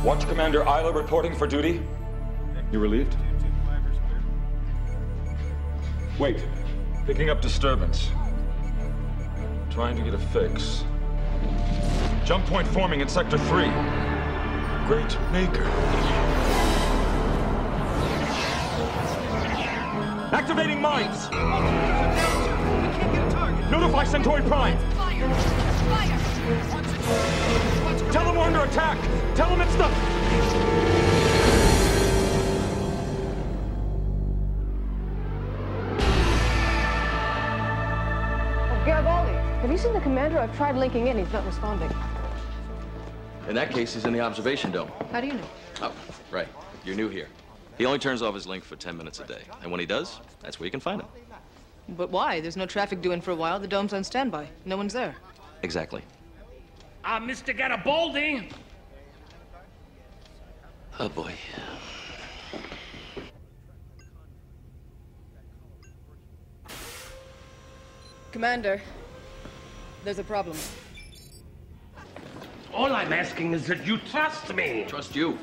Watch Commander Isla reporting for duty. You relieved? Wait. Picking up disturbance. Trying to get a fix. Jump point forming in Sector 3. Great Maker. Activating mines! Notify Centauri Prime! Fire! Fire! Tell them we're under attack! Tell them it's the... Garibaldi, have you seen the commander? I've tried linking in. He's not responding. In that case, he's in the observation dome. How do you know? Oh, right. You're new here. He only turns off his link for 10 minutes a day. And when he does, that's where you can find him. But why? There's no traffic due in for a while. The dome's on standby. No one's there. Exactly. Mr. Garibaldi! Oh, boy. Commander, there's a problem. All I'm asking is that you trust me. Trust you.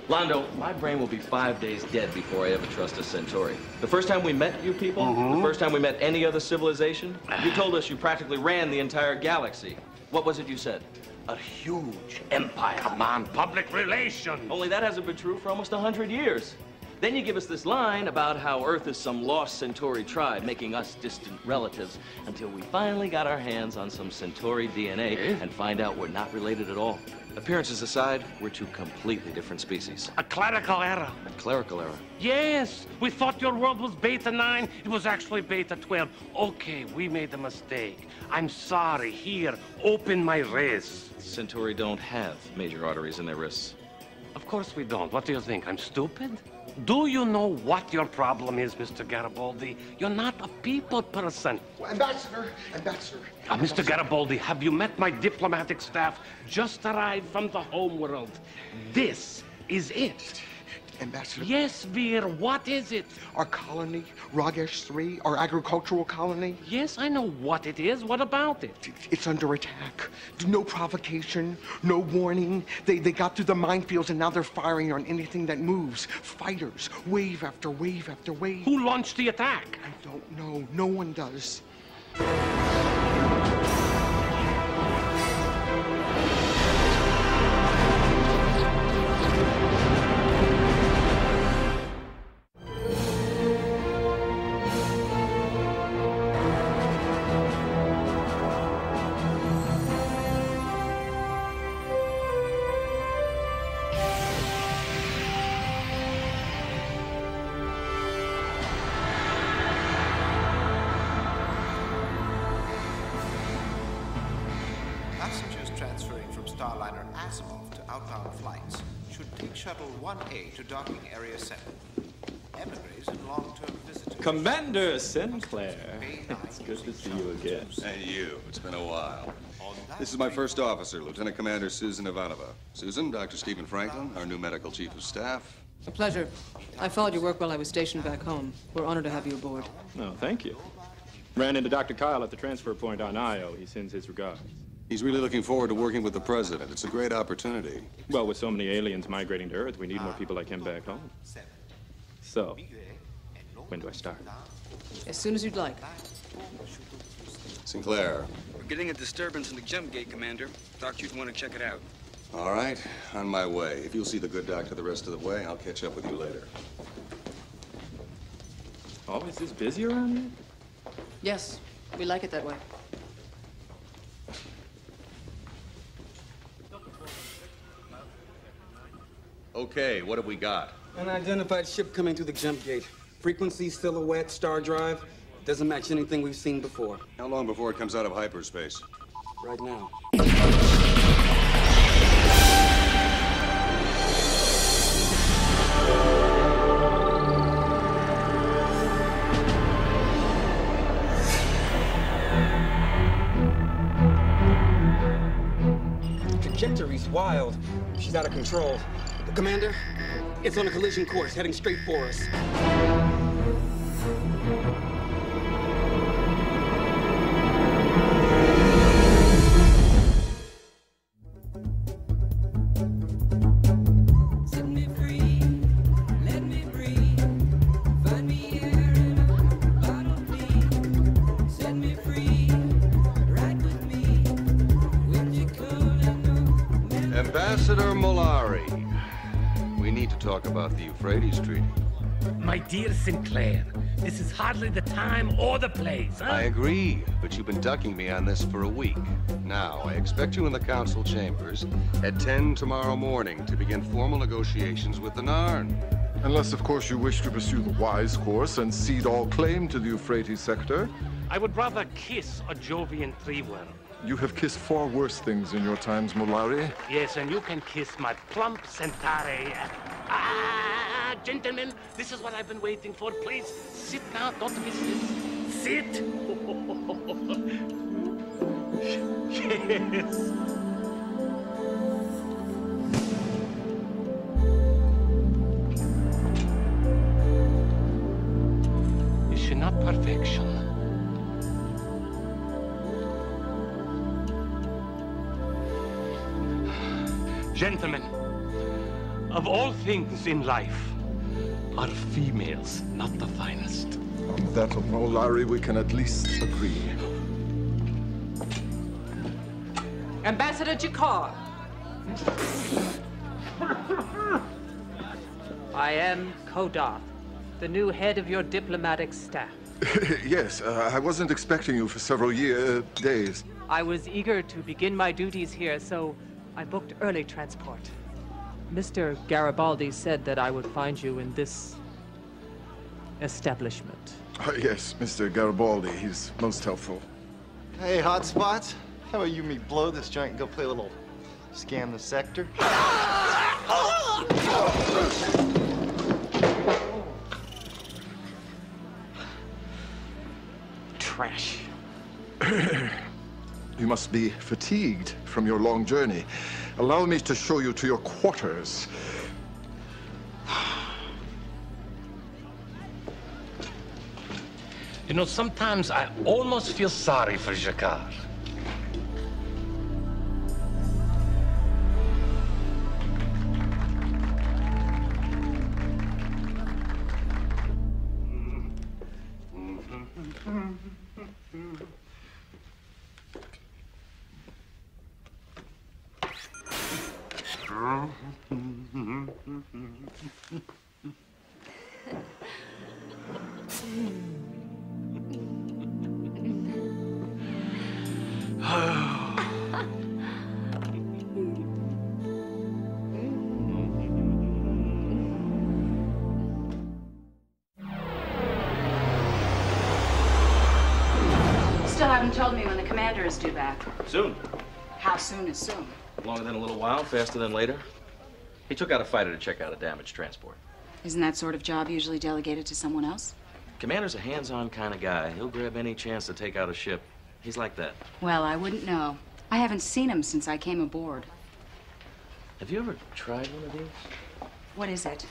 Londo, my brain will be 5 days dead before I ever trust a Centauri. The first time we met you people, the first time we met any other civilization, you told us you practically ran the entire galaxy. What was it you said? A huge empire. Come on, public relations. Only that hasn't been true for almost 100 years. Then you give us this line about how Earth is some lost Centauri tribe, making us distant relatives, until we finally got our hands on some Centauri DNA and find out we're not related at all. Appearances aside, we're two completely different species. A clerical error. A clerical error. Yes, we thought your world was Beta 9. It was actually Beta 12. Okay, we made a mistake. I'm sorry. Here, open my wrist. Centauri don't have major arteries in their wrists. Of course we don't. What do you think? I'm stupid? Do you know what your problem is, Mr. Garibaldi? You're not a people person. Ambassador! Mr. Garibaldi, have you met my diplomatic staff? Just arrived from the homeworld. This is it. Ambassador. Yes, Veer, what is it? Our colony, Ragesh 3, our agricultural colony. Yes, I know what it is. What about it? It's under attack. No provocation, no warning. They got through the minefields and now they're firing on anything that moves. Fighters, wave after wave after wave. Who launched the attack? I don't know. No one does. Passengers transferring from Starliner Asimov to outbound flights should take Shuttle 1A to docking area 7. Emigres and long-term visitors... Commander Sinclair. It's good to see you again. And you. It's been a while. This is my first officer, Lieutenant Commander Susan Ivanova. Susan, Dr. Stephen Franklin, our new medical chief of staff. A pleasure. I followed your work while I was stationed back home. We're honored to have you aboard. No, thank you. Ran into Dr. Kyle at the transfer point on Io. He sends his regards. He's really looking forward to working with the president. It's a great opportunity. Well, with so many aliens migrating to Earth, we need more people like him back home. So, when do I start? As soon as you'd like. Sinclair. We're getting a disturbance in the jump gate, Commander. Thought you'd want to check it out. All right, on my way. If you'll see the good doctor the rest of the way, I'll catch up with you later. Always this busy around here? Yes, we like it that way. Okay, what have we got? Unidentified ship coming through the jump gate. Frequency, silhouette, star drive. Doesn't match anything we've seen before. How long before it comes out of hyperspace? Right now. Trajectory's wild. She's out of control. Commander, it's on a collision course, heading straight for us. Ambassador Mollari, we need to talk about the Euphrates Treaty. My dear Sinclair, this is hardly the time or the place, huh? I agree, but you've been ducking me on this for a week. Now, I expect you in the council chambers at 10 tomorrow morning to begin formal negotiations with the Narn. Unless, of course, you wish to pursue the wise course and cede all claim to the Euphrates sector. I would rather kiss a Jovian tree-worm. You have kissed far worse things in your times, Mollari. Yes, and you can kiss my plump Centauri. Gentlemen, this is what I've been waiting for. Please, sit now, don't miss this. Sit! Yes. Is she not perfection? Gentlemen, of all things in life, are females not the finest? On that, Mollari, we can at least agree. Ambassador Jakar. I am Kodath, the new head of your diplomatic staff. Yes, I wasn't expecting you for several days. I was eager to begin my duties here, so I booked early transport. Mr. Garibaldi said that I would find you in this establishment. Yes, Mr. Garibaldi. He's most helpful. Hey, Hotspots. How about you and me blow this joint and go play a little scan the sector? Trash. You must be fatigued from your long journey. Allow me to show you to your quarters. You know, sometimes I almost feel sorry for Jakar. Still haven't told me when the commander is due back. Soon. How soon is soon? Longer than a little while, faster than later. He took out a fighter to check out a damaged transport. Isn't that sort of job usually delegated to someone else? Commander's a hands-on kind of guy. He'll grab any chance to take out a ship. He's like that. Well, I wouldn't know. I haven't seen him since I came aboard. Have you ever tried one of these? What is it?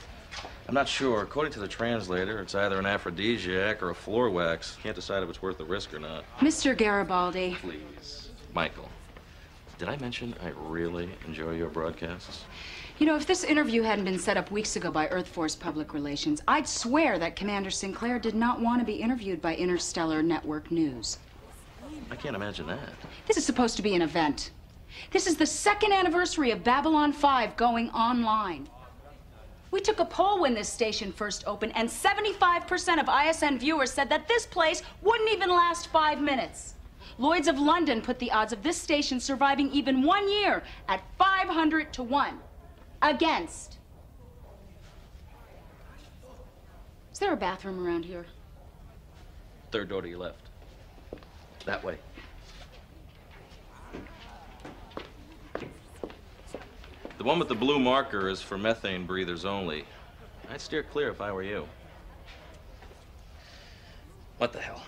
I'm not sure. According to the translator, it's either an aphrodisiac or a floor wax. Can't decide if it's worth the risk or not. Mr. Garibaldi. Please. Michael, did I mention I really enjoy your broadcasts? You know, if this interview hadn't been set up weeks ago by Earth Force Public Relations, I'd swear that Commander Sinclair did not want to be interviewed by Interstellar Network News. I can't imagine that. This is supposed to be an event. This is the 2nd anniversary of Babylon 5 going online. We took a poll when this station first opened, and 75% of ISN viewers said that this place wouldn't even last 5 minutes. Lloyd's of London put the odds of this station surviving even 1 year at 500 to 1. Against. Is there a bathroom around here? Third door to your left. That way. The one with the blue marker is for methane breathers only. I'd steer clear if I were you. What the hell?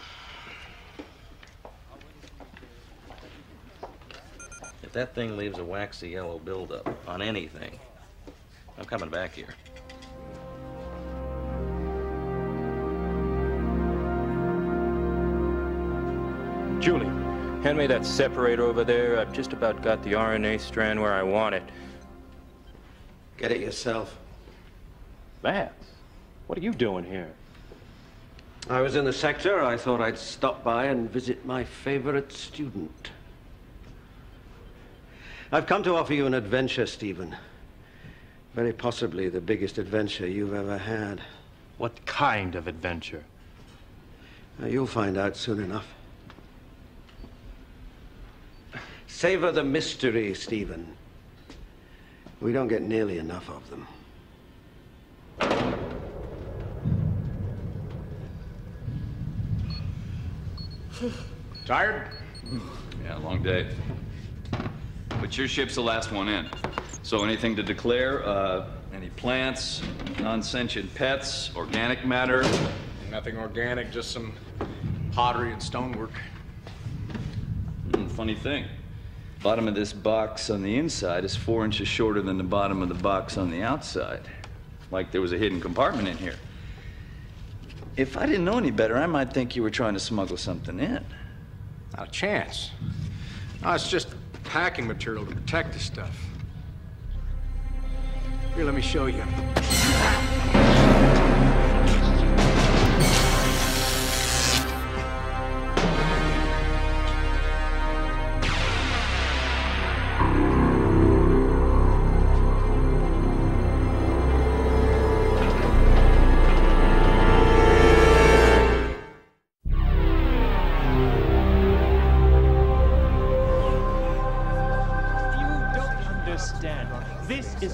If that thing leaves a waxy yellow buildup on anything, I'm coming back here. Julie, hand me that separator over there. I've just about got the RNA strand where I want it. Get it yourself. Vance, what are you doing here? I was in the sector. I thought I'd stop by and visit my favorite student. I've come to offer you an adventure, Stephen. Very possibly the biggest adventure you've ever had. What kind of adventure? You'll find out soon enough. Savor the mystery, Stephen. We don't get nearly enough of them. Tired? Yeah, long day. But your ship's the last one in. So anything to declare? Any plants, non-sentient pets, organic matter? Nothing organic, just some pottery and stonework. Funny thing. Bottom of this box on the inside is 4 inches shorter than the bottom of the box on the outside. Like there was a hidden compartment in here. If I didn't know any better, I might think you were trying to smuggle something in. Not a chance. No, it's just packing material to protect the stuff. Here, let me show you.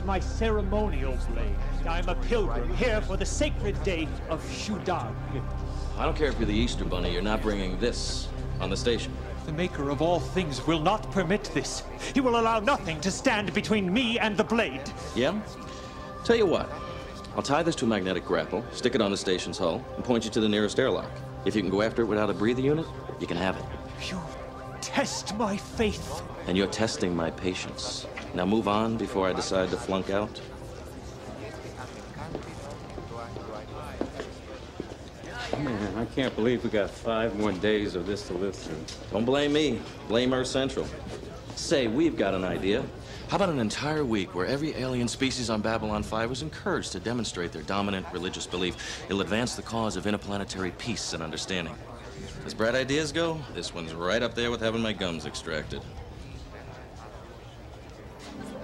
My ceremonial blade. I'm a pilgrim here for the sacred day of Shudag. I don't care if you're the Easter Bunny, you're not bringing this on the station. The maker of all things will not permit this. He will allow nothing to stand between me and the blade. Yeah? Tell you what, I'll tie this to a magnetic grapple, stick it on the station's hull, and point you to the nearest airlock. If you can go after it without a breather unit, you can have it. You test my faith. And you're testing my patience. Now move on before I decide to flunk out. Man, I can't believe we got 5 more days of this to live through. Don't blame me. Blame Earth Central. Say, we've got an idea. How about an entire week where every alien species on Babylon 5 was encouraged to demonstrate their dominant religious belief? It'll advance the cause of interplanetary peace and understanding. As bright ideas go, this one's right up there with having my gums extracted.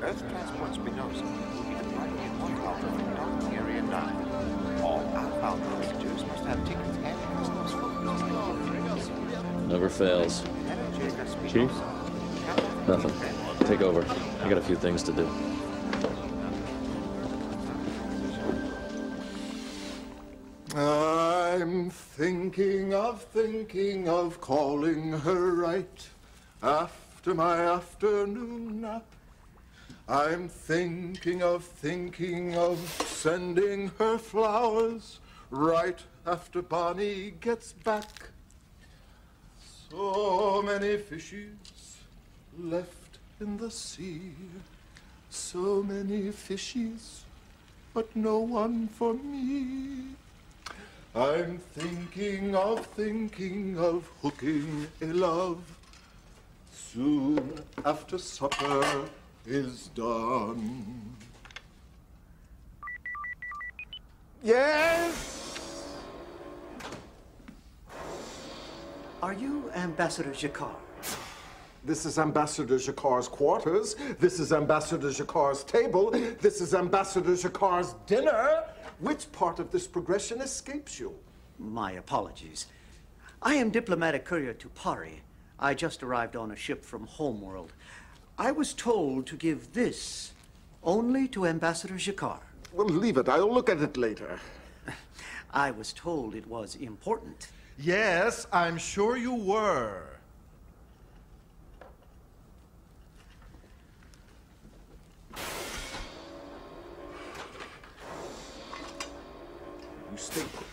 Earth Transport Spinoza will be departing in 1 hour from docking area 9. All outbound passengers must have tickets and customs photos. Never fails. Chief? Nothing. Take over. I got a few things to do. I'm thinking of calling her right after my afternoon nap. I'm thinking of sending her flowers right after Bonnie gets back. So many fishes left in the sea. So many fishes, but no one for me. I'm thinking of hooking a love soon after supper is done. Yes? Are you Ambassador G'Kar? This is Ambassador G'Kar's quarters. This is Ambassador G'Kar's table. This is Ambassador G'Kar's dinner. Which part of this progression escapes you? My apologies. I am diplomatic courier to Pari. I just arrived on a ship from Homeworld. I was told to give this only to Ambassador G'Kar. Well, leave it. I'll look at it later. I was told it was important. Yes, I'm sure you were. You stay put.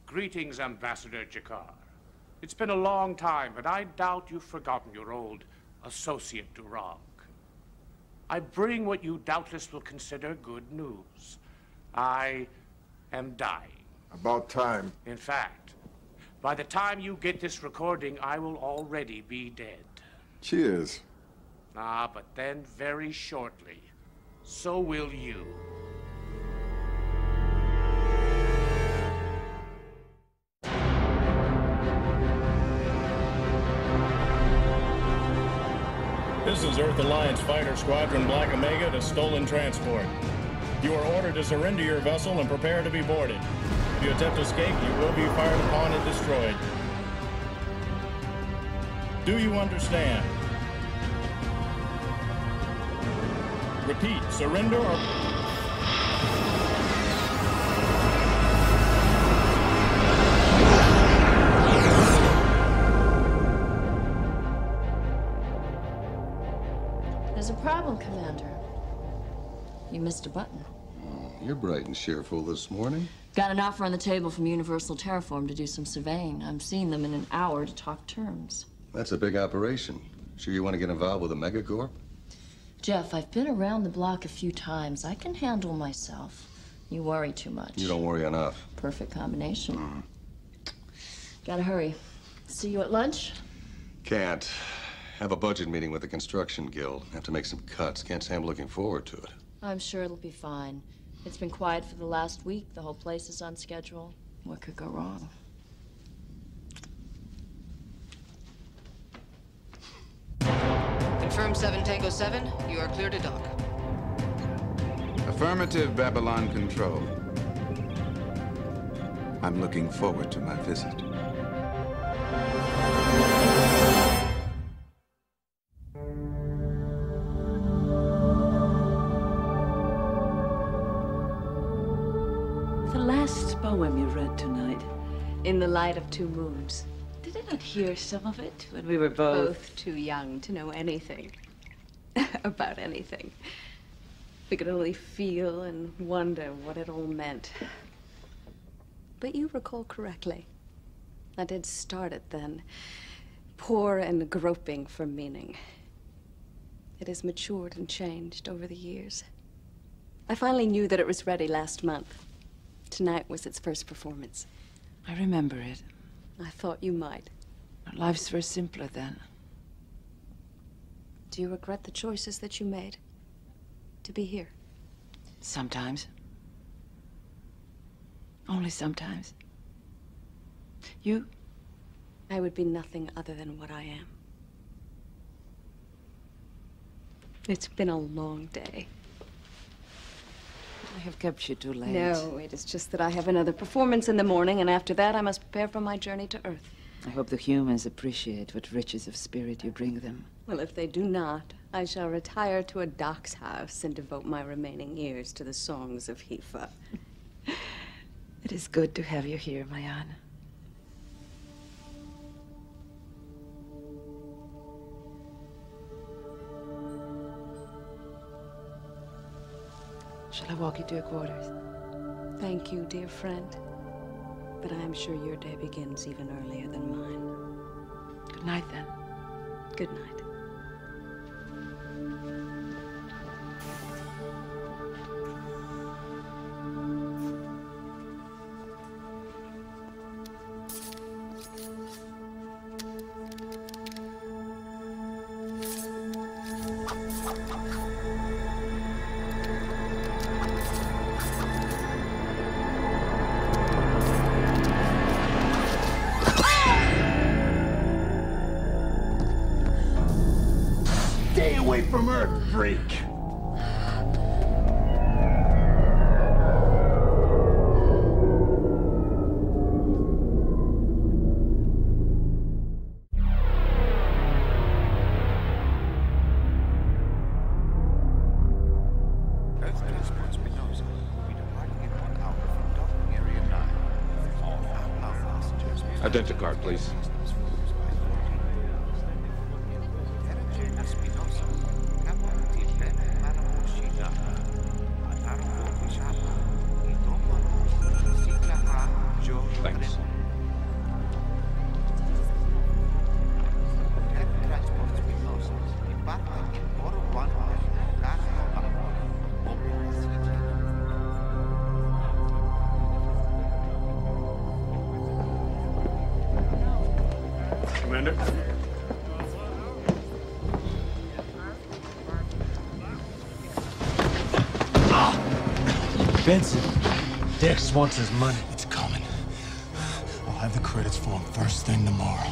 Greetings, Ambassador G'Kar. It's been a long time, but I doubt you've forgotten your old associate Durag. I bring what you doubtless will consider good news. I am dying. About time. In fact, by the time you get this recording, I will already be dead. Cheers. Ah, but then very shortly, so will you. This is Earth Alliance Fighter Squadron Black Omega to stolen transport. You are ordered to surrender your vessel and prepare to be boarded. If you attempt to escape, you will be fired upon and destroyed. Do you understand? Repeat, surrender or... There's a problem, Commander. You missed a button. You're bright and cheerful this morning. Got an offer on the table from Universal Terraform to do some surveying. I'm seeing them in an hour to talk terms. That's a big operation. Sure you want to get involved with a megacorp? Jeff, I've been around the block a few times. I can handle myself. You worry too much. You don't worry enough. Perfect combination. Gotta hurry. See you at lunch? Can't. Have a budget meeting with the construction guild. Have to make some cuts. Can't say I'm looking forward to it. I'm sure it'll be fine. It's been quiet for the last week. The whole place is on schedule. What could go wrong? Confirm 7 Tango 7. You are clear to dock. Affirmative, Babylon Control. I'm looking forward to my visit. The last poem you read tonight, In the Light of Two Moons. Did I not hear some of it when we were both too young to know anything about anything. We could only feel and wonder what it all meant. But you recall correctly. I did start it then, poor and groping for meaning. It has matured and changed over the years. I finally knew that it was ready last month. Tonight was its first performance. I remember it. I thought you might. Our lives were simpler then. Do you regret the choices that you made to be here? Sometimes. Only sometimes. You? I would be nothing other than what I am. It's been a long day. I have kept you too late. No, it is just that I have another performance in the morning, and after that I must prepare for my journey to Earth. I hope the humans appreciate what riches of spirit you bring them. Well, if they do not, I shall retire to a dock's house and devote my remaining years to the songs of Hifa. It is good to have you here, Mayan. Shall I walk you to your quarters? Thank you, dear friend. But I am sure your day begins even earlier than mine. Good night, then. Good night. Stay away from Earth, freak! Earth Transport Spinoza will be departing in 1 hour from docking area 9. All outbound passengers must Identicard, please. Thanks. Commander? Benson, Dex wants his money. It's coming. I'll have the credits for him first thing tomorrow.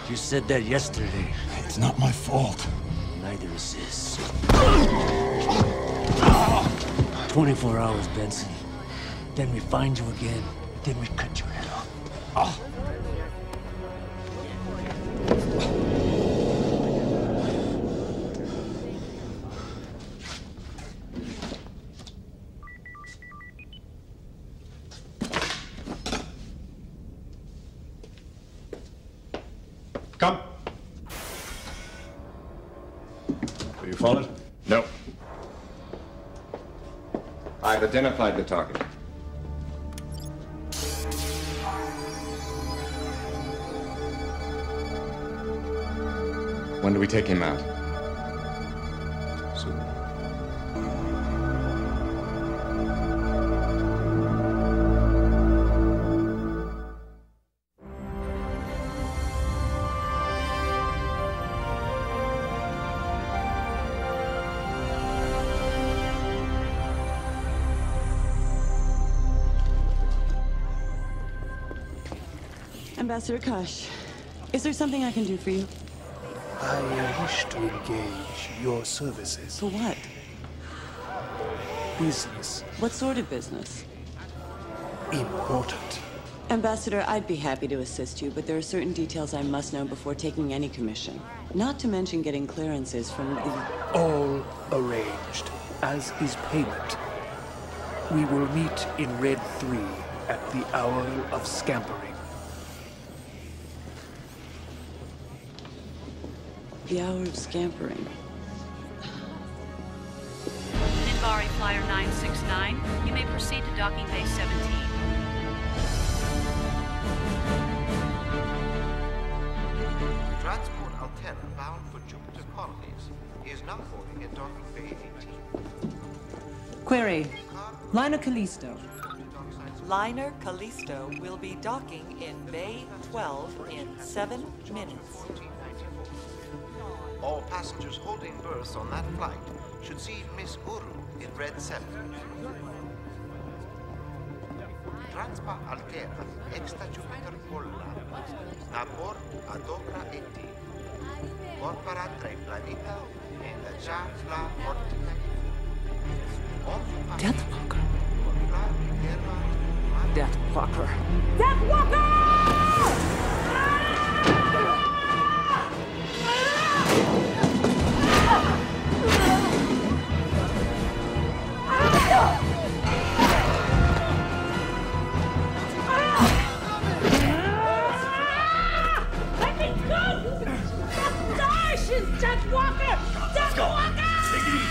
You said that yesterday. It's not my fault. Neither is this. 24 hours, Benson. Then we find you again. Then we cut your head off. Come. Were you followed? No. I've identified the target. When do we take him out? Soon. Ambassador Kosh, is there something I can do for you? I wish to engage your services. For what? Business. What sort of business? Important. Ambassador, I'd be happy to assist you, but there are certain details I must know before taking any commission. Not to mention getting clearances from the... All arranged, as is payment. We will meet in Red 3 at the hour of scampering. The hour of scampering. Minbari Flyer 969, you may proceed to docking bay 17. Transport Altera bound for Jupiter colonies is now boarding at docking bay 18. Query. Liner Callisto. Liner Callisto will be docking in Bay 12 in 7 minutes. All passengers holding berths on that flight should see Miss Uru in Red 7. Transpa Altera, extra Jupiter Polar, Nabor Adokra Eti, Corpora Tre Planeta, and the Jafla Fortica. Deathwalker. Deathwalker. Deathwalker! Let me go! Deathwalker! Deathwalker! Take it easy.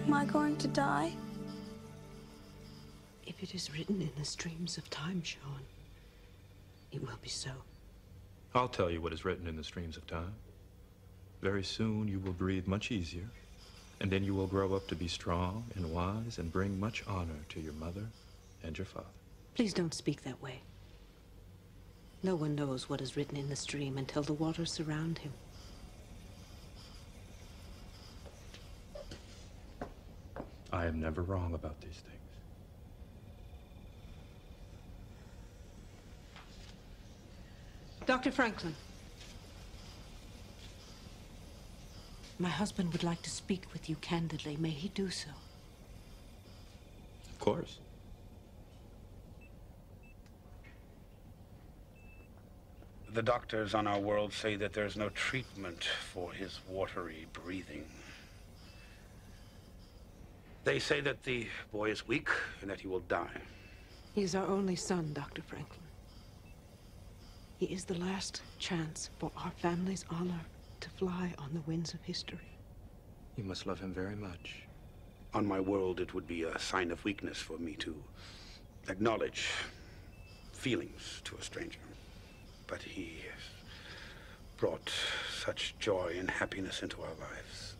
Am I going to die? If it is written in the streams of time, Sean, it will be so. I'll tell you what is written in the streams of time. Very soon you will breathe much easier, and then you will grow up to be strong and wise and bring much honor to your mother and your father. Please don't speak that way. No one knows what is written in the stream until the waters surround him. I am never wrong about these things. Dr. Franklin. My husband would like to speak with you candidly. May he do so? Of course. The doctors on our world say that there's no treatment for his watery breathing. They say that the boy is weak and that he will die. He is our only son, Dr. Franklin. He is the last chance for our family's honor to fly on the winds of history. You must love him very much. On my world, it would be a sign of weakness for me to acknowledge feelings to a stranger. But he has brought such joy and happiness into our lives.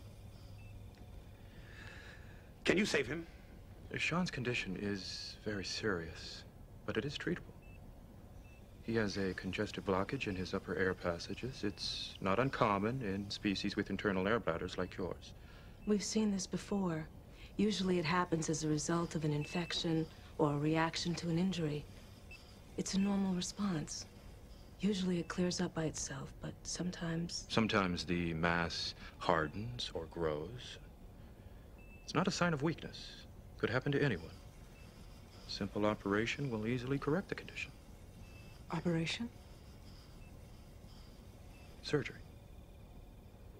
Can you save him? Sean's condition is very serious, but it is treatable. He has a congestive blockage in his upper air passages. It's not uncommon in species with internal air bladders like yours. We've seen this before. Usually it happens as a result of an infection or a reaction to an injury. It's a normal response. Usually it clears up by itself, but sometimes... Sometimes the mass hardens or grows. It's not a sign of weakness. Could happen to anyone. Simple operation will easily correct the condition. Operation? Surgery.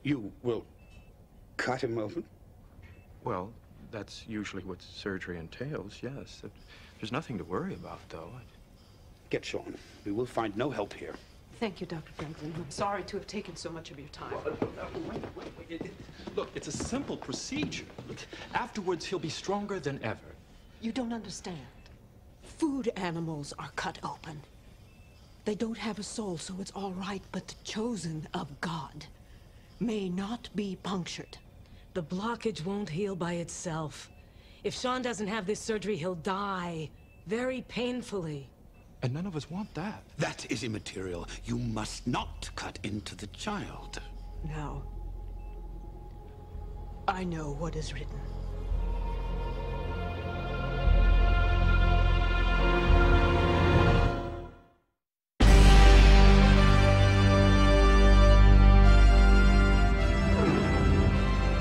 You will cut him open? Well, that's usually what surgery entails, yes. There's nothing to worry about, though. Get Sean. We will find no help here. Thank you, Dr. Franklin. I'm sorry to have taken so much of your time. Wait. Look, it's a simple procedure. Afterwards, he'll be stronger than ever. You don't understand. Food animals are cut open. They don't have a soul, so it's all right, but the chosen of God may not be punctured. The blockage won't heal by itself. If Sean doesn't have this surgery, he'll die. Very painfully. And none of us want that. That is immaterial. You must not cut into the child. No. I know what is written.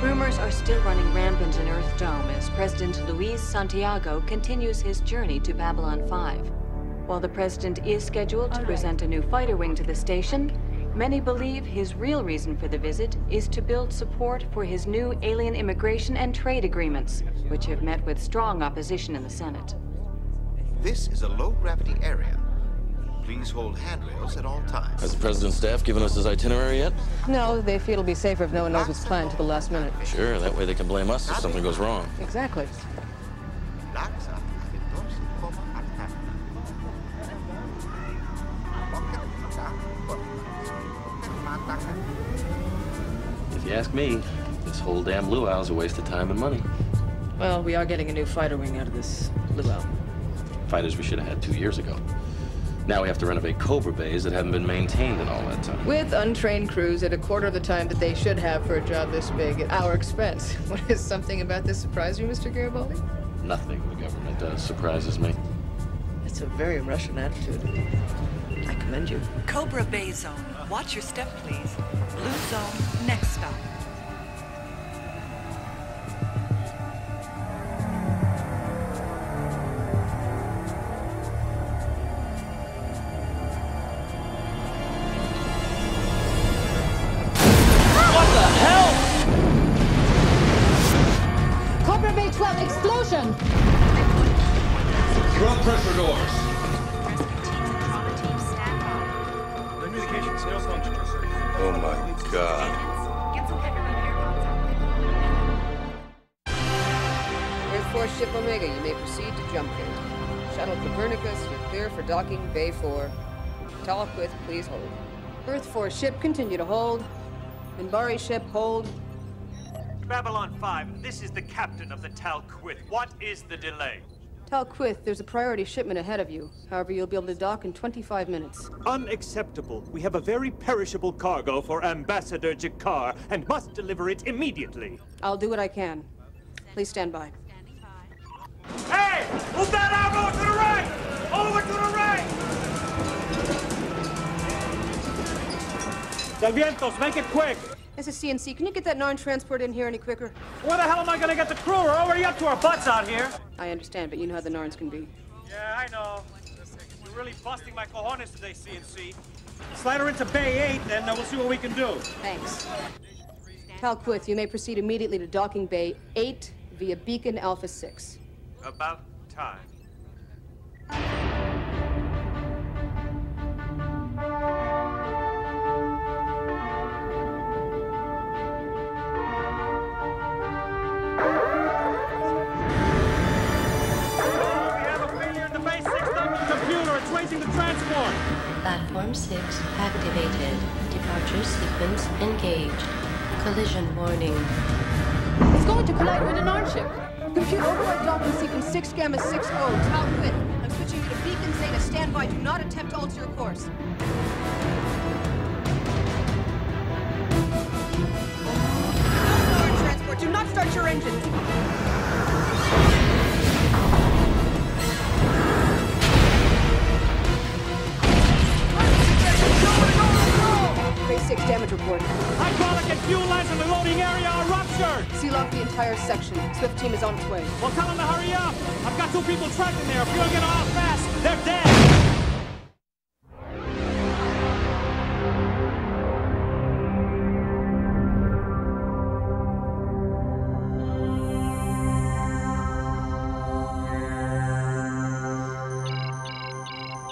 Rumors are still running rampant in Earth Dome as President Luis Santiago continues his journey to Babylon 5. While the president is scheduled to present a new fighter wing to the station, many believe his real reason for the visit is to build support for his new alien immigration and trade agreements, which have met with strong opposition in the Senate. This is a low-gravity area. Please hold handrails at all times. Has the president's staff given us his itinerary yet? No, they feel it'll be safer if no one knows what's planned to the last minute. Sure, that way they can blame us if something goes wrong. Exactly. If you ask me, this whole damn luau's a waste of time and money. Well, we are getting a new fighter wing out of this luau. Fighters we should have had 2 years ago. Now we have to renovate Cobra bays that haven't been maintained in all that time. With untrained crews at a quarter of the time that they should have for a job this big at our expense. What is something about this surprise you, Mr. Garibaldi? Nothing the government does surprises me. It's a very Russian attitude. I commend you. Cobra Bay Zone. Watch your step, please. Blue Zone, next stop. Cobra Bay 12 explosion! Throw pressure doors. Communication sales function. Oh my God. Earth Force Ship Omega, you may proceed to jump gate. Shuttle Copernicus, you're clear for docking Bay 4. Talquith, please hold. Earth Force ship, continue to hold. Minbari ship, hold. Babylon 5, this is the captain of the Talquith. What is the delay? Talquith, there's a priority shipment ahead of you. However, you'll be able to dock in 25 minutes. Unacceptable. We have a very perishable cargo for Ambassador Jakar and must deliver it immediately. I'll do what I can. Please stand by. Hey! Move that ammo to the right! Over to the right! Del Vientos, make it quick! This is CNC. Can you get that Narn transport in here any quicker? Where the hell am I gonna get the crew? We're already up to our butts out here. I understand, but you know how the Narns can be. Yeah, I know. You're really busting my cojones today, CNC. Slide her into Bay 8, then we'll see what we can do. Thanks. Talquith, you may proceed immediately to docking Bay 8 via Beacon Alpha 6. About time. transport! Platform 6 activated. Departure sequence engaged. Collision warning. It's going to collide with an R-ship. Compute override docking sequence 6 Gamma 60, Tau Quid. I'm switching you to beacon Zeta. Standby. Do not attempt to alter your course. Transport. Do not start your engines. Phase 6 damage report. Hydraulic and fuel lines in the loading area are ruptured! Seal off the entire section. Swift team is on its way. Well, tell them to hurry up! I've got 2 people trapped in there. If you don't get off fast, they're dead!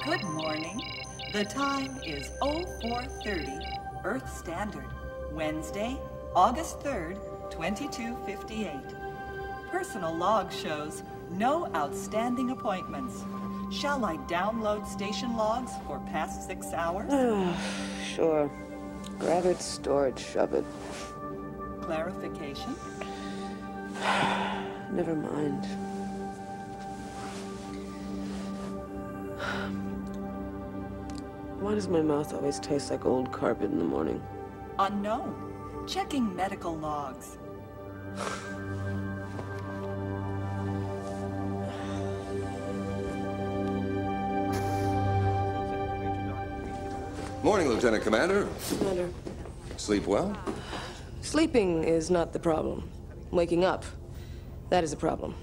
Good morning. The time is 0430 Earth Standard, Wednesday, August 3rd, 2258. Personal log shows no outstanding appointments. Shall I download station logs for past 6 hours? Sure. Grab it, store it, shove it. Clarification? Never mind. Why does my mouth always taste like old carpet in the morning? Unknown. Checking medical logs. Morning, Lieutenant Commander. Commander. Sleep well? Sleeping is not the problem. Waking up, that is a problem.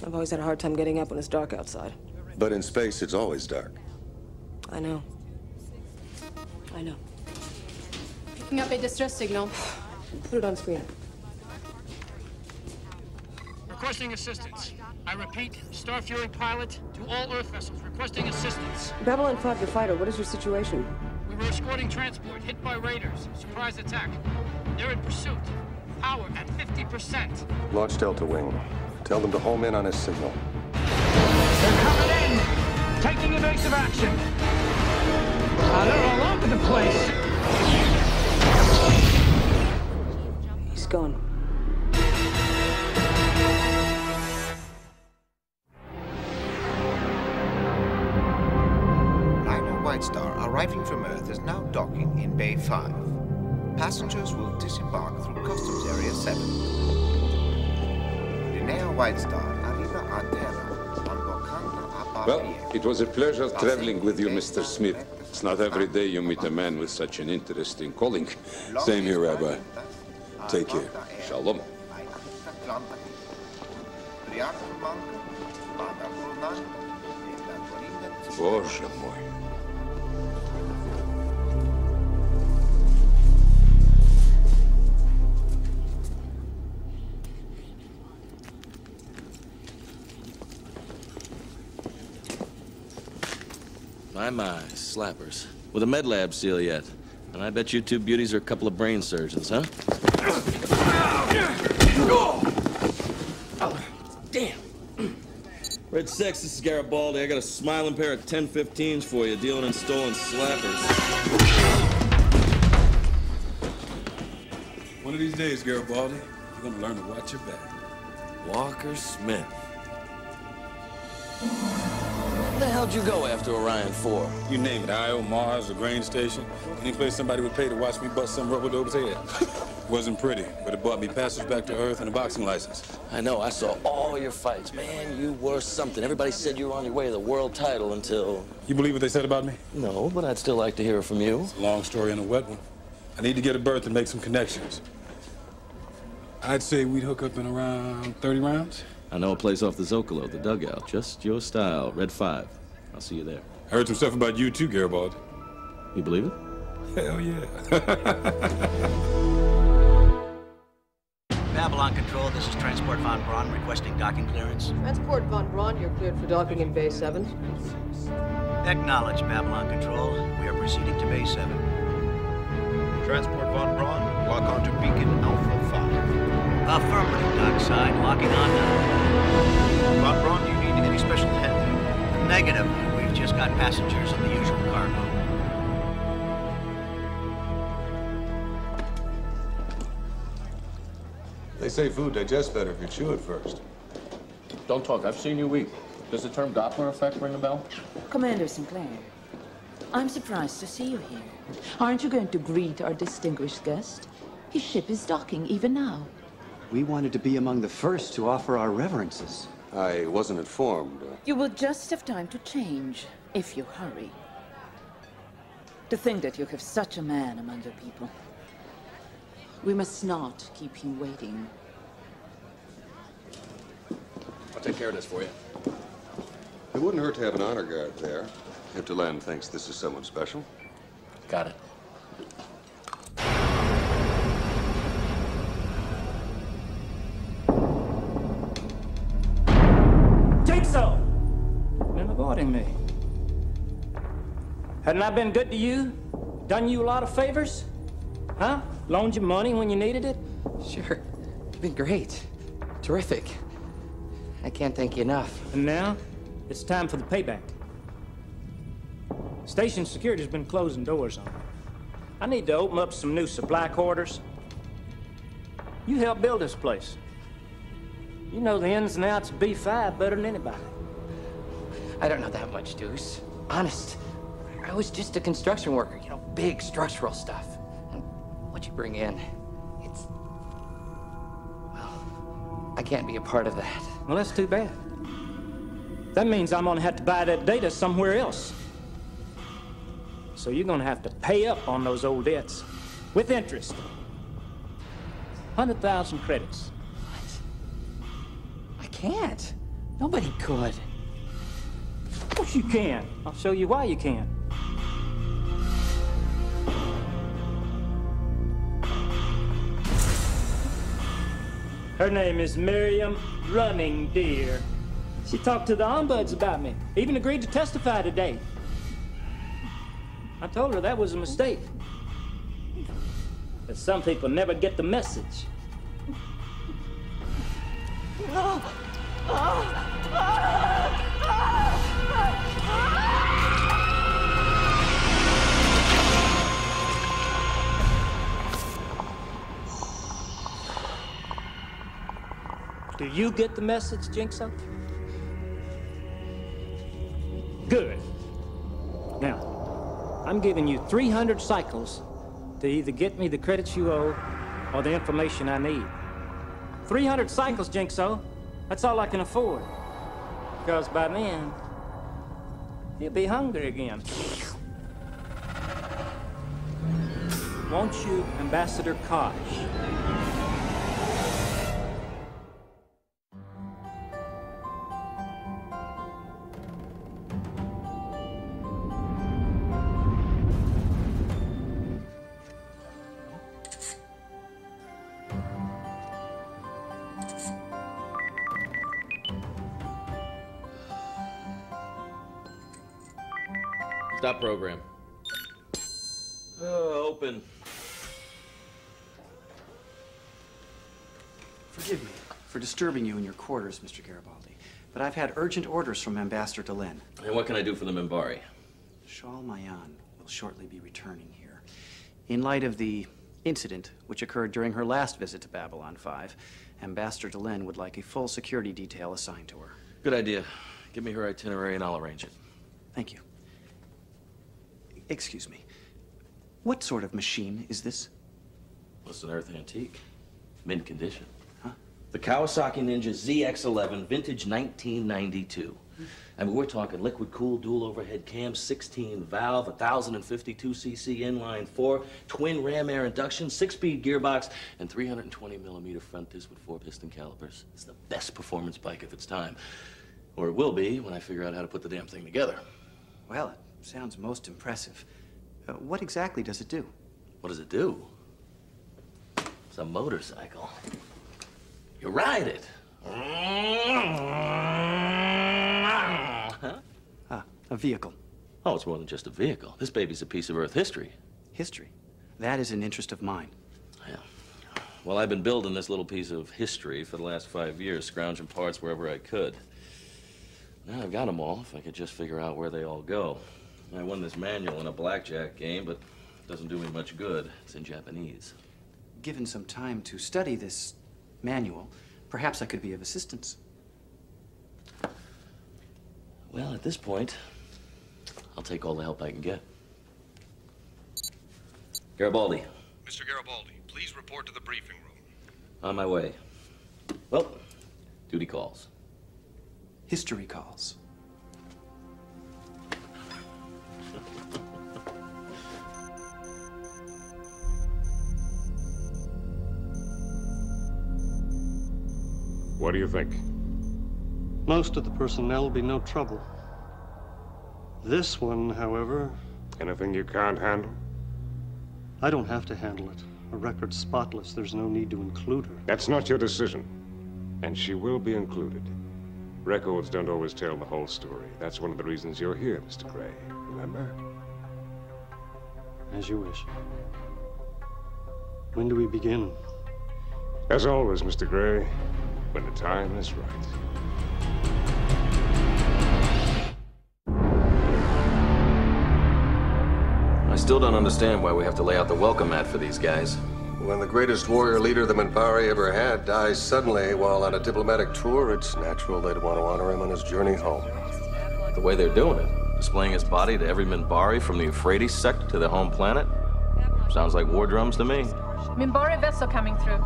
I've always had a hard time getting up when it's dark outside. But in space, it's always dark. I know. I know. Picking up a distress signal. Put it on screen. Requesting assistance. I repeat, Star Fury pilot to all Earth vessels requesting assistance. Babylon 5 to fighter, what is your situation? We were escorting transport, hit by raiders. Surprise attack. They're in pursuit. Power at 50%. Launch Delta Wing. Tell them to home in on his signal. They're coming in! Taking evasive action. They're all over the place. He's gone. Liner White Star arriving from Earth is now docking in Bay 5. Passengers will disembark through Customs Area 7. Linnea White Star arriva a terra. Well, it was a pleasure traveling with you, Mr. Smith. It's not every day you meet a man with such an interesting calling. Same here, Rabbi. Take care. Shalom. Боже мой. My, slappers. With a med lab seal yet. And I bet you 2 beauties are a couple of brain surgeons, huh? Damn. Red Sex, this is Garibaldi. I got a smiling pair of 10-15s for you, dealing in stolen slappers. One of these days, Garibaldi, you're gonna learn to watch your back. Walker Smith. Where the hell'd you go after Orion 4? You name it, Io, Mars, or Grain Station. Any place somebody would pay to watch me bust some rubber dope's head. Wasn't pretty, but it brought me passage back to Earth and a boxing license. I know, I saw all your fights. Man, you were something. Everybody said you were on your way to the world title until... You believe what they said about me? No, but I'd still like to hear it from you. It's a long story and a wet one. I need to get a berth and make some connections. I'd say we'd hook up in around 30 rounds. I know a place off the Zocalo, the dugout. Just your style. Red 5. I'll see you there. I heard some stuff about you too, Garibaldi. You believe it? Hell yeah. Babylon Control, this is Transport Von Braun requesting docking clearance. Transport Von Braun, you're cleared for docking in Bay 7. Acknowledge, Babylon Control. We are proceeding to Bay 7. Transport Von Braun, lock onto Beacon Alpha 5. Affirmative, dockside. Locking on now. Von Braun, do you need any special handling? Negative. We've just got passengers and the usual cargo. They say food digests better if you chew it first. Don't talk. I've seen you eat. Does the term Doppler effect ring a bell? Commander Sinclair, I'm surprised to see you here. Aren't you going to greet our distinguished guest? His ship is docking even now. We wanted to be among the first to offer our reverences. I wasn't informed. You will just have time to change, if you hurry. To think that you have such a man among your people. We must not keep him waiting. I'll take care of this for you. It wouldn't hurt to have an honor guard there, if Delenn thinks this is someone special. Got it. Jigsaw! Been avoiding me. Hadn't I been good to you? Done you a lot of favors? Huh? Loaned you money when you needed it? Sure. You've been great. Terrific. I can't thank you enough. And now, it's time for the payback. Station security's been closing doors on me. I need to open up some new supply quarters. You helped build this place. You know the ins and outs of B5 better than anybody. I don't know that much, Deuce. Honest. I was just a construction worker, you know, big structural stuff. And what you bring in, it's... well, I can't be a part of that. Well, that's too bad. That means I'm gonna have to buy that data somewhere else. So you're gonna have to pay up on those old debts. With interest. 100,000 credits. What? I can't. Nobody could. Of course you can. I'll show you why you can. Her name is Miriam Running Deer. She talked to the ombuds about me, even agreed to testify today. I told her that was a mistake. That some people never get the message. Do you get the message, Jigsaw? Good. Now, I'm giving you 300 cycles to either get me the credits you owe or the information I need. 300 cycles, Jigsaw. That's all I can afford. Because by then, you'll be hungry again. Won't you, Ambassador Kosh? Stop program. Open. Forgive me for disturbing you in your quarters, Mr. Garibaldi, but I've had urgent orders from Ambassador Delenn. And what can I do for the Minbari? Shal Mayan will shortly be returning here. In light of the incident which occurred during her last visit to Babylon 5, Ambassador Delenn would like a full security detail assigned to her. Good idea. Give me her itinerary and I'll arrange it. Thank you. Excuse me. What sort of machine is this? Well, it's an Earth antique. Mint condition. Huh? The Kawasaki Ninja ZX-11, vintage 1992. I mean, we're talking liquid-cooled dual overhead cam, 16 valve, 1,052cc inline 4, twin ram air induction, 6-speed gearbox, and 320mm front disc with 4 piston calipers. It's the best performance bike of its time. Or it will be when I figure out how to put the damn thing together. Well, it sounds most impressive. What exactly does it do? What does it do? It's a motorcycle. You ride it. Huh? Ah, a vehicle. Oh, it's more than just a vehicle. This baby's a piece of Earth history. History? That is an interest of mine. Yeah. Well, I've been building this little piece of history for the last 5 years, scrounging parts wherever I could. Now I've got them all, if I could just figure out where they all go. I won this manual in a blackjack game, but it doesn't do me much good. It's in Japanese. Given some time to study this manual, perhaps I could be of assistance. Well, at this point, I'll take all the help I can get. Garibaldi. Mr. Garibaldi, please report to the briefing room. On my way. Well, duty calls. History calls. What do you think? Most of the personnel will be no trouble. This one, however... Anything you can't handle? I don't have to handle it. Her record's spotless. There's no need to include her. That's not your decision. And she will be included. Records don't always tell the whole story. That's one of the reasons you're here, Mr. Gray. Remember? As you wish. When do we begin? As always, Mr. Gray, when the time is right. I still don't understand why we have to lay out the welcome mat for these guys. When the greatest warrior leader the Minbari ever had dies suddenly while on a diplomatic tour, it's natural they'd want to honor him on his journey home. The way they're doing it, displaying his body to every Minbari from the Euphrates sect to their home planet, sounds like war drums to me. Minbari vessel coming through.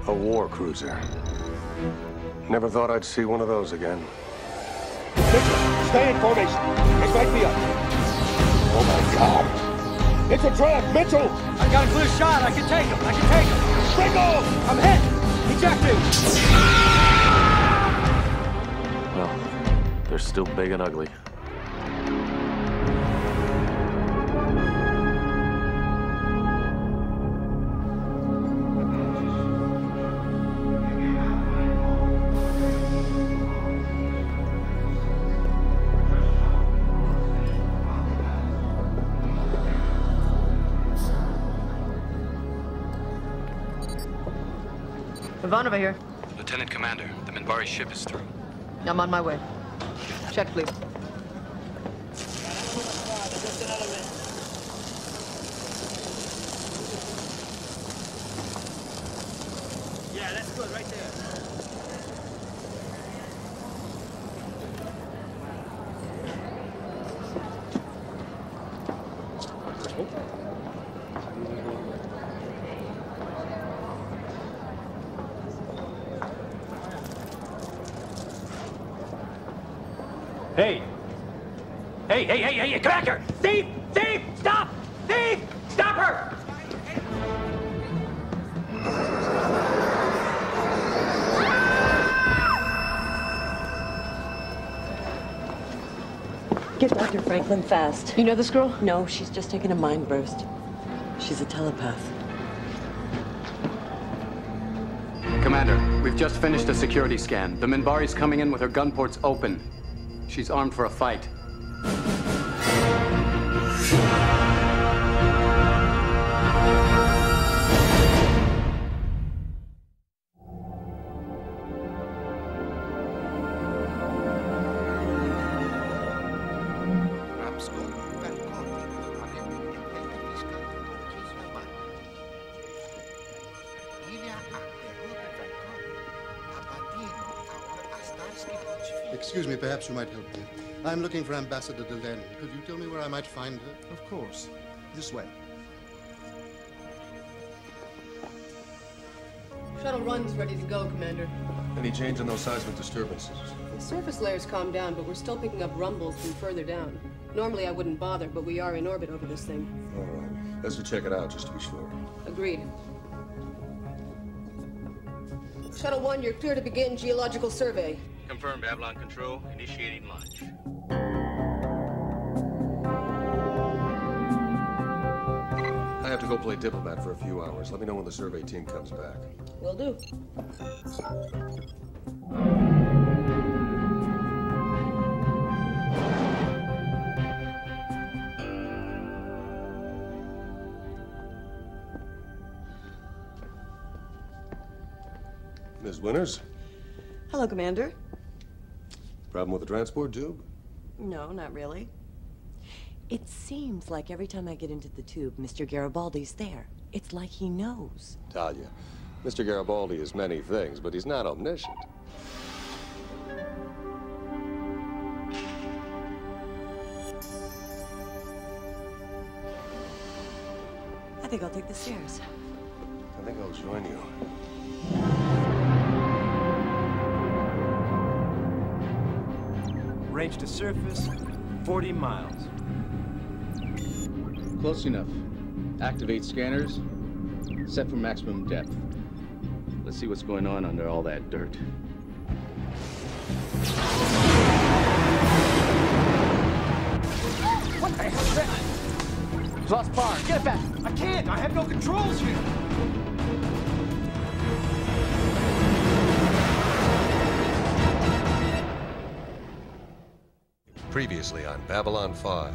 A war cruiser. Never thought I'd see one of those again. Mitchell, stay in formation. It might be up. Oh my God. It's a trap, Mitchell! I got a clear shot. I can take him. I can take him. Springle! I'm hit. Ejecting. Well, they're still big and ugly. Ivanova here. Lieutenant Commander, the Minbari ship is through. I'm on my way. Check, please. Yeah, that's good, right there. Hey! Hey, come back here! Thief! Thief! Stop! Thief! Stop her! Get Dr. Franklin fast. You know this girl? No, she's just taken a mind burst. She's a telepath. Commander, we've just finished a security scan. The Minbari's coming in with her gun ports open. She's armed for a fight. Excuse me, perhaps you might help me. I'm looking for Ambassador Delenn. Could you tell me where I might find her? Of course. This way. Shuttle 1's ready to go, Commander. Any change in those seismic disturbances? The surface layer's calmed down, but we're still picking up rumbles from further down. Normally I wouldn't bother, but we are in orbit over this thing. All right. Let's check it out, just to be sure. Agreed. Shuttle 1, you're clear to begin geological survey. Confirmed, Babylon Control. Initiating launch. I have to go play diplomat for a few hours. Let me know when the survey team comes back. Will do. Mrs. Winters. Hello, Commander. Problem with the transport tube? No, not really. It seems like every time I get into the tube, Mr. Garibaldi's there. It's like he knows. Talia, Mr. Garibaldi is many things, but he's not omniscient. I think I'll take the stairs. I think I'll join you. Range to surface, 40 miles. Close enough. Activate scanners. Set for maximum depth. Let's see what's going on under all that dirt. What the hell is that? Lost power. Get it back. I can't. I have no controls here. Previously on Babylon 5.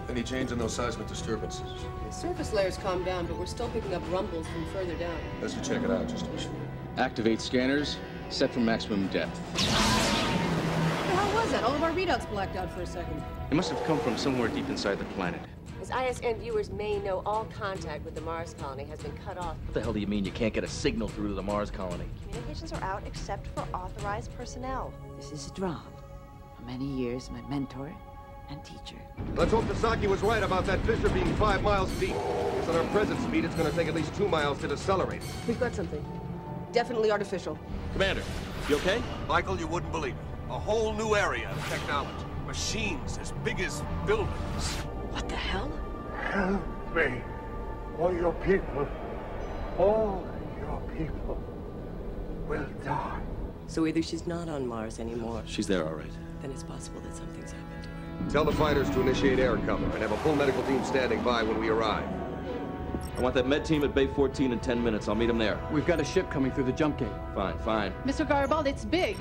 Any change in those seismic disturbances? The surface layer's calmed down, but we're still picking up rumbles from further down. Let's check it out just to be sure. Activate scanners. Set for maximum depth. What the hell was that? All of our readouts blacked out for a second. It must have come from somewhere deep inside the planet. As ISN viewers may know, all contact with the Mars colony has been cut off. What the hell do you mean you can't get a signal through to the Mars colony? Communications are out except for authorized personnel. This is Strahd. For many years, my mentor and teacher. Let's hope Tasaki was right about that fissure being 5 miles deep. Because at our present speed, it's going to take at least 2 miles to decelerate. We've got something. Definitely artificial. Commander, you okay? Michael, you wouldn't believe it. A whole new area of technology. Machines as big as buildings. What the hell? Help me. All your people will die. So either she's not on Mars anymore, She's there, all right. then it's possible that something's happened to her. Tell the fighters to initiate air cover and have a full medical team standing by when we arrive. I want that med team at Bay 14 in 10 minutes. I'll meet them there. We've got a ship coming through the jump gate. Fine, fine. Mr. Garibaldi, it's big.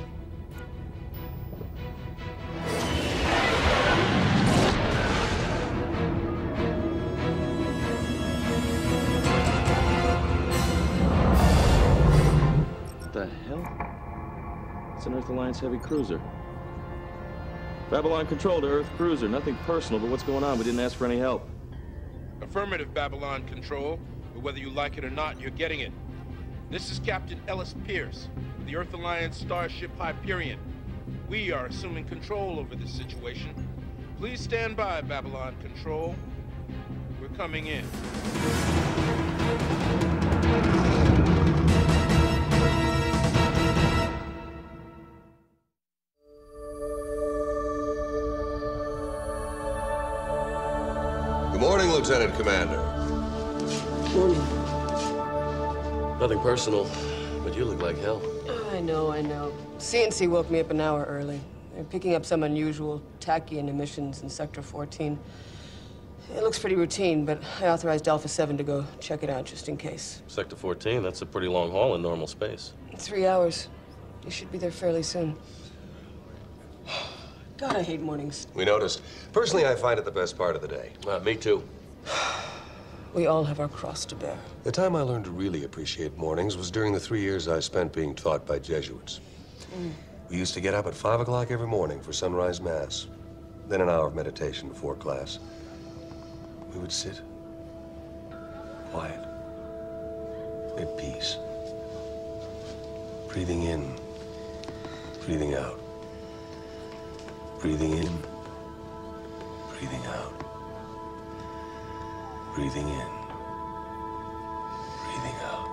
What the hell? It's an Earth Alliance heavy cruiser. Babylon Control to Earth Cruiser. Nothing personal, but what's going on? We didn't ask for any help. Affirmative, Babylon Control. But whether you like it or not, you're getting it. This is Captain Ellis Pierce, the Earth Alliance starship Hyperion. We are assuming control over this situation. Please stand by, Babylon Control. We're coming in. Good morning, Lieutenant Commander. Morning. Nothing personal, but you look like hell. I know. CNC woke me up an hour early. They're picking up some unusual tachyon emissions in Sector 14. It looks pretty routine, but I authorized Alpha 7 to go check it out just in case. Sector 14, that's a pretty long haul in normal space. 3 hours. You should be there fairly soon. God, I hate mornings. We noticed. Personally, I find it the best part of the day. Me too. We all have our cross to bear. The time I learned to really appreciate mornings was during the 3 years I spent being taught by Jesuits. We used to get up at 5 o'clock every morning for sunrise mass, then an hour of meditation before class. We would sit, quiet, at peace, breathing in, breathing out, breathing in, breathing out, breathing in, breathing out.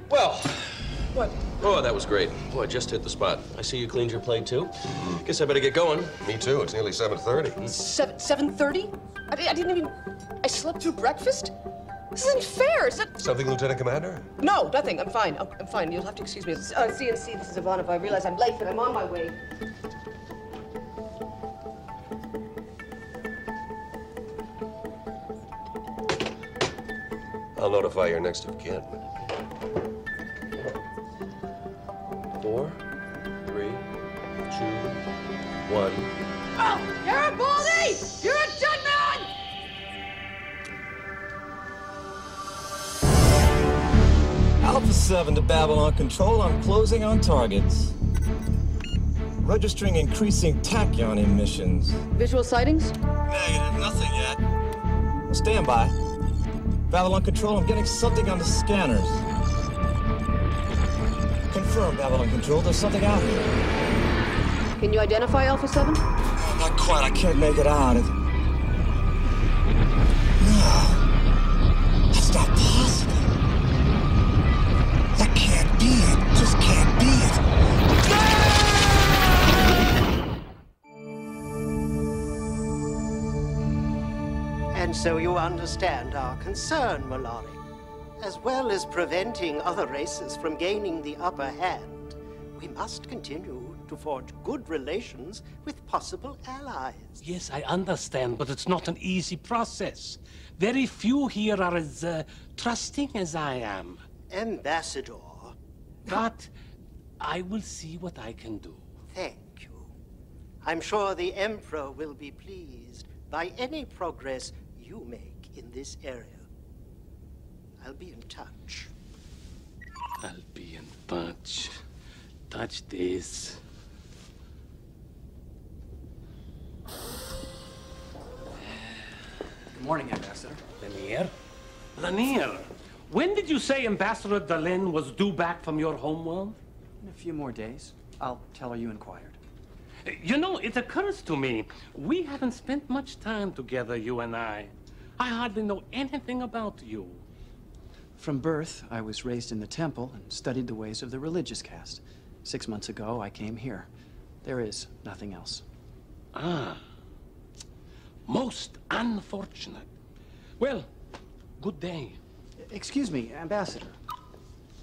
Well. What? Oh, that was great. Boy, just hit the spot. I see you cleaned your plate, too. Guess I better get going. Me too. It's nearly 7:30. 7:30? I didn't even... I slept through breakfast? This isn't fair. Is that... Something, Lieutenant Commander? No, nothing. I'm fine. I'm fine. You'll have to excuse me. CNC, this is Ivanov. I realize I'm late, but I'm on my way. I'll notify your next of kin. 4, Oh, Garibaldi! You're a dead man! Alpha 7 to Babylon Control. I'm closing on targets. Registering increasing tachyon emissions. Visual sightings? Negative, nothing yet. Stand by. Babylon Control, I'm getting something on the scanners. Confirm, Babylon Control, there's something out here. Can you identify Alpha 7? Not quite, I can't make it out. No, that's not possible. That can't be it, just can't be it. And so you understand our concern, Malari. As well as preventing other races from gaining the upper hand, we must continue to forge good relations with possible allies. Yes, I understand, but it's not an easy process. Very few here are as trusting as I am. Ambassador. But I will see what I can do. Thank you. I'm sure the Emperor will be pleased by any progress you make in this area. I'll be in touch. I'll be in touch. Touch this. Good morning, Ambassador. Lanier? Lanier, when did you say Ambassador Delenn was due back from your homeworld? In a few more days. I'll tell her you inquired. You know, it occurs to me, we haven't spent much time together, you and I. I hardly know anything about you. From birth, I was raised in the temple and studied the ways of the religious caste. 6 months ago, I came here. There is nothing else. Ah. Most unfortunate. Well, good day. Excuse me, Ambassador.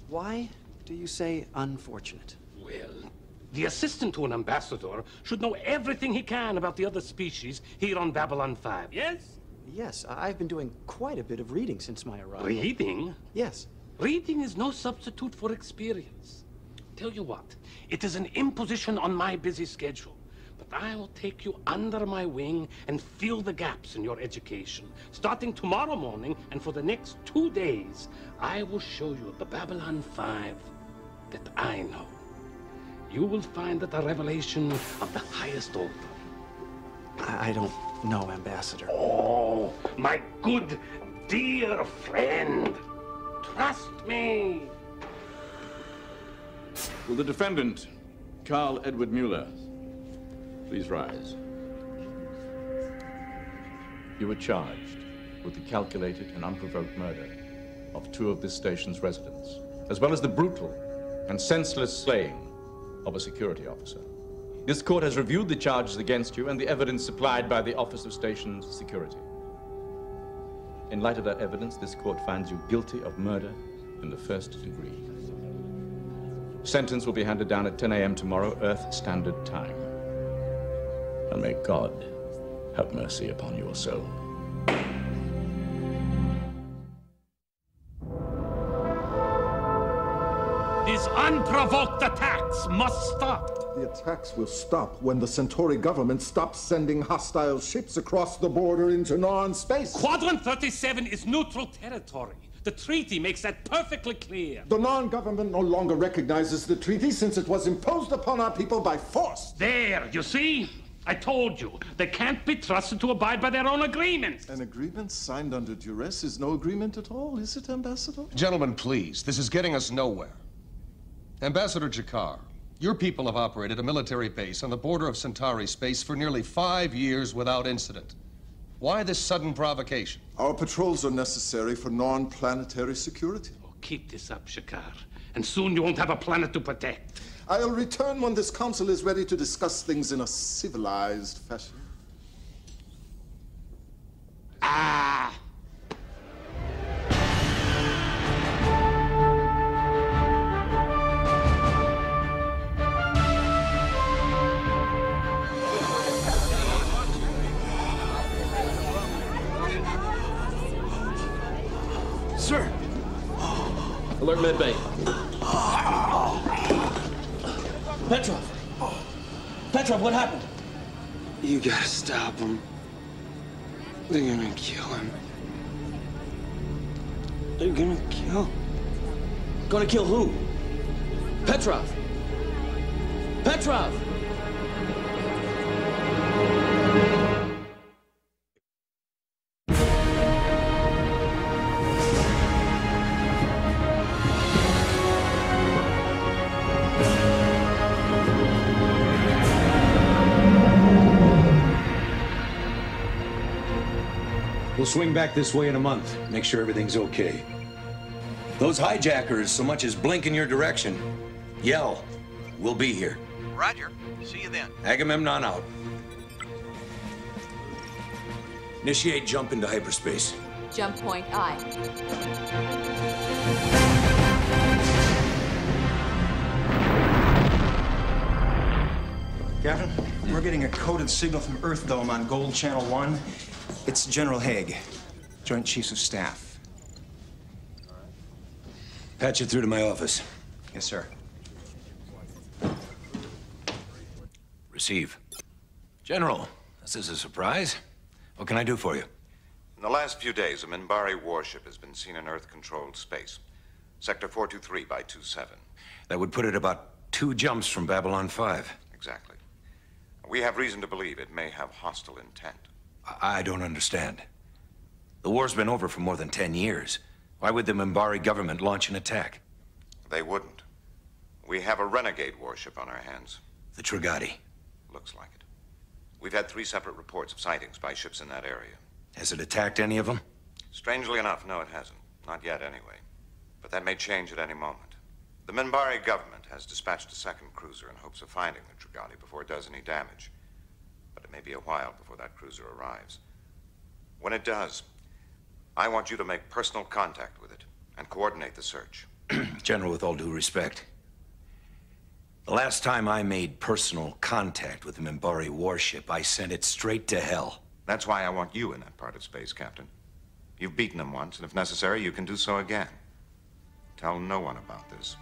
Why do you say unfortunate? Well, the assistant to an ambassador should know everything he can about the other species here on Babylon 5, yes? Yes, I've been doing quite a bit of reading since my arrival. Reading? Yes. Reading is no substitute for experience. Tell you what, it is an imposition on my busy schedule, but I will take you under my wing and fill the gaps in your education. Starting tomorrow morning and for the next 2 days, I will show you the Babylon 5 that I know. You will find it a revelation of the highest order. I don't know, Ambassador. Oh, my good, dear friend. Trust me. Will the defendant, Carl Edward Mueller, please rise? You were charged with the calculated and unprovoked murder of 2 of this station's residents, as well as the brutal and senseless slaying of a security officer. This court has reviewed the charges against you and the evidence supplied by the Office of Station Security. In light of that evidence, this court finds you guilty of murder in the 1st degree. Sentence will be handed down at 10 a.m. tomorrow, Earth Standard Time. And may God have mercy upon your soul. These unprovoked attacks must stop. The attacks will stop when the Centauri government stops sending hostile ships across the border into non-space. Quadrant 37 is neutral territory. The treaty makes that perfectly clear. The non-government no longer recognizes the treaty since it was imposed upon our people by force. There, you see? I told you, they can't be trusted to abide by their own agreements. An agreement signed under duress is no agreement at all, is it, Ambassador? Gentlemen, please, this is getting us nowhere. Ambassador G'Kar, your people have operated a military base on the border of Centauri space for nearly 5 years without incident. Why this sudden provocation? Our patrols are necessary for non-planetary security. Oh, keep this up, G'Kar, and soon you won't have a planet to protect. I'll return when this council is ready to discuss things in a civilized fashion. Ah! Sir! Alert medbay. Petrov! Petrov, what happened? You gotta stop them. They're gonna kill him. They're gonna kill. Gonna kill who? Petrov! Petrov! We'll swing back this way in a month. Make sure everything's okay. Those hijackers so much as blink in your direction. Yell. We'll be here. Roger. See you then. Agamemnon out. Initiate jump into hyperspace. Jump point I. Captain, we're getting a coded signal from Earth Dome on Gold Channel 1. It's General Haig, Joint Chiefs of Staff. Patch it through to my office. Yes, sir. Receive. General, this is a surprise. What can I do for you? In the last few days, a Minbari warship has been seen in Earth-controlled space. Sector 423 by 27. That would put it about 2 jumps from Babylon 5. Exactly. We have reason to believe it may have hostile intent. I don't understand. The war's been over for more than 10 years. Why would the Minbari government launch an attack? They wouldn't. We have a renegade warship on our hands. The Trigati. Looks like it. We've had 3 separate reports of sightings by ships in that area. Has it attacked any of them? Strangely enough, no, it hasn't. Not yet, anyway. But that may change at any moment. The Minbari government has dispatched a second cruiser in hopes of finding the Trigati before it does any damage. But it may be a while before that cruiser arrives. When it does, I want you to make personal contact with it and coordinate the search. General, with all due respect, the last time I made personal contact with the Minbari warship, I sent it straight to hell. That's why I want you in that part of space, Captain. You've beaten them once, and if necessary, you can do so again. Tell no one about this.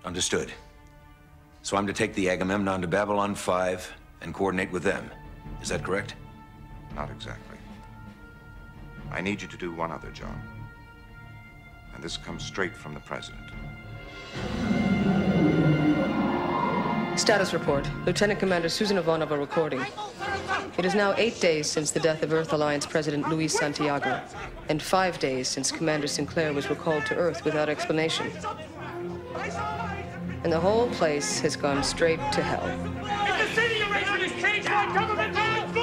Understood. So I'm to take the Agamemnon to Babylon 5 and coordinate with them. Is that correct? Not exactly. I need you to do one other job. And this comes straight from the President. Status report. Lieutenant Commander Susan Ivanova recording. It is now 8 days since the death of Earth Alliance President Luis Santiago, and 5 days since Commander Sinclair was recalled to Earth without explanation. And the whole place has gone straight to hell. If the city arrangement is changed by government on the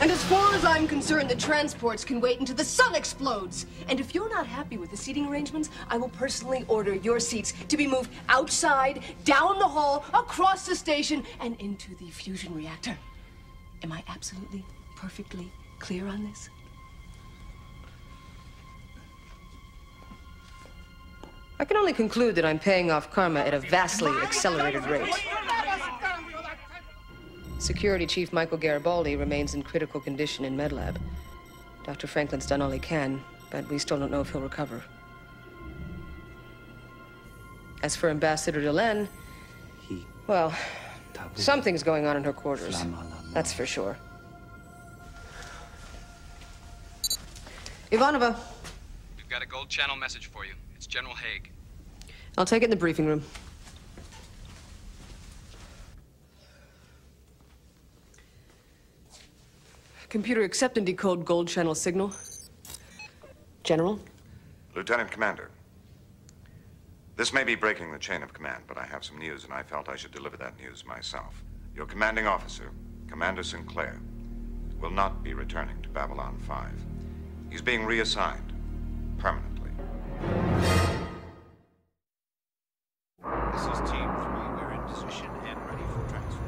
And as far as I'm concerned, the transports can wait until the sun explodes. And if you're not happy with the seating arrangements, I will personally order your seats to be moved outside, down the hall, across the station, and into the fusion reactor. Am I absolutely, perfectly clear on this? I can only conclude that I'm paying off karma at a vastly accelerated rate. Security Chief Michael Garibaldi remains in critical condition in MedLab. Dr. Franklin's done all he can, but we still don't know if he'll recover. As for Ambassador Delenn, well, something's going on in her quarters. That's for sure. Ivanova. We've got a Gold Channel message for you. It's General Haig. I'll take it in the briefing room. Computer, accept and decode Gold Channel signal. General? Lieutenant Commander, this may be breaking the chain of command, but I have some news, and I felt I should deliver that news myself. Your commanding officer, Commander Sinclair, will not be returning to Babylon 5. He's being reassigned permanently. This is Team 3. We're in position and ready for transfer.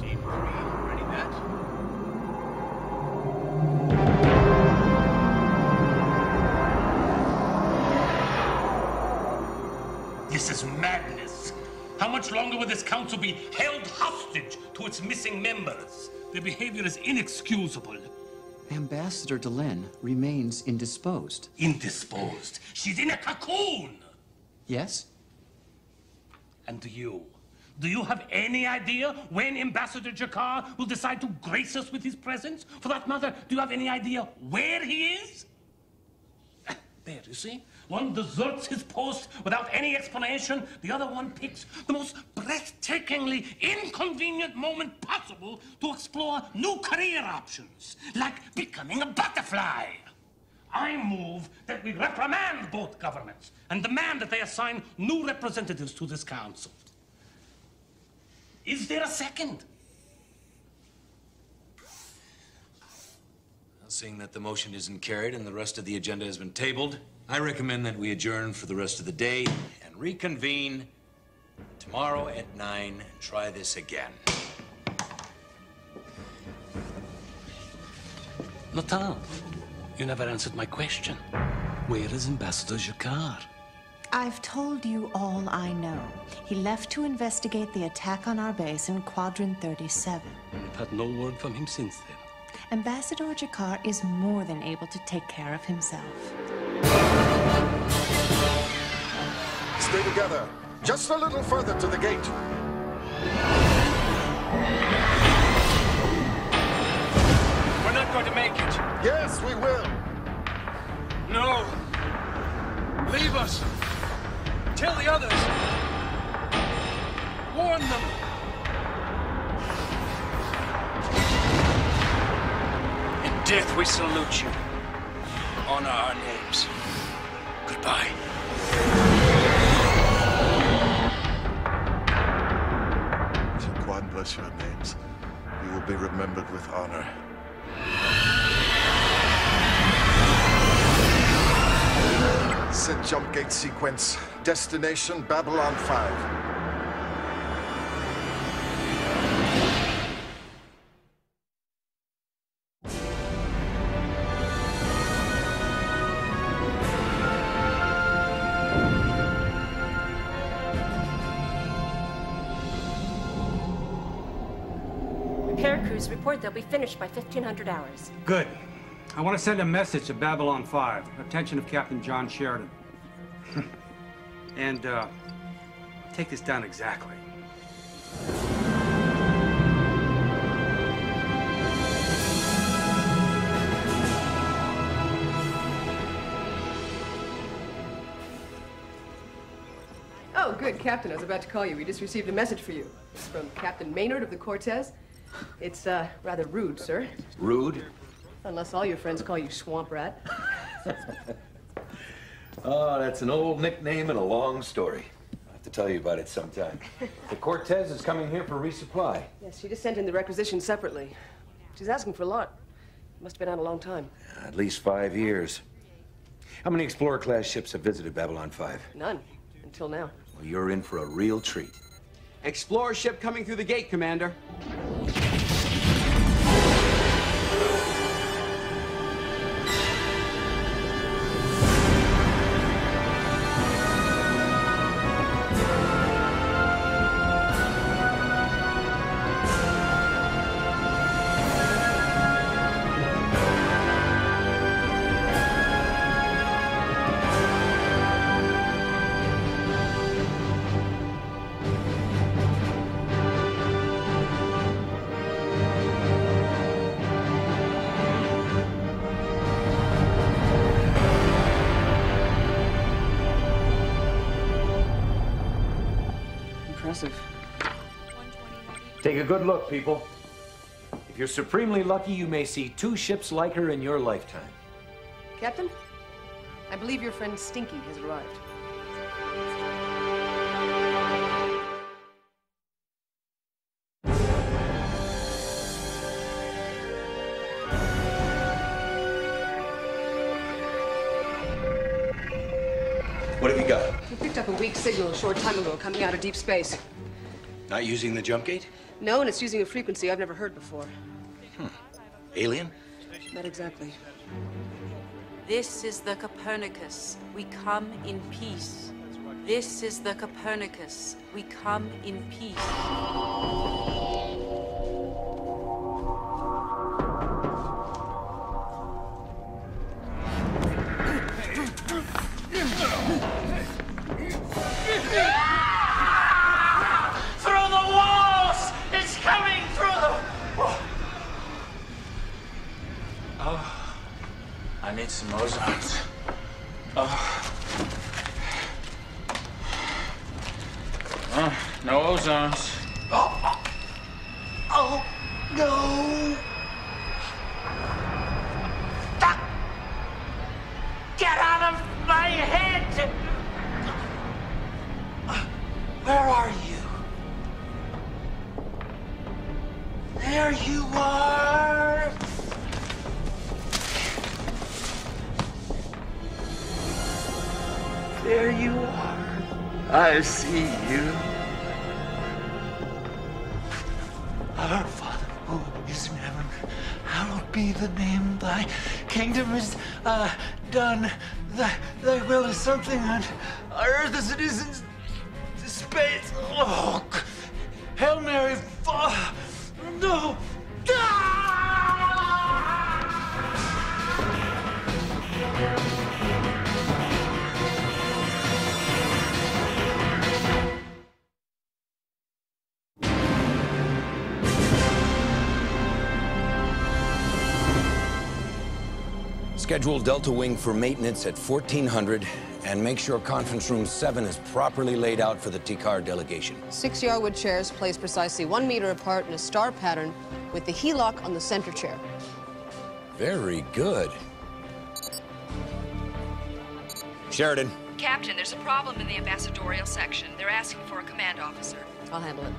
Team 3, ready, Matt? This is madness. How much longer will this council be held hostage to its missing members? Their behavior is inexcusable. Ambassador Delenn remains indisposed. Indisposed? She's in a cocoon! Yes? And you? Do you have any idea when Ambassador Jakar will decide to grace us with his presence? For that matter, do you have any idea where he is? There, you see? One deserts his post without any explanation. The other one picks the most breathtakingly inconvenient moment possible to explore new career options, like becoming a butterfly. I move that we reprimand both governments and demand that they assign new representatives to this council. Is there a second? Well, seeing that the motion isn't carried and the rest of the agenda has been tabled, I recommend that we adjourn for the rest of the day and reconvene tomorrow at 9 and try this again. Natal, you never answered my question. Where is Ambassador Jakar? I've told you all I know. He left to investigate the attack on our base in Quadrant 37. I've had no word from him since then. Ambassador Jakar is more than able to take care of himself. Stay together. Just a little further to the gate. We're not going to make it. Yes, we will. No. Leave us. Tell the others. Warn them. In death, we salute you. Honor our names. Goodbye. God bless your names. You will be remembered with honor. Set jump gate sequence. Destination Babylon 5. Repair crews report they'll be finished by 1500 hours. Good. I want to send a message to Babylon 5. Attention of Captain John Sheridan. And, take this down exactly. Oh, good, Captain. I was about to call you. We just received a message for you. It's from Captain Maynard of the Cortez. It's, rather rude, sir. Rude? Unless all your friends call you Swamp Rat. Oh, that's an old nickname and a long story. I'll have to tell you about it sometime. The Cortez is coming here for resupply. Yes, she just sent in the requisition separately. She's asking for a lot. Must have been out a long time. At least 5 years. How many Explorer-class ships have visited Babylon 5? None. Until now. Well, you're in for a real treat. Explorer ship coming through the gate, Commander. Take a good look, people. If you're supremely lucky, you may see 2 ships like her in your lifetime. Captain, I believe your friend Stinky has arrived. What have you got? We picked up a weak signal a short time ago coming out of deep space. Not using the jump gate? No, and it's using a frequency I've never heard before. Alien? Not exactly. This is the Copernicus. We come in peace. This is the Copernicus. We come in peace. need some ozons. No ozons. Oh, no! Get out of my head! Where are you? There you are! There you are. I see you. Our Father who is in heaven, hallowed be the name. Thy kingdom is done. Thy will is something on earth as it is in space. Oh, Hail Mary. No. Schedule Delta Wing for maintenance at 1400 and make sure conference room 7 is properly laid out for the TCAR delegation. 6 Yarwood chairs placed precisely 1 meter apart in a star pattern with the HELOC on the center chair. Very good. Sheridan. Captain, there's a problem in the ambassadorial section. They're asking for a command officer. I'll handle it.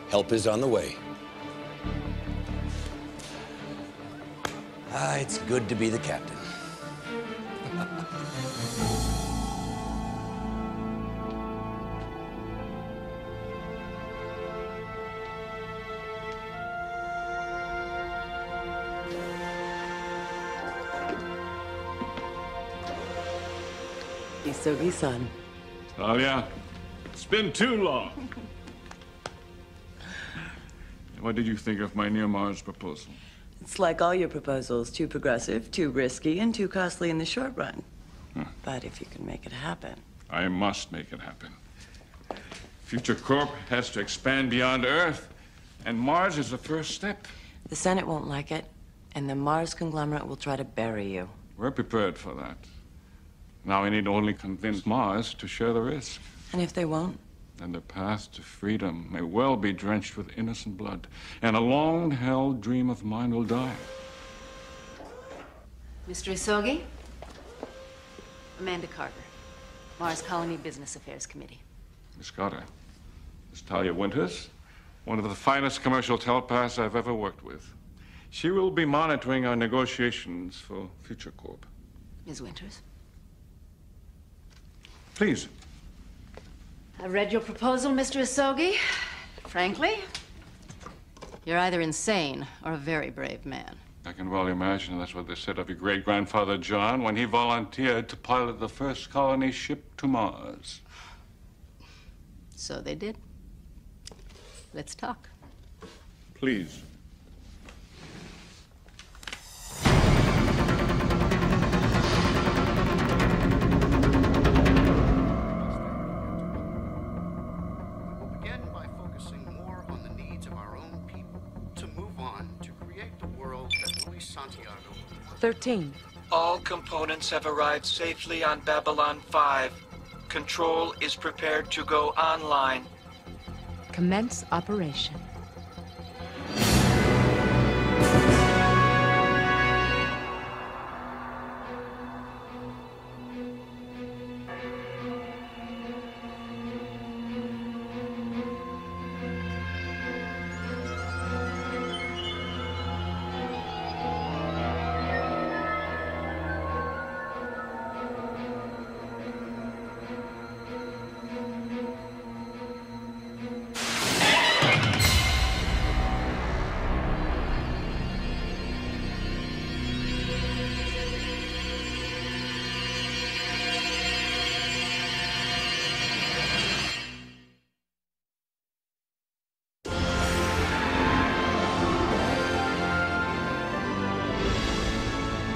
Help is on the way. It's good to be the captain. Isogi-san. Talia, it's been too long. What did you think of my Near Mars proposal? It's like all your proposals, too progressive, too risky, and too costly in the short run. But if you can make it happen. I must make it happen. Future Corp has to expand beyond Earth, and Mars is the first step. The Senate won't like it, and the Mars conglomerate will try to bury you. We're prepared for that. Now we need only convince Mars to share the risk. And if they won't? Then the path to freedom may well be drenched with innocent blood, and a long-held dream of mine will die. Mr. Isogi? Amanda Carter, Mars Colony Business Affairs Committee. Miss Carter, Miss Talia Winters, one of the finest commercial telepaths I've ever worked with. She will be monitoring our negotiations for Future Corp. Ms. Winters? Please. I've read your proposal, Mr. Isogi. Frankly, you're either insane or a very brave man. I can well imagine that's what they said of your great-grandfather John when he volunteered to pilot the first colony ship to Mars. So they did. Let's talk. Please. Begin by focusing more on the needs of our own people to move on to create the world that Luis Santiago. 13. All components have arrived safely on Babylon 5. Control is prepared to go online. Commence operation.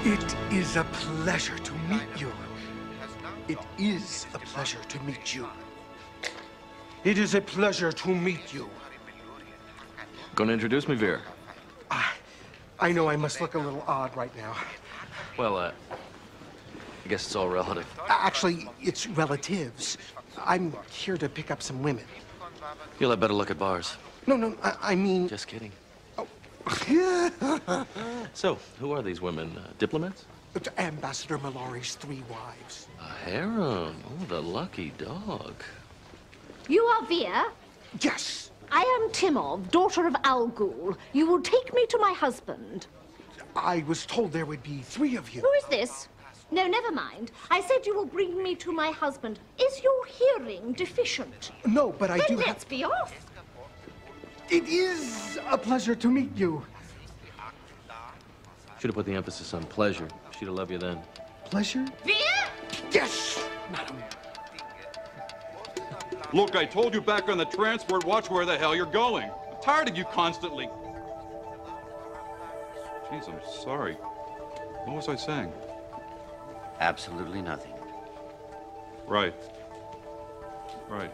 It is a pleasure to meet you. It is a pleasure to meet you. It is a pleasure to meet you. Gonna introduce me, Veer? I know I must look a little odd right now, Well, I guess it's all relative. Actually, it's relatives. I'm here to pick up some women. You'll have better look at bars. No, I mean... Just kidding. So, who are these women? Diplomats? Ambassador Mallory's 3 wives. A harem. Oh, the lucky dog. You are Via? Yes. I am Timov, daughter of Al Ghul. You will take me to my husband. I was told there would be 3 of you. Who is this? No, never mind. I said you will bring me to my husband. Is your hearing deficient? No, but I do Then let's be off. It is a pleasure to meet you. Should have put the emphasis on pleasure. She'd have loved you then. Pleasure? Via? Yes, madam. Look, I told you back on the transport, watch where the hell you're going. I'm tired of you constantly. Jeez, I'm sorry. What was I saying? Absolutely nothing. Right. Right.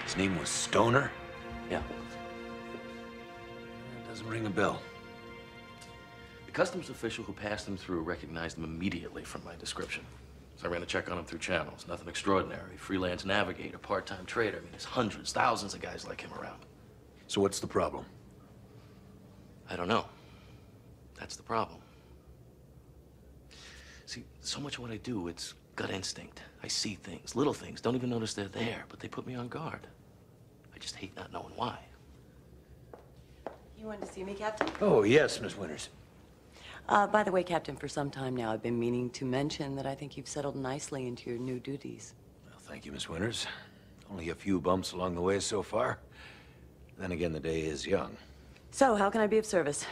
His name was Stoner? Yeah. Doesn't ring a bell. The customs official who passed him through recognized him immediately from my description. So I ran a check on him through channels. Nothing extraordinary. Freelance navigator, part-time trader. I mean, there's hundreds, thousands of guys like him around. So what's the problem? I don't know. That's the problem. See, so much of what I do, it's gut instinct. I see things, little things, don't even notice they're there, but they put me on guard. I just hate not knowing why. You wanted to see me, Captain? Oh, yes, Miss Winters. By the way, Captain, for some time now, I've been meaning to mention that I think you've settled nicely into your new duties. Well, thank you, Miss Winters. Only a few bumps along the way so far. Then again, the day is young. So, how can I be of service?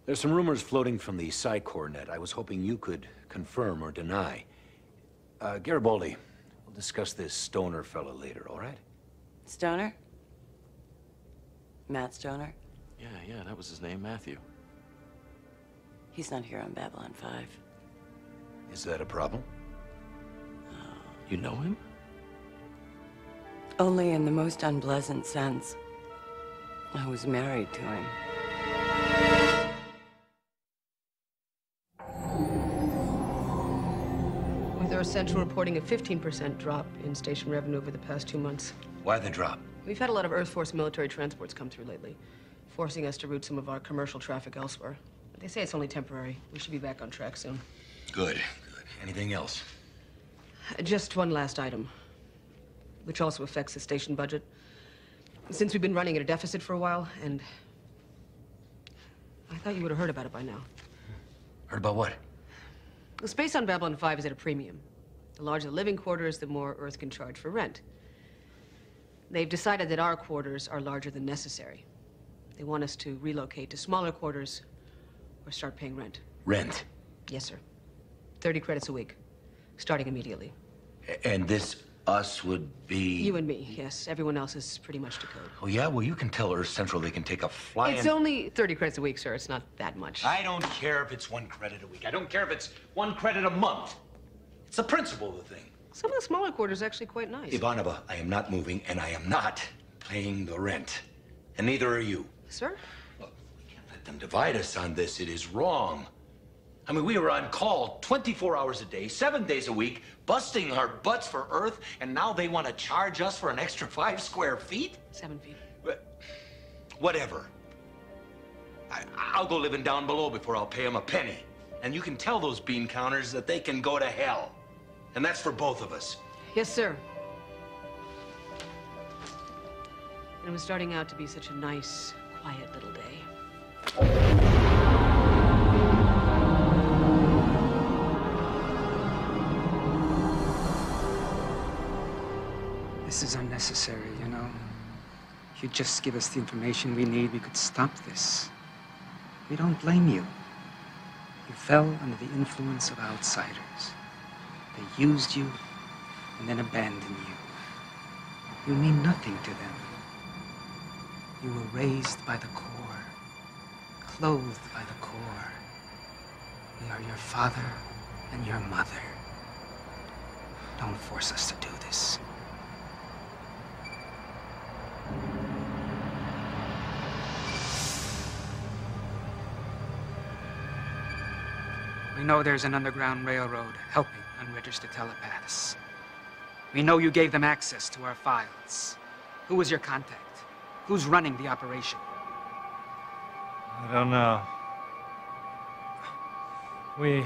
There's some rumors floating from the Psychor net. I was hoping you could confirm or deny. Garibaldi, we'll discuss this Stoner fella later, all right? Stoner? Matt Stoner? Yeah, that was his name, Matthew. He's not here on Babylon 5. Is that a problem? You know him? Only in the most unpleasant sense. I was married to him. With our central reporting a 15% drop in station revenue over the past 2 months. Why the drop? We've had a lot of Earth Force military transports come through lately, forcing us to route some of our commercial traffic elsewhere. But they say it's only temporary. We should be back on track soon. Good. Anything else? Just one last item, which also affects the station budget. Since we've been running at a deficit for a while, and I thought you would have heard about it by now. Heard about what? The space on Babylon 5 is at a premium. The larger the living quarters, the more Earth can charge for rent. They've decided that our quarters are larger than necessary. They want us to relocate to smaller quarters or start paying rent. Rent? Yes, sir. 30 credits a week, starting immediately. And this us would be... You and me, yes. Everyone else is pretty much decoded. Oh, yeah? Well, you can tell Earth Central they can take a fly It's only 30 credits a week, sir. It's not that much. I don't care if it's 1 credit a week. I don't care if it's 1 credit a month. It's the principle of the thing. Some of the smaller quarters are actually quite nice. Ivanova, I am not moving, and I am not paying the rent. And neither are you. Sir? Look, we can't let them divide us on this. It is wrong. I mean, we were on call 24 hours a day, 7 days a week, busting our butts for Earth, and now they want to charge us for an extra 5 square feet? 7 feet. But whatever. I'll go living down below before I'll pay them a penny. And you can tell those bean counters that they can go to hell. And that's for both of us. Yes, sir. And it was starting out to be such a nice, quiet little day. This is unnecessary, you know. If you just give us the information we need, we could stop this. We don't blame you. You fell under the influence of outsiders. They used you and then abandoned you. You mean nothing to them. You were raised by the core, clothed by the core, We are your father and your mother. Don't force us to do this. We know there's an underground railroad helping unregistered telepaths. We know you gave them access to our files. Who was your contact? Who's running the operation? I don't know. We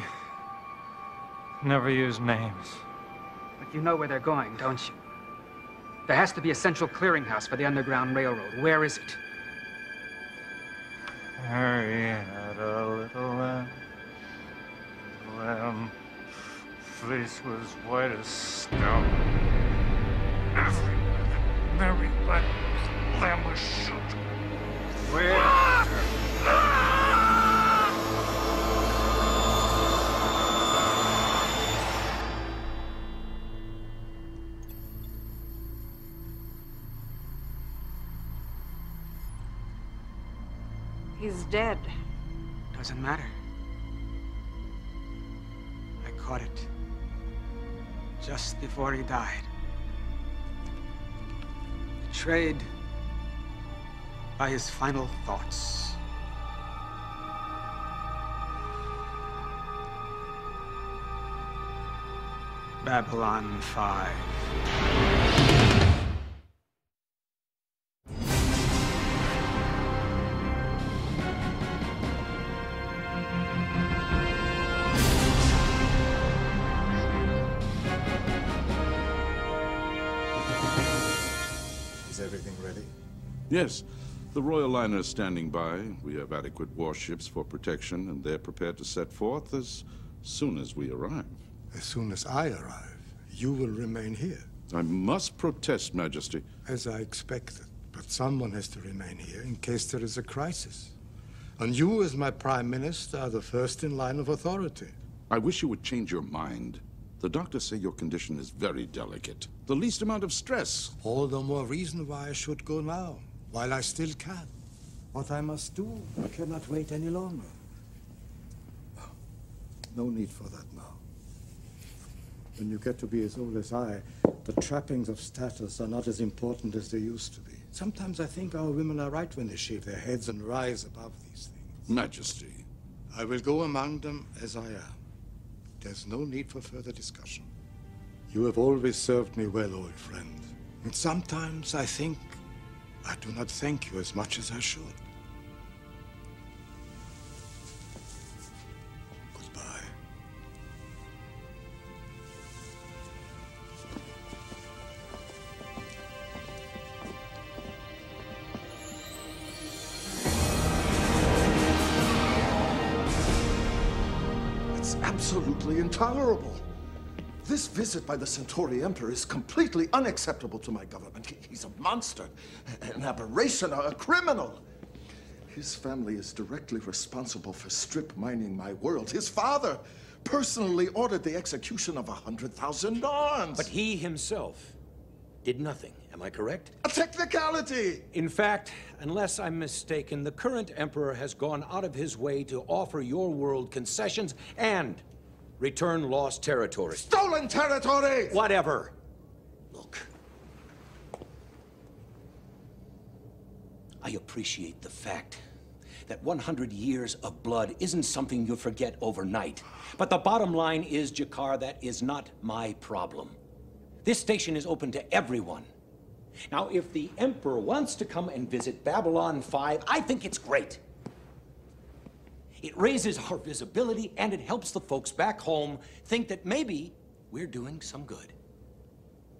never use names. But you know where they're going, don't you? There has to be a central clearinghouse for the Underground Railroad. Where is it? Harry had a little lamb. The lamb face was white as snow. Every lamb was shot. Where? He's dead. Doesn't matter. I caught it just before he died. Betrayed by his final thoughts. Babylon 5. Is everything ready? Yes. The Royal Liner is standing by. We have adequate warships for protection, and they're prepared to set forth as soon as we arrive. As soon as I arrive, you will remain here. I must protest, Majesty. As I expected. But someone has to remain here in case there is a crisis. And you, as my Prime Minister, are the first in line of authority. I wish you would change your mind. The doctors say your condition is very delicate. The least amount of stress. All the more reason why I should go now, while I still can. What I must do, I cannot wait any longer. No need for that now. When you get to be as old as I, the trappings of status are not as important as they used to be. Sometimes I think our women are right when they shave their heads and rise above these things. Majesty. I will go among them as I am. There's no need for further discussion. You have always served me well, old friend. And sometimes I think I do not thank you as much as I should. Goodbye. It's absolutely intolerable. This visit by the Centauri Emperor is completely unacceptable to my government. He's a monster, an aberration, a criminal. His family is directly responsible for strip mining my world. His father personally ordered the execution of 100,000 Norns. But he himself did nothing, am I correct? A technicality! In fact, unless I'm mistaken, the current Emperor has gone out of his way to offer your world concessions and return lost territory. Stolen territory! Whatever. Look. I appreciate the fact that 100 years of blood isn't something you forget overnight. But the bottom line is, G'Kar, that is not my problem. This station is open to everyone. Now, if the Emperor wants to come and visit Babylon 5, I think it's great. It raises our visibility, and it helps the folks back home think that maybe we're doing some good.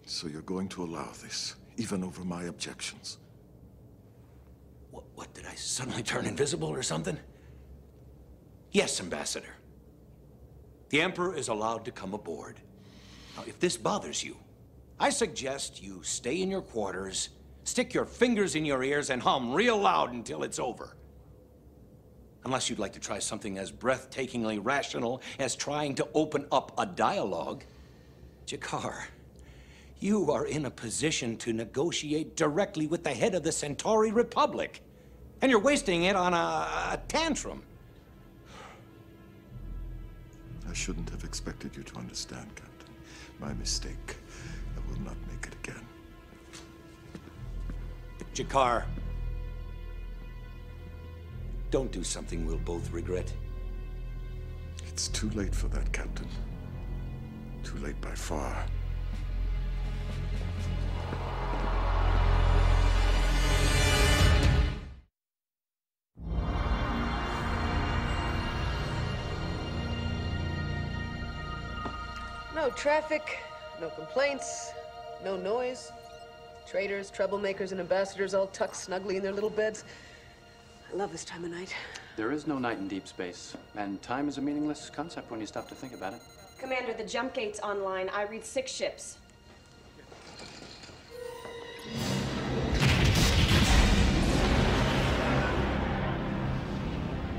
So you're going to allow this, even over my objections? What, did I suddenly turn invisible or something? Yes, Ambassador. The Emperor is allowed to come aboard. Now, if this bothers you, I suggest you stay in your quarters, stick your fingers in your ears, and hum real loud until it's over. Unless you'd like to try something as breathtakingly rational as trying to open up a dialogue. G'Kar, you are in a position to negotiate directly with the head of the Centauri Republic. And you're wasting it on a tantrum. I shouldn't have expected you to understand, Captain. My mistake. I will not make it again. G'Kar. Don't do something we'll both regret. It's too late for that, Captain. Too late by far. No traffic, no complaints, no noise. Traitors, troublemakers, and ambassadors all tucked snugly in their little beds. I love this time of night. There is no night in deep space, and time is a meaningless concept when you stop to think about it. Commander, the jump gate's online. I read 6 ships.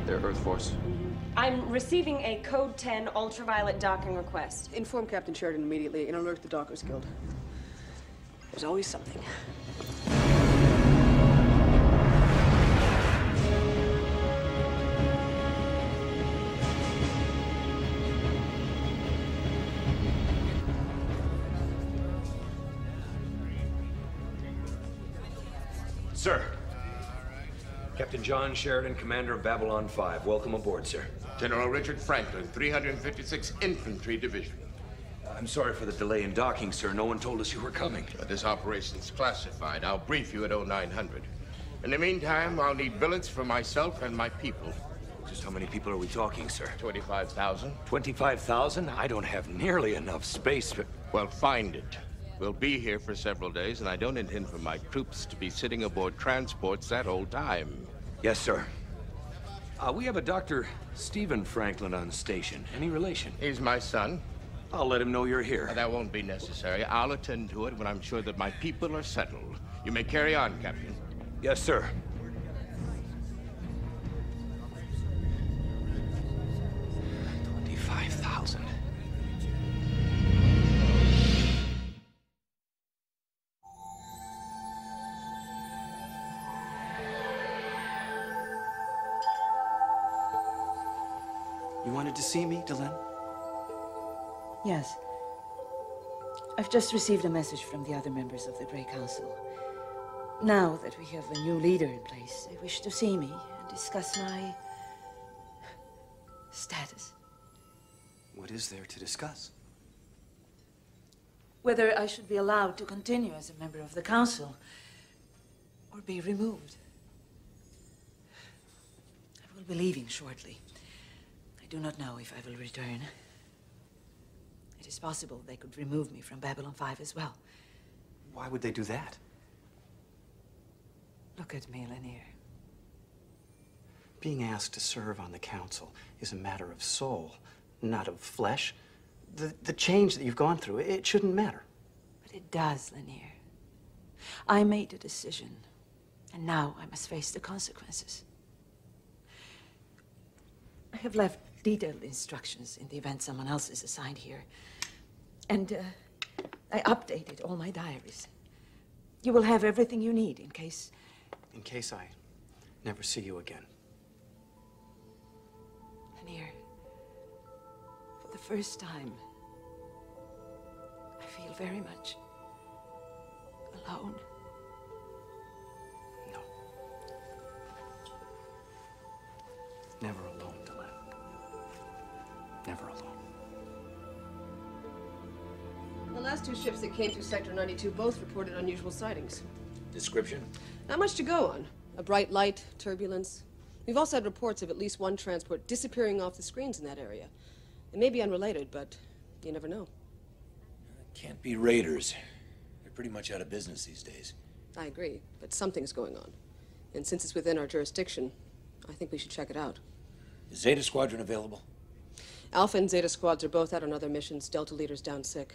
They're Earth Force. I'm receiving a Code 10 ultraviolet docking request. Inform Captain Sheridan immediately and alert the Dockers Guild. There's always something. Sir. Captain John Sheridan, commander of Babylon 5. Welcome aboard, sir. General Richard Franklin, 356th Infantry Division. I'm sorry for the delay in docking, sir. No one told us you were coming. This operation's classified. I'll brief you at 0900. In the meantime, I'll need billets for myself and my people. Just how many people are we talking, sir? 25,000. 25,000? I don't have nearly enough space for... Well, find it. We'll be here for several days, and I don't intend for my troops to be sitting aboard transports that whole time. Yes, sir. We have a Dr. Stephen Franklin on station. Any relation? He's my son. I'll let him know you're here. That won't be necessary. I'll attend to it when I'm sure that my people are settled. You may carry on, Captain. Yes, sir. $25,000. You wanted to see me, Delenn? Yes. I've just received a message from the other members of the Grey Council. Now that we have a new leader in place, they wish to see me and discuss my status. What is there to discuss? Whether I should be allowed to continue as a member of the Council or be removed. I will be leaving shortly. I do not know if I will return. It is possible they could remove me from Babylon 5 as well. Why would they do that? Look at me, Lennier. Being asked to serve on the council is a matter of soul, not of flesh. The change that you've gone through, it shouldn't matter. But it does, Lennier. I made a decision, and now I must face the consequences. I have left detailed instructions in the event someone else is assigned here. And I updated all my diaries. You will have everything you need in case... In case I never see you again. Lennier, for the first time, I feel very much alone. No. Never alone, Delenn. Never alone. The last 2 ships that came through Sector 92 both reported unusual sightings. Description? Not much to go on. A bright light, turbulence. We've also had reports of at least one transport disappearing off the screens in that area. It may be unrelated, but you never know. Can't be raiders. They're pretty much out of business these days. I agree, but something's going on. And since it's within our jurisdiction, I think we should check it out. Is Zeta Squadron available? Alpha and Zeta squads are both out on other missions. Delta leader's down sick.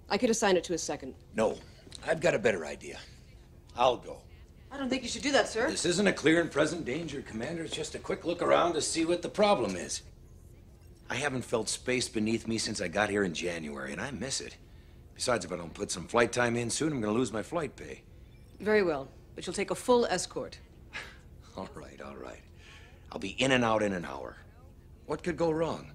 I could assign it to a second. No. I've got a better idea. I'll go. I don't think you should do that, sir. This isn't a clear and present danger, Commander. It's just a quick look around to see what the problem is. I haven't felt space beneath me since I got here in January, and I miss it. Besides, if I don't put some flight time in soon, I'm going to lose my flight pay. Very well, but you'll take a full escort. All right, all right. I'll be in and out in an hour. What could go wrong?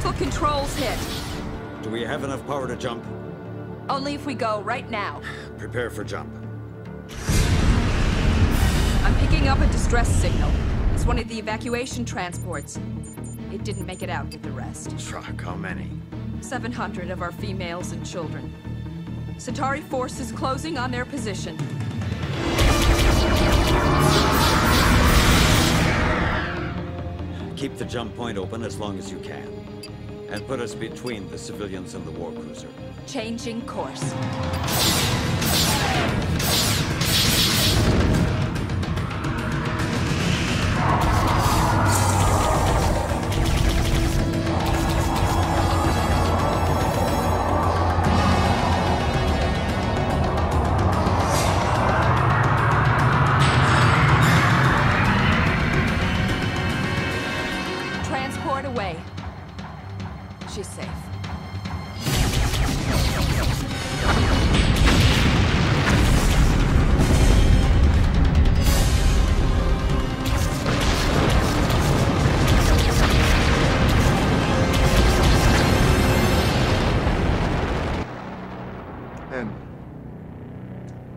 Powerful controls hit. Do we have enough power to jump? Only if we go right now. Prepare for jump. I'm picking up a distress signal. It's one of the evacuation transports. It didn't make it out with the rest. Fuck, how many? 700 of our females and children. Centauri forces closing on their position. Keep the jump point open as long as you can. And put us between the civilians and the war cruiser. Changing course. Transport away. She's safe.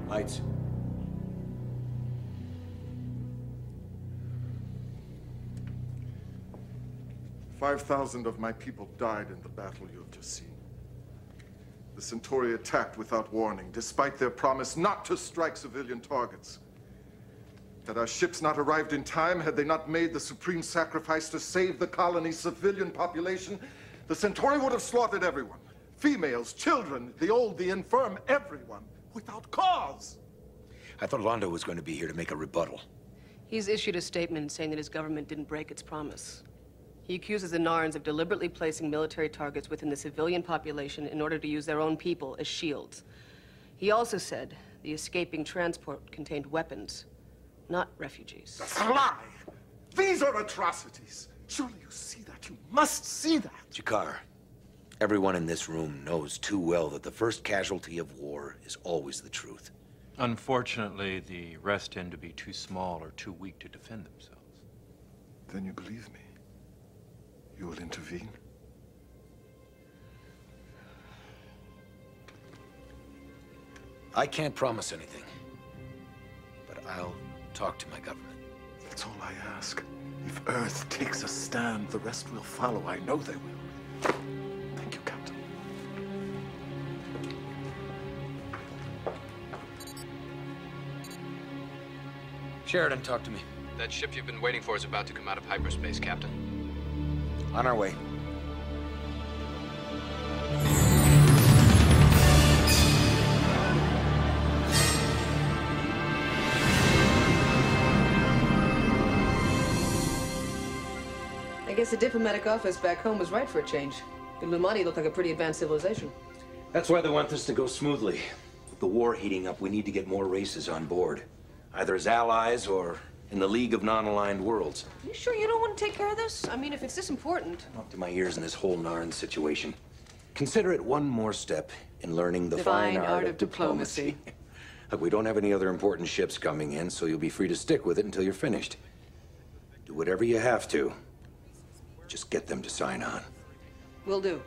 Lights. "5,000 of my people died in the battle you have just seen. The Centauri attacked without warning, despite their promise not to strike civilian targets. Had our ships not arrived in time, had they not made the supreme sacrifice to save the colony's civilian population, the Centauri would have slaughtered everyone. Females, children, the old, the infirm, everyone, without cause." I thought Londo was going to be here to make a rebuttal. He's issued a statement saying that his government didn't break its promise. He accuses the Narns of deliberately placing military targets within the civilian population in order to use their own people as shields. He also said the escaping transport contained weapons, not refugees. That's a lie! These are atrocities! Surely you see that. You must see that. G'Kar, everyone in this room knows too well that the first casualty of war is always the truth. Unfortunately, the rest tend to be too small or too weak to defend themselves. Then you believe me? You will intervene? I can't promise anything, but I'll talk to my government. That's all I ask. If Earth takes a stand, the rest will follow. I know they will. Thank you, Captain. Sheridan, talk to me. That ship you've been waiting for is about to come out of hyperspace, Captain. On our way. I guess the diplomatic office back home was right for a change. The Lumani looked like a pretty advanced civilization. That's why they want this to go smoothly. With the war heating up, we need to get more races on board. Either as allies or in the League of Non-Aligned Worlds. You sure you don't want to take care of this? I mean, if it's this important. I'm up to my ears in this whole Narn situation. Consider it one more step in learning the fine art of diplomacy. Look, we don't have any other important ships coming in, so you'll be free to stick with it until you're finished. Do whatever you have to. Just get them to sign on. Will do.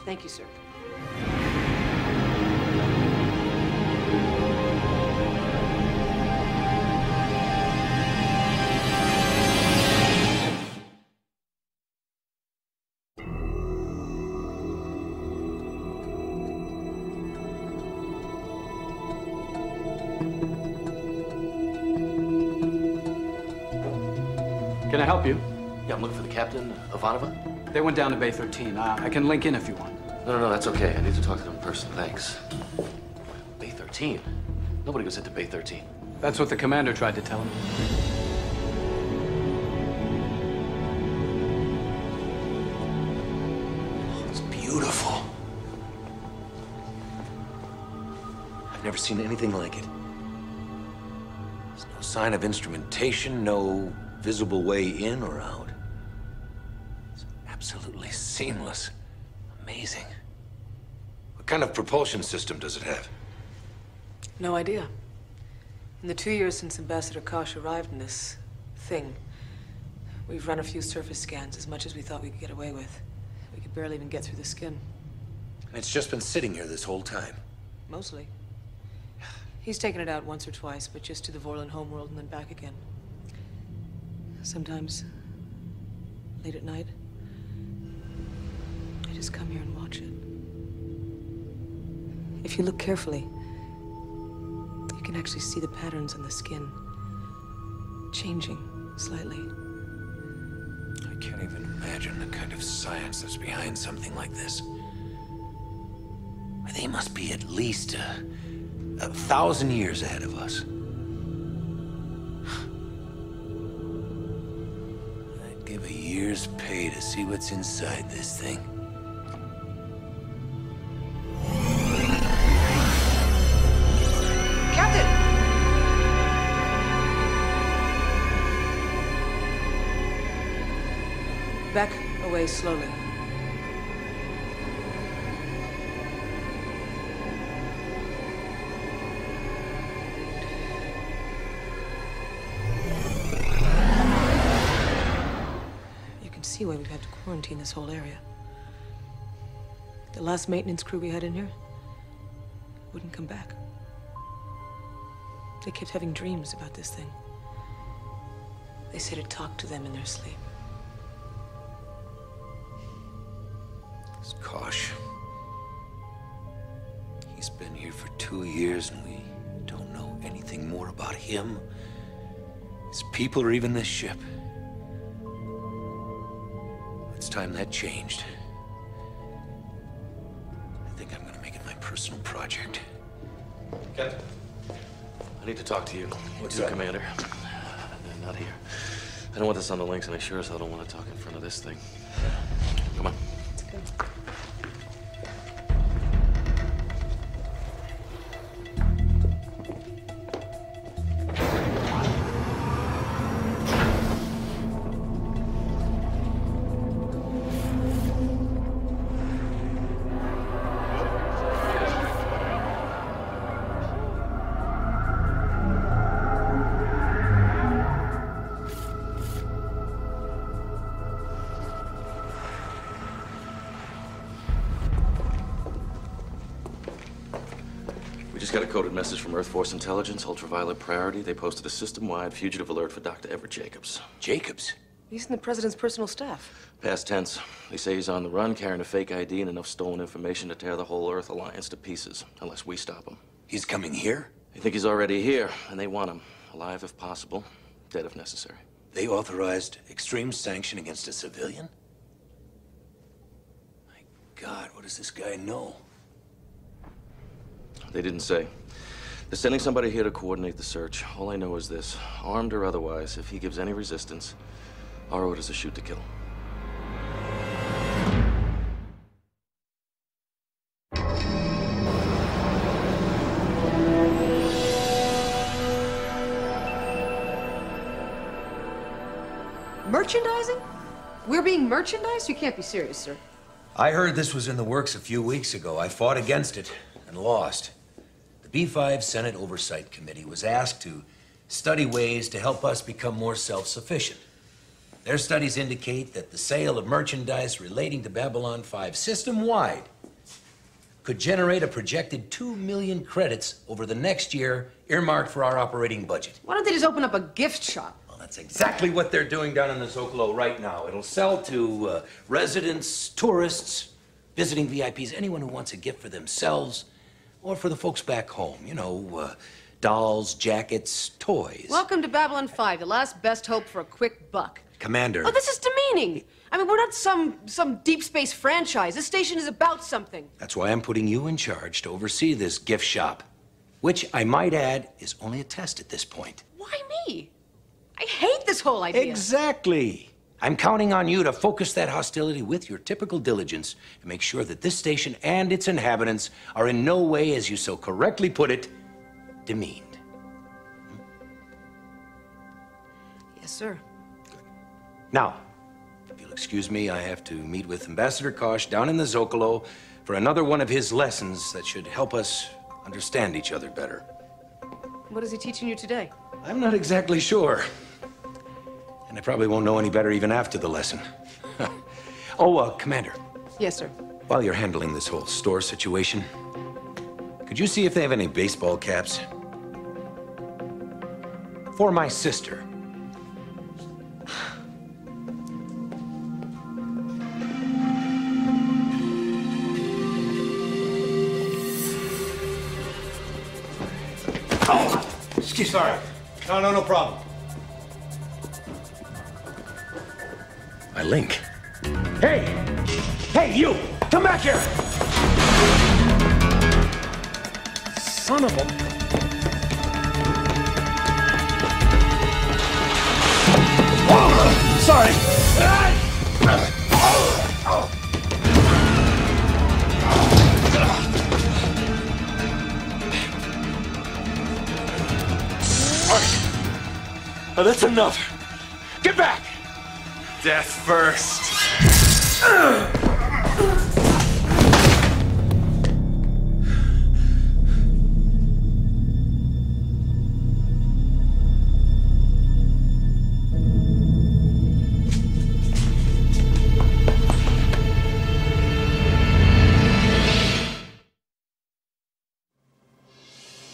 Thank you, sir. Can I help you? Yeah, I'm looking for the captain, Ivanova. They went down to Bay 13. I can link in if you want. No, that's okay. I need to talk to them in person. Thanks. Bay 13? Nobody goes into Bay 13. That's what the commander tried to tell him. It's beautiful. I've never seen anything like it. There's no sign of instrumentation, no visible way in or out. It's absolutely seamless. Amazing. What kind of propulsion system does it have? No idea. In the 2 years since Ambassador Kosh arrived in this thing, we've run a few surface scans, as much as we thought we could get away with. could barely even get through the skin. And it's just been sitting here this whole time. Mostly. He's taken it out once or twice, but just to the Vorlon homeworld and then back again. Sometimes, late at night, I just come here and watch it. If you look carefully, you can actually see the patterns on the skin changing slightly. I can't even imagine the kind of science that's behind something like this. They must be at least 1,000 years ahead of us. I'd give a year's pay to see what's inside this thing. Captain! Back away slowly. See why we've had to quarantine this whole area. The last maintenance crew we had in here wouldn't come back. They kept having dreams about this thing. They said it talked to them in their sleep. It's Kosh. He's been here for 2 years and we don't know anything more about him, his people, or even this ship. It's time that changed. I think I'm gonna make it my personal project. Captain, I need to talk to you. What's you, up? Commander? Not here. I don't want this on the links, and I sure as hell don't want to talk in front of this thing. Come on. Let's go. Just got a coded message from Earth Force Intelligence, ultraviolet priority. They posted a system-wide fugitive alert for Dr. Everett Jacobs. Jacobs? He's in the president's personal staff. Past tense. They say he's on the run, carrying a fake ID and enough stolen information to tear the whole Earth Alliance to pieces, unless we stop him. He's coming here? They think he's already here, and they want him. Alive if possible, dead if necessary. They authorized extreme sanction against a civilian? My God, what does this guy know? They didn't say. They're sending somebody here to coordinate the search. All I know is this. Armed or otherwise, if he gives any resistance, our orders are shoot to kill. Merchandising? We're being merchandised? You can't be serious, sir. I heard this was in the works a few weeks ago. I fought against it and lost. The B5 Senate Oversight Committee was asked to study ways to help us become more self-sufficient. Their studies indicate that the sale of merchandise relating to Babylon 5 system-wide could generate a projected 2 million credits over the next year, earmarked for our operating budget. Why don't they just open up a gift shop? Well, that's exactly what they're doing down in the Zocalo right now. It'll sell to residents, tourists, visiting VIPs, anyone who wants a gift for themselves or for the folks back home. You know, dolls, jackets, toys. Welcome to Babylon 5, the last best hope for a quick buck. Commander. Oh, this is demeaning. I mean, we're not some deep space franchise. This station is about something. That's why I'm putting you in charge to oversee this gift shop, which I might add is only a test at this point. Why me? I hate this whole idea. Exactly. I'm counting on you to focus that hostility with your typical diligence and make sure that this station and its inhabitants are in no way, as you so correctly put it, demeaned. Yes, sir. Now, if you'll excuse me, I have to meet with Ambassador Kosh down in the Zocalo for another one of his lessons that should help us understand each other better. What is he teaching you today? I'm not exactly sure. And I probably won't know any better even after the lesson. Oh, Commander, Yes, sir. While you're handling this whole store situation, could you see if they have any baseball caps? For my sister. Excuse me. Sorry. No problem. My link. Hey! Hey, you! Come back here! Son of a... Oh, sorry! Oh, that's enough. Get back! Death first.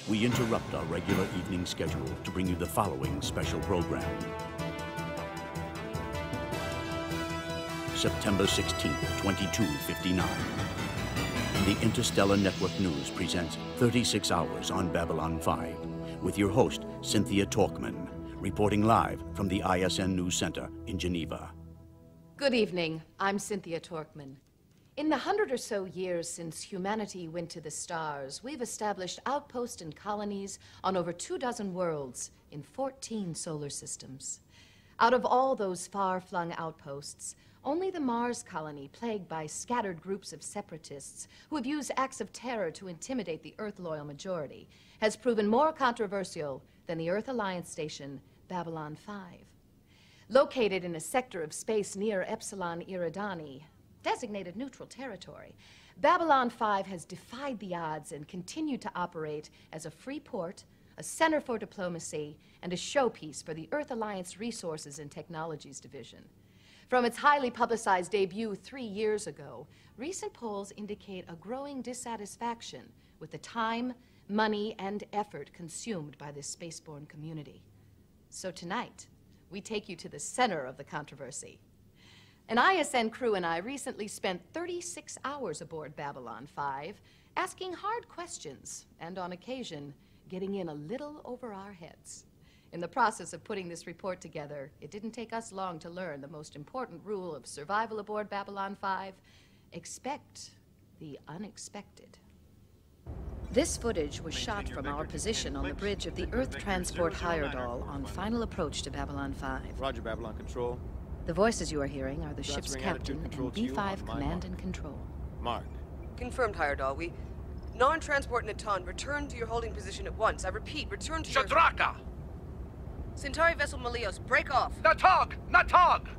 We interrupt our regular evening schedule to bring you the following special program. September 16th, 2259. The Interstellar Network News presents 36 Hours on Babylon 5 with your host, Cynthia Torkman, reporting live from the ISN News Center in Geneva. Good evening. I'm Cynthia Torkman. In the 100 or so years since humanity went to the stars, we've established outposts and colonies on over 24 worlds in 14 solar systems. Out of all those far-flung outposts, only the Mars colony, plagued by scattered groups of separatists who have used acts of terror to intimidate the Earth-loyal majority, has proven more controversial than the Earth Alliance station, Babylon 5. Located in a sector of space near Epsilon Eridani, designated neutral territory, Babylon 5 has defied the odds and continued to operate as a free port, a center for diplomacy, and a showpiece for the Earth Alliance Resources and Technologies Division. From its highly publicized debut 3 years ago, recent polls indicate a growing dissatisfaction with the time, money, and effort consumed by this spaceborne community. So tonight, we take you to the center of the controversy. An ISN crew and I recently spent 36 hours aboard Babylon 5, asking hard questions, and on occasion, getting in a little over our heads. In the process of putting this report together, it didn't take us long to learn the most important rule of survival aboard Babylon 5: expect the unexpected. This footage was shot from our position on the bridge of the Earth Transport Heyerdahl on final approach to Babylon 5. Roger, Babylon Control. The voices you are hearing are the ship's captain and B5 command and control. Mark. Confirmed, Heyerdahl. We non-transport Natan. Return to your holding position at once. I repeat, return to Shadraka! Centauri vessel Malios, break off! Natog! Natog!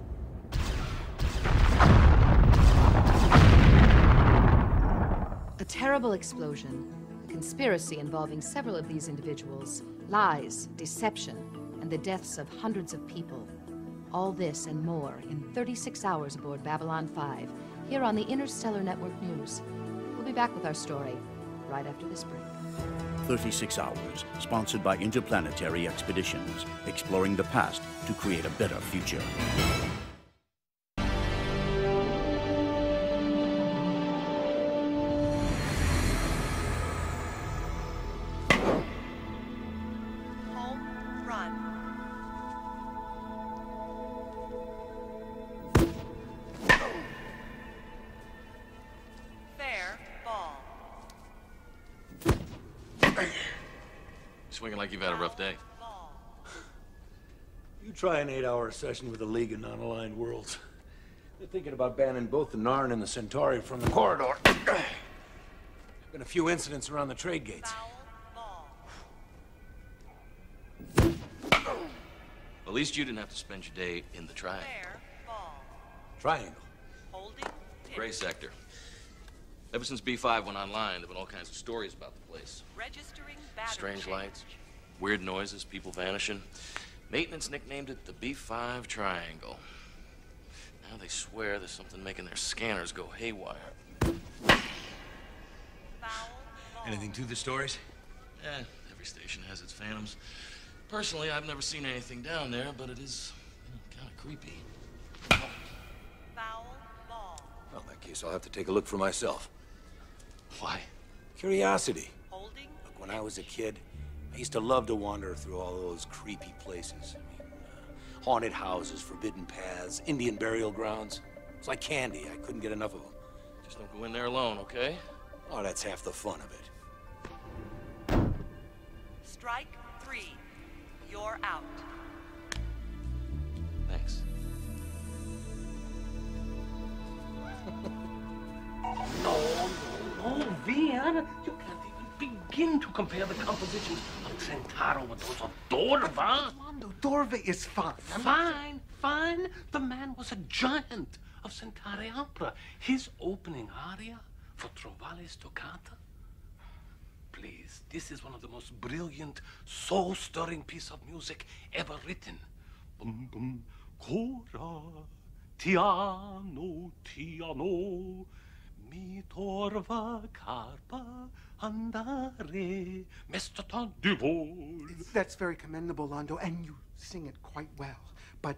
A terrible explosion, a conspiracy involving several of these individuals, lies, deception, and the deaths of hundreds of people. All this and more in 36 hours aboard Babylon 5, here on the Interstellar Network News. We'll be back with our story right after this break. 36 Hours, sponsored by Interplanetary Expeditions, exploring the past to create a better future. Swinging like you've had a rough day. You try an 8-hour session with the League of Non-Aligned Worlds. They're thinking about banning both the Narn and the Centauri from the corridor. Been a few incidents around the trade gates. At least you didn't have to spend your day in the triangle. Triangle? Gray sector. Ever since B5 went online, there have been all kinds of stories about the place. Registering Strange lights, weird noises, people vanishing. Maintenance nicknamed it the B5 Triangle. Now they swear there's something making their scanners go haywire. Anything to the stories? Eh, every station has its phantoms. Personally, I've never seen anything down there, but it is kind of creepy. Well, in that case, I'll have to take a look for myself. Why? Curiosity. Look, when I was a kid, I used to love to wander through all those creepy places. I mean, haunted houses, forbidden paths, Indian burial grounds. It's like candy. I couldn't get enough of them. Just don't go in there alone, okay? Oh, that's half the fun of it. Strike 3. You're out. Thanks. No, Vian. You can't even begin to compare the compositions of Centauro with those of Dorva. Londo, Dorva is fine. Fine. The man was a giant of Centauri opera. His opening aria for Trovales Toccata. Please, this is one of the most brilliant, soul-stirring piece of music ever written. Bum bum, cora, tiano, mi torva carpa andare, mestaton du vol. That's very commendable, Londo, and you sing it quite well. But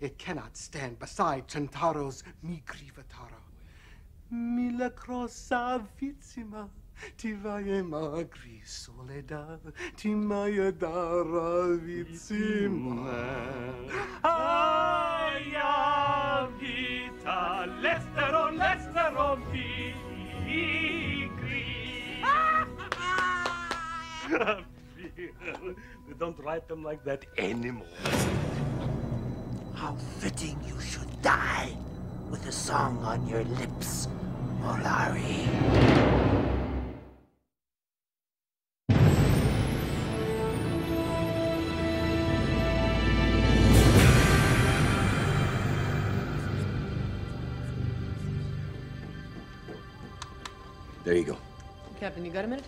it cannot stand beside Centauro's Mi Grivataro. Mi la crossa vizima. Ti vaema gri soledad, ti maiadara vizima. Aia vita, lestero vigri. They don't write them like that anymore. How fitting you should die with a song on your lips, Molari. There you go. Captain, you got a minute?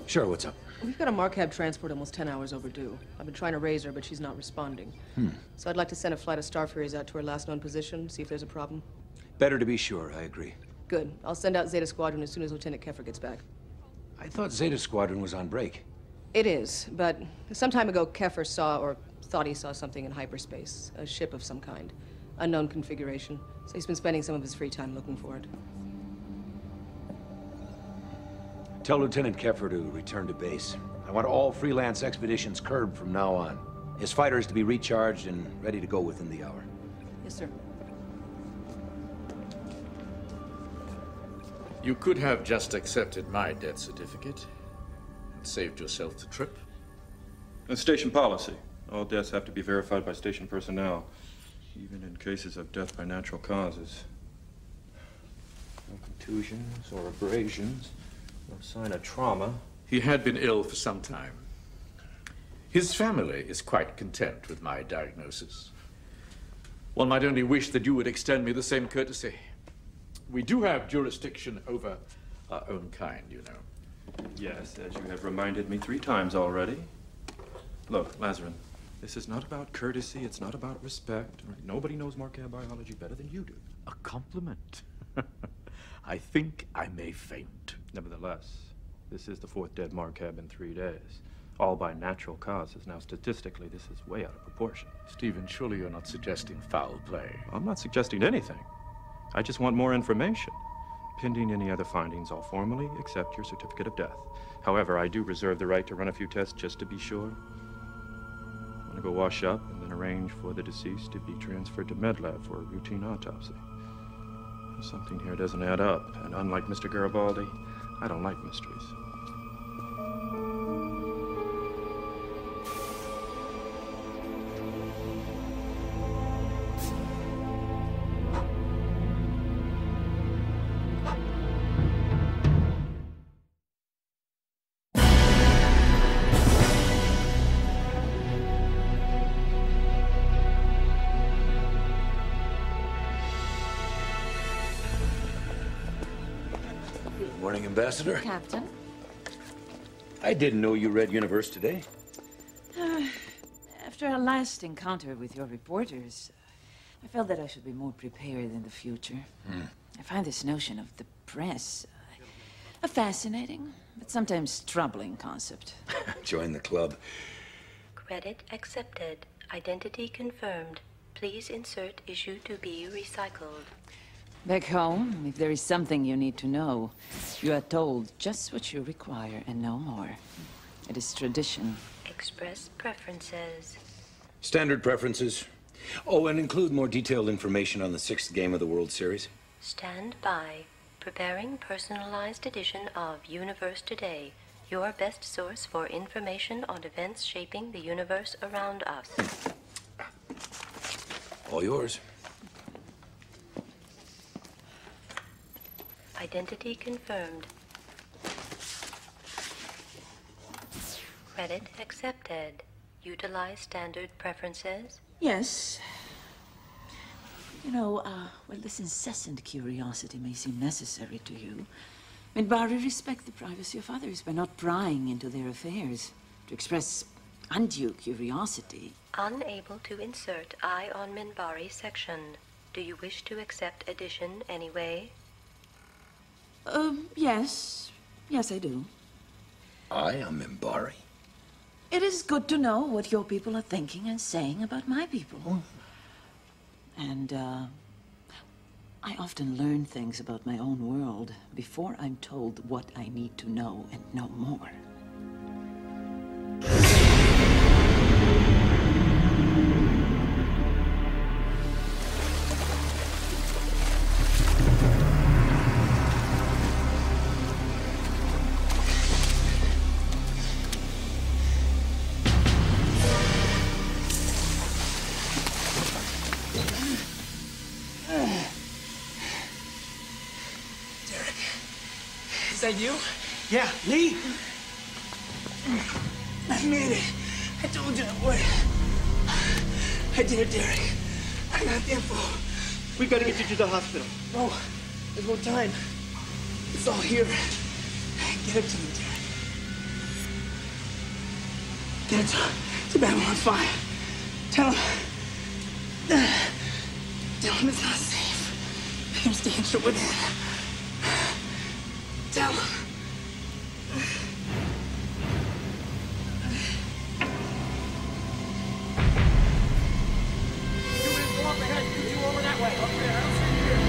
Sure, what's up? We've got a Marcab transport almost 10 hours overdue. I've been trying to raise her, but she's not responding. So I'd like to send a flight of Starfuries out to her last known position, see if there's a problem. Better to be sure, I agree. Good. I'll send out Zeta Squadron as soon as Lieutenant Keffer gets back. I thought Zeta Squadron was on break. It is, but some time ago, Keffer saw, or thought he saw something in hyperspace. A ship of some kind. Unknown configuration. So he's been spending some of his free time looking for it. Tell Lieutenant Keffer to return to base. I want all freelance expeditions curbed from now on. His fighter is to be recharged and ready to go within the hour. Yes, sir. You could have just accepted my death certificate and saved yourself the trip. A station policy. All deaths have to be verified by station personnel, even in cases of death by natural causes. No contusions or abrasions. No sign of trauma. He had been ill for some time. His family is quite content with my diagnosis. One might only wish that you would extend me the same courtesy. We do have jurisdiction over our own kind, you know. Yes, as you have reminded me 3 times already. Look, Lazarin, this is not about courtesy, it's not about respect. Nobody knows Marcab biology better than you do. A compliment. I think I may faint. Nevertheless, this is the 4th dead Marcab in 3 days. All by natural causes. Now, statistically, this is way out of proportion. Stephen, surely you're not suggesting foul play. I'm not suggesting anything. I just want more information. Pending any other findings, I'll formally accept your certificate of death. However, I do reserve the right to run a few tests just to be sure. I'm gonna go wash up and then arrange for the deceased to be transferred to MedLab for a routine autopsy. Something here doesn't add up, and unlike Mr. Garibaldi, I don't like mysteries. Morning, Ambassador. Captain? I didn't know you read Universe today. After our last encounter with your reporters, I felt that I should be more prepared in the future. I find this notion of the press a fascinating, but sometimes troubling concept. Join the club. Credit accepted. Identity confirmed. Please insert issue to be recycled. Back home, if there is something you need to know, you are told just what you require and no more. It is tradition. Express preferences. Standard preferences. Oh, and include more detailed information on the 6th game of the World Series. Stand by. Preparing personalized edition of Universe Today. Your best source for information on events shaping the universe around us. All yours. Identity confirmed. Credit accepted. Utilize standard preferences. Yes. You know, well, this incessant curiosity may seem necessary to you. Minbari respect the privacy of others by not prying into their affairs. To express undue curiosity. Unable to insert Eye on Minbari section. Do you wish to accept addition anyway? Yes. Yes, I do. I am Minbari. It is good to know what your people are thinking and saying about my people. And, I often learn things about my own world before I'm told what I need to know and no more. Is that you? Yeah, Lee. I made it. I told you I would. I did it, Derek. I got the info. We gotta get you to the hospital. No, there's no time. It's all here. Get it to me, Derek. Get it to Babylon 5. Tell him it's not safe. There's danger within. Tell him. Go up ahead. You two over that way. Up there. I don't see you here.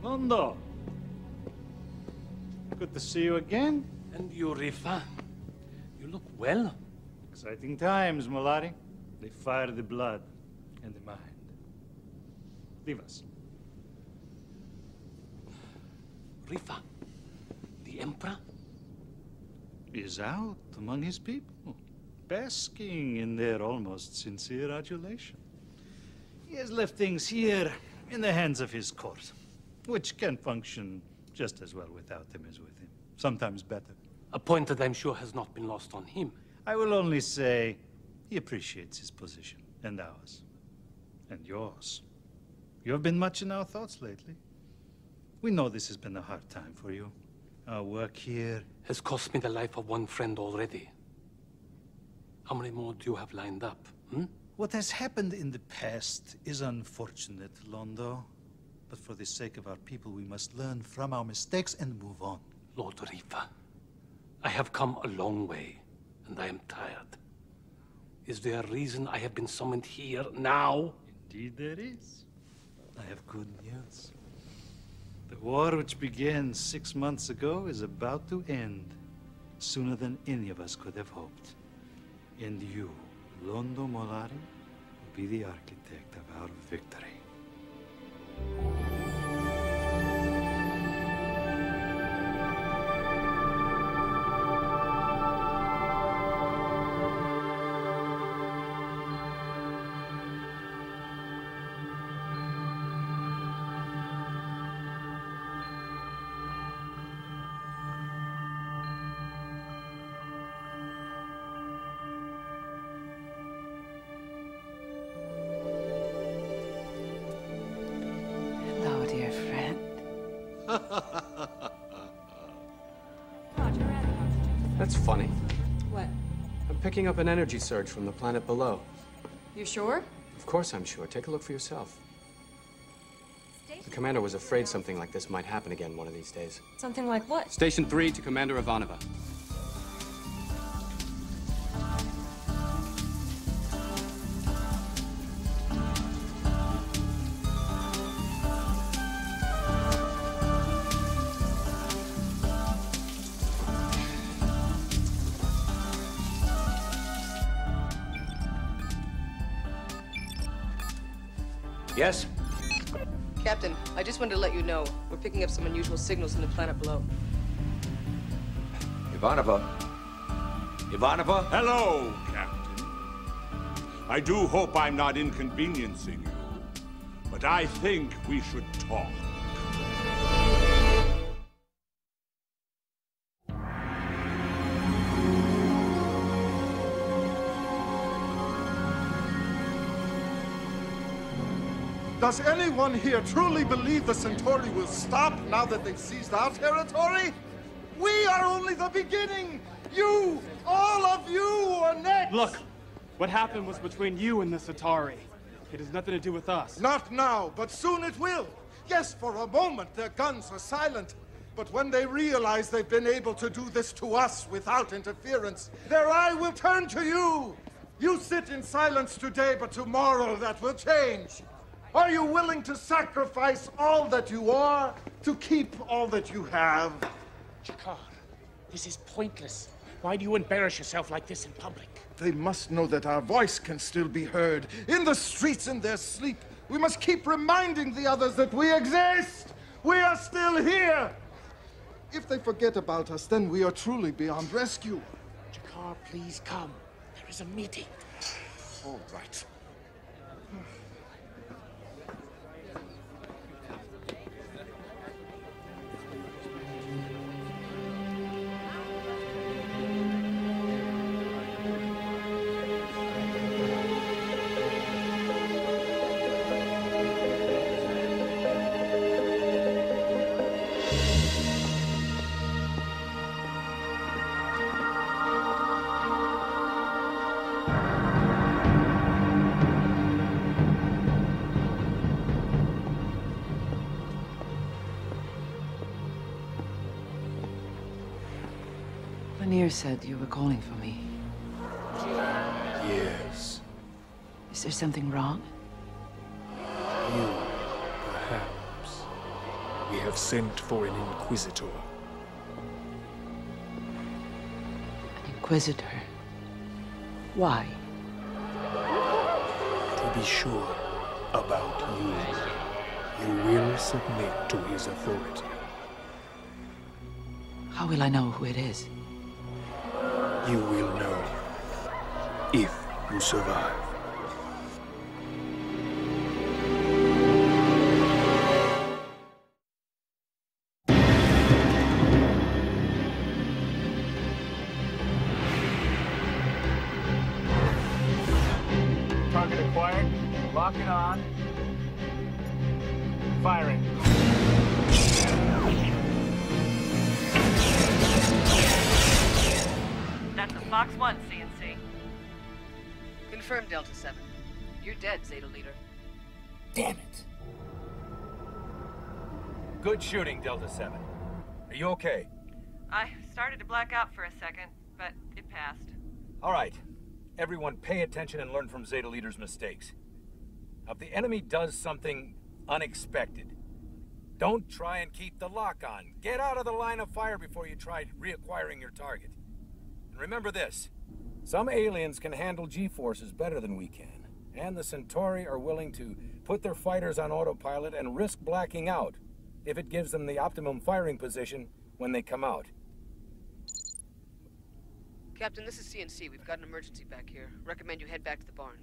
Londo. Good to see you again. And you, Rifa. You look well. Exciting times, Mollari. They fire the blood and the mind. Leave us. Rifa, the Emperor? Is out among his people, basking in their almost sincere adulation. He has left things here in the hands of his court, which can function just as well without him as with him. Sometimes better. A point that I'm sure has not been lost on him. I will only say he appreciates his position, and ours. And yours. You have been much in our thoughts lately. We know this has been a hard time for you. Our work here has cost me the life of one friend already. How many more do you have lined up? What has happened in the past is unfortunate, Londo. But for the sake of our people, we must learn from our mistakes and move on. Lord Rifa, I have come a long way, and I am tired. Is there a reason I have been summoned here now? Indeed there is. I have good news. The war which began 6 months ago is about to end sooner than any of us could have hoped. And you, Londo Mollari, will be the architect of our victory. That's funny. What? I'm picking up an energy surge from the planet below. You sure? Of course I'm sure. Take a look for yourself. The commander was afraid something like this might happen again one of these days. Something like what? Station 3 to Commander Ivanova. Yes? Captain, I just wanted to let you know, we're picking up some unusual signals from the planet below. Ivanova? Ivanova? Hello, Captain. I do hope I'm not inconveniencing you, but I think we should talk. Does anyone here truly believe the Centauri will stop now that they've seized our territory? We are only the beginning! You, all of you, are next! Look, what happened was between you and the Centauri. It has nothing to do with us. Not now, but soon it will. Yes, for a moment their guns are silent. But when they realize they've been able to do this to us without interference, their eye will turn to you! You sit in silence today, but tomorrow that will change. Are you willing to sacrifice all that you are to keep all that you have? G'Kar, this is pointless. Why do you embarrass yourself like this in public? They must know that our voice can still be heard. In the streets, in their sleep. We must keep reminding the others that we exist. We are still here. If they forget about us, then we are truly beyond rescue. G'Kar, please come. There is a meeting. All right. Lanier said you were calling for me. Yes. Is there something wrong? You, perhaps. We have sent for an Inquisitor. An Inquisitor? Why? To be sure about you. You will submit to his authority. How will I know who it is? You will know if you survive. Target acquired. Lock it on. Firing. That's a Fox 1, CNC. Confirmed, Delta 7. You're dead, Zeta Leader. Damn it. Good shooting, Delta 7. Are you okay? I started to black out for a second, but it passed. All right. Everyone pay attention and learn from Zeta Leader's mistakes. Now, if the enemy does something unexpected, don't try and keep the lock on. Get out of the line of fire before you try reacquiring your target. And remember this, some aliens can handle G-forces better than we can, and the Centauri are willing to put their fighters on autopilot and risk blacking out if it gives them the optimum firing position when they come out. Captain, this is CNC. We've got an emergency back here. Recommend you head back to the barn.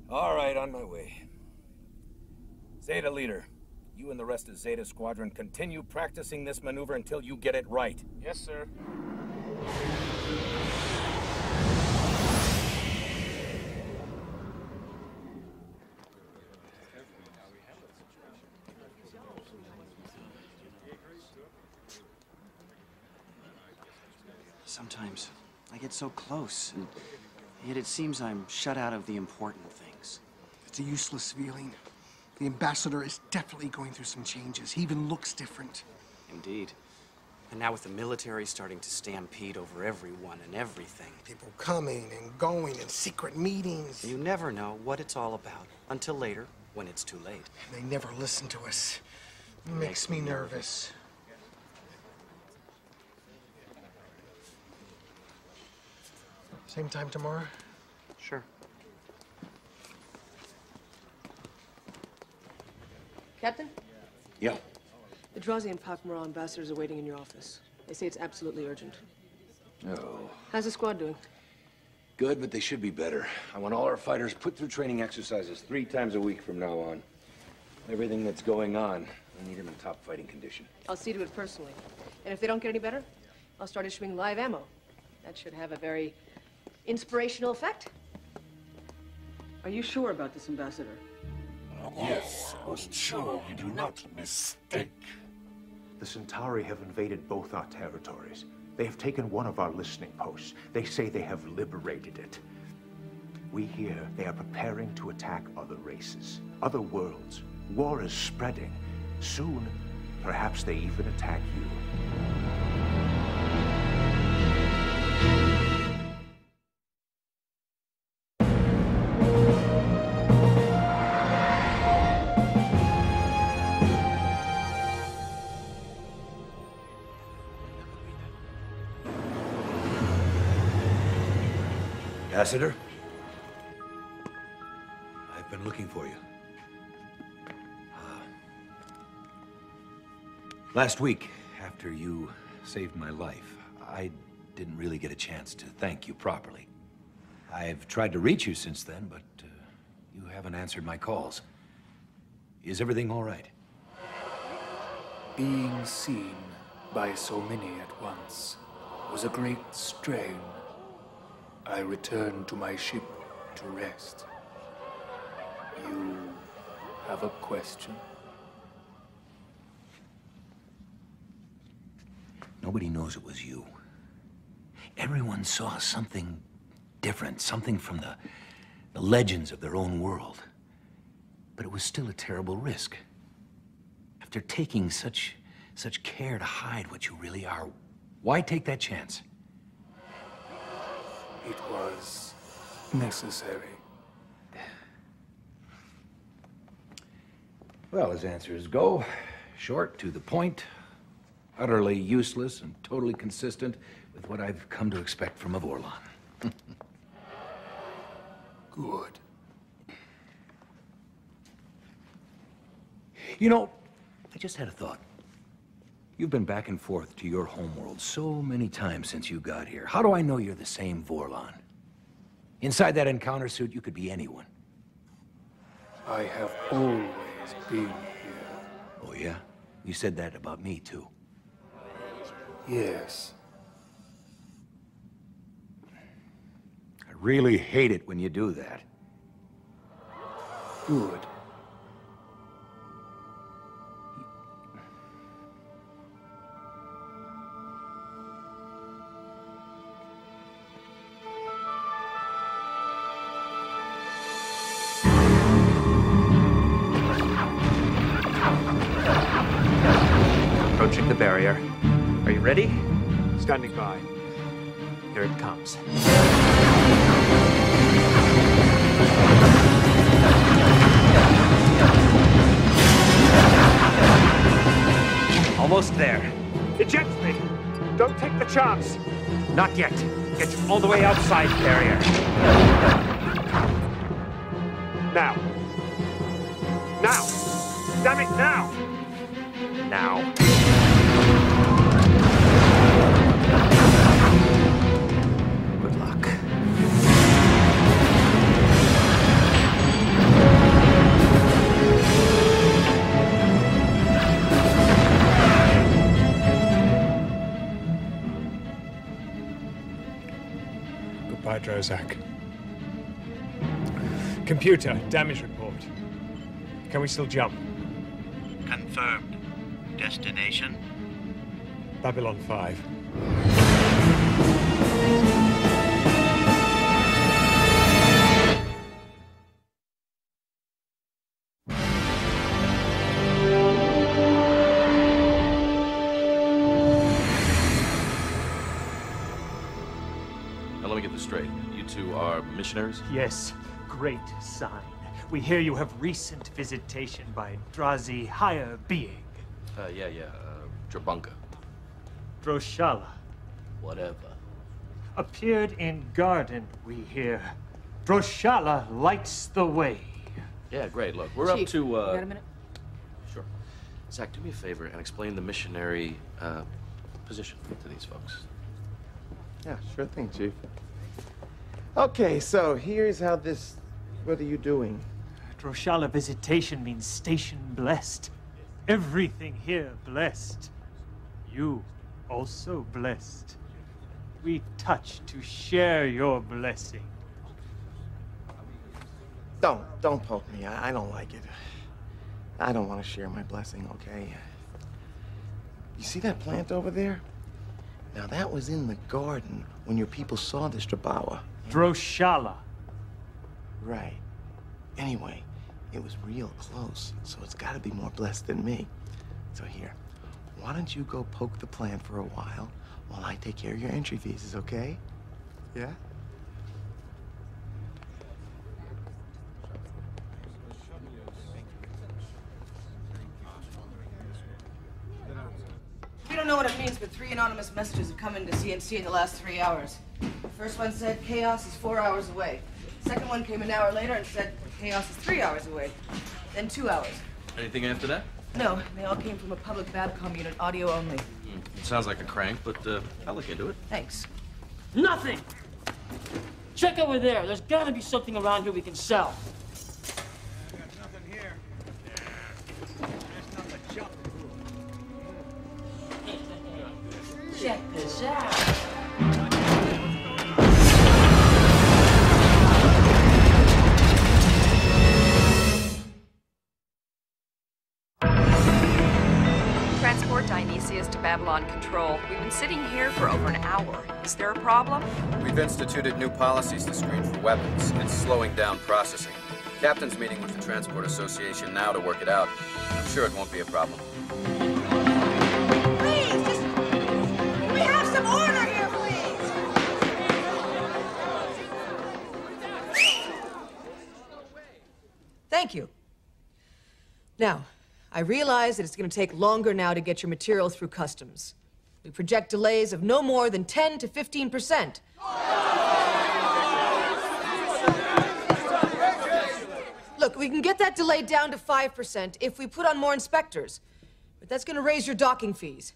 All right, on my way. Zeta Leader, you and the rest of Zeta Squadron continue practicing this maneuver until you get it right. Yes, sir. Sometimes I get so close, and yet it seems I'm shut out of the important things. It's a useless feeling. The ambassador is definitely going through some changes. He even looks different. Indeed. And now with the military starting to stampede over everyone and everything. People coming and going and secret meetings. You never know what it's all about until later, when it's too late. They never listen to us. It makes me nervous. Same time tomorrow? Sure. Captain? Yeah. The Drazi and Pakmara ambassadors are waiting in your office. They say it's absolutely urgent. Oh. How's the squad doing? Good, but they should be better. I want all our fighters put through training exercises 3 times a week from now on. Everything that's going on, we need them in top fighting condition. I'll see to it personally. And if they don't get any better, I'll start issuing live ammo. That should have a very inspirational effect. Are you sure about this, Ambassador? Yes, most sure you do not mistake. The Centauri have invaded both our territories. They have taken one of our listening posts. They say they have liberated it. We hear they are preparing to attack other races, other worlds. War is spreading. Soon, perhaps they even attack you. Ambassador? I've been looking for you. Last week, after you saved my life, I didn't really get a chance to thank you properly. I've tried to reach you since then, but you haven't answered my calls. Is everything all right? Being seen by so many at once was a great strain. I returned to my ship to rest. You have a question? Nobody knows it was you. Everyone saw something different, something from the legends of their own world. But it was still a terrible risk. After taking such care to hide what you really are, why take that chance? It was necessary. Well, as answers go, short, to the point, utterly useless, and totally consistent with what I've come to expect from a Vorlon. Good. You know, I just had a thought. You've been back and forth to your homeworld so many times since you got here. How do I know you're the same Vorlon? Inside that encounter suit, you could be anyone. I have always been here. Oh, yeah? You said that about me, too. Yes. I really hate it when you do that. Good. Approaching the barrier. Are you ready? Standing by. Here it comes. Almost there. Eject me! Don't take the chance! Not yet. Get you all the way outside barrier. Now. Now! Damn it, now! Now. Good luck. Goodbye, Drozak. Computer, damage report. Can we still jump? Confirmed. Destination? Babylon 5. Now let me get this straight. You two are missionaries? Yes, great sign. We hear you have recent visitation by Drazi higher being. Drabunka. Droshala. Whatever. Appeared in garden, we hear. Droshala lights the way. Yeah, great. Look, we're Chief, up to, you got a minute? Sure. Zach, do me a favor and explain the missionary, position to these folks. Yeah, sure thing, Chief. Okay, so here's how this... What are you doing? Droshala visitation means station blessed. Everything here blessed. You also blessed. We touch to share your blessing. Don't poke me. I don't like it. I don't want to share my blessing, okay? You see that plant over there? Now, that was in the garden when your people saw the Strabawa. Droshala. Right. Anyway, it was real close, so it's got to be more blessed than me. So here, why don't you go poke the plant for a while I take care of your entry visas, okay? Yeah? We don't know what it means, but 3 anonymous messages have come into CNC in the last 3 hours. The first one said chaos is 4 hours away. The second one came an hour later and said chaos is 3 hours away. Then 2 hours. Anything after that? No, they all came from a public Babcom unit, audio only. It sounds like a crank, but I'll look into it. Thanks. Nothing! Check over there. There's gotta be something around here we can sell. Check this out. Transport Dionysius to Babylon Control. We've been sitting here for over an hour. Is there a problem? We've instituted new policies to screen for weapons. It's slowing down processing. Captain's meeting with the Transport Association now to work it out. I'm sure it won't be a problem. Please, just... Can we have some order here, please? Thank you. Now, I realize that it's going to take longer now to get your material through customs. We project delays of no more than 10 to 15%. Look, we can get that delay down to 5% if we put on more inspectors. But that's going to raise your docking fees.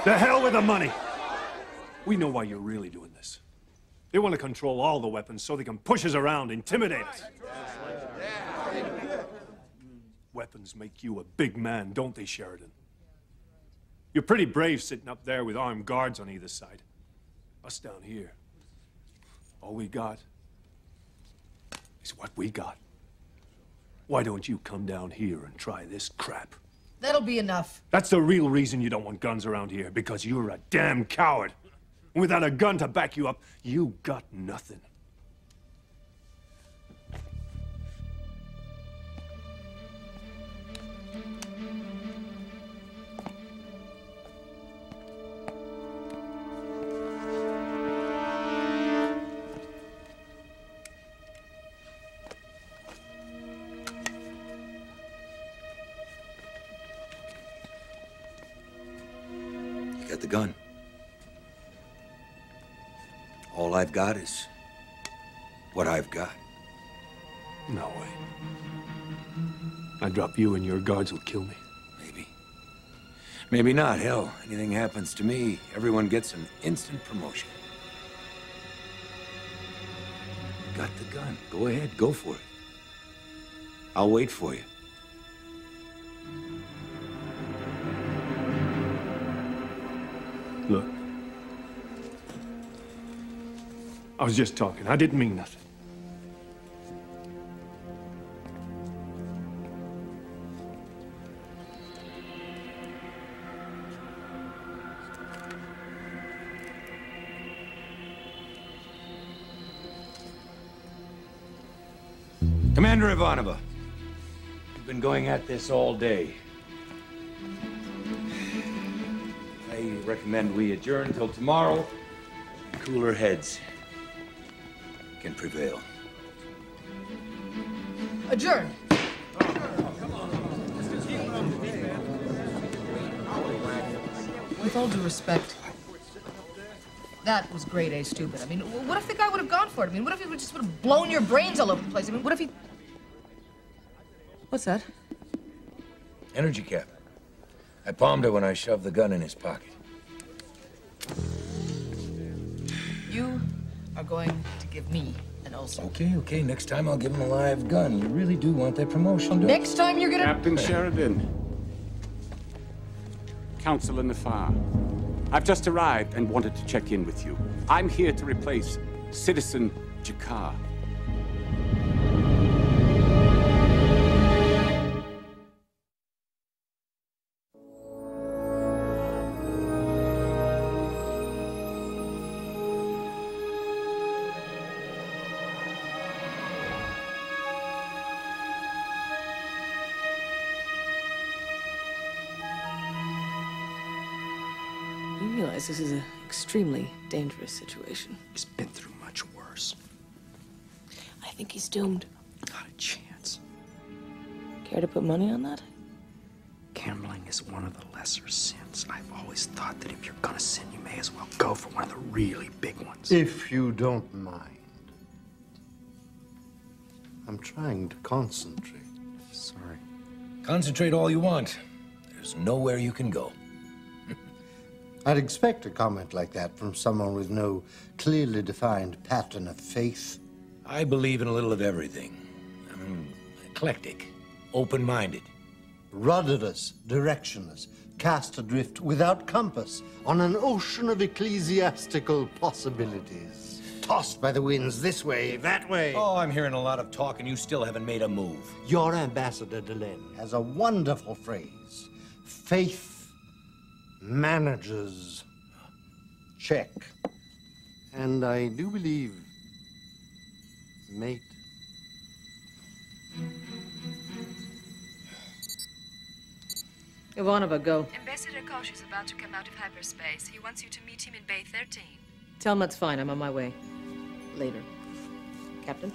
The hell with the money! We know why you're really doing this. They want to control all the weapons so they can push us around, intimidate us. Weapons make you a big man, don't they, Sheridan? You're pretty brave sitting up there with armed guards on either side. Us down here, all we got is what we got. Why don't you come down here and try this crap? That'll be enough. That's the real reason you don't want guns around here, because you're a damn coward. And without a gun to back you up, you got nothing. You got the gun. All I've got is what I've got. No way. I drop you and your guards will kill me. Maybe. Maybe not. Hell, anything happens to me, everyone gets an instant promotion. You got the gun. Go ahead, go for it. I'll wait for you. Look. I was just talking. I didn't mean nothing. Commander Ivanova, you've been going at this all day. I recommend we adjourn till tomorrow. Cooler heads can prevail. Adjourn. With all due respect, that was grade A stupid. I mean, what if the guy would have gone for it? I mean, what if he just would have blown your brains all over the place? I mean, what if he... What's that? Energy cap. I palmed it when I shoved the gun in his pocket. You are going to give me an ulcer. Okay. Next time I'll give him a live gun. You really do want that promotion, don't you? Next time you're gonna... Captain Sheridan. Counselor Nafar. I've just arrived and wanted to check in with you. I'm here to replace Citizen Jakar. You realize this is an extremely dangerous situation. He's been through much worse. I think he's doomed. Not a chance. Care to put money on that? Gambling is one of the lesser sins. I've always thought that if you're gonna sin, you may as well go for one of the really big ones. If you don't mind. I'm trying to concentrate. Sorry. Concentrate all you want. There's nowhere you can go. I'd expect a comment like that from someone with no clearly defined pattern of faith. I believe in a little of everything. I'm eclectic, open-minded. Rudderless, directionless, cast adrift without compass on an ocean of ecclesiastical possibilities. Tossed by the winds this way, that way. Oh, I'm hearing a lot of talk and you still haven't made a move. Your Ambassador Delenn has a wonderful phrase. Faith manages. Check. And I do believe, mate. Ivanova, go. Ambassador Kosh is about to come out of hyperspace. He wants you to meet him in Bay 13. Tell him that's fine. I'm on my way. Later. Captain?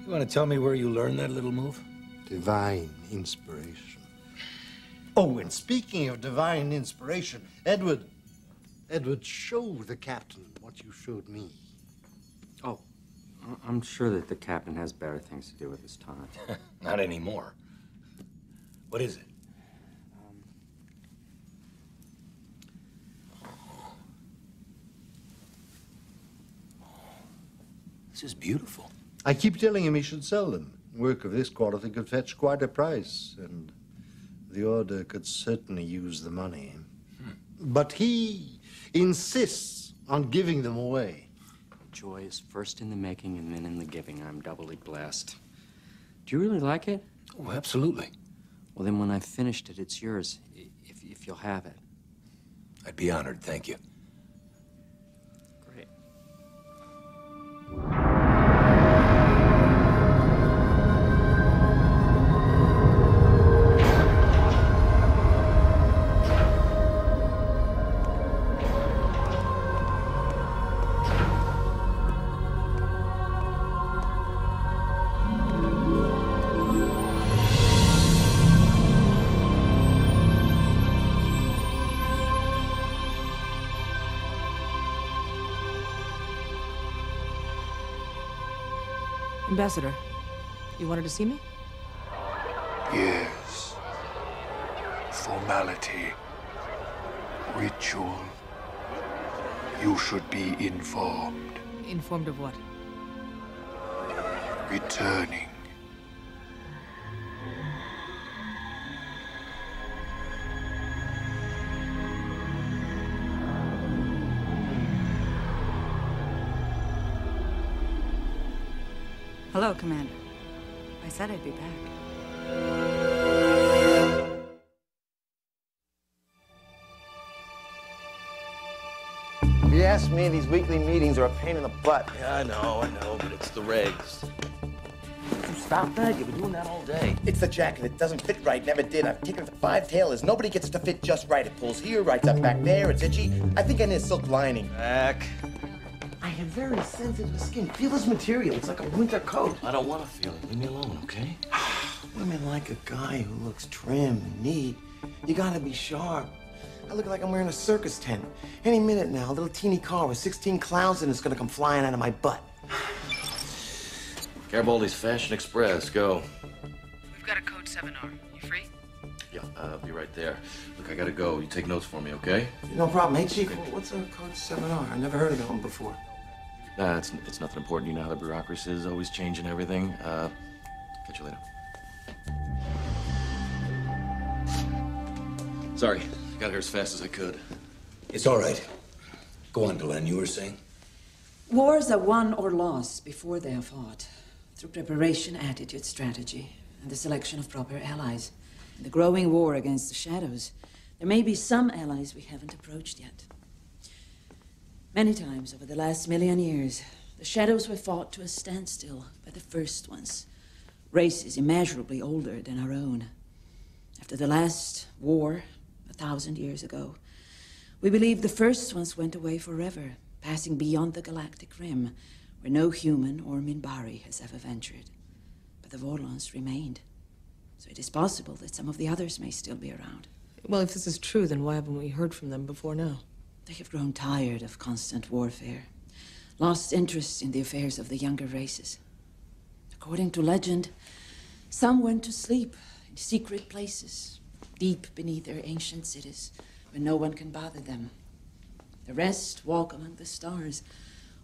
You want to tell me where you learned that little move? Divine inspiration. Oh, and speaking of divine inspiration, Edward, show the captain what you showed me. Oh, I'm sure that the captain has better things to do with his time. Not anymore. What is it? This is beautiful. I keep telling him he should sell them. Work of this quality could fetch quite a price, and the Order could certainly use the money. But he insists on giving them away. Joy is first in the making and then in the giving. I'm doubly blessed. Do you really like it? Oh, absolutely. Well, then when I've finished it, it's yours, if you'll have it. I'd be honored, thank you. Great. Ambassador, you wanted to see me? Yes. Formality. Ritual. You should be informed. Informed of what? Returning. Hello, Commander. I said I'd be back. If you ask me, these weekly meetings are a pain in the butt. Yeah, I know, but it's the regs. Stop that. You've been doing that all day. It's the jacket. It doesn't fit right. Never did. I've taken it to 5 tailors. Nobody gets it to fit just right. It pulls here, rides up back there. It's itchy. I think I need a silk lining. Back. I have very sensitive skin. Feel this material. It's like a winter coat. I don't want to feel it. Leave me alone, okay? Women like a guy who looks trim and neat. You gotta be sharp. I look like I'm wearing a circus tent. Any minute now, a little teeny car with 16 clowns and it's gonna come flying out of my butt. Garibaldi's Fashion Express, go. We've got a code 7R. You free? Yeah, I'll be right there. Look, I gotta go. You take notes for me, okay? No problem. Hey, Chief, what's a code 7R? I never heard of that one before. Nah, it's nothing important. You know how the bureaucracy is always changing everything. Catch you later. Sorry, got here as fast as I could. It's all right. Go on, Delenn, you were saying? Wars are won or lost before they are fought, through preparation, attitude, strategy, and the selection of proper allies. In the growing war against the shadows, there may be some allies we haven't approached yet. Many times over the last 1,000,000 years, the shadows were fought to a standstill by the first ones, races immeasurably older than our own. After the last war, 1,000 years ago, we believe the first ones went away forever, passing beyond the galactic rim, where no human or Minbari has ever ventured. But the Vorlons remained, so it is possible that some of the others may still be around. Well, if this is true, then why haven't we heard from them before now? They have grown tired of constant warfare, lost interest in the affairs of the younger races. According to legend, some went to sleep in secret places, deep beneath their ancient cities, where no one can bother them. The rest walk among the stars,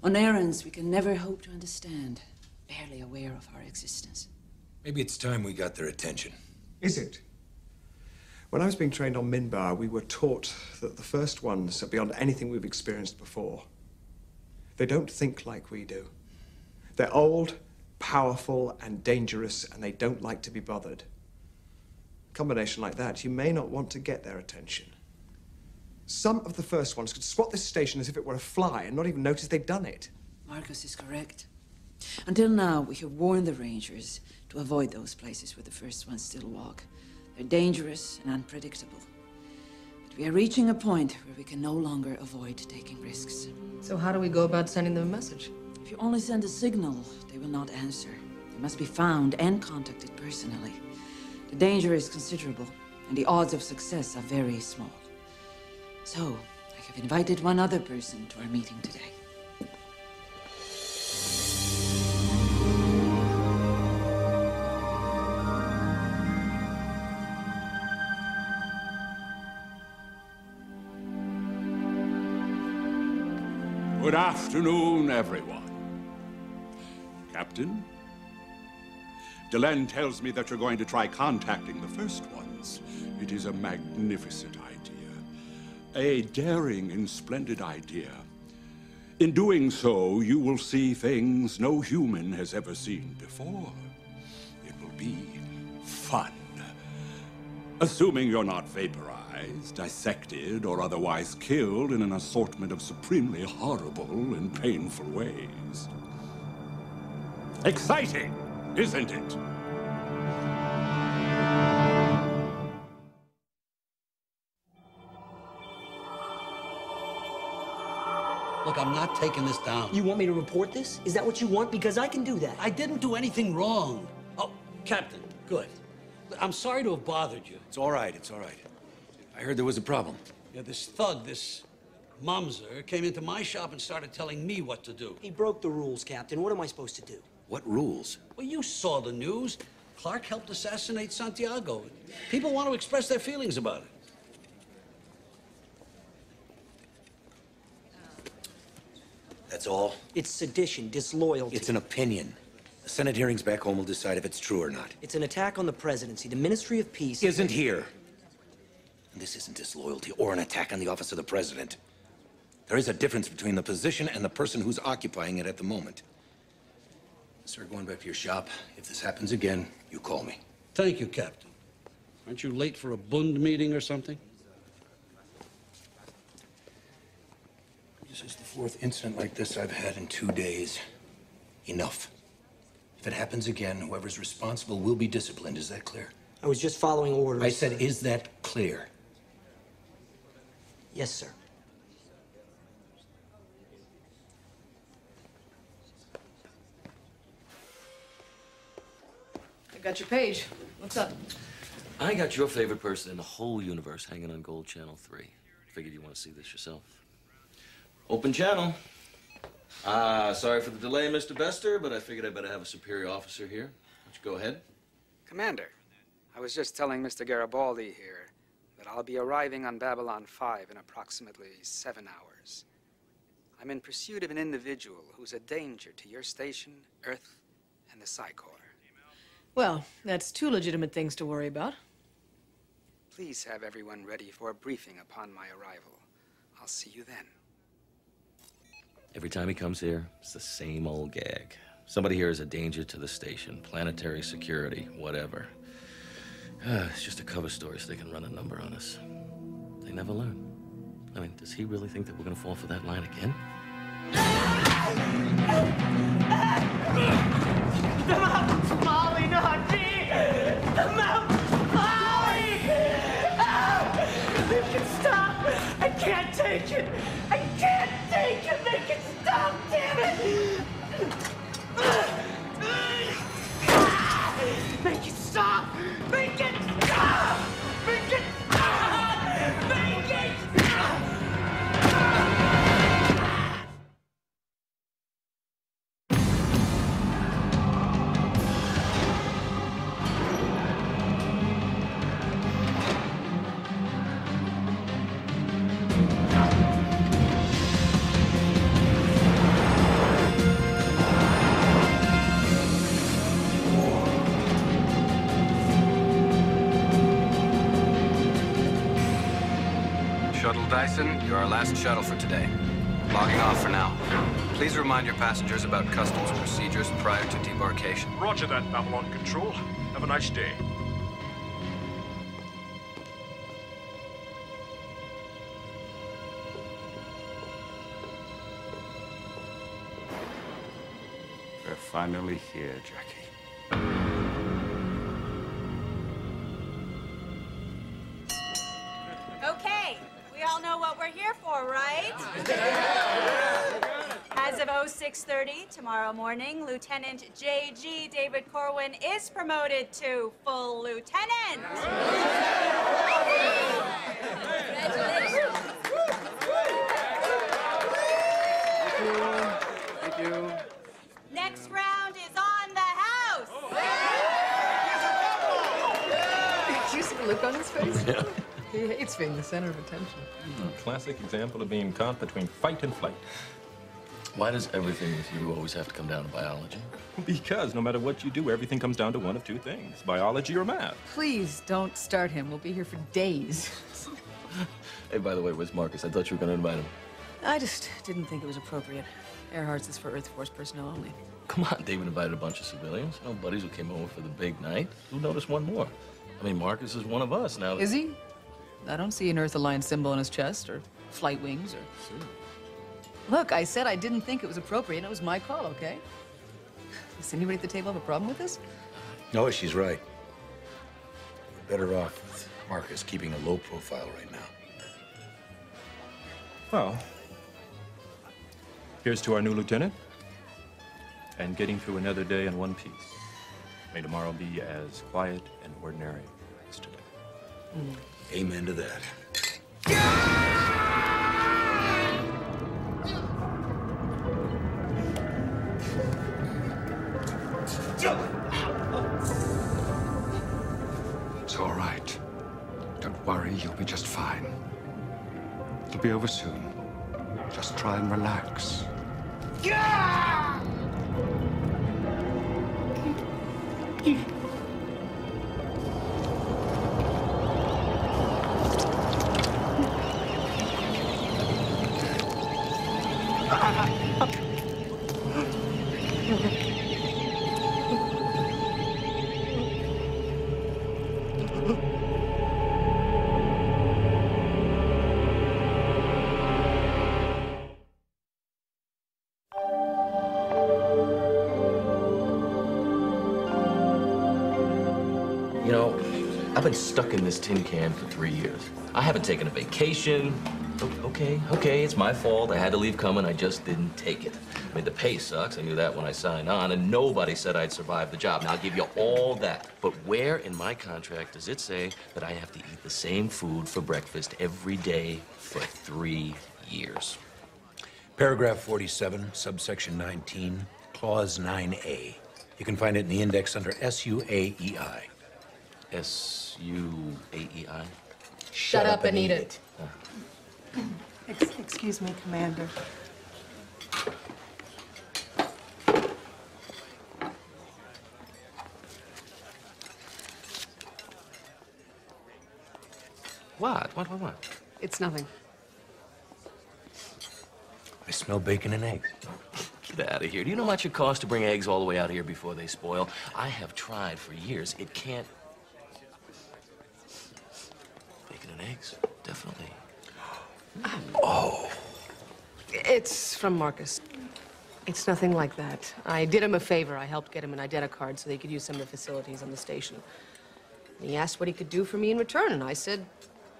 on errands we can never hope to understand, barely aware of our existence. Maybe it's time we got their attention. Is it? When I was being trained on Minbar, we were taught that the first ones are beyond anything we've experienced before. They don't think like we do. They're old, powerful, and dangerous, and they don't like to be bothered. A combination like that, you may not want to get their attention. Some of the first ones could swat this station as if it were a fly and not even notice they'd done it. Marcus is correct. Until now, we have warned the Rangers to avoid those places where the first ones still walk. They're dangerous and unpredictable. But we are reaching a point where we can no longer avoid taking risks. So how do we go about sending them a message? If you only send a signal, they will not answer. They must be found and contacted personally. The danger is considerable, and the odds of success are very small. So, I have invited one other person to our meeting today. Good afternoon, everyone. Captain? Delenn tells me that you're going to try contacting the first ones. It is a magnificent idea. A daring and splendid idea. In doing so, you will see things no human has ever seen before. It will be fun. Assuming you're not vaporized, dissected, or otherwise killed in an assortment of supremely horrible and painful ways. Exciting, isn't it? Look, I'm not taking this down. You want me to report this? Is that what you want? Because I can do that. I didn't do anything wrong. Oh, Captain, good. I'm sorry to have bothered you. It's all right, it's all right. I heard there was a problem. Yeah, this thug, this Mumser, came into my shop and started telling me what to do. He broke the rules, Captain. What am I supposed to do? What rules? Well, you saw the news. Clark helped assassinate Santiago. People want to express their feelings about it. That's all? It's sedition, disloyalty. It's an opinion. The Senate hearings back home will decide if it's true or not. It's an attack on the presidency. The Ministry of Peace Isn't here. And this isn't disloyalty or an attack on the office of the president. There is a difference between the position and the person who's occupying it at the moment. Sir, going back to your shop. If this happens again, you call me. Thank you, Captain. Aren't you late for a Bund meeting or something? This is the 4th incident like this I've had in 2 days. Enough. If it happens again, whoever's responsible will be disciplined. Is that clear? I was just following orders. I said, is that clear? Yes, sir. I got your page. What's up? I got your favorite person in the whole universe hanging on Gold Channel 3. Figured you want to see this yourself. Open channel. Sorry for the delay, Mr. Bester, but I figured I'd better have a superior officer here. Why don't you go ahead? Commander, I was just telling Mr. Garibaldi here that I'll be arriving on Babylon 5 in approximately 7 hours. I'm in pursuit of an individual who's a danger to your station, Earth, and the Psi Corps. Well, that's 2 legitimate things to worry about. Please have everyone ready for a briefing upon my arrival. I'll see you then. Every time he comes here, it's the same old gag. Somebody here is a danger to the station, planetary security, whatever. It's just a cover story so they can run a number on us. They never learn. I mean, does he really think that we're gonna fall for that line again? The mountain's falling on me! The mountain's falling! Make it stop! I can't take it! I can't take it! Make it stop, damn it! Make it stop! Make it stop! Make it stop! Make it stop! Shuttle Dyson, you're our last shuttle for today. Logging off for now. Please remind your passengers about customs procedures prior to debarkation. Roger that, Babylon Control. Have a nice day. We're finally here, Jackie. Okay, we all know what we're here for, right? As of 0630 tomorrow morning, Lieutenant J.G. David Corwin is promoted to full lieutenant. Thank you. Next round is on the house. Did you see the look on his face? Yeah. He hates being the center of attention. A classic example of being caught between fight and flight. Why does everything with you always have to come down to biology? Because no matter what you do, everything comes down to one of 2 things, biology or math. Please don't start him. We'll be here for days. Hey, by the way, where's Marcus? I thought you were going to invite him. I just didn't think it was appropriate. Earhart's is for Earth Force personnel only. Come on, David invited a bunch of civilians. No buddies who came over for the big night. Who noticed one more? I mean, Marcus is one of us now. Is he? I don't see an Earth Alliance symbol on his chest, or flight wings, or... Sure. Look, I said I didn't think it was appropriate, and it was my call, okay? Does anybody at the table have a problem with this? No, she's right. We're better off with Marcus keeping a low profile right now. Well, here's to our new lieutenant and getting through another day in one piece. May tomorrow be as quiet and ordinary as today. Amen to that. It's all right. Don't worry, you'll be just fine. It'll be over soon. Just try and relax. I've been stuck in this tin can for 3 years. I haven't taken a vacation. Okay, it's my fault. I had to leave coming. I just didn't take it. I mean, the pay sucks. I knew that when I signed on, and nobody said I'd survive the job. Now, I'll give you all that. But where in my contract does it say that I have to eat the same food for breakfast every day for 3 years? Paragraph 47, subsection 19, clause 9A. You can find it in the index under SUAEI. SUAEI? Shut up and eat it. Excuse me, Commander. What? It's nothing. I smell bacon and eggs. Get out of here. Do you know how much it costs to bring eggs all the way out here before they spoil? I have tried for years. It can't... Bacon and eggs, definitely. Oh. It's from Marcus. It's nothing like that. I did him a favor. I helped get him an IdentiCard so they could use some of the facilities on the station. And he asked what he could do for me in return, and I said,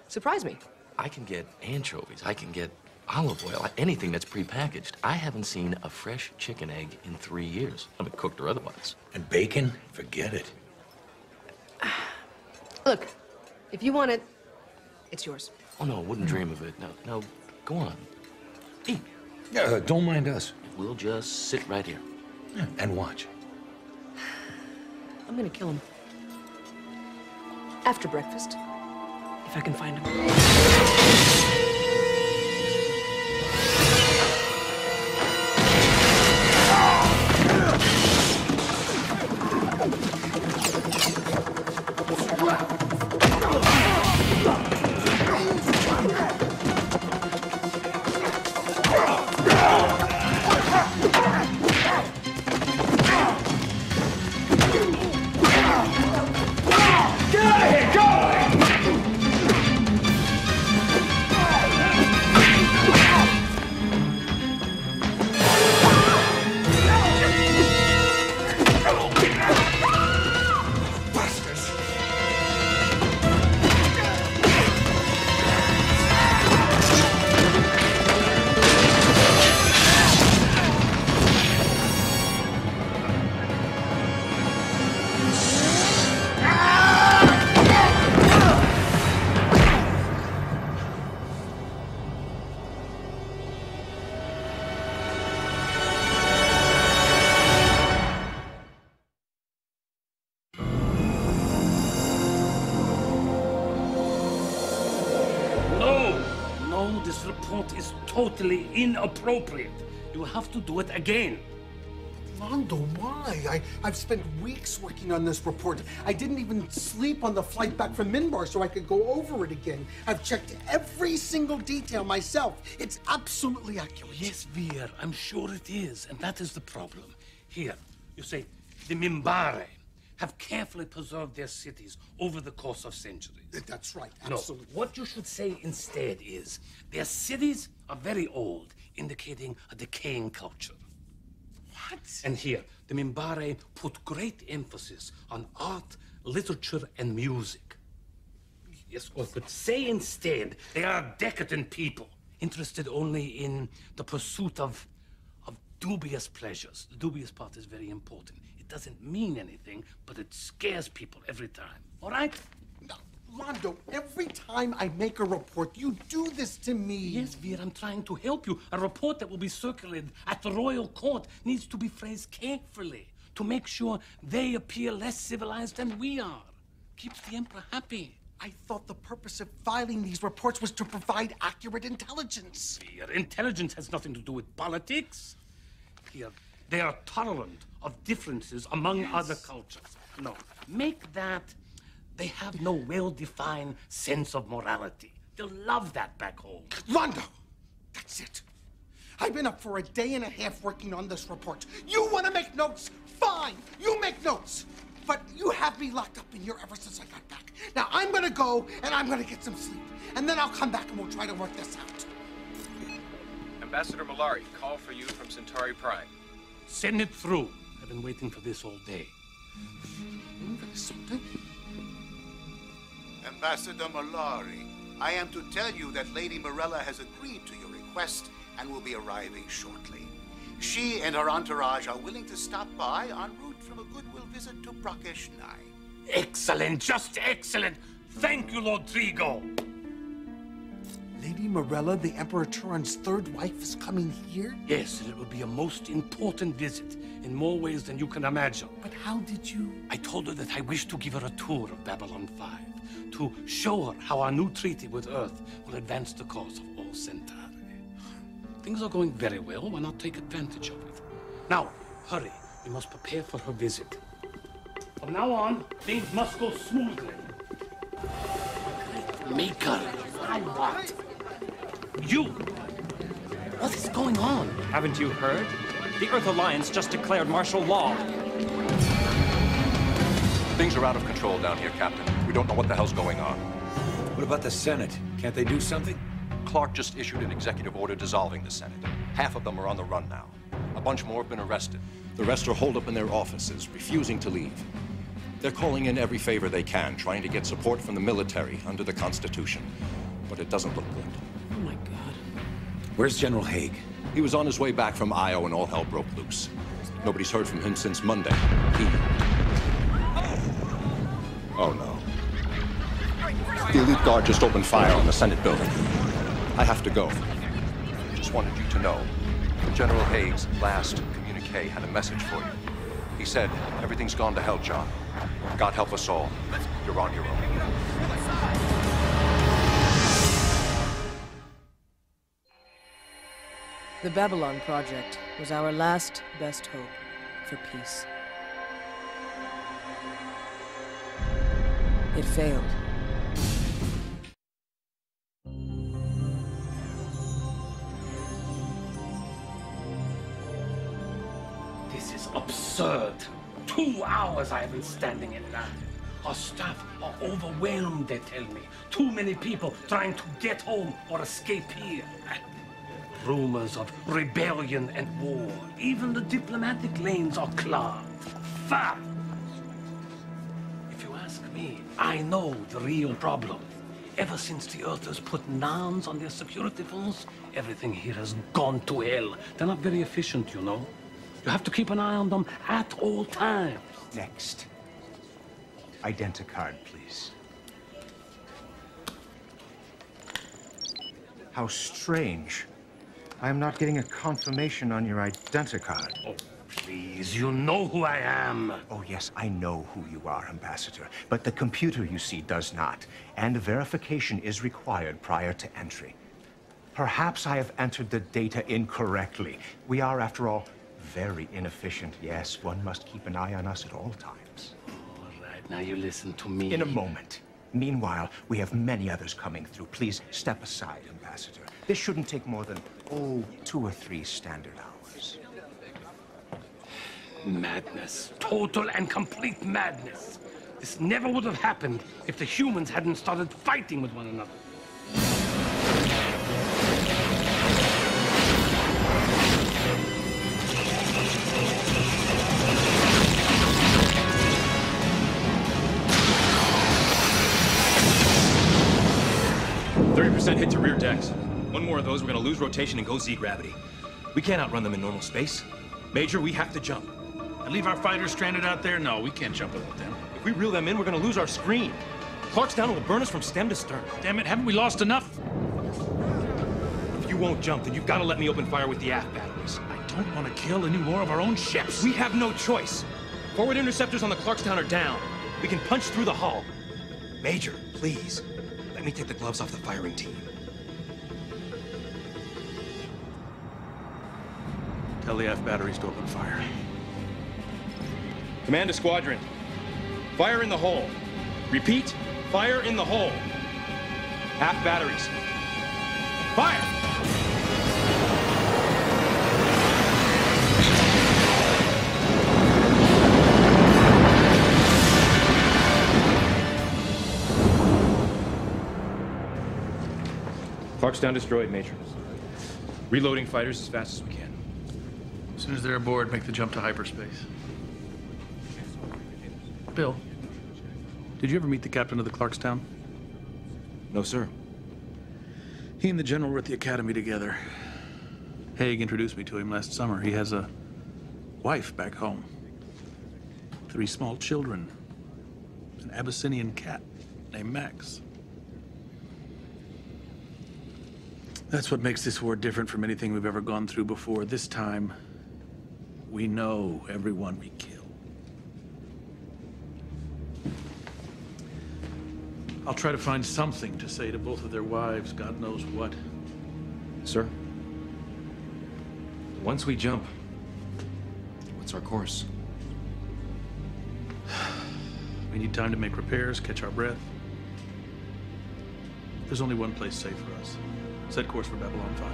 surprise me. I can get anchovies. I can get olive oil, anything that's prepackaged. I haven't seen a fresh chicken egg in 3 years. I mean, cooked or otherwise. And bacon? Forget it. Look, if you want it, it's yours. Oh, no, wouldn't dream of it. No, go on. Eat. Yeah, don't mind us. We'll just sit right here. Yeah, and watch. I'm gonna kill him. After breakfast, if I can find him. This report is totally inappropriate. You have to do it again. Londo, why? I've spent weeks working on this report. I didn't even sleep on the flight back from Minbar so I could go over it again. I've checked every single detail myself. It's absolutely accurate. Yes, Veer, I'm sure it is, and that is the problem. Here, you say, the Minbare have carefully preserved their cities over the course of centuries. That's right, No, absolutely. what you should say instead is, their cities are very old, indicating a decaying culture. What? And here, the Minbare put great emphasis on art, literature, and music. Yes, or could say instead, they are decadent people, interested only in the pursuit of dubious pleasures. The dubious part is very important. It doesn't mean anything, but it scares people every time. All right? No, Londo, every time I make a report, you do this to me. Yes, Veer, I'm trying to help you. A report that will be circulated at the royal court needs to be phrased carefully to make sure they appear less civilized than we are. Keeps the Emperor happy. I thought the purpose of filing these reports was to provide accurate intelligence. Veer, intelligence has nothing to do with politics. Here, they are tolerant of differences among other cultures. No, make that they have no well-defined sense of morality. They'll love that back home. Londo, that's it. I've been up for a day and a half working on this report. You want to make notes? Fine, you make notes. But you have me locked up in here ever since I got back. Now I'm gonna go and I'm gonna get some sleep. And then I'll come back and we'll try to work this out. Ambassador Malari, call for you from Centauri Prime. Send it through. I've been waiting for this all day. Something? Ambassador Malari, I am to tell you that Lady Morella has agreed to your request and will be arriving shortly. She and her entourage are willing to stop by en route from a goodwill visit to Brackesh Nine. Excellent, just excellent. Thank you, Lord Trigo. Lady Morella, the Emperor Turan's third wife, is coming here? Yes, and it will be a most important visit in more ways than you can imagine. But how did you... I told her that I wish to give her a tour of Babylon 5, to show her how our new treaty with Earth will advance the cause of all Centauri. Things are going very well. Why not take advantage of it? Now, hurry. We must prepare for her visit. From now on, things must go smoothly. Maker, I want you. What is going on? Haven't you heard? The Earth Alliance just declared martial law. Things are out of control down here, Captain. We don't know what the hell's going on. What about the Senate? Can't they do something? Clark just issued an executive order dissolving the Senate. Half of them are on the run now. A bunch more have been arrested. The rest are holed up in their offices, refusing to leave. They're calling in every favor they can, trying to get support from the military under the Constitution. But it doesn't look good. Oh, my God. Where's General Haig? He was on his way back from Io when all hell broke loose. Nobody's heard from him since Monday. Oh, no. The elite guard just opened fire on the Senate building. I have to go. Just wanted you to know. General Haig's last communique had a message for you. He said, everything's gone to hell, John. God help us all. You're on your own. The Babylon Project was our last best hope for peace. It failed. This is absurd. 2 hours I have been standing in line. Our staff are overwhelmed, they tell me. Too many people trying to get home or escape here. Rumors of rebellion and war. Even the diplomatic lanes are clogged. Fuck! If you ask me, I know the real problem. Ever since the Earthers put nouns on their security phones, everything here has gone to hell. They're not very efficient, you know. You have to keep an eye on them at all times. Next. Identicard, please. How strange. I am not getting a confirmation on your identicard. Oh, please, you know who I am. Oh, yes, I know who you are, Ambassador. But the computer, you see, does not. And verification is required prior to entry. Perhaps I have entered the data incorrectly. We are, after all, very inefficient. Yes, one must keep an eye on us at all times. All right, now you listen to me. In a moment. Meanwhile, we have many others coming through. Please step aside, Ambassador. This shouldn't take more than, 2 or 3 standard hours. Madness. Total and complete madness. This never would have happened if the humans hadn't started fighting with one another. Hit to rear decks. One more of those, we're gonna lose rotation and go Z-gravity. We can't outrun them in normal space. Major, we have to jump. And leave our fighters stranded out there? No, we can't jump without them. If we reel them in, we're gonna lose our screen. Clarkstown will burn us from stem to stern. Damn it, haven't we lost enough? If you won't jump, then you've got to let me open fire with the aft batteries. I don't want to kill any more of our own ships. We have no choice. Forward interceptors on the Clarkstown are down. We can punch through the hull. Major, please. Let me take the gloves off the firing team. Tell the aft batteries to open fire. Command to squadron. Fire in the hole. Repeat, fire in the hole. Aft batteries. Fire! Clarkstown destroyed, Major. Reloading fighters as fast as we can. As soon as they're aboard, make the jump to hyperspace. Bill, did you ever meet the captain of the Clarkstown? No, sir. He and the general were at the academy together. Haig introduced me to him last summer. He has a wife back home. 3 small children. An Abyssinian cat named Max. That's what makes this war different from anything we've ever gone through before. This time, we know everyone we kill. I'll try to find something to say to both of their wives, God knows what. Sir? Once we jump, what's our course? We need time to make repairs, catch our breath. There's only one place safe for us. Set course for Babylon 5.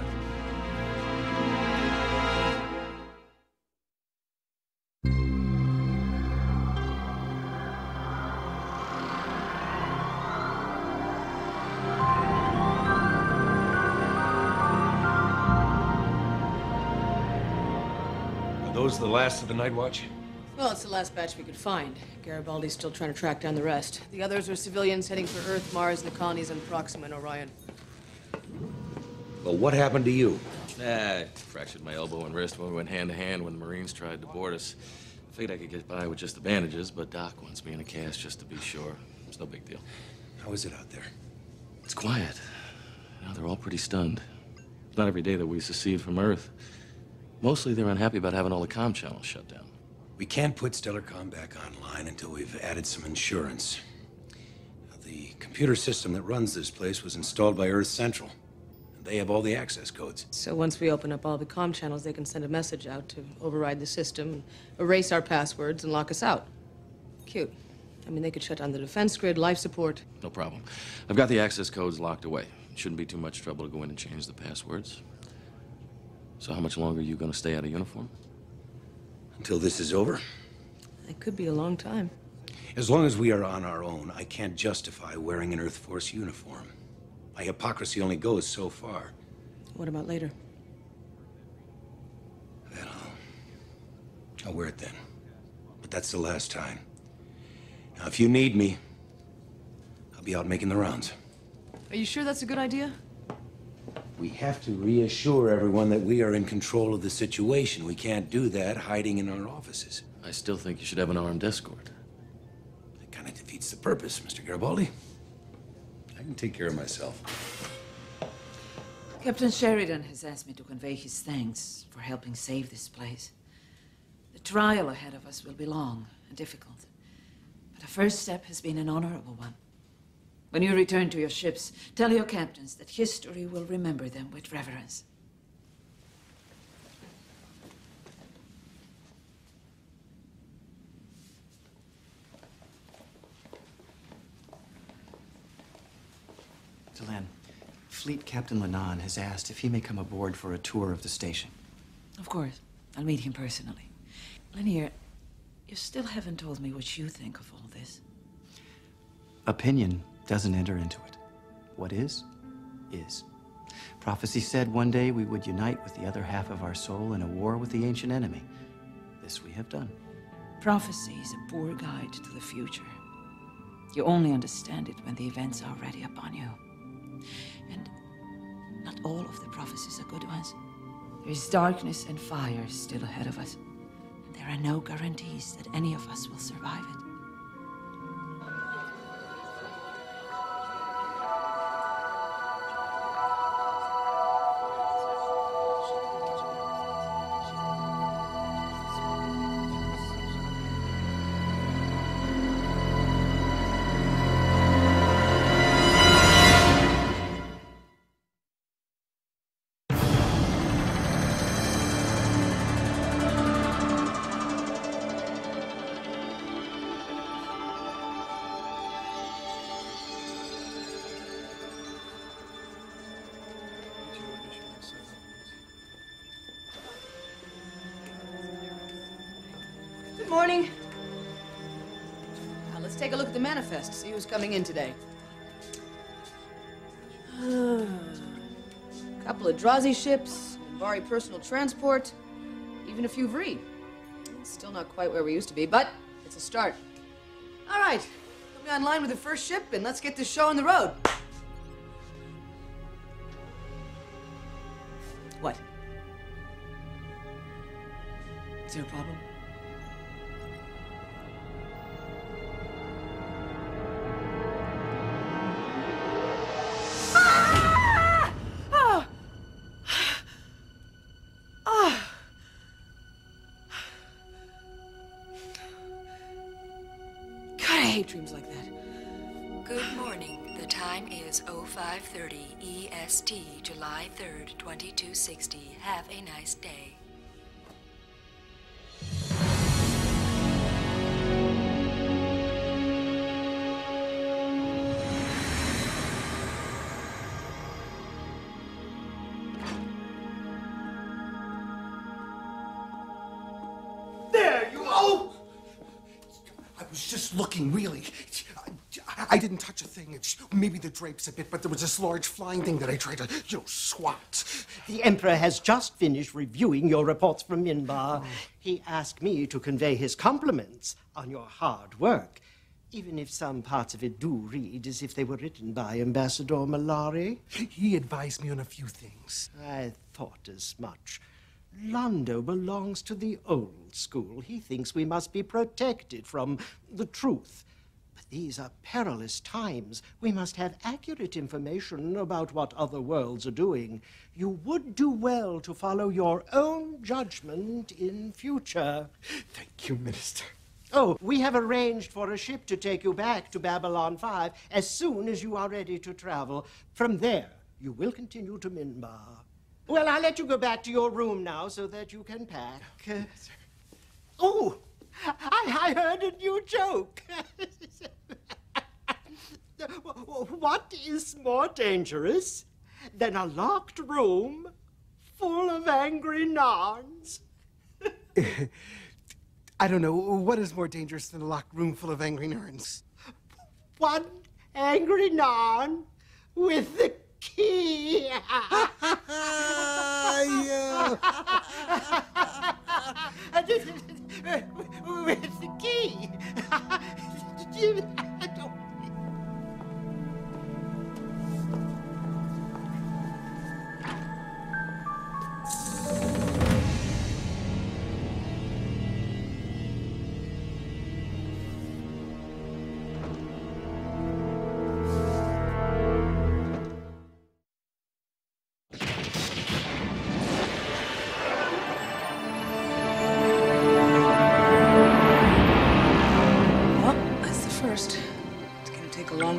Are those the last of the Night Watch? Well, it's the last batch we could find. Garibaldi's still trying to track down the rest. The others are civilians heading for Earth, Mars, and the colonies in Proxima and Orion. Well, what happened to you? I fractured my elbow and wrist when we went hand to hand when the Marines tried to board us. I figured I could get by with just the bandages, but Doc wants me in a cast just to be sure. It's no big deal. How is it out there? It's quiet. You know, they're all pretty stunned. It's not every day that we secede from Earth. Mostly they're unhappy about having all the comm channels shut down. We can't put Stellarcom back online until we've added some insurance. The computer system that runs this place was installed by Earth Central. They have all the access codes. So once we open up all the comm channels, they can send a message out to override the system, erase our passwords, and lock us out. Cute. I mean, they could shut down the defense grid, life support. No problem. I've got the access codes locked away. It shouldn't be too much trouble to go in and change the passwords. So how much longer are you going to stay out of uniform? Until this is over? It could be a long time. As long as we are on our own, I can't justify wearing an Earth Force uniform. My hypocrisy only goes so far. What about later? Then I'll wear it then. But that's the last time. Now, if you need me, I'll be out making the rounds. Are you sure that's a good idea? We have to reassure everyone that we are in control of the situation. We can't do that hiding in our offices. I still think you should have an armed escort. That kind of defeats the purpose, Mr. Garibaldi. I can take care of myself. Captain Sheridan has asked me to convey his thanks for helping save this place. The trial ahead of us will be long and difficult, but the first step has been an honorable one. When you return to your ships, tell your captains that history will remember them with reverence. Delenn, Fleet Captain Lennon has asked if he may come aboard for a tour of the station. Of course. I'll meet him personally. Lanier, you still haven't told me what you think of all this. Opinion doesn't enter into it. What is, is. Prophecy said one day we would unite with the other half of our soul in a war with the ancient enemy. This we have done. Prophecy is a poor guide to the future. You only understand it when the events are already upon you. And not all of the prophecies are good ones. There is darkness and fire still ahead of us. And there are no guarantees that any of us will survive it. Good morning. Now, let's take a look at the manifest, see who's coming in today. Couple of Drazi ships, Minbari personal transport, even a few Vree. Still not quite where we used to be, but it's a start. All right, put me online with the first ship and let's get this show on the road. Is there a problem? God, I hate dreams like that. Good morning. The time is 0530 EST, July 3rd, 2260. Have a nice day. There you are! I was just looking, really. I didn't touch a thing. Maybe the drapes a bit, but there was this large flying thing that I tried to, swat. The Emperor has just finished reviewing your reports from Minbar. He asked me to convey his compliments on your hard work, even if some parts of it do read as if they were written by Ambassador Malari. He advised me on a few things. I thought as much. Londo belongs to the old school. He thinks we must be protected from the truth. But these are perilous times. We must have accurate information about what other worlds are doing. You would do well to follow your own judgment in future. Thank you, Minister. Oh, we have arranged for a ship to take you back to Babylon 5 as soon as you are ready to travel. From there, you will continue to Minbar. Well, I'll let you go back to your room now so that you can pack. Oh, I heard a new joke. What is more dangerous than a locked room full of angry Narns? I don't know. What is more dangerous than a locked room full of angry Narns? One angry Narn with the key. With the key.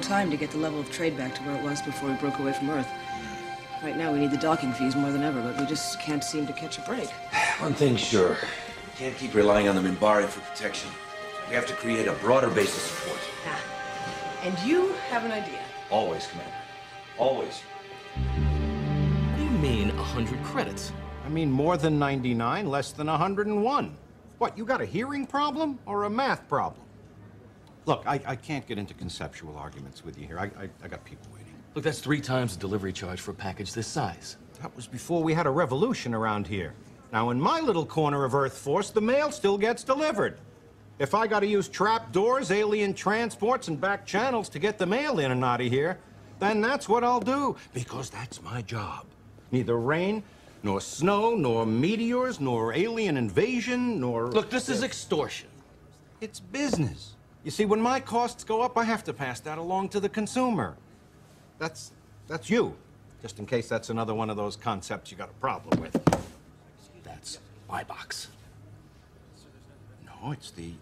Time to get the level of trade back to where it was before we broke away from Earth. Right now, we need the docking fees more than ever, but we just can't seem to catch a break. One thing's sure. We can't keep relying on the Minbari for protection. We have to create a broader base of support. And you have an idea. Always, Commander. Always. What do you mean, 100 credits? I mean more than 99, less than 101. What, you got a hearing problem or a math problem? Look, I can't get into conceptual arguments with you here. I got people waiting. Look, that's 3 times the delivery charge for a package this size. That was before we had a revolution around here. Now, in my little corner of Earth Force, the mail still gets delivered. If I gotta use trap doors, alien transports, and back channels to get the mail in and out of here, then that's what I'll do, because that's my job. Neither rain, nor snow, nor meteors, nor alien invasion, nor... Look, this is extortion. It's business. You see, when my costs go up, I have to pass that along to the consumer. That's you. Just in case that's another one of those concepts you got a problem with. That's my box. No, it's the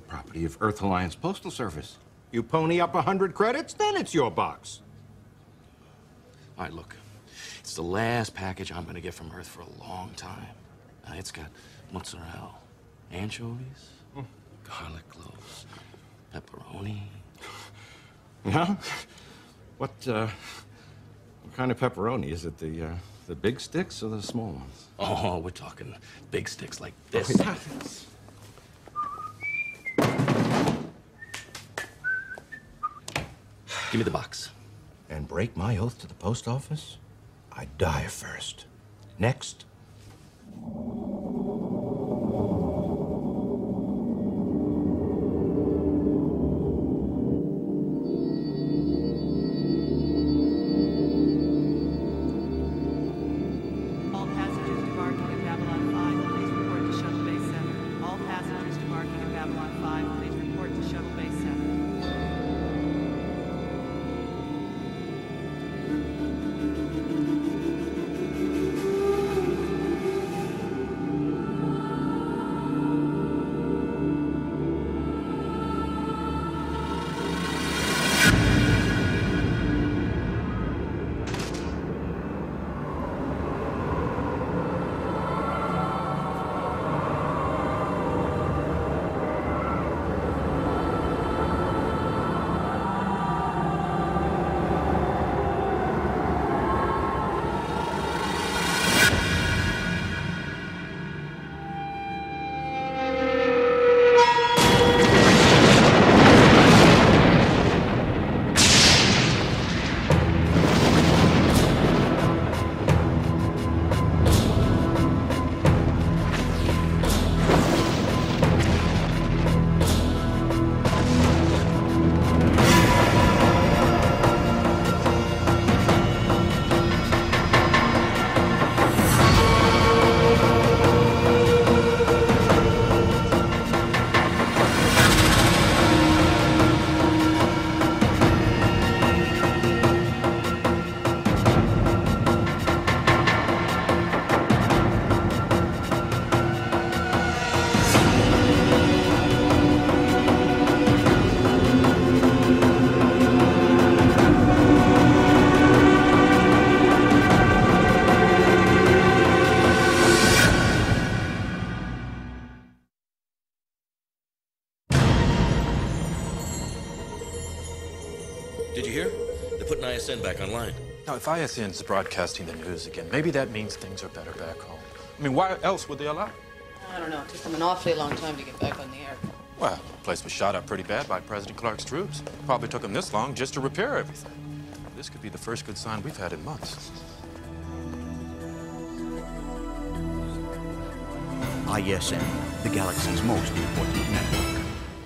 property of Earth Alliance Postal Service. You pony up 100 credits, then it's your box. All right, look. It's the last package I'm gonna get from Earth for a long time. It's got mozzarella, anchovies, garlic cloves, pepperoni. Yeah? What kind of pepperoni? Is it the big sticks or the small ones? Oh, we're talking big sticks like this. Give me the box. And break my oath to the post office? I'd die first. Next. All passengers debarking at Babylon 5, please report to Shuttle Bay 7. Did you hear? They're putting ISN back online. Now, if ISN's broadcasting the news again, maybe that means things are better back home. I mean, why else would they allow it? I don't know. It took them an awfully long time to get back on the air. Well, the place was shot up pretty bad by President Clark's troops. Probably took them this long just to repair everything. This could be the first good sign we've had in months. ISN, the galaxy's most important network.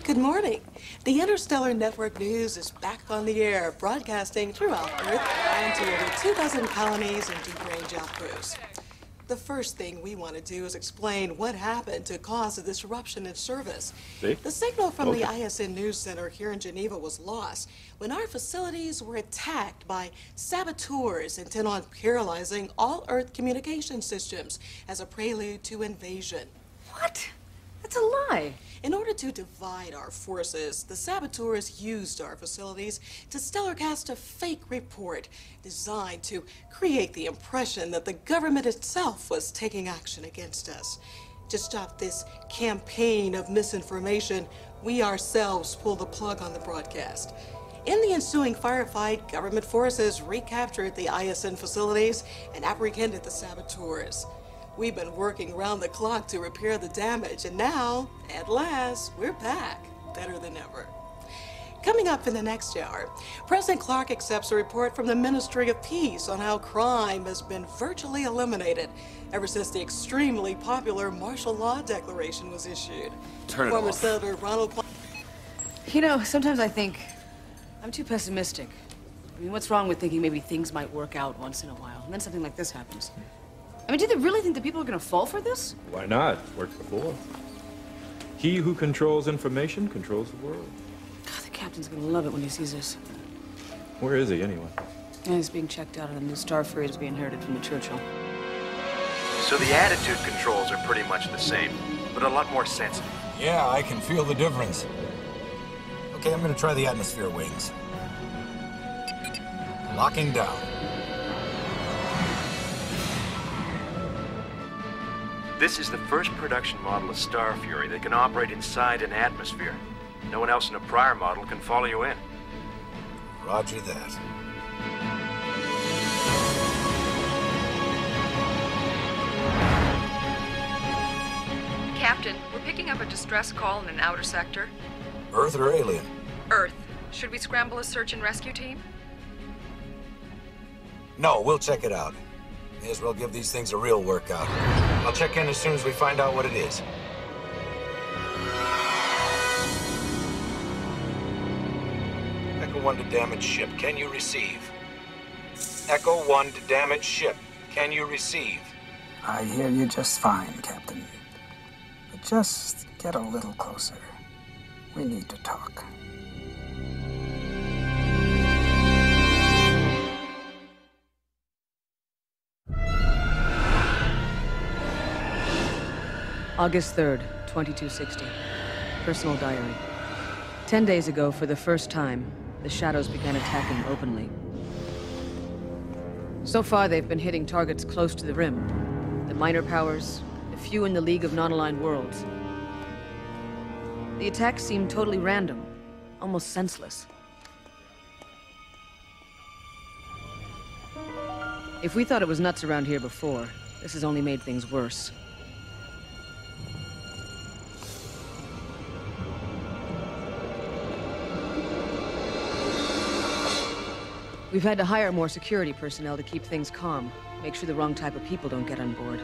Good morning. The Interstellar Network News is back on the air, broadcasting throughout Earth and to over 2 colonies and deep-range outposts. The first thing we want to do is explain what happened to cause the disruption in service. See? The signal from the ISN News Center here in Geneva was lost when our facilities were attacked by saboteurs intent on paralyzing all Earth communication systems as a prelude to invasion. What? That's a lie. In order to divide our forces, the saboteurs used our facilities to stellarcast a fake report designed to create the impression that the government itself was taking action against us. To stop this campaign of misinformation, we ourselves pulled the plug on the broadcast. In the ensuing firefight, government forces recaptured the ISN facilities and apprehended the saboteurs. We've been working round the clock to repair the damage, and now, at last, we're back, better than ever. Coming up in the next hour, President Clark accepts a report from the Ministry of Peace on how crime has been virtually eliminated ever since the extremely popular martial law declaration was issued. Turn it Former off. Senator Ronald... You know, sometimes I think I'm too pessimistic. I mean, what's wrong with thinking maybe things might work out once in a while, and then something like this happens? I mean, do they really think that people are going to fall for this? Why not? It's worked before. He who controls information controls the world. God, the captain's going to love it when he sees this. Where is he, anyway? Yeah, he's being checked out, and the new star freighters we inherited from the Churchill. So the attitude controls are pretty much the same, but a lot more sensitive. Yeah, I can feel the difference. Okay, I'm gonna try the atmosphere wings. Locking down. This is the first production model of Star Fury that can operate inside an atmosphere. No one else in a prior model can follow you in. Roger that. Captain, we're picking up a distress call in an outer sector. Earth or alien? Earth. Should we scramble a search and rescue team? No, we'll check it out. May as well give these things a real workout. I'll check in as soon as we find out what it is. Echo 1 to damaged ship. Can you receive? Echo 1 to damaged ship. Can you receive? I hear you just fine, Captain. But just get a little closer. We need to talk. August 3rd, 2260. Personal diary. 10 days ago, for the first time, the Shadows began attacking openly. So far, they've been hitting targets close to the rim. The minor powers, the few in the League of Non-Aligned Worlds. The attacks seemed totally random, almost senseless. If we thought it was nuts around here before, this has only made things worse. We've had to hire more security personnel to keep things calm, make sure the wrong type of people don't get on board.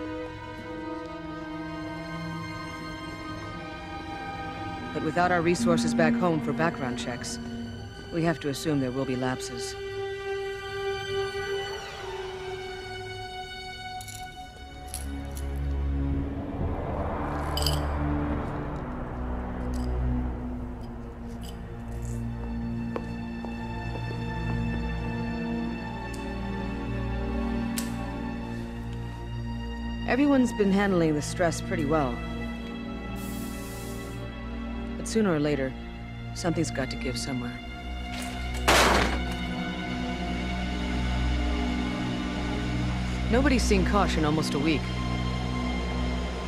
But without our resources back home for background checks, we have to assume there will be lapses. Everyone's been handling the stress pretty well. But sooner or later, something's got to give somewhere. Nobody's seen Kosh in almost a week.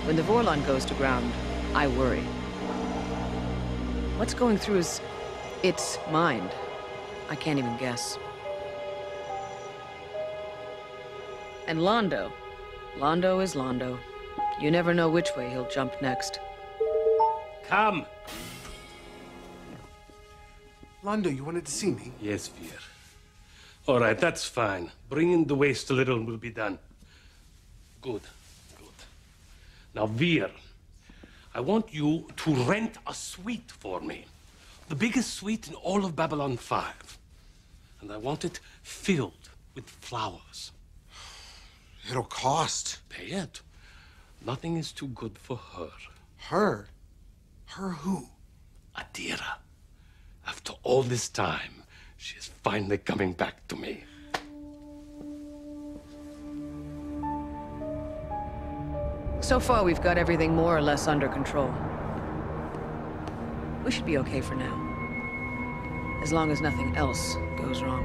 When the Vorlon goes to ground, I worry. What's going through its mind? I can't even guess. And Londo. Londo is Londo. You never know which way he'll jump next. Come. Londo, you wanted to see me? Yes, Veer. All right, that's fine. Bring in the waste a little and we'll be done. Good, good. Now, Veer, I want you to rent a suite for me. The biggest suite in all of Babylon 5. And I want it filled with flowers. It'll cost. Pay it. Nothing is too good for her. Her? Her who? Adira. After all this time, she is finally coming back to me. So far, we've got everything more or less under control. We should be okay for now. As long as nothing else goes wrong.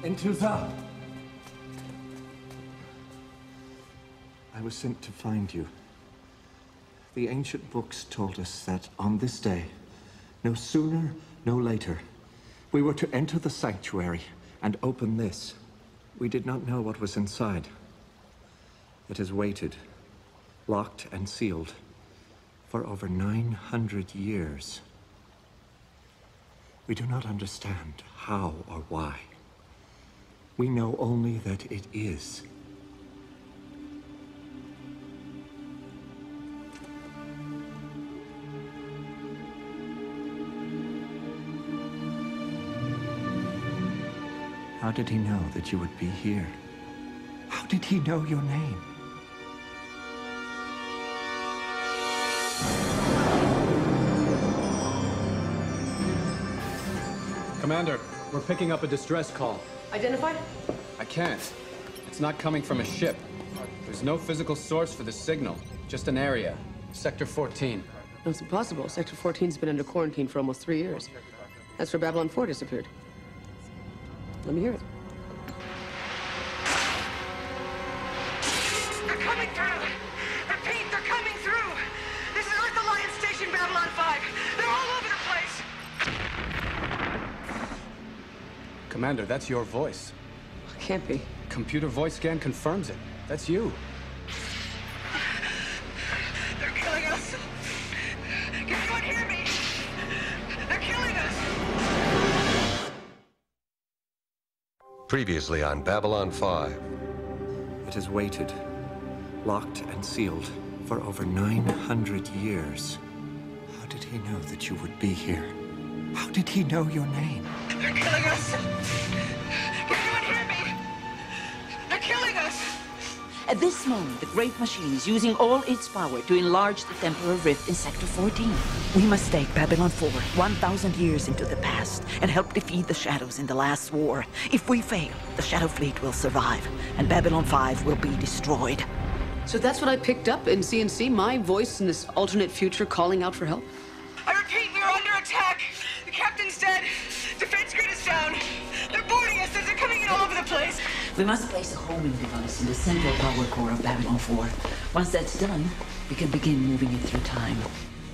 Entusa! I was sent to find you. The ancient books told us that on this day, no sooner, no later, we were to enter the sanctuary and open this. We did not know what was inside. It has waited, locked and sealed, for over 900 years. We do not understand how or why. We know only that it is. How did he know that you would be here? How did he know your name? Commander, we're picking up a distress call. Identified? I can't. It's not coming from a ship. There's no physical source for the signal, just an area. Sector 14. No, it's impossible. Sector 14's been under quarantine for almost 3 years. That's where Babylon 4 disappeared. Let me hear it. They're coming through! Repeat, they're coming through! This is Earth Alliance Station, Babylon 5. They're all over the place! Commander, that's your voice. Can't be. Computer voice scan confirms it. That's you. They're killing us! Can anyone hear me? They're killing us! Previously on Babylon 5. It has waited, locked and sealed, for over 900 years. How did he know that you would be here? How did he know your name? They're killing us! Can anyone hear me? They're killing us! At this moment, the Great Machine is using all its power to enlarge the temporal rift in Sector 14. We must take Babylon 4 1,000 years into the past and help defeat the Shadows in the last war. If we fail, the Shadow Fleet will survive, and Babylon 5 will be destroyed. So that's what I picked up in CNC? My voice in this alternate future calling out for help? I repeat, we are under attack! The captain's dead! Defense grid is down! They're boarding us as they're coming in all over the place! We must place a homing device in the central power core of Babylon 4. Once that's done, we can begin moving it through time.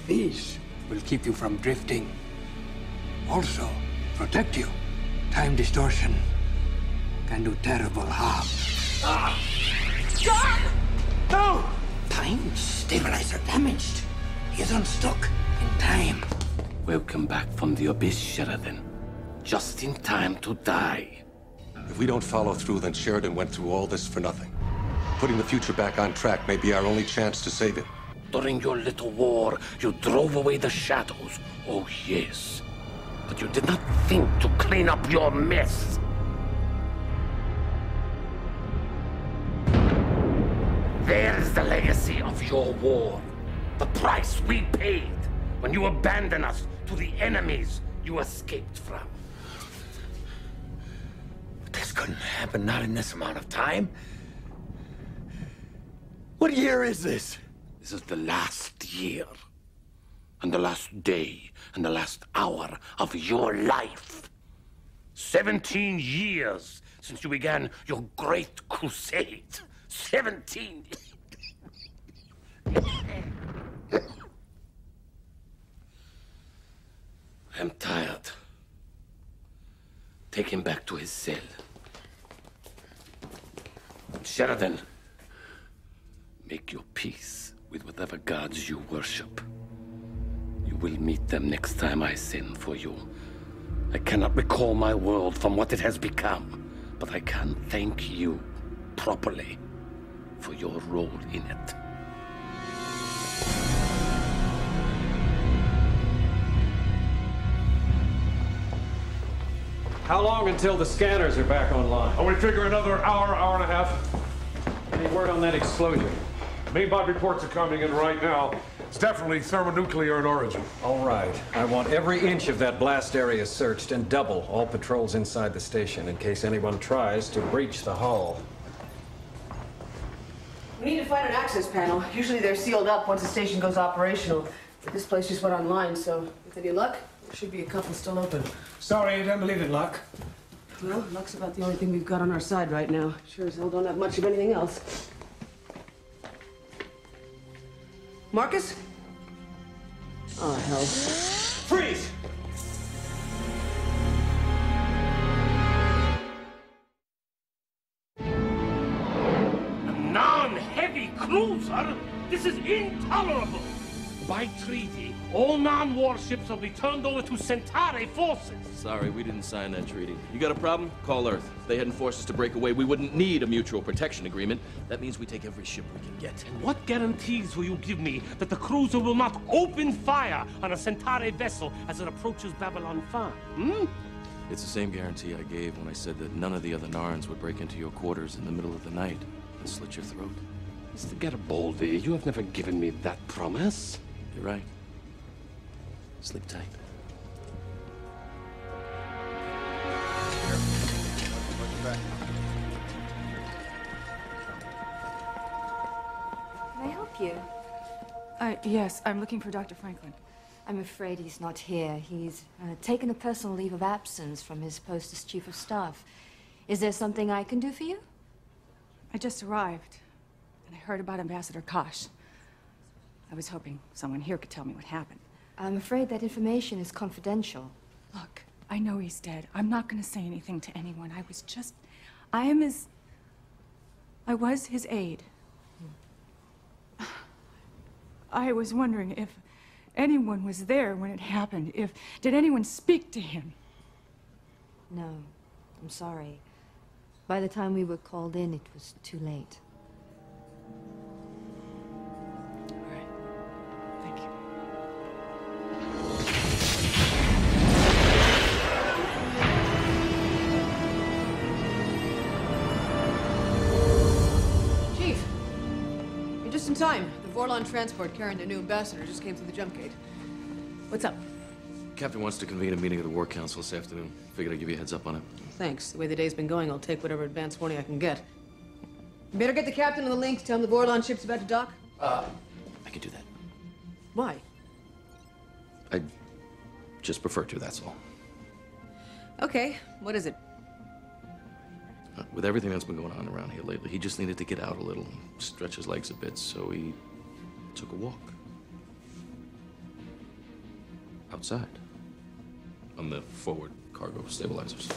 These will keep you from drifting. Also, protect you. Time distortion can do terrible harm. John! No! Time stabilizer damaged. He's unstuck in time. Welcome back from the abyss, Sheridan. Just in time to die. If we don't follow through, then Sheridan went through all this for nothing. Putting the future back on track may be our only chance to save it. During your little war, you drove away the shadows. Oh, yes. But you did not think to clean up your mess. There's the legacy of your war. The price we paid when you abandoned us to the enemies you escaped from. This couldn't happen, not in this amount of time. What year is this? This is the last year, and the last day, and the last hour of your life. 17 years since you began your great crusade. 17. I'm tired. Take him back to his cell. Sheridan, make your peace with whatever gods you worship. You will meet them next time I send for you. I cannot recall my world from what it has become, but I can thank you properly for your role in it. How long until the scanners are back online? We figure another hour, hour and a half. Any word on that explosion? Main bot reports are coming in right now. It's definitely thermonuclear in origin. All right. I want every inch of that blast area searched and double all patrols inside the station in case anyone tries to breach the hull. We need to find an access panel. Usually they're sealed up once the station goes operational. But this place just went online, so with any luck, there should be a couple still open. Sorry, I don't believe in luck. Well, luck's about the only thing we've got on our side right now. Sure as hell don't have much of anything else. Marcus? Oh, hell. Freeze! A non-heavy cruiser? This is intolerable! By treaty, all non-warships will be turned over to Centauri forces. Sorry, we didn't sign that treaty. You got a problem? Call Earth. If they hadn't forced us to break away, we wouldn't need a mutual protection agreement. That means we take every ship we can get. And what guarantees will you give me that the cruiser will not open fire on a Centauri vessel as it approaches Babylon 5? It's the same guarantee I gave when I said that none of the other Narns would break into your quarters in the middle of the night and slit your throat. Mr. Garibaldi, you have never given me that promise. You're right. Sleep tight. Can I help you? Yes, I'm looking for Dr. Franklin. I'm afraid he's not here. He's taken a personal leave of absence from his post as Chief of Staff. Is there something I can do for you? I just arrived, and I heard about Ambassador Kosh. I was hoping someone here could tell me what happened. I'm afraid that information is confidential. Look, I know he's dead. I'm not going to say anything to anyone. I was his aide. I was wondering if anyone was there when it happened. Did anyone speak to him? No, I'm sorry. By the time we were called in, it was too late. In time. The Vorlon transport carrying the new ambassador just came through the jump gate. What's up? Captain wants to convene a meeting of the War Council this afternoon. Figured I'd give you a heads up on it. Thanks. The way the day's been going, I'll take whatever advance warning I can get. You better get the captain on the link. Tell him the Vorlon ship's about to dock. I could do that. Why? I just prefer to, that's all. Okay. What is it? With everything that's been going on around here lately, he just needed to get out a little, stretch his legs a bit, so he took a walk. Outside. On the forward cargo stabilizers.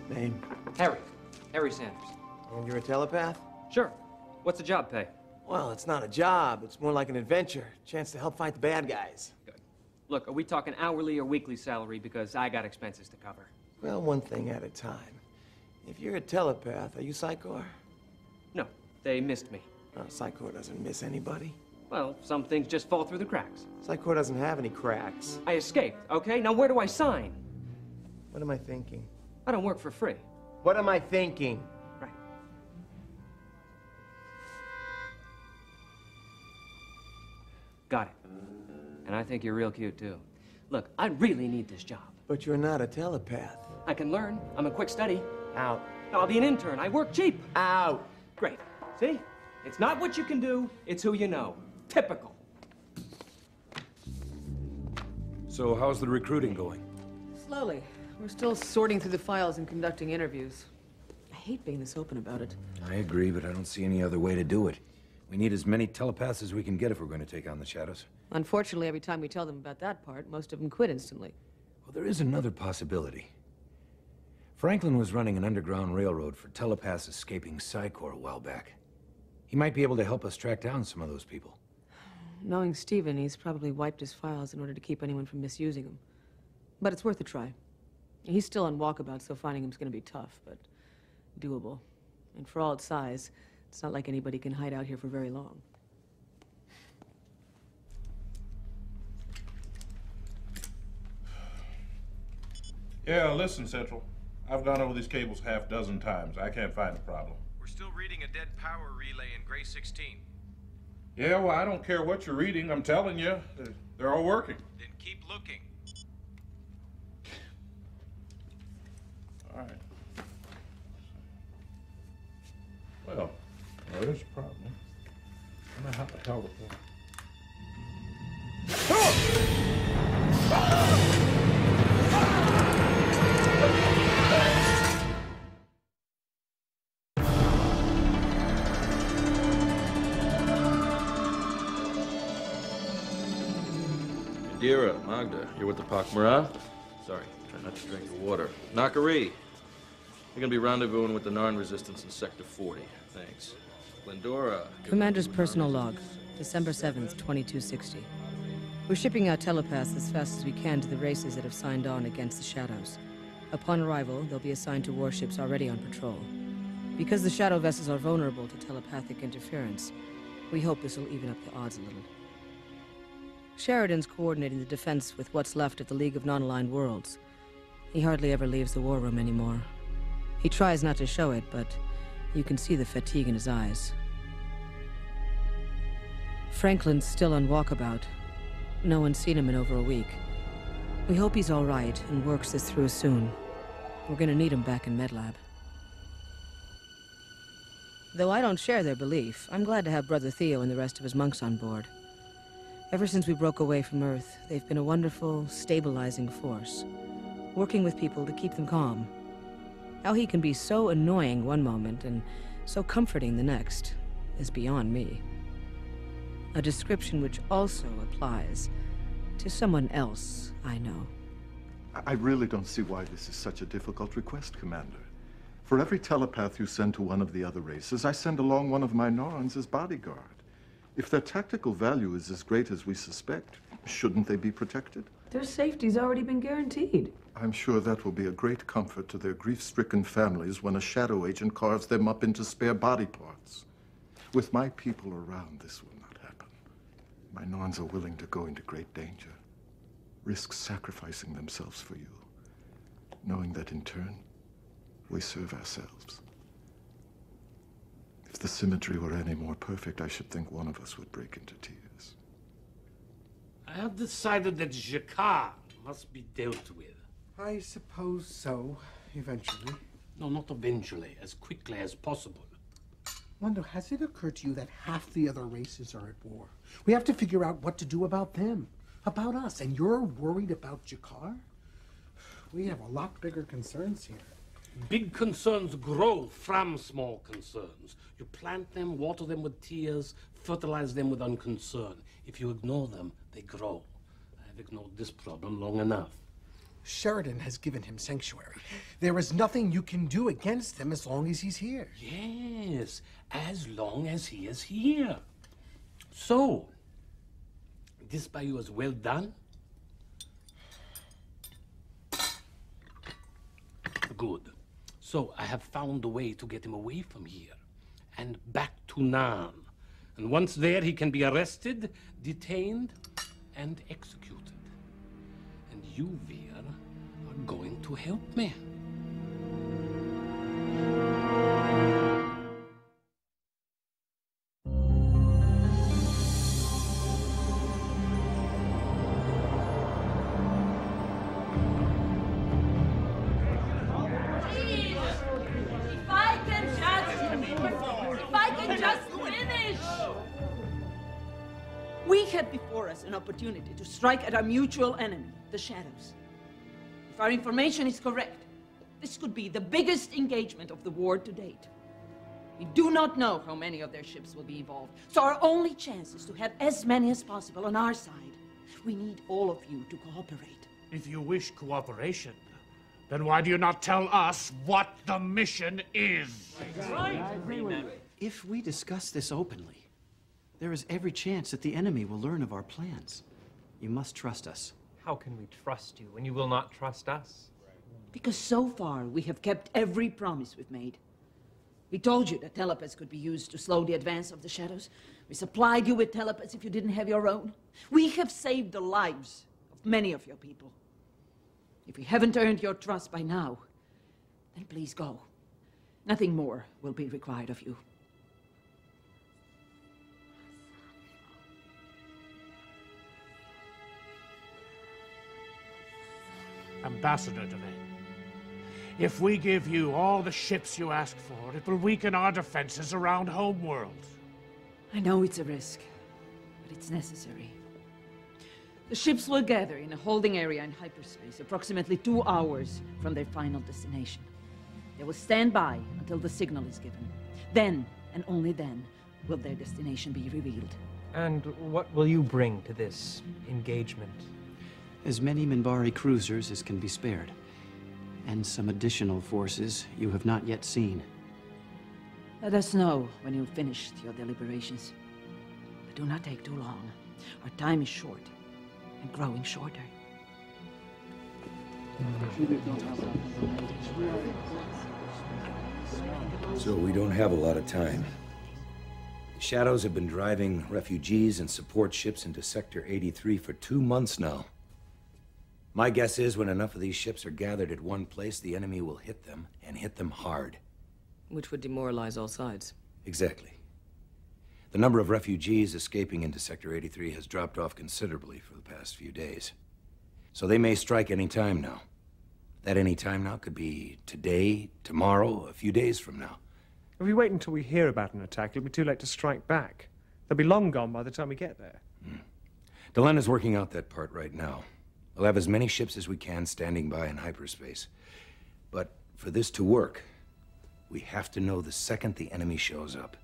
Name? Harry Sanders. And you're a telepath? Sure. What's the job pay? Well, it's not a job. It's more like an adventure. Chance to help fight the bad guys. Good. Look, are we talking hourly or weekly salary? Because I got expenses to cover. Well, one thing at a time. If you're a telepath, are you Psychor? No, they missed me. Psychor doesn't miss anybody. Well, some things just fall through the cracks. Psychor doesn't have any cracks. I escaped, okay? Now where do I sign? What am I thinking? I don't work for free. What am I thinking? Right. Got it. And I think you're real cute, too. Look, I really need this job. But you're not a telepath. I can learn. I'm a quick study. Out. I'll be an intern. I work cheap. Out. Great. See? It's not what you can do, it's who you know. Typical. So how's the recruiting going? Slowly. We're still sorting through the files and conducting interviews. I hate being this open about it. I agree, but I don't see any other way to do it. We need as many telepaths as we can get if we're going to take on the Shadows. Unfortunately, every time we tell them about that part, most of them quit instantly. Well, there is another possibility. Franklin was running an underground railroad for telepaths escaping Psychor a while back. He might be able to help us track down some of those people. Knowing Steven, he's probably wiped his files in order to keep anyone from misusing them. But it's worth a try. He's still on walkabout, so finding him's gonna be tough, but doable. And for all its size, it's not like anybody can hide out here for very long. Yeah, listen, Central. I've gone over these cables half dozen times. I can't find the problem. We're still reading a dead power relay in Gray 16. Yeah, well, I don't care what you're reading. I'm telling you, they're all working. Then keep looking. All right. Well, there's a problem. I don't know how the hell it works. Indira, Magda, you're with the Pakmara? Sorry, try not to drink your water. Nakari, you're gonna be rendezvousing with the Narn resistance in Sector 40. Thanks. Glendora. Commander's personal log, December 7th, 2260. We're shipping out telepaths as fast as we can to the races that have signed on against the Shadows. Upon arrival, they'll be assigned to warships already on patrol. Because the Shadow vessels are vulnerable to telepathic interference, we hope this will even up the odds a little. Sheridan's coordinating the defense with what's left of the League of Non-Aligned Worlds. He hardly ever leaves the war room anymore. He tries not to show it, but you can see the fatigue in his eyes. Franklin's still on walkabout. No one's seen him in over a week. We hope he's all right and works this through soon. We're gonna need him back in MedLab. Though I don't share their belief, I'm glad to have Brother Theo and the rest of his monks on board. Ever since we broke away from Earth, they've been a wonderful, stabilizing force, working with people to keep them calm. How he can be so annoying one moment and so comforting the next, is beyond me. A description which also applies to someone else I know. I really don't see why this is such a difficult request, Commander. For every telepath you send to one of the other races, I send along one of my Norns as bodyguard. If their tactical value is as great as we suspect, shouldn't they be protected? Their safety's already been guaranteed. I'm sure that will be a great comfort to their grief-stricken families when a shadow agent carves them up into spare body parts. With my people around, this will not happen. My Norns are willing to go into great danger, risk sacrificing themselves for you, knowing that in turn, we serve ourselves. If the symmetry were any more perfect, I should think one of us would break into tears. I have decided that G'Kar must be dealt with. I suppose so, eventually. No, not eventually, as quickly as possible. Wanda, has it occurred to you that half the other races are at war? We have to figure out what to do about them, about us, and you're worried about G'Kar? We have a lot bigger concerns here. Big concerns grow from small concerns. You plant them, water them with tears, fertilize them with unconcern. If you ignore them, they grow. I've ignored this problem long enough. Sheridan has given him sanctuary. There is nothing you can do against him as long as he's here. Yes, as long as he is here. So, this bayou is well done? Good. So I have found a way to get him away from here and back to Nan. And once there, he can be arrested, detained, and executed. And you, Vir, are going to help me. We had before us an opportunity to strike at our mutual enemy, the Shadows. If our information is correct, this could be the biggest engagement of the war to date. We do not know how many of their ships will be involved, so our only chance is to have as many as possible on our side. We need all of you to cooperate. If you wish cooperation, then why do you not tell us what the mission is? If we discuss this openly, there is every chance that the enemy will learn of our plans. You must trust us. How can we trust you when you will not trust us? Because so far, we have kept every promise we've made. We told you that telepaths could be used to slow the advance of the Shadows. We supplied you with telepaths if you didn't have your own. We have saved the lives of many of your people. If we haven't earned your trust by now, then please go. Nothing more will be required of you. Ambassador Delane, if we give you all the ships you ask for, it will weaken our defenses around Homeworld. I know it's a risk, but it's necessary. The ships will gather in a holding area in hyperspace, approximately 2 hours from their final destination. They will stand by until the signal is given. Then, and only then, will their destination be revealed. And what will you bring to this engagement? As many Minbari cruisers as can be spared, and some additional forces you have not yet seen. Let us know when you've finished your deliberations. But do not take too long. Our time is short, and growing shorter. So we don't have a lot of time. The Shadows have been driving refugees and support ships into Sector 83 for 2 months now. My guess is when enough of these ships are gathered at one place, the enemy will hit them, and hit them hard. Which would demoralize all sides. Exactly. The number of refugees escaping into Sector 83 has dropped off considerably for the past few days. So they may strike any time now. That any time now could be today, tomorrow, a few days from now. If we wait until we hear about an attack, it'll be too late to strike back. They'll be long gone by the time we get there. Delenn is working out that part right now. We'll have as many ships as we can standing by in hyperspace. But for this to work, we have to know the second the enemy shows up.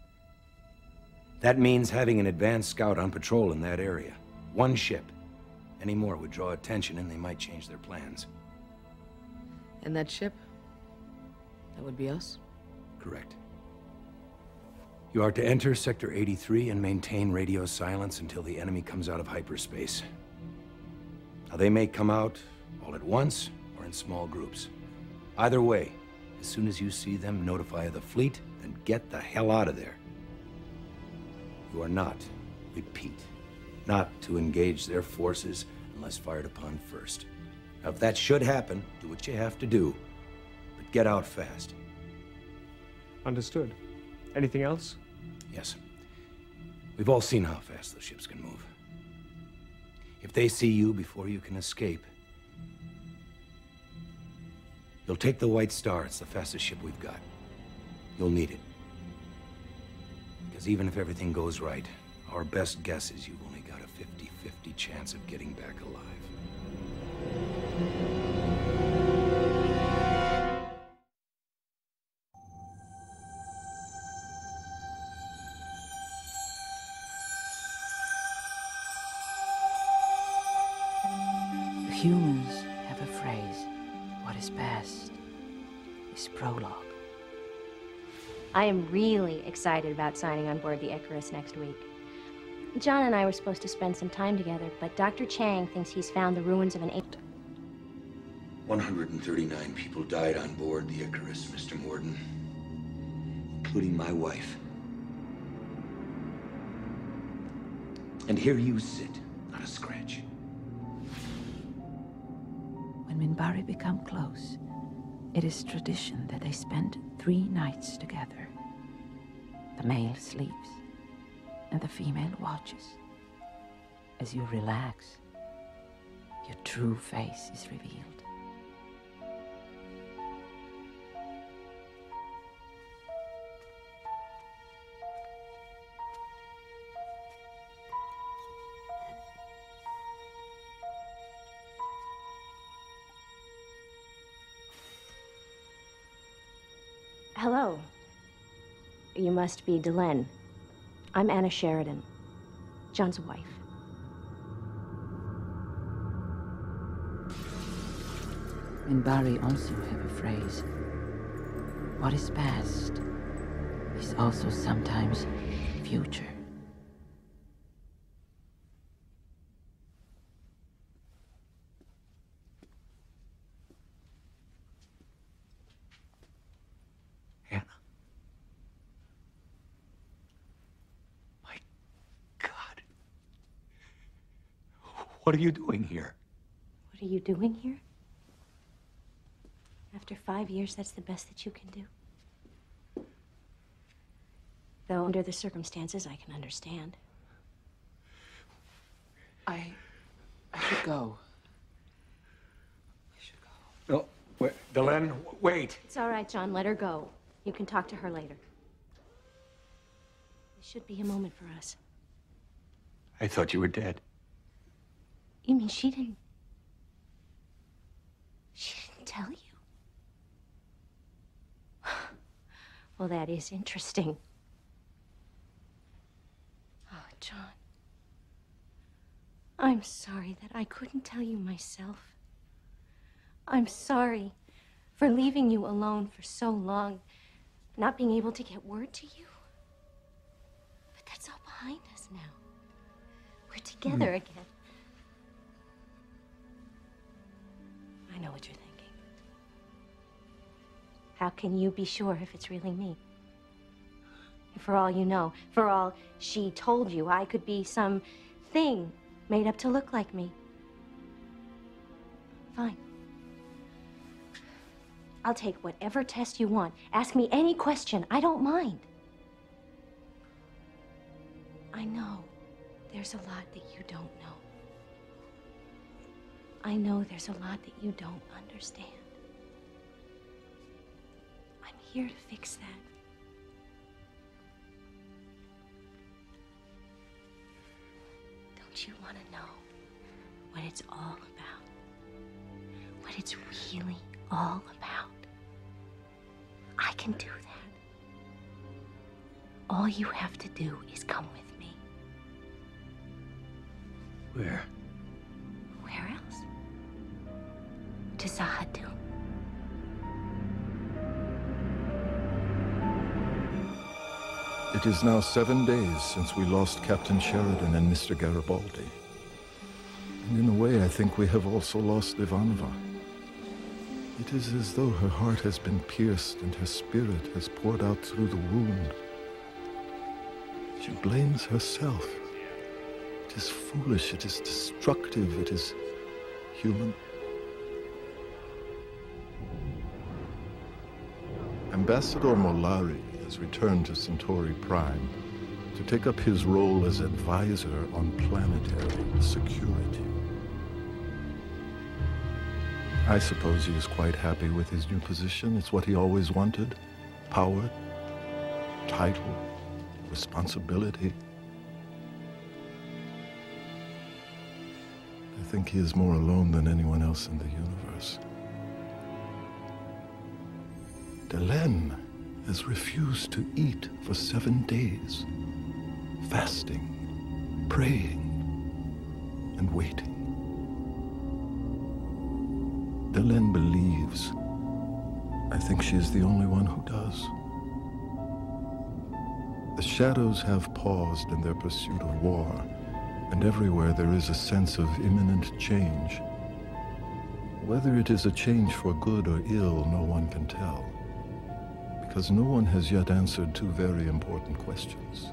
That means having an advanced scout on patrol in that area. One ship. Any more would draw attention and they might change their plans. And that ship? That would be us? Correct. You are to enter Sector 83 and maintain radio silence until the enemy comes out of hyperspace. Now, they may come out all at once or in small groups. Either way, as soon as you see them, notify the fleet, then get the hell out of there. You are not, repeat, not to engage their forces unless fired upon first. Now, if that should happen, do what you have to do, but get out fast. Understood. Anything else? Yes. We've all seen how fast those ships can move. If they see you before you can escape, you'll take the White Star. It's the fastest ship we've got. You'll need it. Because even if everything goes right, our best guess is you've only got a 50-50 chance of getting back alive. Humans have a phrase, what is past is prologue. I am really excited about signing on board the Icarus next week. John and I were supposed to spend some time together, but Dr. Chang thinks he's found the ruins of an ancient... 139 people died on board the Icarus, Mr. Morden, including my wife. And here you sit, not a scratch. When Minbari become close, it is tradition that they spend 3 nights together. The male sleeps, and the female watches. As you relax, your true face is revealed. Hello. You must be Delenn. I'm Anna Sheridan, John's wife. Minbari also have a phrase. What is past is also sometimes future. What are you doing here? What are you doing here? After 5 years, that's the best that you can do. Though under the circumstances, I can understand. I should go. No, wait, Delenn, wait. It's all right, John. Let her go. You can talk to her later. This should be a moment for us. I thought you were dead. You mean she didn't tell you? Well, that is interesting. Oh, John. I'm sorry that I couldn't tell you myself. I'm sorry for leaving you alone for so long, not being able to get word to you. But that's all behind us now. We're together again. I know what you're thinking. How can you be sure if it's really me? For all you know, for all she told you, I could be some thing made up to look like me. Fine. I'll take whatever test you want. Ask me any question. I don't mind. I know there's a lot that you don't know. I know there's a lot that you don't understand. I'm here to fix that. Don't you want to know what it's all about? What it's really all about? I can do All you have to do is come with me. Where? Where else? To Zahadum. It is now 7 days since we lost Captain Sheridan and Mr. Garibaldi. And in a way, I think we have also lost Ivanova. It is as though her heart has been pierced and her spirit has poured out through the wound. She blames herself. It is foolish, it is destructive, it is human. Ambassador Mollari has returned to Centauri Prime to take up his role as advisor on planetary security. I suppose he is quite happy with his new position. It's what he always wanted. Power, title, responsibility. I think he is more alone than anyone else in the universe. Delenn has refused to eat for 7 days, fasting, praying, and waiting. Delenn believes. I think she is the only one who does. The shadows have paused in their pursuit of war, and everywhere there is a sense of imminent change. Whether it is a change for good or ill, no one can tell, because no one has yet answered two very important questions.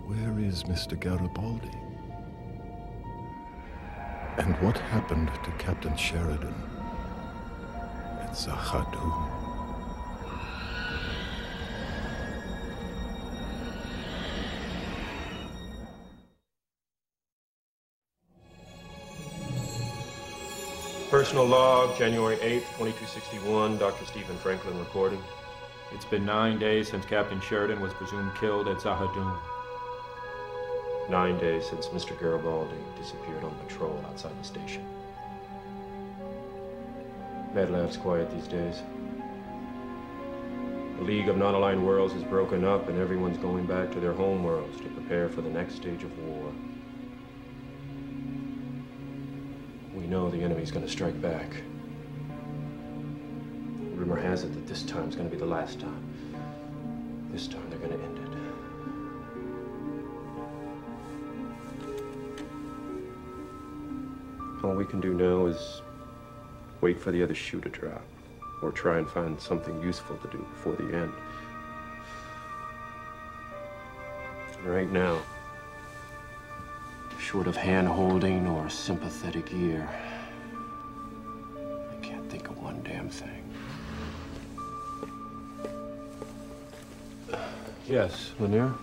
Where is Mr. Garibaldi? And what happened to Captain Sheridan at Zahadum? Personal log, January 8th, 2261, Dr. Stephen Franklin recording. It's been 9 days since Captain Sheridan was presumed killed at Zahadum. 9 days since Mr. Garibaldi disappeared on patrol outside the station. Medlav's quiet these days. The League of Non-Aligned Worlds is broken up and everyone's going back to their home worlds to prepare for the next stage of war. We know the enemy's gonna strike back. Rumor has it that this time's gonna be the last time. This time they're gonna end it. All we can do now is wait for the other shoe to drop, or try and find something useful to do before the end. And right now, short of hand-holding or a sympathetic ear, I can't think of one damn thing. Yes, Lanier?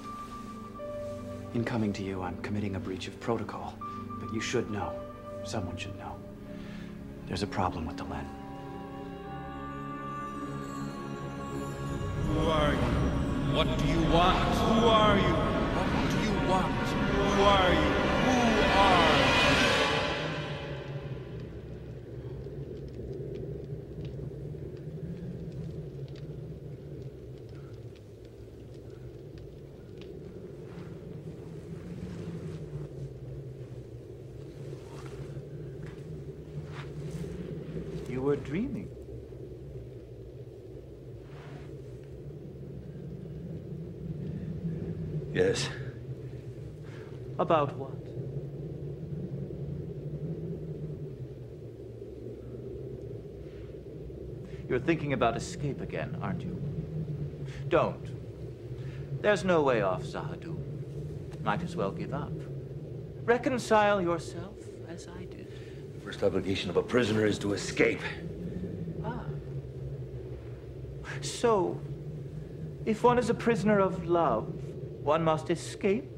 In coming to you, I'm committing a breach of protocol, but you should know. Someone should know. There's a problem with Delenn. Who are you? What do you want? Who are you? What do you want? Who are you? Who are you? You were dreaming. Yes. About what? You're thinking about escape again, aren't you? Don't. There's no way off Zahadum. Might as well give up. Reconcile yourself as I did. First obligation of a prisoner is to escape. Ah. So, if one is a prisoner of love, one must escape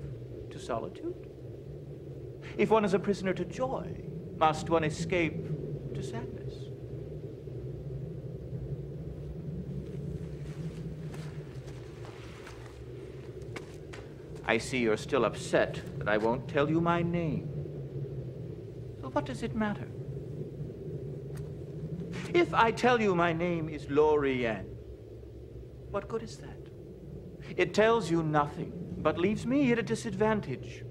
to solitude? If one is a prisoner to joy, must one escape to sadness? I see you're still upset that I won't tell you my name. So what does it matter? If I tell you my name is Lorien, what good is that? It tells you nothing, but leaves me at a disadvantage.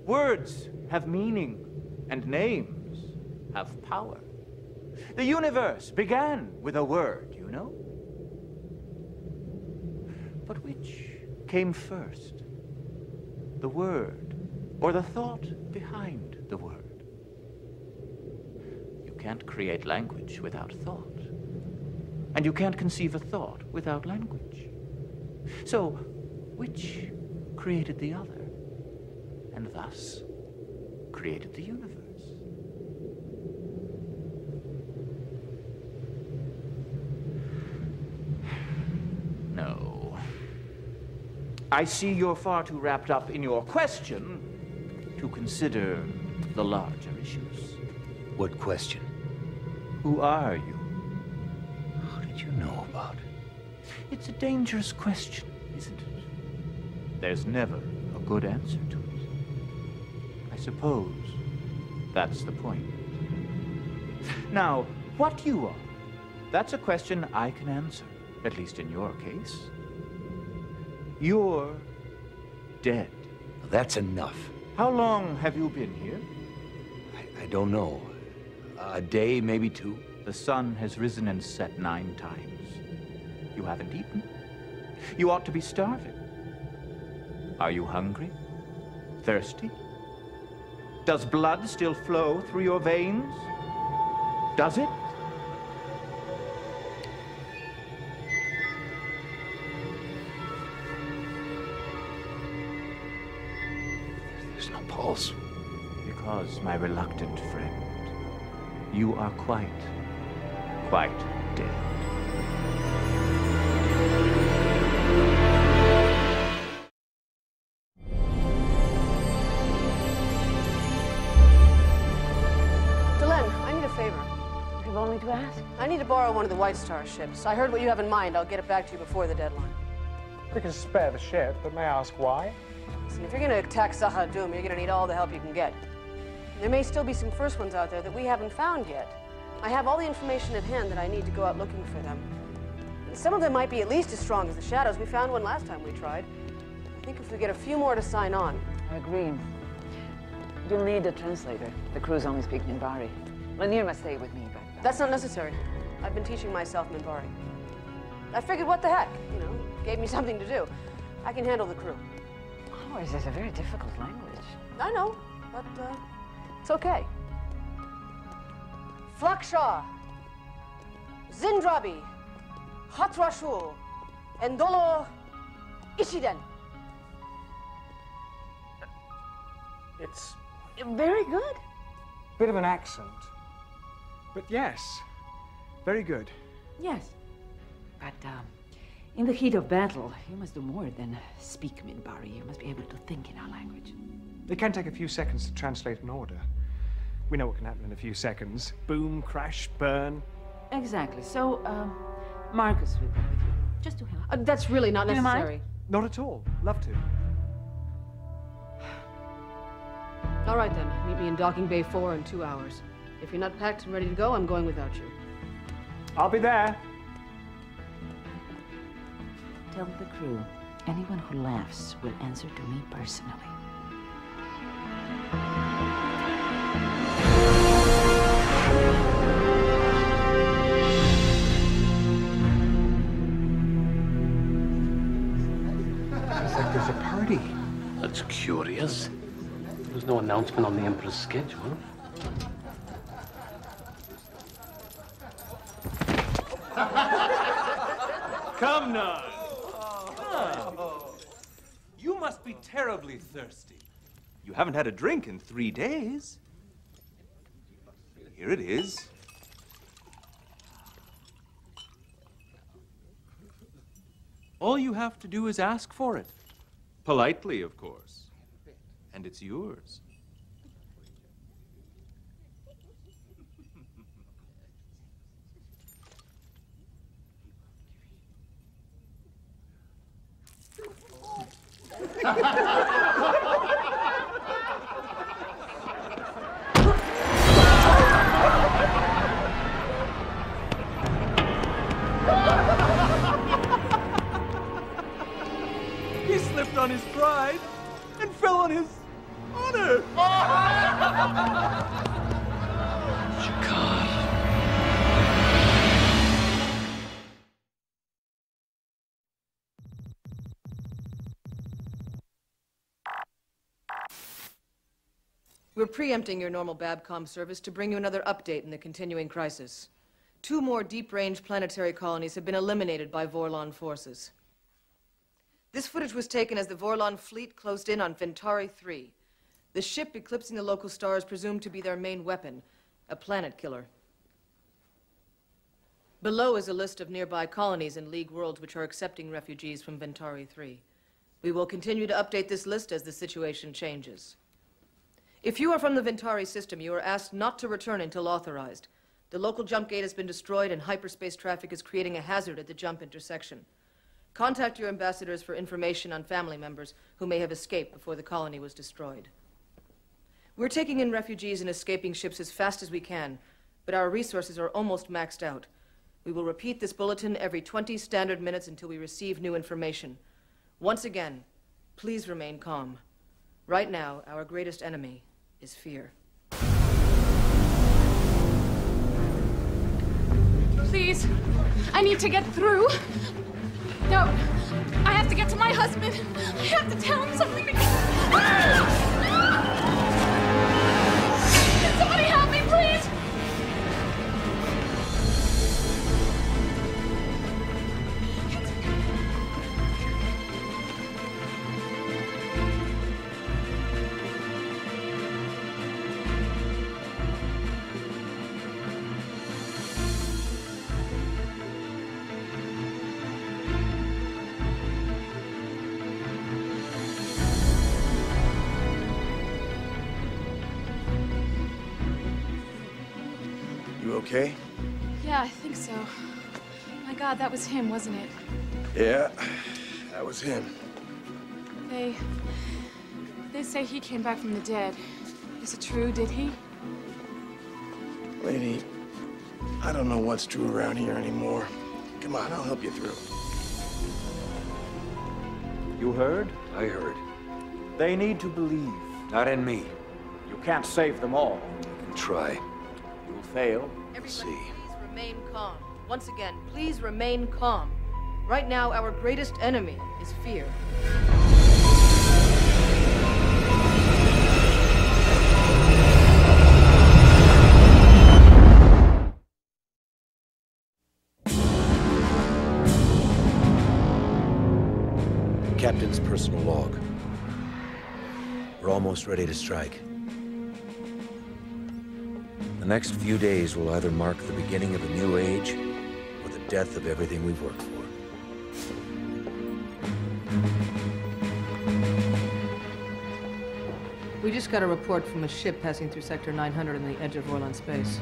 Words have meaning, and names have power. The universe began with a word, you know? But which came first? The word, or the thought behind the word? You can't create language without thought. And you can't conceive a thought without language. So, which created the other? And thus created the universe? No. I see you're far too wrapped up in your question to consider the larger issues. What question? Who are you? How did you know about it? It's a dangerous question, isn't it? There's never a good answer to it. I suppose that's the point. Now, what you are, that's a question I can answer, at least in your case. You're dead. That's enough. How long have you been here? I don't know. A day, maybe 2. The sun has risen and set 9 times. You haven't eaten. You ought to be starving. Are you hungry? Thirsty? Does blood still flow through your veins? Does it? There's no pulse. Because, my reluctant friend, you are quite dead. Only to ask? I need to borrow one of the White Star ships. I heard what you have in mind. I'll get it back to you before the deadline. We can spare the ship, but may I ask why? Listen, if you're going to attack Zahadum, you're going to need all the help you can get. There may still be some first ones out there that we haven't found yet. I have all the information at hand that I need to go out looking for them. Some of them might be at least as strong as the Shadows. We found one last time we tried. I think if we get a few more to sign on. I agree. You'll need a translator. The crews only speak Minbari. Lanier must stay with me, but... That's not necessary. I've been teaching myself Minbari. I figured, what the heck? You know, gave me something to do. I can handle the crew. Oh, this is a very difficult language. I know, but it's okay. Flaksha, Zindrabi, Hatrashul, Endolo, Ishiden. It's very good. Bit of an accent. But yes, very good. Yes. But in the heat of battle, you must do more than speak Minbari. You must be able to think in our language. It can take a few seconds to translate an order. We know what can happen in a few seconds. Boom, crash, burn. Exactly. So, Marcus will come with you. Just to help. That's really not necessary. Not at all. Love to. All right, then. Meet me in Docking Bay 4 in 2 hours. If you're not packed and ready to go, I'm going without you. I'll be there. Tell the crew, anyone who laughs will answer to me personally. It's like there's a party. That's curious. There's no announcement on the Emperor's schedule. Come now. You must be terribly thirsty. You haven't had a drink in 3 days. Here it is. All you have to do is ask for it. Politely, of course. And it's yours. on his pride and fell on his honor. We're preempting your normal Babcom service to bring you another update in the continuing crisis. 2 more deep-range planetary colonies have been eliminated by Vorlon forces. This footage was taken as the Vorlon fleet closed in on Ventari 3. The ship eclipsing the local star is presumed to be their main weapon, a planet killer. Below is a list of nearby colonies and League worlds which are accepting refugees from Ventari 3. We will continue to update this list as the situation changes. If you are from the Ventari system, you are asked not to return until authorized. The local jump gate has been destroyed and hyperspace traffic is creating a hazard at the jump intersection. Contact your ambassadors for information on family members who may have escaped before the colony was destroyed. We're taking in refugees and escaping ships as fast as we can, but our resources are almost maxed out. We will repeat this bulletin every 20 standard minutes until we receive new information. Once again, please remain calm. Right now, our greatest enemy is fear. Please, I need to get through. No, I have to get to my husband. I have to tell him something. Can somebody help me, please? Okay? Yeah, I think so. My God, that was him, wasn't it? Yeah, that was him. They say he came back from the dead. Is it true? Did he? Lady, I don't know what's true around here anymore. Come on, I'll help you through. You heard? I heard. They need to believe. Not in me. You can't save them all. I can try. You'll fail. Everybody, please remain calm. Once again, please remain calm. Right now, our greatest enemy is fear. Captain's personal log. We're almost ready to strike. The next few days will either mark the beginning of a new age or the death of everything we've worked for. We just got a report from a ship passing through Sector 900 on the edge of Vorlon space.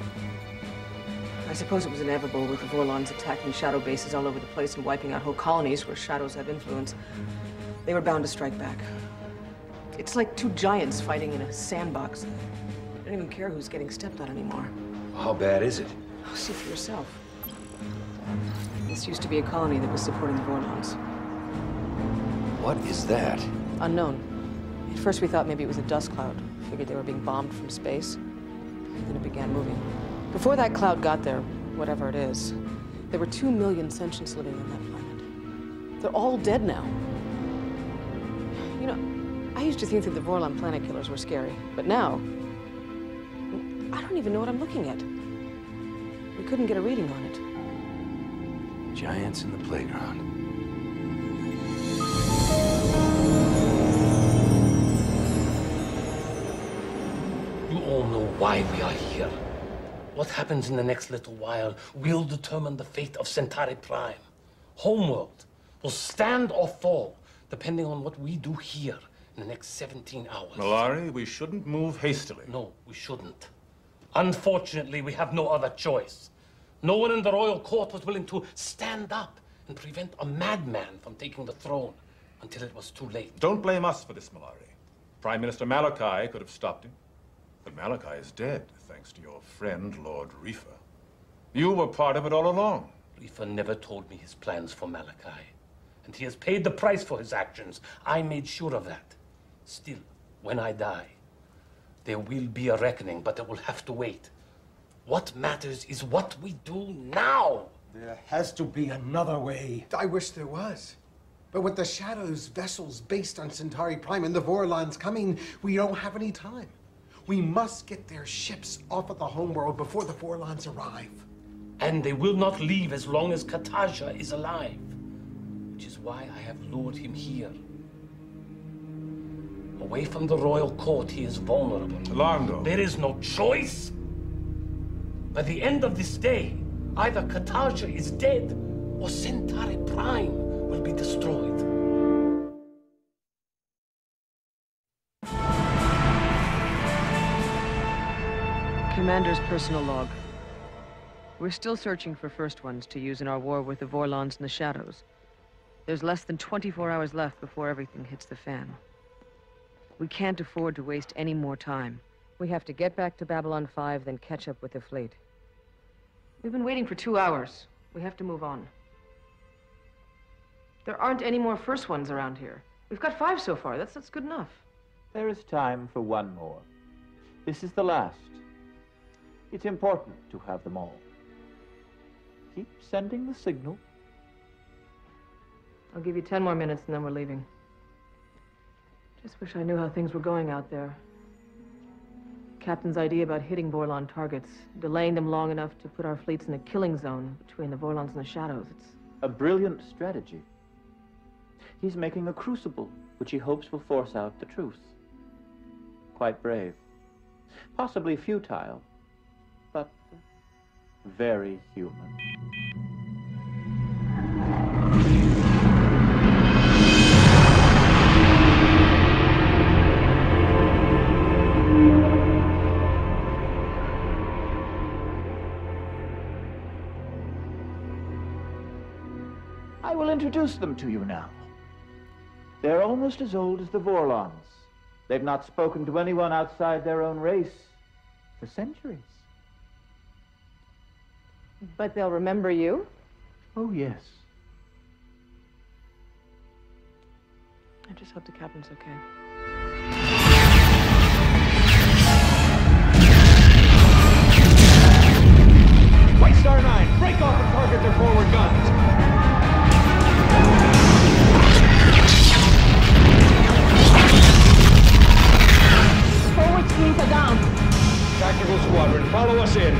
I suppose it was inevitable with the Vorlons attacking shadow bases all over the place and wiping out whole colonies where shadows have influence. They were bound to strike back. It's like 2 giants fighting in a sandbox. They don't even care who's getting stepped on anymore. How bad is it? Oh, see for yourself. This used to be a colony that was supporting the Vorlons. What is that? Unknown. At first we thought maybe it was a dust cloud. Figured they were being bombed from space. Then it began moving. Before that cloud got there, whatever it is, there were 2 million sentients living on that planet. They're all dead now. You know, I used to think that the Vorlon planet killers were scary, but now, I don't even know what I'm looking at. We couldn't get a reading on it. Giants in the playground. You all know why we are here. What happens in the next little while will determine the fate of Centauri Prime. Homeworld will stand or fall, depending on what we do here in the next 17 hours. Mollari, we shouldn't move hastily. No, we shouldn't. Unfortunately, we have no other choice. No one in the royal court was willing to stand up and prevent a madman from taking the throne until it was too late. Don't blame us for this, Mollari. Prime Minister Malachi could have stopped him. But Malachi is dead, thanks to your friend, Lord Reefer. You were part of it all along. Reefer never told me his plans for Malachi. and he has paid the price for his actions. I made sure of that. Still, when I die, there will be a reckoning, but it will have to wait. What matters is what we do now. There has to be another way. I wish there was. But with the Shadows vessels based on Centauri Prime and the Vorlons coming, we don't have any time. We must get their ships off of the homeworld before the Vorlons arrive. And they will not leave as long as Kataja is alive. Which is why I have lured him here. Away from the royal court, he is vulnerable. Longo. There is no choice. By the end of this day, either Kataja is dead or Centauri Prime will be destroyed. Commander's personal log. We're still searching for First Ones to use in our war with the Vorlons and the Shadows. There's less than 24 hours left before everything hits the fan. We can't afford to waste any more time. We have to get back to Babylon 5, then catch up with the fleet. We've been waiting for 2 hours. We have to move on. There aren't any more First Ones around here. We've got 5 so far. That's good enough. There is time for one more. This is the last. It's important to have them all. Keep sending the signal. I'll give you 10 more minutes and then we're leaving. Just wish I knew how things were going out there. Captain's idea about hitting Vorlon targets, delaying them long enough to put our fleets in a killing zone between the Vorlons and the Shadows. It's a brilliant strategy. He's making a crucible, which he hopes will force out the truth. Quite brave. Possibly futile, but very human. I will introduce them to you now. They're almost as old as the Vorlons. They've not spoken to anyone outside their own race for centuries. But they'll remember you? Oh, yes. I just hope the captain's okay. White Star 9, break off and target their forward guns. Forward screens are down. Tactical squadron, follow us in.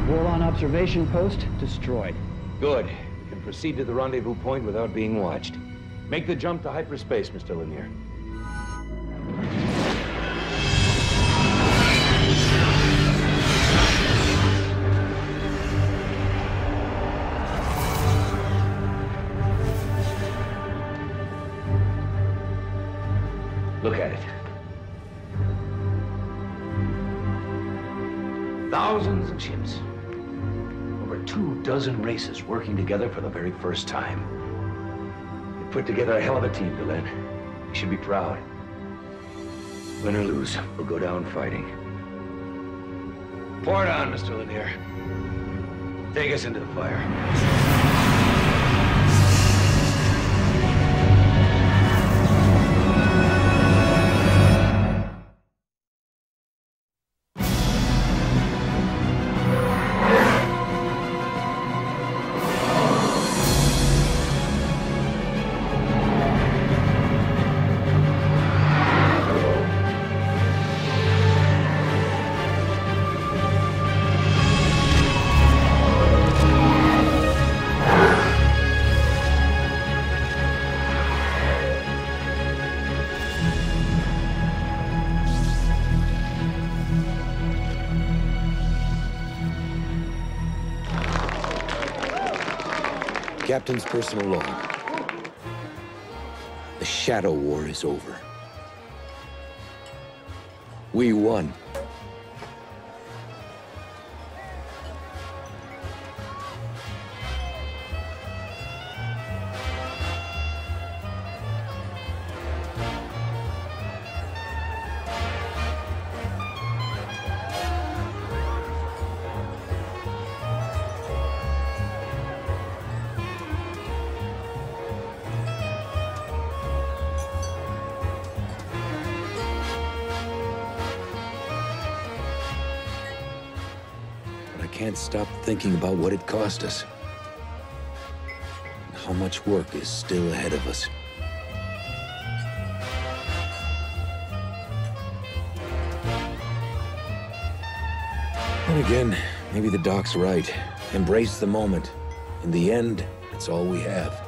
Vorlon observation post destroyed. Good. We can proceed to the rendezvous point without being watched. Make the jump to hyperspace, Mr. Lanier. Look at it. Thousands of ships. Over 24 races working together for the very first time. You put together a hell of a team, Delenn. You should be proud. Win or lose, we'll go down fighting. Pour it on, Mr. Lanier. Take us into the fire. Captain's personal log. The Shadow War is over. We won. can't stop thinking about what it cost us. And how much work is still ahead of us. And again, maybe the doc's right. Embrace the moment. In the end, it's all we have.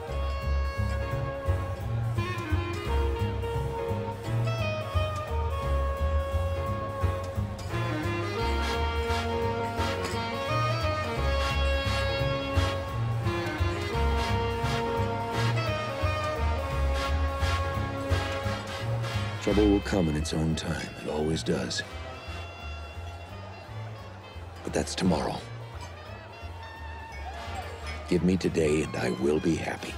Trouble will come in its own time. It always does. But that's tomorrow. Give me today and I will be happy.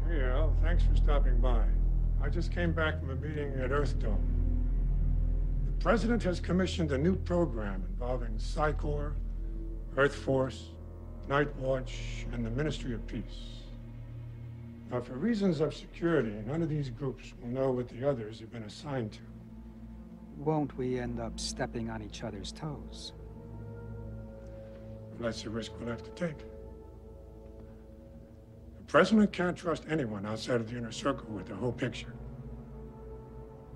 Hey, Al. Thanks for stopping by. I just came back from a meeting at Earthdome. The President has commissioned a new program involving Psi Corps, Earth Force, Night Watch, and the Ministry of Peace. Now, for reasons of security, none of these groups will know what the others have been assigned to. Won't we end up stepping on each other's toes? Well, that's the risk we'll have to take. The President can't trust anyone outside of the inner circle with the whole picture.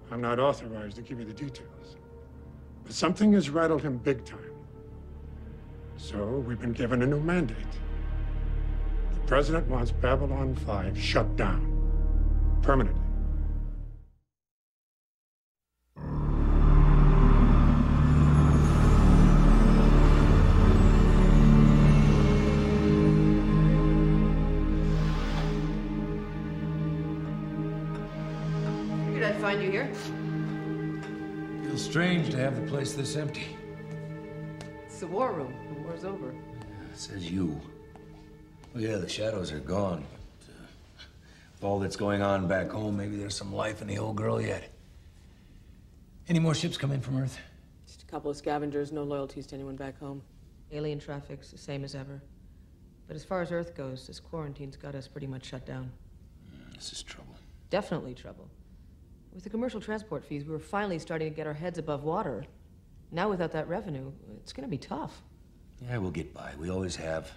I'm not authorized to give you the details. But something has rattled him big time. So we've been given a new mandate. The President wants Babylon 5 shut down. Permanently. Figured I'd find you here. Feels strange to have the place this empty. It's the war room. The war's over. It says you. Well, yeah, the shadows are gone. But, with all that's going on back home, maybe there's some life in the old girl yet. Any more ships come in from Earth? Just a couple of scavengers, no loyalties to anyone back home. Alien traffic's the same as ever. But as far as Earth goes, this quarantine's got us pretty much shut down. This is trouble. Definitely trouble. With the commercial transport fees, we were finally starting to get our heads above water. Now, without that revenue, it's gonna be tough. Yeah, we'll get by. We always have.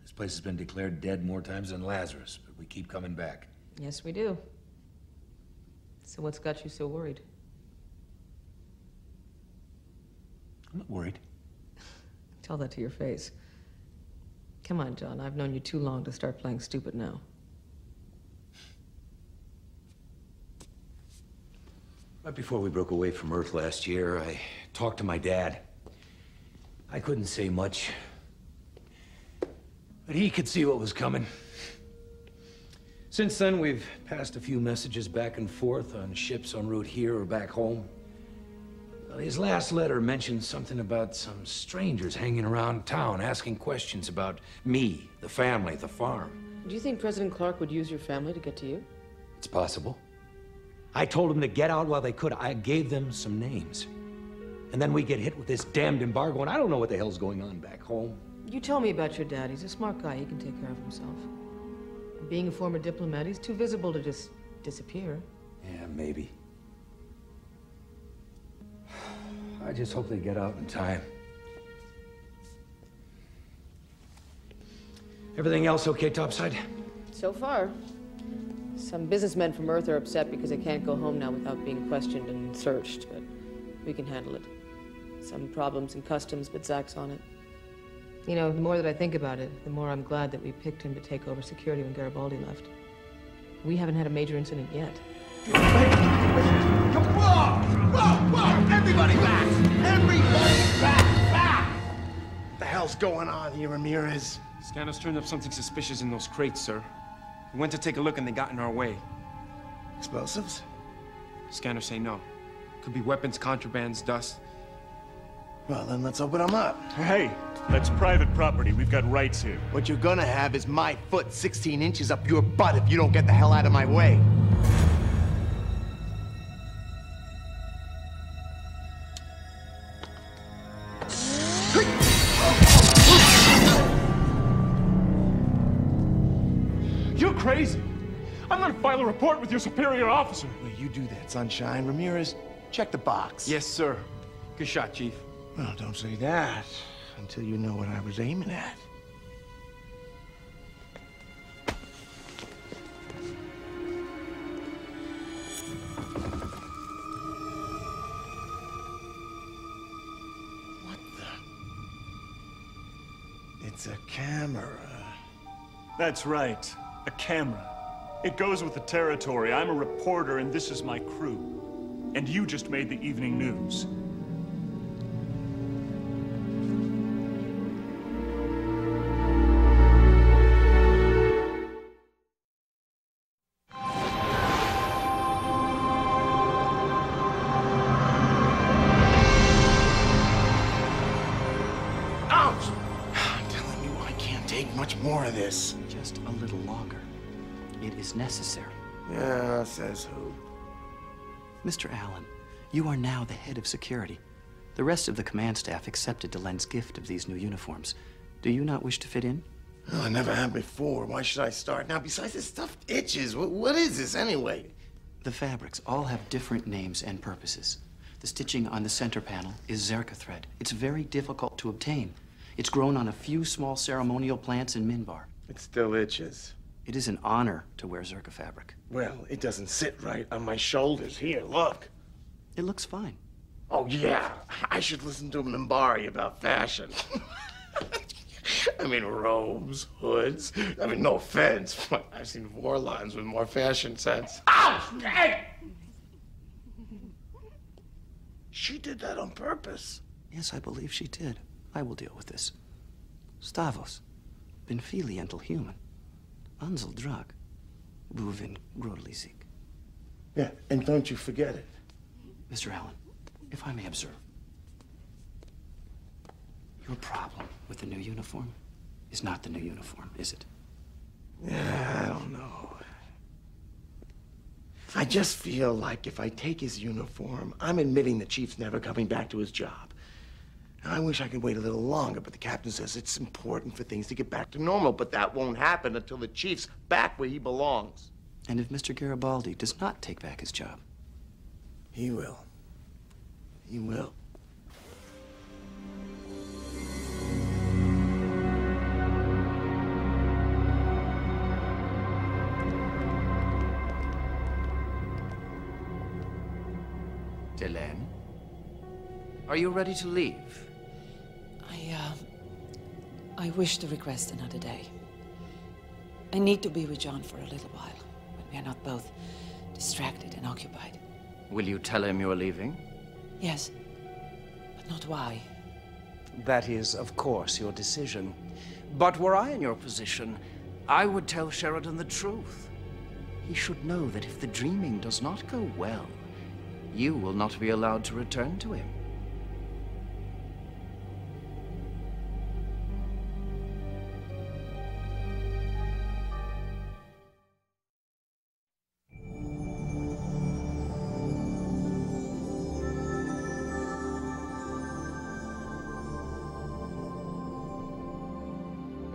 This place has been declared dead more times than Lazarus, but we keep coming back. Yes, we do. So what's got you so worried? I'm not worried. Tell that to your face. Come on, John. I've known you too long to start playing stupid now. Right before we broke away from Earth last year, I talked to my dad. I couldn't say much, but he could see what was coming. Since then, we've passed a few messages back and forth on ships en route here or back home. Well, his last letter mentioned something about some strangers hanging around town asking questions about me, the family, the farm. Do you think President Clark would use your family to get to you? It's possible. I told them to get out while they could. I gave them some names. And then we get hit with this damned embargo, and I don't know what the hell's going on back home. You tell me about your dad. He's a smart guy. He can take care of himself. Being a former diplomat, he's too visible to just disappear. Yeah, maybe. I just hope they get out in time. Everything else okay topside? So far. Some businessmen from Earth are upset because they can't go home now without being questioned and searched, but we can handle it. Some problems in customs, but Zach's on it. You know, the more that I think about it, the more I'm glad that we picked him to take over security when Garibaldi left. We haven't had a major incident yet. Come on! Whoa, whoa! Everybody back! Everybody back! What the hell's going on here, Ramirez? Scanners turned up something suspicious in those crates, sir. We went to take a look and they got in our way. Explosives? Scanners say no. Could be weapons, contrabands, dust. Well, then let's open them up. Hey, that's private property. We've got rights here. What you're gonna have is my foot 16 inches up your butt if you don't get the hell out of my way. crazy. I'm gonna file a report with your superior officer. Well, you do that, Sunshine. Ramirez, check the box. Yes, sir. Good shot, Chief. Well, don't say that until you know what I was aiming at. What the? It's a camera. That's right. A camera. It goes with the territory. I'm a reporter, and this is my crew. And you just made the evening news. Ouch! I'm telling you, I can't take much more of this. Just a little longer. It is necessary. Yeah, says who? Mr. Allen, you are now the head of security. The rest of the command staff accepted Delen's gift of these new uniforms. Do you not wish to fit in? Well, I never have before. Why should I start now? Besides, this stuff itches. What is this, anyway? The fabrics all have different names and purposes. The stitching on the center panel is Zerka thread. It's very difficult to obtain. It's grown on a few small ceremonial plants in Minbar. It still itches. It is an honor to wear Zerka fabric. Well, it doesn't sit right on my shoulders. Here, look. It looks fine. Oh, yeah. I should listen to Minbari about fashion. I mean, robes, hoods. I mean, no offense, but I've seen Vorlons with more fashion sense. Ow! Hey! She did that on purpose. Yes, I believe she did. I will deal with this. Stavos, bin filiental human. Ansel drug, buvin grodlizik. Yeah, and don't you forget it. Mr. Allen, if I may observe, your problem with the new uniform is not the new uniform, is it? Yeah, I don't know. I just feel like if I take his uniform, I'm admitting the chief's never coming back to his job. I wish I could wait a little longer, but the captain says it's important for things to get back to normal, but that won't happen until the chief's back where he belongs. And if Mr. Garibaldi does not take back his job? He will. He will. Delen, are you ready to leave? I wish to request another day. I need to be with John for a little while, when we are not both distracted and occupied. Will you tell him you're leaving? Yes, but not why. That is, of course, your decision. But were I in your position, I would tell Sheridan the truth. He should know that if the dreaming does not go well, you will not be allowed to return to him.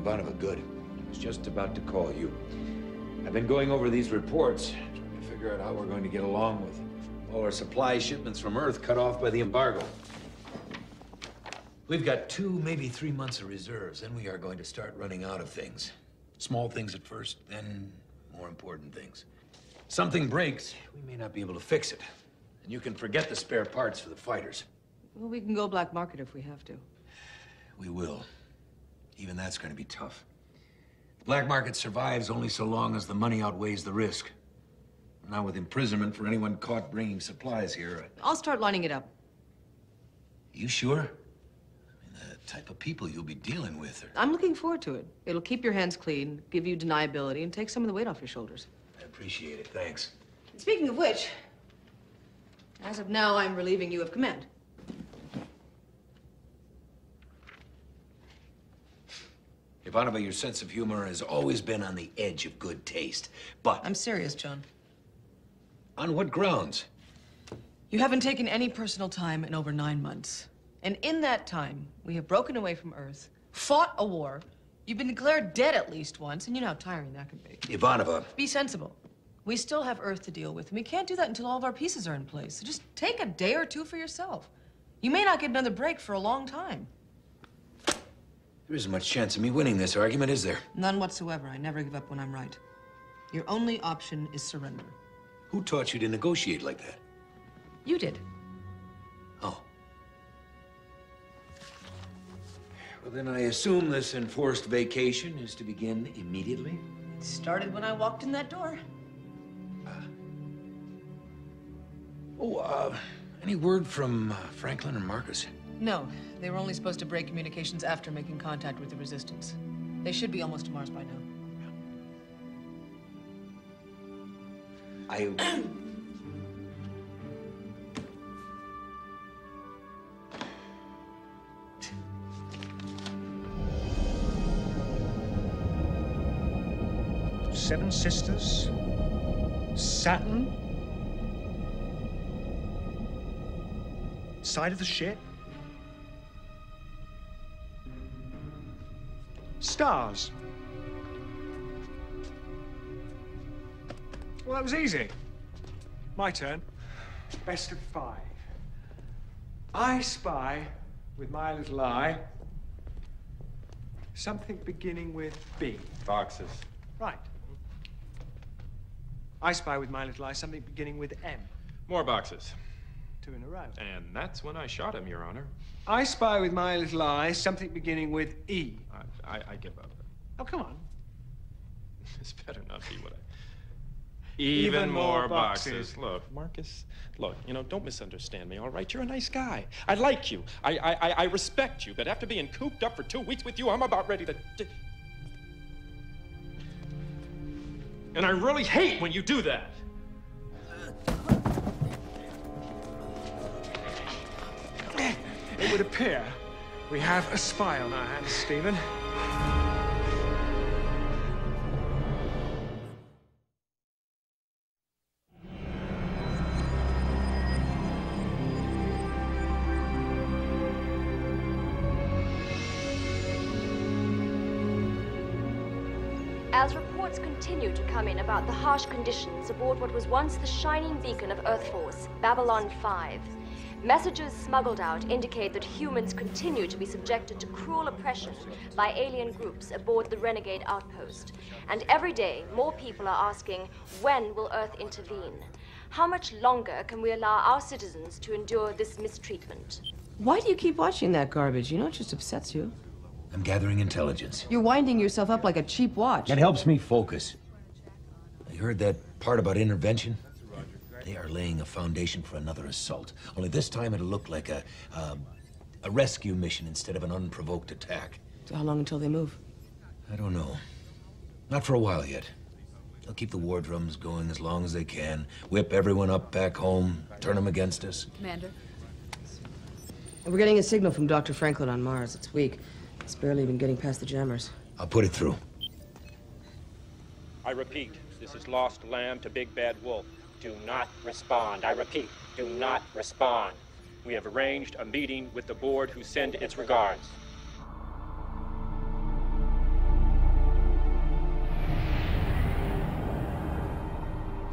Ivanova, good. I was just about to call you. I've been going over these reports, trying to figure out how we're going to get along with all our supply shipments from Earth cut off by the embargo. We've got 2, maybe 3 months of reserves, then we are going to start running out of things. Small things at first, then more important things. Something breaks, we may not be able to fix it. And you can forget the spare parts for the fighters. Well, we can go black market if we have to. We will. Even that's going to be tough. The black market survives only so long as the money outweighs the risk. Now with imprisonment for anyone caught bringing supplies here. I'll start lining it up. You sure? I mean, the type of people you'll be dealing with are... I'm looking forward to it. It'll keep your hands clean, give you deniability, and take some of the weight off your shoulders. I appreciate it, thanks. Speaking of which, as of now, I'm relieving you of command. Ivanova, your sense of humor has always been on the edge of good taste, but... I'm serious, John. On what grounds? You haven't taken any personal time in over 9 months. And in that time, we have broken away from Earth, fought a war, You've been declared dead at least once, and you know how tiring that can be. Ivanova. Be sensible. We still have Earth to deal with, and we can't do that until all of our pieces are in place. So just take a day or two for yourself. You may not get another break for a long time. There isn't much chance of me winning this argument, is there? None whatsoever. I never give up when I'm right. Your only option is surrender. Who taught you to negotiate like that? You did. Oh. Well, then I assume this enforced vacation is to begin immediately? It started when I walked in that door. Any word from Franklin and Marcus? No, they were only supposed to break communications after making contact with the Resistance. They should be almost to Mars by now. Seven Sisters? Saturn? Side of the ship? Stars? Well, that was easy. My turn. Best of 5. I spy, with my little eye, something beginning with B. Boxes. Right. I spy with my little eye something beginning with M. More boxes. 2 in a row. And that's when I shot him, Your Honor. I spy with my little eye something beginning with E. I give up. Oh, come on. This better not be what I... Even more boxes. Look, Marcus, look, you know, don't misunderstand me, all right? You're a nice guy. I like you. I respect you, but after being cooped up for 2 weeks with you, I'm about ready to... And I really hate when you do that. It would appear we have a spy on our hands, Stephen. As reports continue to come in about the harsh conditions aboard what was once the shining beacon of Earth Force, Babylon 5, messages smuggled out indicate that humans continue to be subjected to cruel oppression by alien groups aboard the renegade outpost. And every day, more people are asking, when will Earth intervene? How much longer can we allow our citizens to endure this mistreatment? Why do you keep watching that garbage? You know it just upsets you. I'm gathering intelligence. You're winding yourself up like a cheap watch. It helps me focus. You heard that part about intervention? They are laying a foundation for another assault. Only this time it'll look like a rescue mission instead of an unprovoked attack. So how long until they move? I don't know. Not for a while yet. They'll keep the war drums going as long as they can, whip everyone up back home, turn them against us. Commander? We're getting a signal from Dr. Franklin on Mars. It's weak. It's barely even getting past the jammers. I'll put it through. I repeat, this is Lost Lamb to Big Bad Wolf. Do not respond. I repeat, do not respond. We have arranged a meeting with the board who send its regards.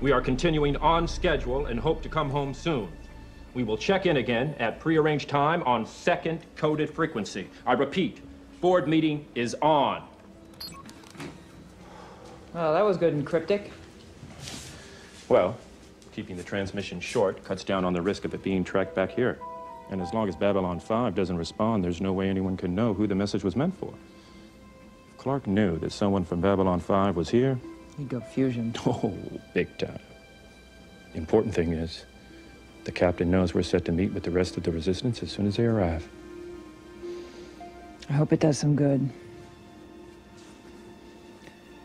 We are continuing on schedule and hope to come home soon. We will check in again at prearranged time on 2nd coded frequency. I repeat, board meeting is on. Well, that was good and cryptic. Well, keeping the transmission short cuts down on the risk of it being tracked back here. And as long as Babylon 5 doesn't respond, there's no way anyone can know who the message was meant for. If Clark knew that someone from Babylon 5 was here... He'd go fusion. Oh, big time. The important thing is, the captain knows we're set to meet with the rest of the Resistance as soon as they arrive. I hope it does some good.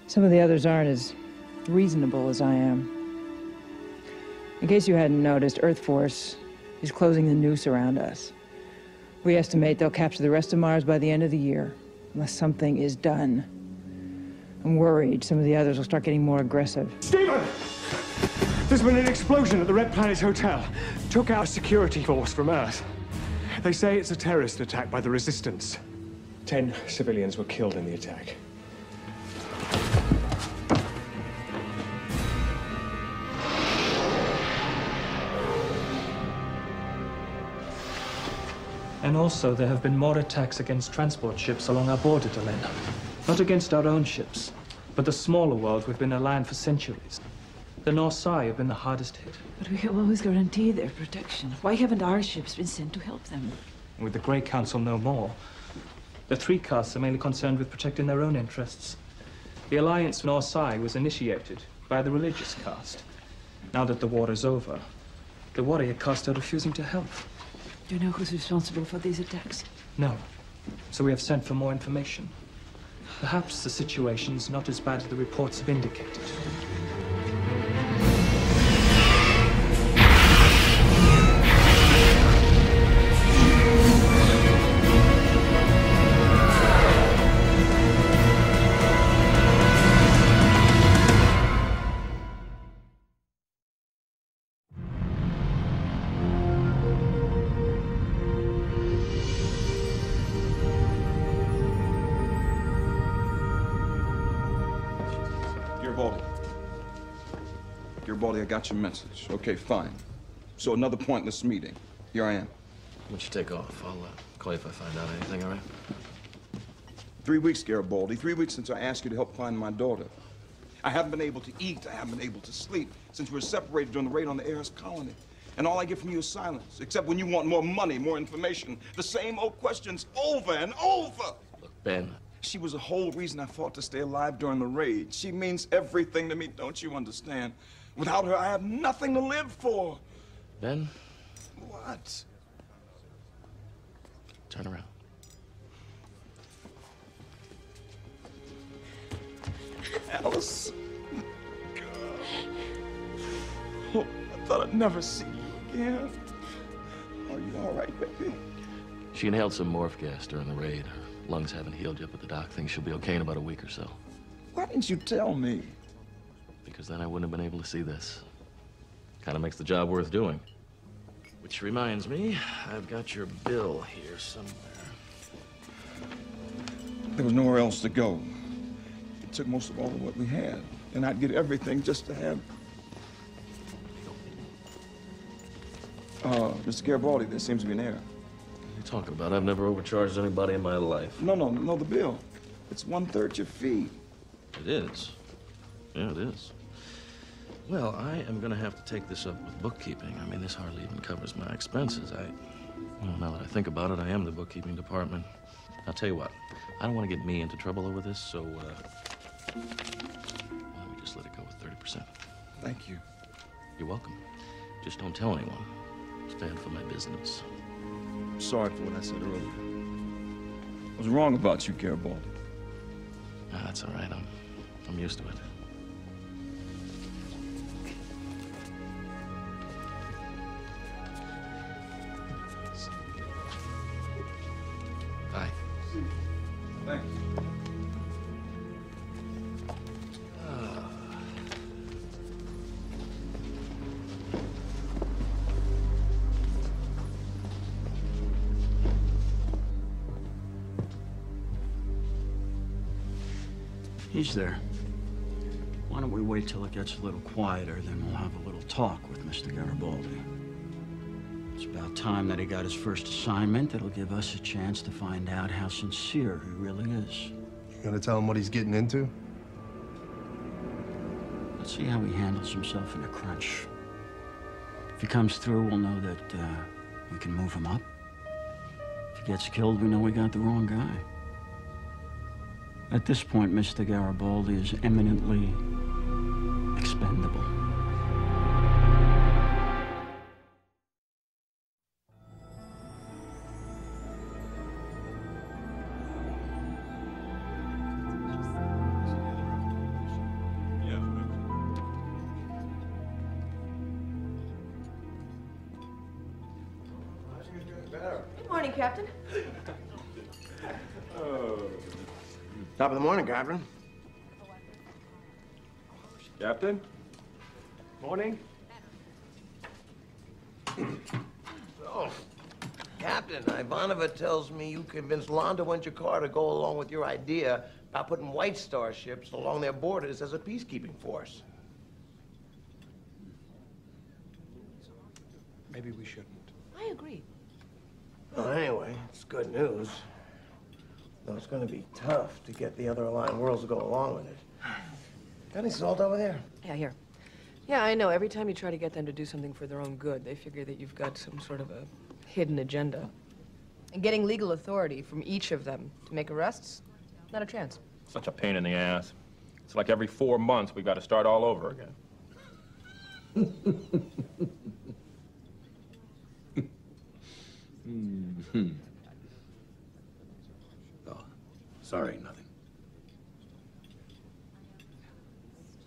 Some of the others aren't as reasonable as I am. In case you hadn't noticed, Earth Force is closing the noose around us. We estimate they'll capture the rest of Mars by the end of the year, unless something is done. I'm worried some of the others will start getting more aggressive. Stephen! There's been an explosion at the Red Planet Hotel. Took out a security force from Earth. They say it's a terrorist attack by the Resistance. 10 civilians were killed in the attack. And also, there have been more attacks against transport ships along our border, Delenn. Not against our own ships, but the smaller world we've been aligned for centuries. The North Psi have been the hardest hit. But we have always guaranteed their protection. Why haven't our ships been sent to help them? With the Grey Council no more, the three castes are mainly concerned with protecting their own interests. The alliance North Psi was initiated by the religious caste. Now that the war is over, the warrior caste are refusing to help. Do you know who's responsible for these attacks? No. So we have sent for more information. Perhaps the situation's not as bad as the reports have indicated. Garibaldi, I got your message. Okay, fine. So another pointless meeting. Here I am. Why don't you take off? I'll call you if I find out anything, all right? 3 weeks, Garibaldi. 3 weeks since I asked you to help find my daughter. I haven't been able to eat. I haven't been able to sleep since we were separated during the raid on the Ayers colony. And all I get from you is silence, except when you want more money, more information. The same old questions over and over. Look, Ben. She was the whole reason I fought to stay alive during the raid. She means everything to me, don't you understand? Without her, I have nothing to live for. Ben? What? Turn around. Alice. Oh, I thought I'd never see you again. Are you all right, baby? She inhaled some morph gas during the raid. Her lungs haven't healed yet, but the doc thinks she'll be okay in about a week or so. Why didn't you tell me? Because then I wouldn't have been able to see this. Kind of makes the job worth doing. Which reminds me, I've got your bill here somewhere. There was nowhere else to go. It took most of all of what we had, and I'd get everything just to have... Mr. Garibaldi, there seems to be an error. What are you talking about? I've never overcharged anybody in my life. No, the bill. It's 1/3 your fee. It is. Yeah, it is. Well, I am going to have to take this up with bookkeeping. I mean, this hardly even covers my expenses. Well, now that I think about it, I am the bookkeeping department. I'll tell you what, I don't want to get me into trouble over this, so, why don't we just let it go with 30%? Thank you. You're welcome. Just don't tell anyone. It's bad for my business. I'm sorry for what I said earlier. I was wrong about you, Garibaldi. Ah, that's all right. I'm used to it. Bye. Thanks. He's there. Why don't we wait till it gets a little quieter, then we'll have a little talk with Mr. Garibaldi. It's about time that he got his first assignment. It'll give us a chance to find out how sincere he really is. You gonna tell him what he's getting into? Let's see how he handles himself in a crunch. If he comes through, we'll know that we can move him up. If he gets killed, we know we got the wrong guy. At this point, Mr. Garibaldi is eminently expendable. Good morning, Captain. Top of the morning, Captain. Captain? Morning. Oh, Captain. Captain, Ivanova tells me you convinced Londo and Jakarta to go along with your idea about putting White Star ships along their borders as a peacekeeping force. Maybe we shouldn't. I agree. Well, anyway, it's good news. Though it's going to be tough to get the other aligned worlds to go along with it. Got any salt over there? Yeah, here. Yeah, I know. Every time you try to get them to do something for their own good, they figure that you've got some sort of a hidden agenda. And getting legal authority from each of them to make arrests, not a chance. Such a pain in the ass. It's like every 4 months we've got to start all over again. Oh, sorry, nothing.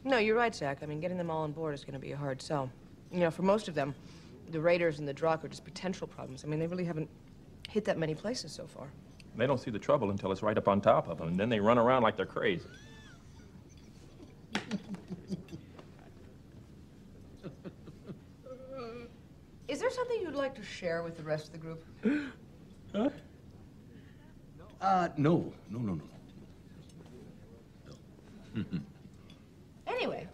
No, you're right, Zach. I mean, getting them all on board is going to be a hard sell. You know, for most of them, the Raiders and the Drakh are just potential problems. I mean, they really haven't hit that many places so far. They don't see the trouble until it's right up on top of them, and then they run around like they're crazy. Is there something you'd like to share with the rest of the group? Huh? No. Anyway,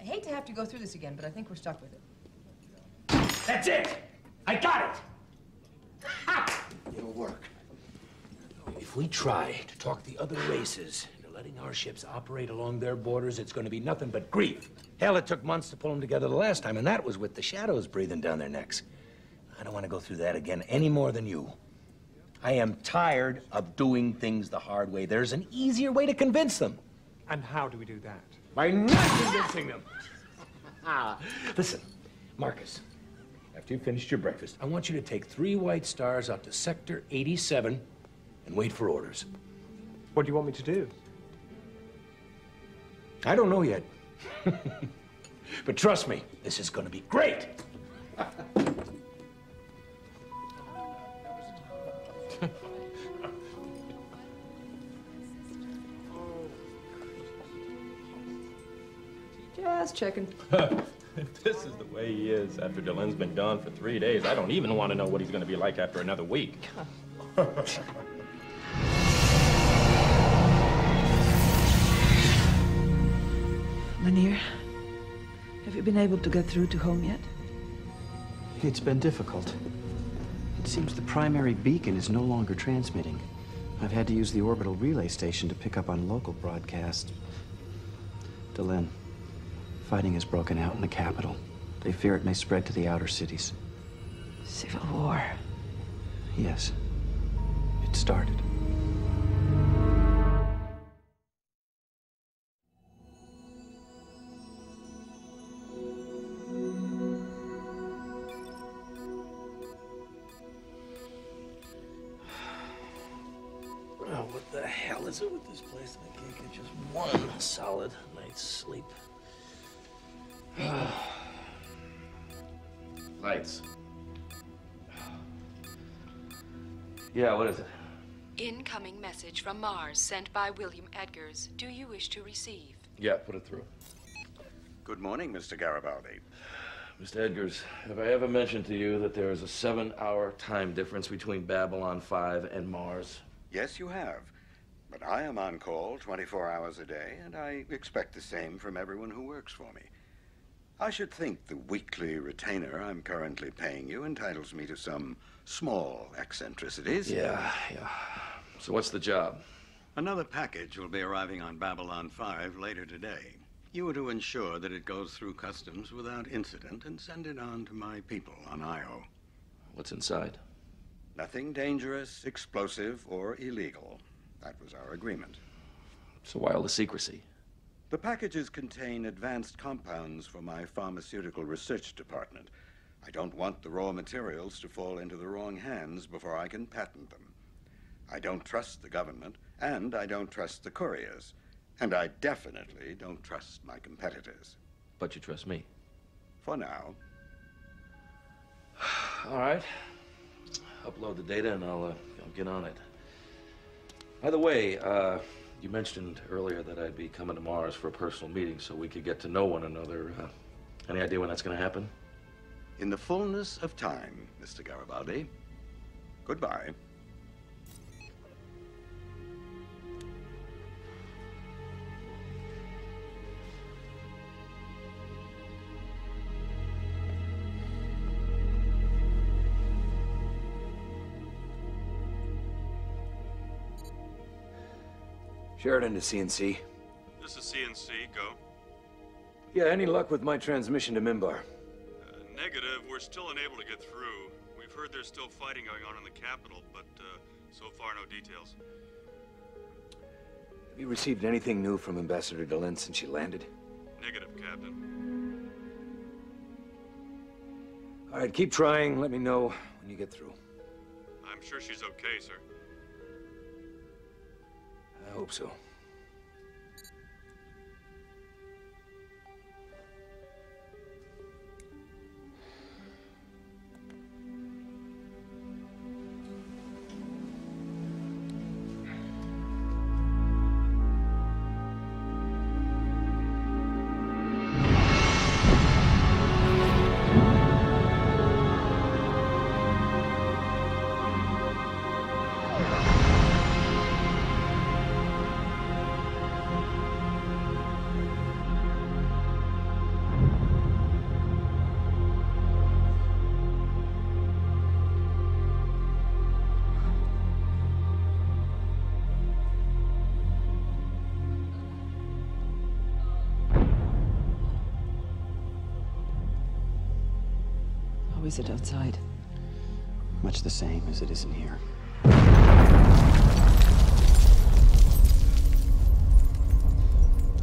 I hate to have to go through this again, but I think we're stuck with it. That's it! I got it! Ha! It'll work. If we try to talk the other races into letting our ships operate along their borders, it's going to be nothing but grief. Hell, it took months to pull them together the last time, and that was with the shadows breathing down their necks. I don't want to go through that again any more than you. I am tired of doing things the hard way. There's an easier way to convince them. And how do we do that? By not convincing them. Listen, Marcus, after you've finished your breakfast, I want you to take 3 White Stars out to Sector 87 and wait for orders. What do you want me to do? I don't know yet. But trust me, this is going to be great. Just checking. If this is the way he is after Delen's been gone for 3 days, I don't even want to know what he's going to be like after another week. Munir, have you been able to get through to home yet? It's been difficult. It seems the primary beacon is no longer transmitting. I've had to use the orbital relay station to pick up on local broadcasts. Delen, fighting has broken out in the capital. They fear it may spread to the outer cities. Civil war. Yes, it started. Oh, what the hell is it with this place? I can't get just one solid night's sleep. Lights. Yeah, what is it? Incoming message from Mars sent by William Edgars. Do you wish to receive? Yeah, put it through. Good morning, Mr. Garibaldi. Mr. Edgars, have I ever mentioned to you that there is a 7-hour time difference between Babylon 5 and Mars? Yes, you have. But I am on call 24 hours a day, and I expect the same from everyone who works for me. I should think the weekly retainer I'm currently paying you entitles me to some small eccentricities. Yeah. So what's the job? Another package will be arriving on Babylon 5 later today. You are to ensure that it goes through customs without incident and send it on to my people on Io. What's inside? Nothing dangerous, explosive, or illegal. That was our agreement. So why all the secrecy? The packages contain advanced compounds for my pharmaceutical research department. I don't want the raw materials to fall into the wrong hands before I can patent them. I don't trust the government, and I don't trust the couriers. And I definitely don't trust my competitors. But you trust me? For now. All right. Upload the data and I'll get on it. By the way, you mentioned earlier that I'd be coming to Mars for a personal meeting so we could get to know one another. Any idea when that's going to happen? In the fullness of time, Mr. Garibaldi. Goodbye. Sheridan to CNC. This is CNC, go. Yeah, any luck with my transmission to Minbar? Negative, we're still unable to get through. We've heard there's still fighting going on in the capital, but so far no details. Have you received anything new from Ambassador Delenn since she landed? Negative, Captain. All right, keep trying. Let me know when you get through. I'm sure she's okay, sir. I hope so. How is it outside? Much the same as it is in here.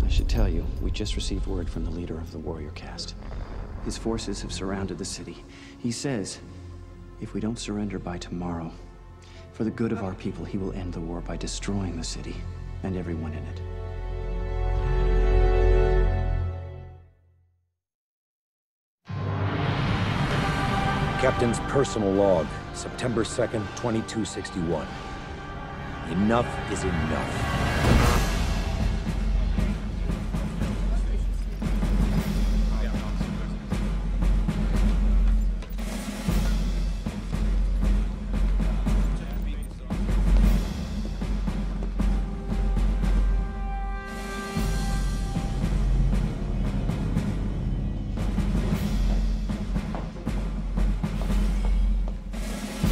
I should tell you, we just received word from the leader of the warrior caste. His forces have surrounded the city. He says, if we don't surrender by tomorrow, for the good of our people, he will end the war by destroying the city and everyone in it. Captain's personal log, September 2nd, 2261. Enough is enough.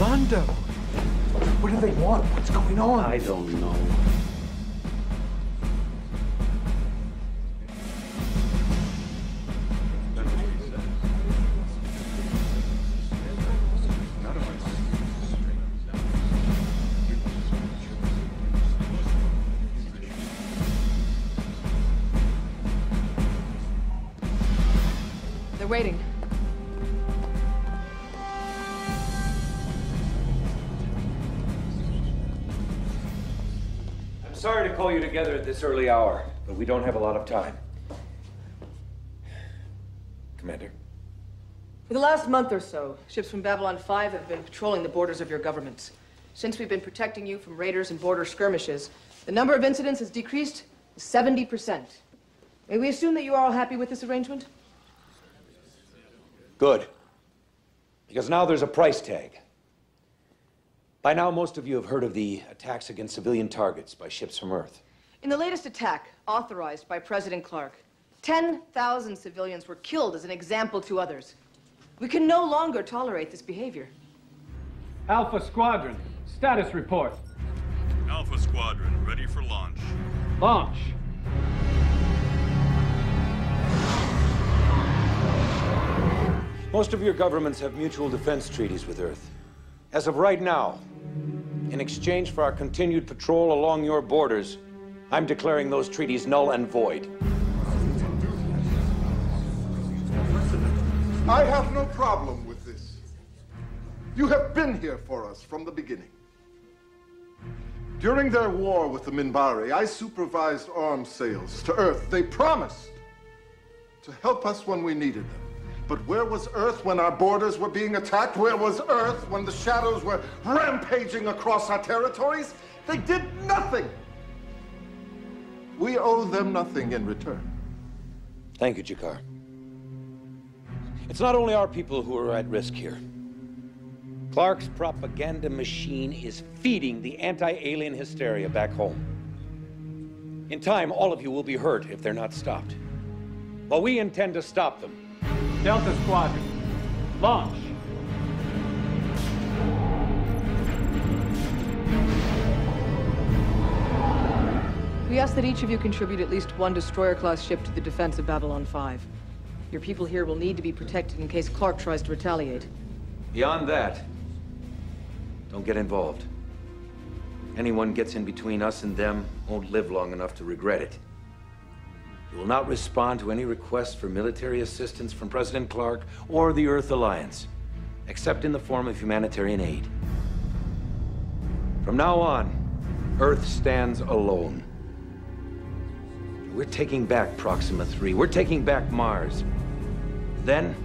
Londo! What do they want? What's going on? I don't know. They're waiting. Sorry to call you together at this early hour, but we don't have a lot of time. Commander. For the last month or so, ships from Babylon 5 have been patrolling the borders of your government. Since we've been protecting you from raiders and border skirmishes, the number of incidents has decreased 70%. May we assume that you are all happy with this arrangement? Good. Because now there's a price tag. By now, most of you have heard of the attacks against civilian targets by ships from Earth. In the latest attack, authorized by President Clark, 10,000 civilians were killed as an example to others. We can no longer tolerate this behavior. Alpha Squadron, status report. Alpha Squadron, ready for launch. Launch. Most of your governments have mutual defense treaties with Earth. As of right now, in exchange for our continued patrol along your borders, I'm declaring those treaties null and void. I have no problem with this. You have been here for us from the beginning. During their war with the Minbari, I supervised arms sales to Earth. They promised to help us when we needed them. But where was Earth when our borders were being attacked? Where was Earth when the shadows were rampaging across our territories? They did nothing. We owe them nothing in return. Thank you, G'Kar. It's not only our people who are at risk here. Clark's propaganda machine is feeding the anti-alien hysteria back home. In time, all of you will be hurt if they're not stopped. But we intend to stop them. Delta Squadron, launch. We ask that each of you contribute at least one destroyer-class ship to the defense of Babylon 5. Your people here will need to be protected in case Clark tries to retaliate. Beyond that, don't get involved. Anyone gets in between us and them won't live long enough to regret it. You will not respond to any requests for military assistance from President Clark or the Earth Alliance, except in the form of humanitarian aid. From now on, Earth stands alone. We're taking back Proxima 3. We're taking back Mars. Then,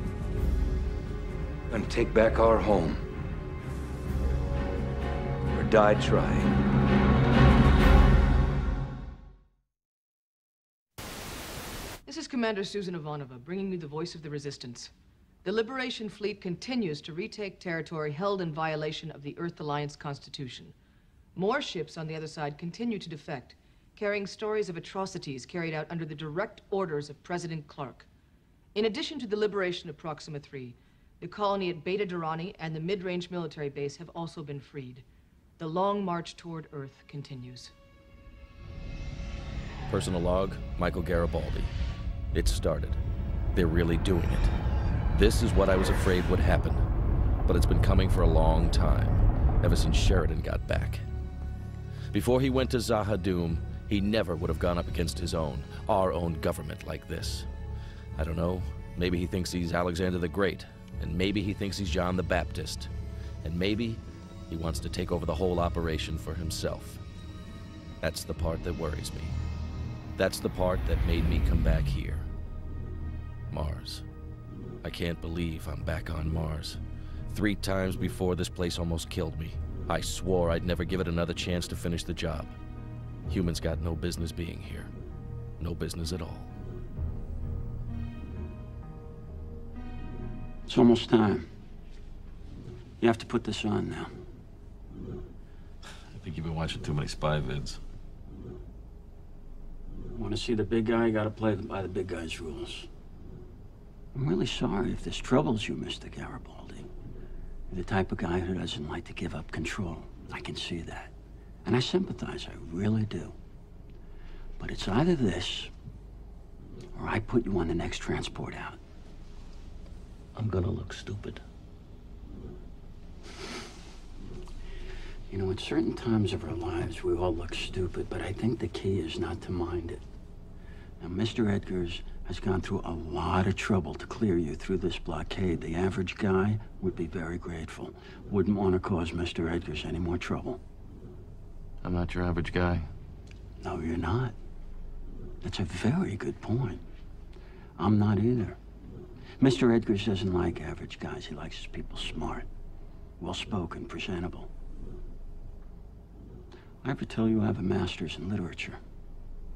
we're gonna take back our home. Or die trying. This is Commander Susan Ivanova, bringing you the voice of the Resistance. The Liberation Fleet continues to retake territory held in violation of the Earth Alliance Constitution. More ships on the other side continue to defect, carrying stories of atrocities carried out under the direct orders of President Clark. In addition to the liberation of Proxima 3, the colony at Beta Durrani and the mid-range military base have also been freed. The long march toward Earth continues. Personal log, Michael Garibaldi. It started. They're really doing it. This is what I was afraid would happen. But it's been coming for a long time, ever since Sheridan got back. Before he went to Zahadum, he never would have gone up against his own, our own government like this. I don't know, maybe he thinks he's Alexander the Great, and maybe he thinks he's John the Baptist, and maybe he wants to take over the whole operation for himself. That's the part that worries me. That's the part that made me come back here. Mars. I can't believe I'm back on Mars. 3 times before, this place almost killed me. I swore I'd never give it another chance to finish the job. Humans got no business being here. No business at all. It's almost time. You have to put this on now. I think you've been watching too many spy vids. Want to see the big guy? You gotta play by the big guy's rules. I'm really sorry if this troubles you, Mr. Garibaldi. You're the type of guy who doesn't like to give up control. I can see that. And I sympathize, I really do. But it's either this, or I put you on the next transport out. I'm gonna look stupid. You know, at certain times of our lives, we all look stupid, but I think the key is not to mind it. Now, Mr. Edgars has gone through a lot of trouble to clear you through this blockade. The average guy would be very grateful. Wouldn't want to cause Mr. Edgars any more trouble. I'm not your average guy. No, you're not. That's a very good point. I'm not either. Mr. Edgars doesn't like average guys. He likes his people smart, well-spoken, presentable. I ever tell you I have a master's in literature?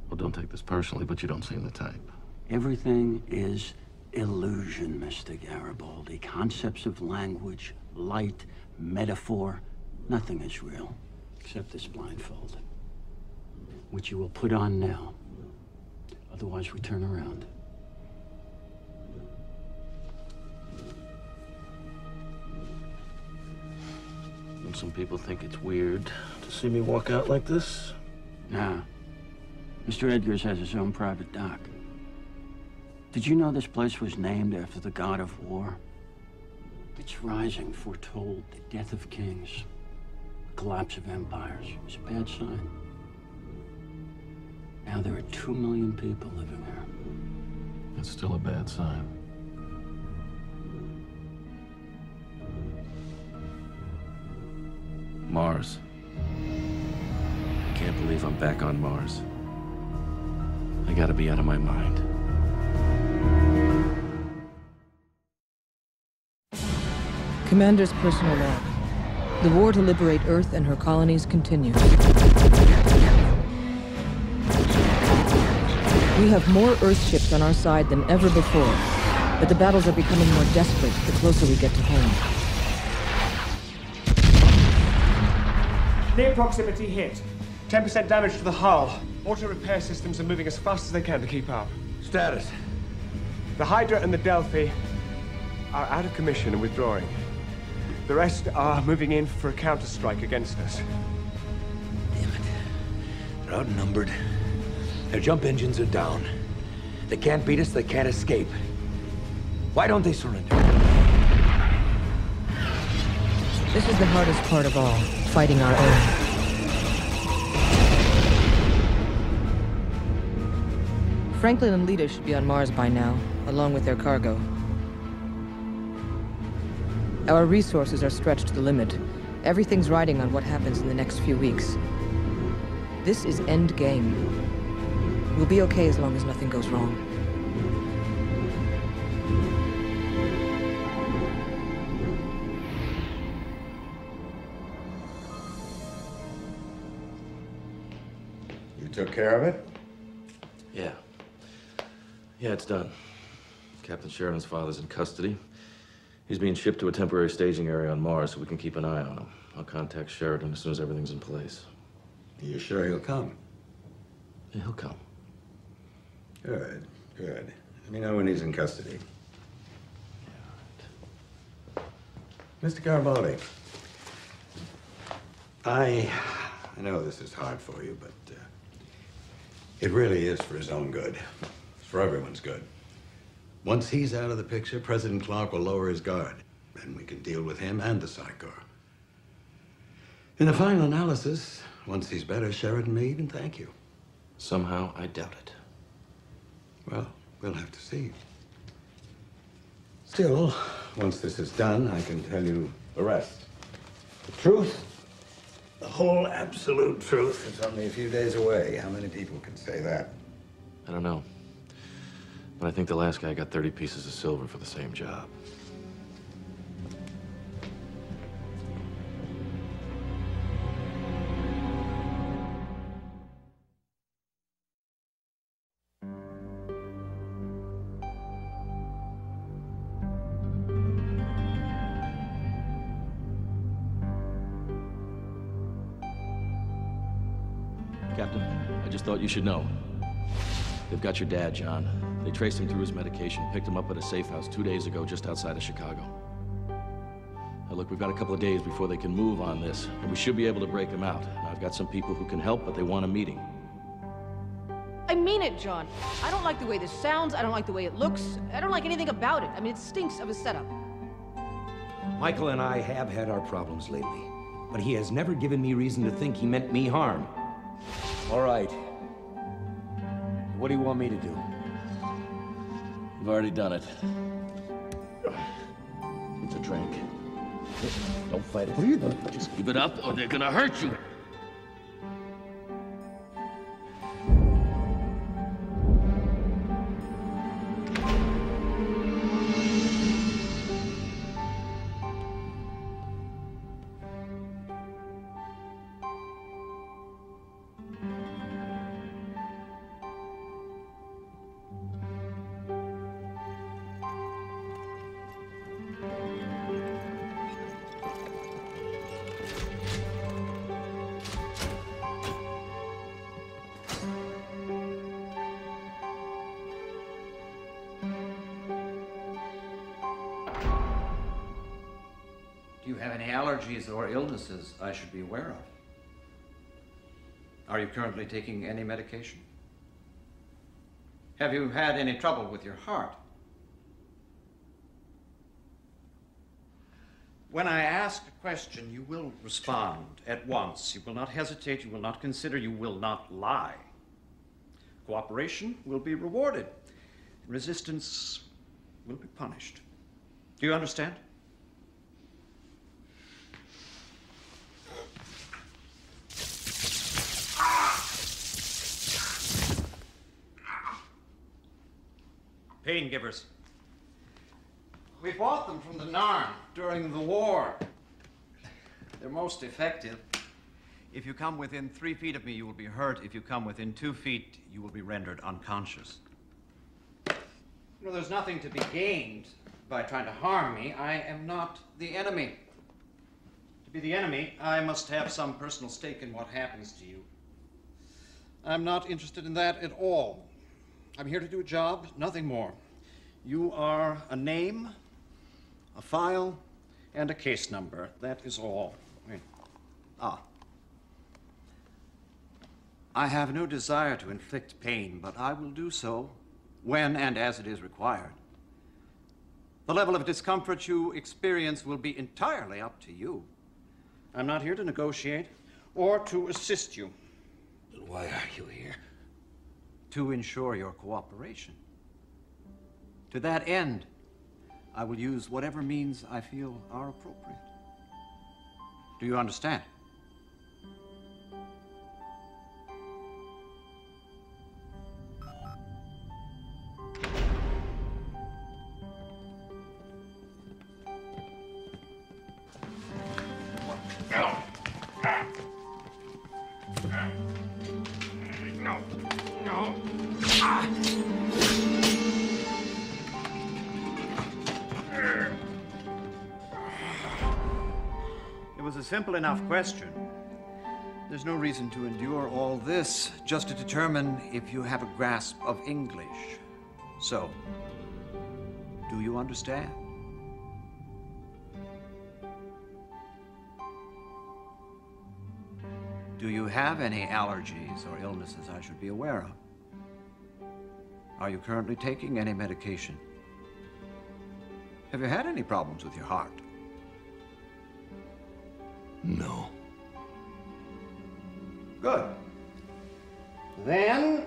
Well, don't take this personally, but you don't seem the type. Everything is illusion, Mr. Garibaldi. Concepts of language, light, metaphor, nothing is real, except this blindfold, which you will put on now. Otherwise, we turn around. And some people think it's weird to see me walk out like this. Nah. Mr. Edgars has his own private dock. Did you know this place was named after the god of war? Its rising foretold the death of kings, the collapse of empires. It was a bad sign. Now there are 2 million people living there. It's still a bad sign. Mars. I can't believe I'm back on Mars. I gotta be out of my mind. Commander's personal log. The war to liberate Earth and her colonies continues. We have more Earth ships on our side than ever before, but the battles are becoming more desperate the closer we get to home. Near proximity hit. 10% damage to the hull. Auto repair systems are moving as fast as they can to keep up. Status? The Hydra and the Delphi are out of commission and withdrawing. The rest are moving in for a counter-strike against us. They're outnumbered. Their jump engines are down. They can't beat us, they can't escape. Why don't they surrender? This is the hardest part of all, fighting our own. Franklin and Lita should be on Mars by now, along with their cargo. Our resources are stretched to the limit. Everything's riding on what happens in the next few weeks. This is end game. We'll be okay as long as nothing goes wrong. You took care of it? Yeah. Yeah, it's done. Captain Sheridan's father's in custody. He's being shipped to a temporary staging area on Mars so we can keep an eye on him. I'll contact Sheridan as soon as everything's in place. Are you sure he'll come? Yeah, he'll come. Good, good. Let me know when he's in custody. Mr. Garibaldi, I know this is hard for you, but it really is for his own good. It's for everyone's good. Once he's out of the picture, President Clark will lower his guard. Then we can deal with him and the Psychor. In the final analysis, once he's better, Sheridan may even thank you. Somehow, I doubt it. Well, we'll have to see. Still, once this is done, I can tell you the rest. The truth, the whole absolute truth, is only a few days away. How many people can say that? I don't know. But I think the last guy got 30 pieces of silver for the same job. Captain, I just thought you should know. They've got your dad, John. They traced him through his medication, picked him up at a safe house 2 days ago just outside of Chicago. Now look, we've got a couple of days before they can move on this, and we should be able to break him out. Now, I've got some people who can help, but they want a meeting. I mean it, John. I don't like the way this sounds. I don't like the way it looks. I don't like anything about it. I mean, it stinks of a setup. Michael and I have had our problems lately, but he has never given me reason to think he meant me harm. All right. What do you want me to do? You've already done it. It's a drink. Don't fight it. What are you doing? Just give it up or they're gonna hurt you. Do you have any allergies or illnesses I should be aware of? Are you currently taking any medication? Have you had any trouble with your heart? When I ask a question, you will respond at once. You will not hesitate, you will not consider, you will not lie. Cooperation will be rewarded. Resistance will be punished. Do you understand? Pain givers. We bought them from the Narn during the war. They're most effective. If you come within 3 feet of me, you will be hurt. If you come within 2 feet, you will be rendered unconscious. You know, there's nothing to be gained by trying to harm me. I am not the enemy. To be the enemy, I must have some personal stake in what happens to you. I'm not interested in that at all. I'm here to do a job, nothing more. You are a name, a file, and a case number. That is all. I have no desire to inflict pain, but I will do so when and as it is required. The level of discomfort you experience will be entirely up to you. I'm not here to negotiate or to assist you. Then why are you here? To ensure your cooperation. To that end, I will use whatever means I feel are appropriate. Do you understand? It was a simple enough question. There's no reason to endure all this just to determine if you have a grasp of English. So, do you understand? Do you have any allergies or illnesses I should be aware of? Are you currently taking any medication? Have you had any problems with your heart? No. Good. Then,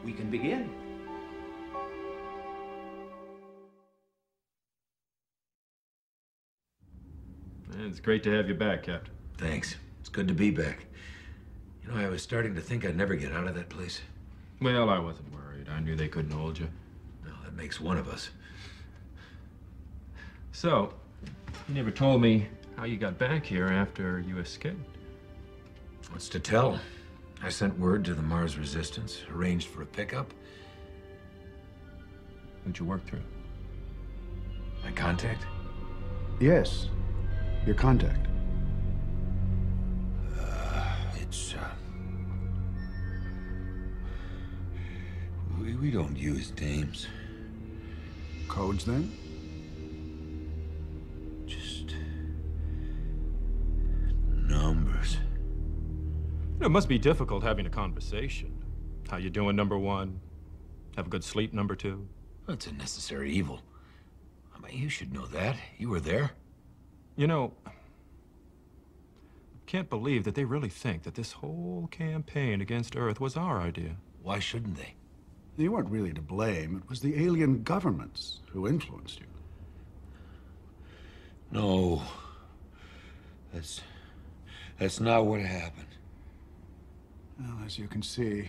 we can begin. It's great to have you back, Captain. Thanks. It's good to be back. You know, I was starting to think I'd never get out of that place. Well, I wasn't worried. I knew they couldn't hold you. No, that makes one of us. So, you never told me how you got back here after you escaped. What's to tell? I sent word to the Mars Resistance, arranged for a pickup. Who'd you work through? My contact? Yes, your contact. We don't use names. Codes, then? Just numbers. It must be difficult having a conversation. How you doing, number one? Have a good sleep, number two? That's a necessary evil. I mean, you should know that. You were there. You know, I can't believe that they really think that this whole campaign against Earth was our idea. Why shouldn't they? You weren't really to blame. It was the alien governments who influenced you. No. That's not what happened. Well, as you can see,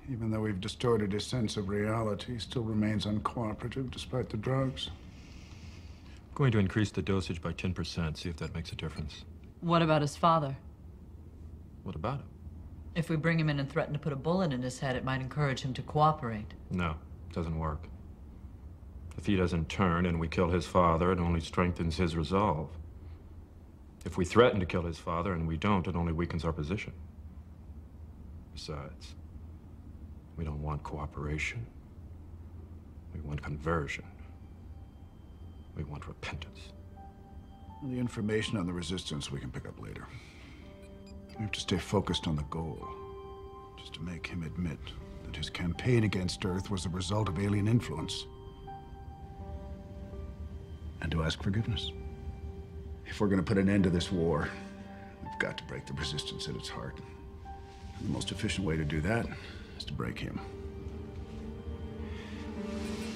even though we've distorted his sense of reality, he still remains uncooperative despite the drugs. Going to increase the dosage by 10%, see if that makes a difference. What about his father? What about him? If we bring him in and threaten to put a bullet in his head, it might encourage him to cooperate. No, it doesn't work. If he doesn't turn and we kill his father, it only strengthens his resolve. If we threaten to kill his father and we don't, it only weakens our position. Besides, we don't want cooperation. We want conversion. We want repentance. The information on the Resistance we can pick up later. We have to stay focused on the goal. Just to make him admit that his campaign against Earth was the result of alien influence. And to ask forgiveness. If we're going to put an end to this war, we've got to break the Resistance at its heart. And the most efficient way to do that is to break him.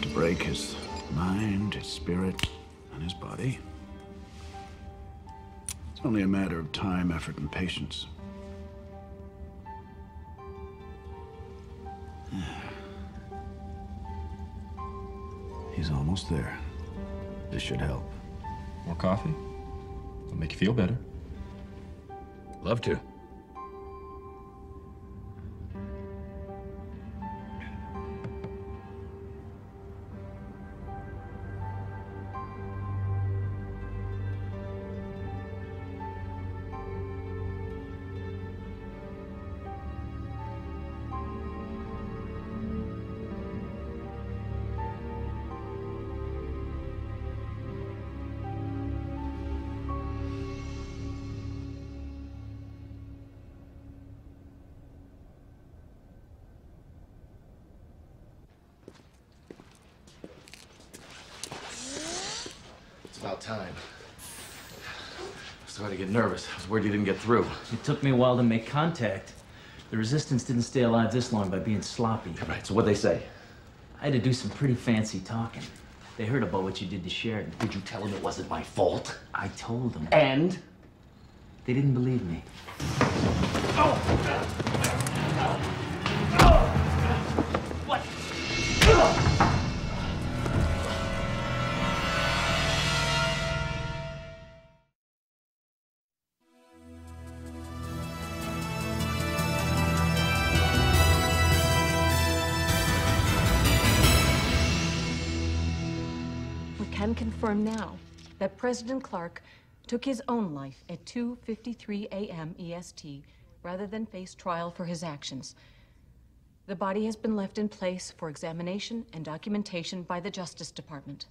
To break his mind, his spirit, and his body. It's only a matter of time, effort, and patience. He's almost there. This should help. More coffee? It'll make you feel better. Love to. about time. I was starting to get nervous. I was worried you didn't get through. It took me a while to make contact. The Resistance didn't stay alive this long by being sloppy. Right, so what'd they say? I had to do some pretty fancy talking. They heard about what you did to Sheridan. Did you tell them it wasn't my fault? I told them. And? They didn't believe me. We can confirm now that President Clark took his own life at 2:53 a.m. EST rather than face trial for his actions. The body has been left in place for examination and documentation by the Justice Department.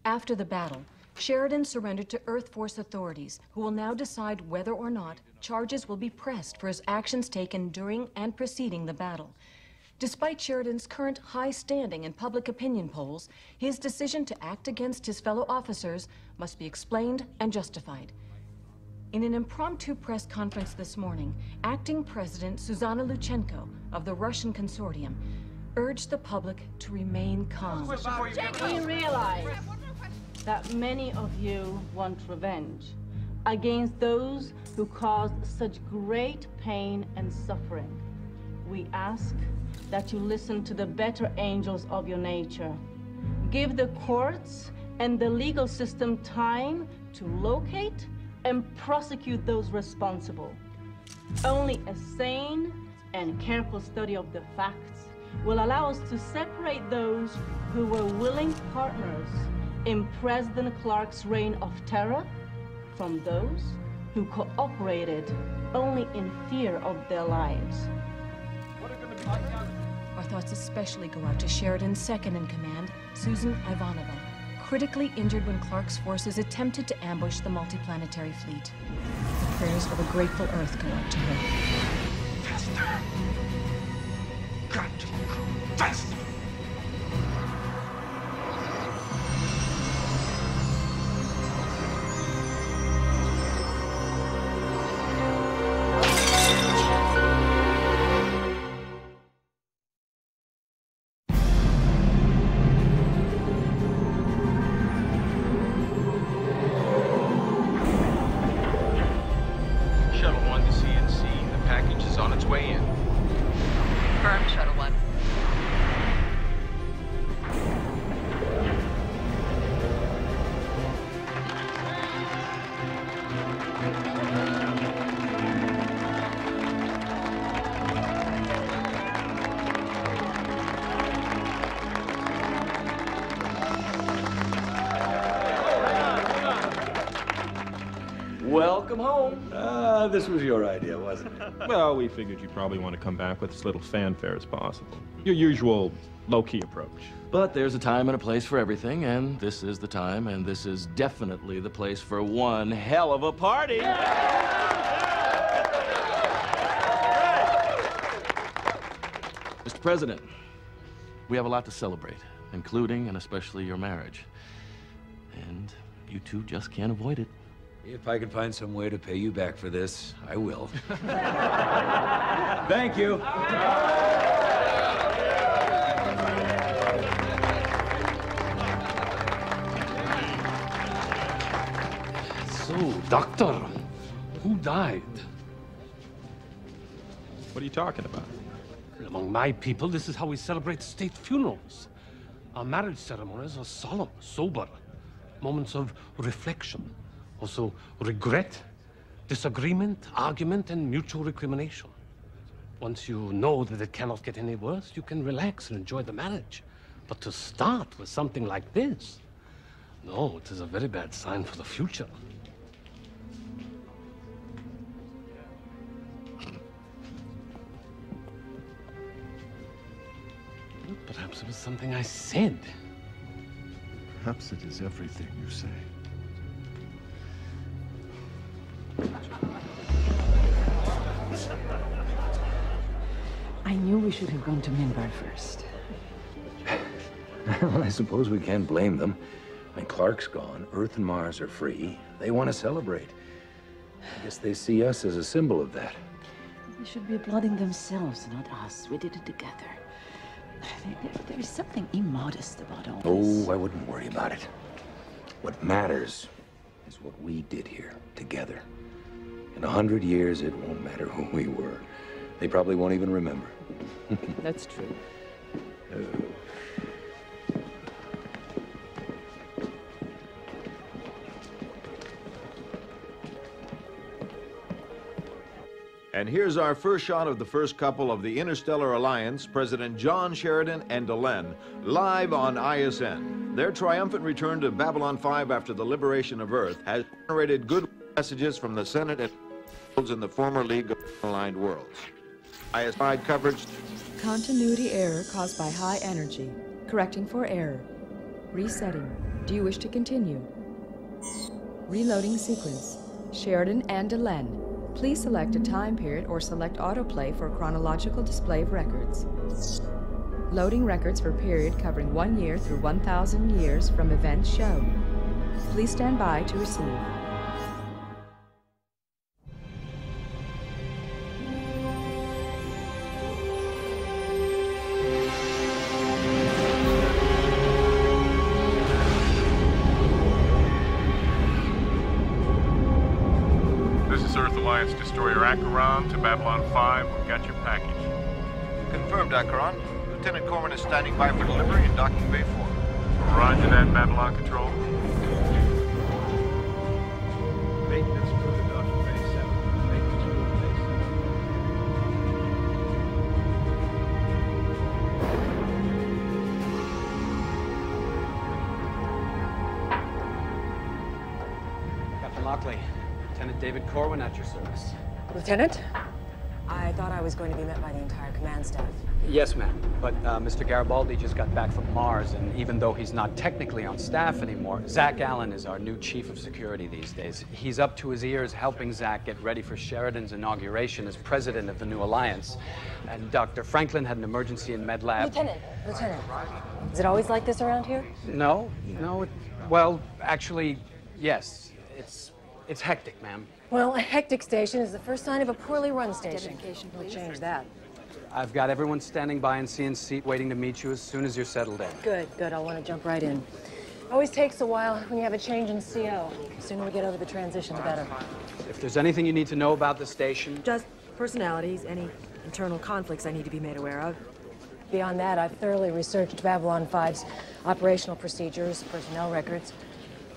After the battle, Sheridan surrendered to Earth Force authorities, who will now decide whether or not charges will be pressed for his actions taken during and preceding the battle. Despite Sheridan's current high standing in public opinion polls, his decision to act against his fellow officers must be explained and justified. In an impromptu press conference this morning, Acting President Susanna Luchenko of the Russian Consortium urged the public to remain calm. We realize that many of you want revenge against those who caused such great pain and suffering. We ask that you listen to the better angels of your nature. Give the courts and the legal system time to locate and prosecute those responsible. Only a sane and careful study of the facts will allow us to separate those who were willing partners in President Clark's reign of terror from those who cooperated only in fear of their lives. Our thoughts especially go out to Sheridan's second-in-command, Susan Ivanova, critically injured when Clark's forces attempted to ambush the multiplanetary fleet. The prayers of a grateful Earth go out to her. Faster! Got to go faster! Welcome home. This was your idea, wasn't it? Well, we figured you'd probably want to come back with as little fanfare as possible. Your usual low-key approach. But there's a time and a place for everything, and this is the time, and this is definitely the place for one hell of a party. Mr. President, we have a lot to celebrate, including and especially your marriage. And you two just can't avoid it. If I can find some way to pay you back for this, I will. Thank you. So, Doctor, who died? What are you talking about? Among my people, this is how we celebrate state funerals. Our marriage ceremonies are solemn, sober, moments of reflection. Also, regret, disagreement, argument, and mutual recrimination. Once you know that it cannot get any worse, you can relax and enjoy the marriage. But to start with something like this, no, it is a very bad sign for the future. Perhaps it was something I said. Perhaps it is everything you say. I knew we should have gone to Minbar first. Well, I suppose we can't blame them. And Clark's gone. Earth and Mars are free. They want to celebrate. I guess they see us as a symbol of that. They should be applauding themselves, not us. We did it together. There is something immodest about all this. Oh, I wouldn't worry about it. What matters is what we did here, together. In 100 years, it won't matter who we were. They probably won't even remember. That's true. And here's our first shot of the first couple of the Interstellar Alliance, President John Sheridan and Delenn, live on ISN. Their triumphant return to Babylon 5 after the liberation of Earth has generated good messages from the Senate and in the former League of Aligned Worlds. ISN coverage. Continuity error caused by high energy. Correcting for error. Resetting. Do you wish to continue? Reloading sequence. Sheridan and Delenn. Please select a time period or select autoplay for a chronological display of records. Loading records for period covering 1 year through 1,000 years from events shown. Please stand by to receive. Destroyer Acheron to Babylon 5. We've got your package. Confirmed, Acheron. Lieutenant Corman is standing by for delivery in docking bay 4. Roger that, Babylon Control. Maintenance crew to docking bay 7. Maintenance crew to bay 7. Captain Lockley. Lieutenant David Corwin at your service. Lieutenant? I thought I was going to be met by the entire command staff. Yes, ma'am. But Mr. Garibaldi just got back from Mars, and even though he's not technically on staff anymore, Zach Allen is our new chief of security these days. He's up to his ears helping Zach get ready for Sheridan's inauguration as president of the new alliance. And Dr. Franklin had an emergency in Med Lab. Lieutenant, is it always like this around here? No, well, actually, yes. It's hectic, ma'am. Well, a hectic station is the first sign of a poorly run station. We'll change that. I've got everyone standing by in CNC seat waiting to meet you as soon as you're settled in. Good. I'll want to jump right in. Always takes a while when you have a change in CO. The sooner we get over the transition, the better. If there's anything you need to know about the station... Just personalities, any internal conflicts I need to be made aware of. Beyond that, I've thoroughly researched Babylon 5's operational procedures, personnel records.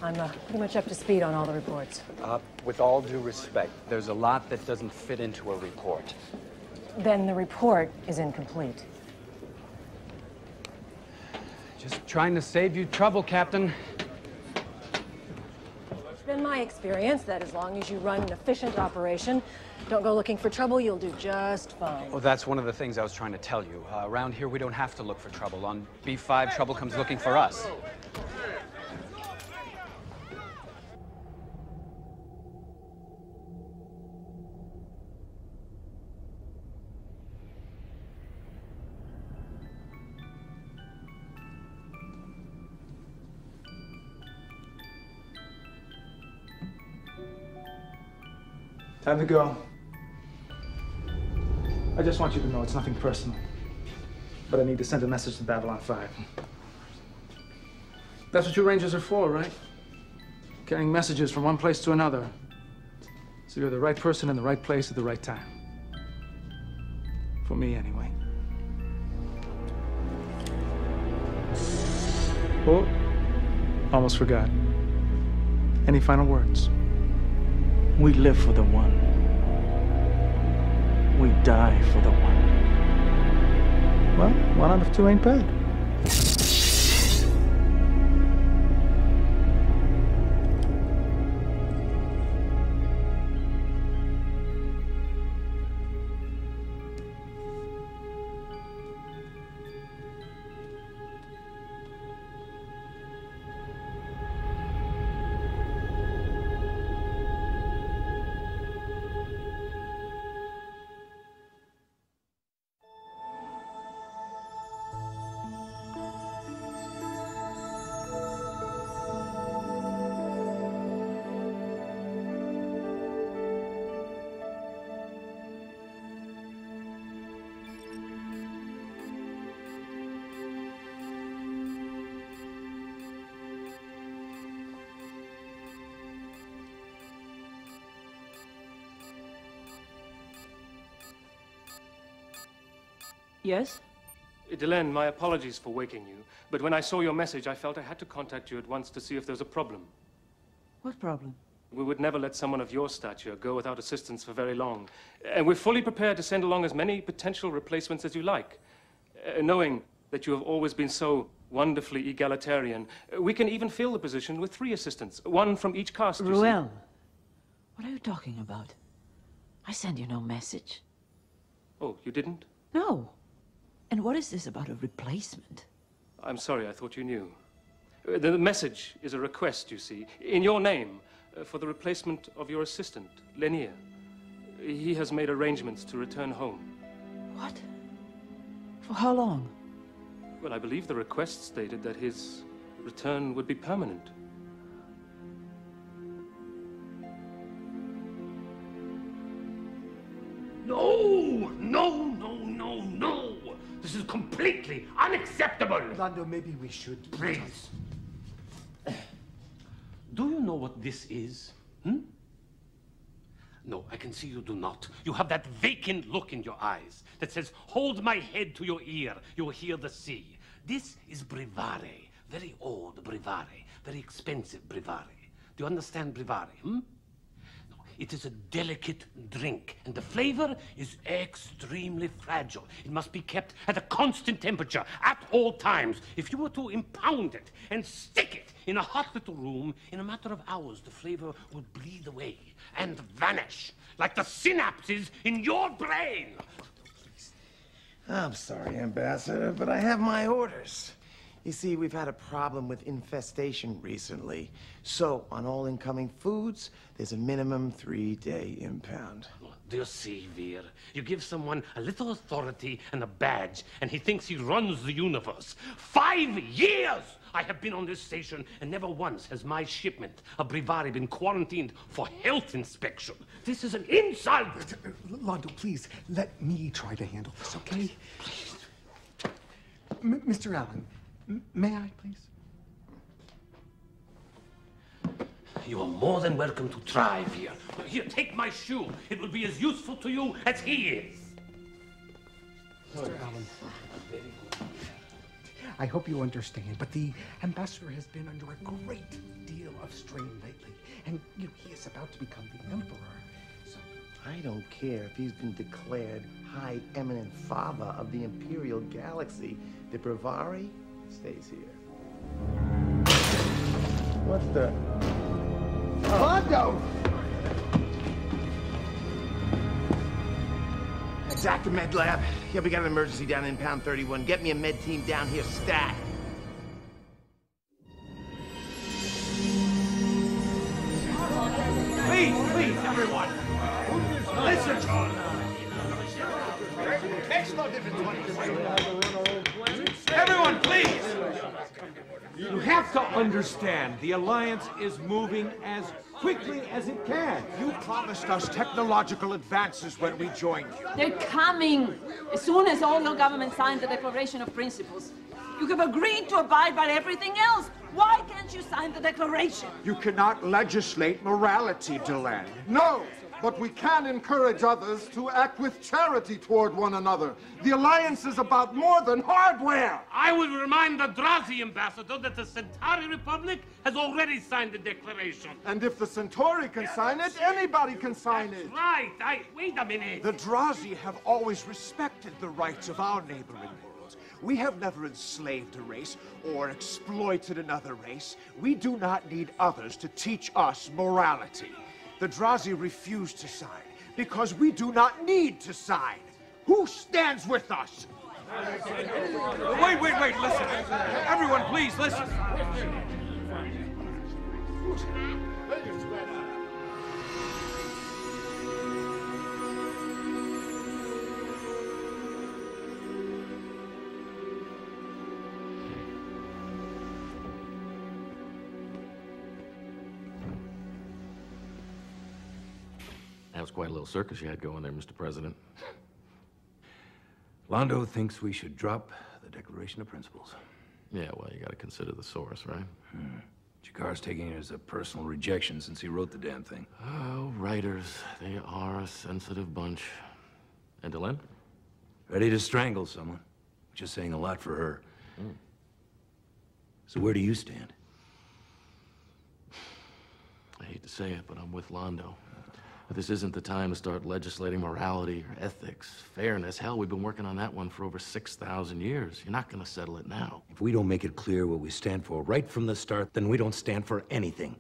I'm pretty much up to speed on all the reports. With all due respect, there's a lot that doesn't fit into a report. Then the report is incomplete. Just trying to save you trouble, Captain. It's been my experience that as long as you run an efficient operation, don't go looking for trouble, you'll do just fine. Well, that's one of the things I was trying to tell you. Around here, we don't have to look for trouble. On B5, trouble comes looking for us. Time to go. I just want you to know it's nothing personal. But I need to send a message to Babylon 5. That's what you Rangers are for, right? Carrying messages from one place to another. So you're the right person in the right place at the right time. For me, anyway. Oh, almost forgot. Any final words? We live for the one. We die for the one. Well, 1 out of 2 ain't bad. Yes? Delenn, my apologies for waking you, but when I saw your message, I felt I had to contact you at once to see if there was a problem. What problem? We would never let someone of your stature go without assistance for very long. And we're fully prepared to send along as many potential replacements as you like. Knowing that you have always been so wonderfully egalitarian, we can even fill the position with 3 assistants, one from each caste, you see. Ruel, what are you talking about? I sent you no message. Oh, you didn't? No. And what is this about a replacement? I'm sorry, I thought you knew. The message is a request, you see, in your name, for the replacement of your assistant, Lanier. He has made arrangements to return home. What? For how long? Well, I believe the request stated that his return would be permanent. No! No, no, no, no! This is completely unacceptable! Lando, maybe we should... Please. Do you know what this is? Hmm? No, I can see you do not. You have that vacant look in your eyes that says, hold my head to your ear, you'll hear the sea. This is Brevare, very old Brevare, very expensive Brevare. Do you understand Brevare, hmm? No, it is a delicate drink, and the flavor is extremely fragile. It must be kept at a constant temperature at all times. If you were to impound it and stick it in a hot little room, in a matter of hours, the flavor would bleed away and vanish, like the synapses in your brain. I'm sorry, Ambassador, but I have my orders. You see, we've had a problem with infestation recently. So, on all incoming foods, there's a minimum 3-day impound. Do you see, Veer? You give someone a little authority and a badge, and he thinks he runs the universe. 5 years I have been on this station, and never once has my shipment of Brevare been quarantined for health inspection. This is an insult! Lando, please, let me try to handle this, okay? Please. Mr. Allen, may I, please? You are more than welcome to try, Veer. Here, take my shoe. It will be as useful to you as he is. Mr. Allen, I hope you understand, but the ambassador has been under a great deal of strain lately, and he is about to become the emperor. So I don't care if he's been declared High Eminent Father of the Imperial Galaxy. The Brevare stays here. What the? Lando! Dr. Med Lab. Yeah, we got an emergency down in Pound 31. Get me a med team down here, stat. Please, everyone. Listen. Makes no difference what you say. Everyone, please. You have to understand, the Alliance is moving as quickly as it can. You promised us technological advances when we joined you. They're coming. As soon as all your governments sign the Declaration of Principles. You have agreed to abide by everything else. Why can't you sign the Declaration? You cannot legislate morality, Delenn. No, but we can encourage others to act with charity toward one another. The Alliance is about more than hardware. I will remind the Drazi ambassador that the Centauri Republic has already signed the Declaration. And if the Centauri can sign it, anybody can sign it. Right. Wait a minute. The Drazi have always respected the rights of our neighboring worlds. We have never enslaved a race or exploited another race. We do not need others to teach us morality. The Drazi refuse to sign because we do not need to sign. Who stands with us? Wait, listen. Everyone, please, listen. That was quite a little circus you had going there, Mr. President. Lando thinks we should drop the Declaration of Principles. Yeah, well, you gotta consider the source, right? Jakar's taking it as a personal rejection since he wrote the damn thing. Oh, writers. They are a sensitive bunch. And Delenn? Ready to strangle someone, which is saying a lot for her. So where do you stand? I hate to say it, but I'm with Londo. But this isn't the time to start legislating morality or ethics, fairness. Hell, we've been working on that one for over 6,000 years. You're not gonna settle it now. If we don't make it clear what we stand for right from the start, then we don't stand for anything.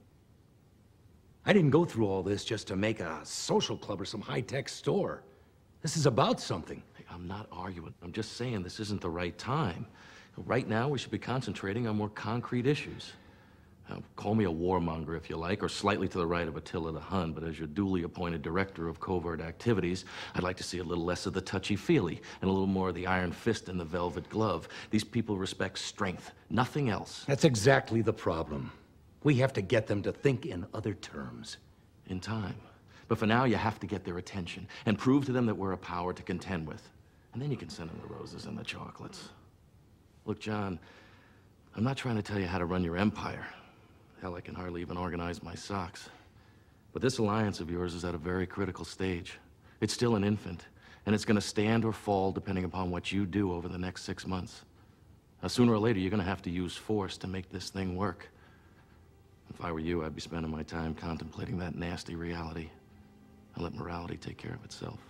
I didn't go through all this just to make a social club or some high-tech store. This is about something. Hey, I'm not arguing. I'm just saying this isn't the right time. Right now, we should be concentrating on more concrete issues. Call me a warmonger if you like, or slightly to the right of Attila the Hun, but as your duly appointed director of covert activities, I'd like to see a little less of the touchy-feely and a little more of the iron fist and the velvet glove. These people respect strength, nothing else. That's exactly the problem. We have to get them to think in other terms. In time. But for now, you have to get their attention and prove to them that we're a power to contend with. And then you can send them the roses and the chocolates. Look, John, I'm not trying to tell you how to run your empire. Hell, I can hardly even organize my socks. But this alliance of yours is at a very critical stage. It's still an infant, and it's gonna stand or fall depending upon what you do over the next 6 months. Now, sooner or later, you're gonna have to use force to make this thing work. If I were you, I'd be spending my time contemplating that nasty reality. And let morality take care of itself.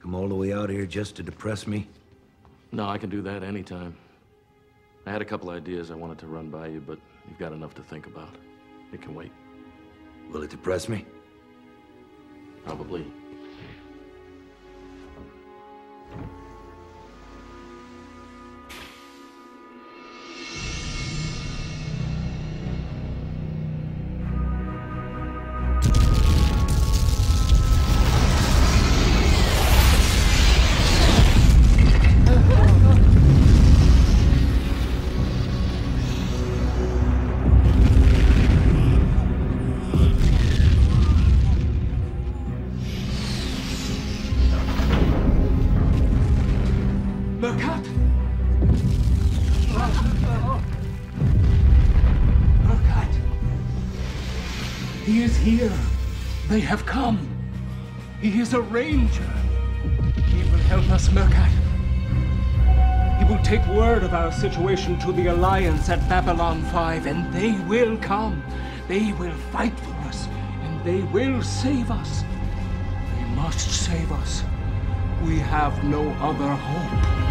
Come all the way out here just to depress me? No, I can do that anytime. I had a couple ideas I wanted to run by you, but you've got enough to think about. It can wait. Will it depress me? Probably. He is here. They have come. He is a ranger. He will help us, Murkat. He will take word of our situation to the Alliance at Babylon 5, and they will come. They will fight for us, and they will save us. They must save us. We have no other hope.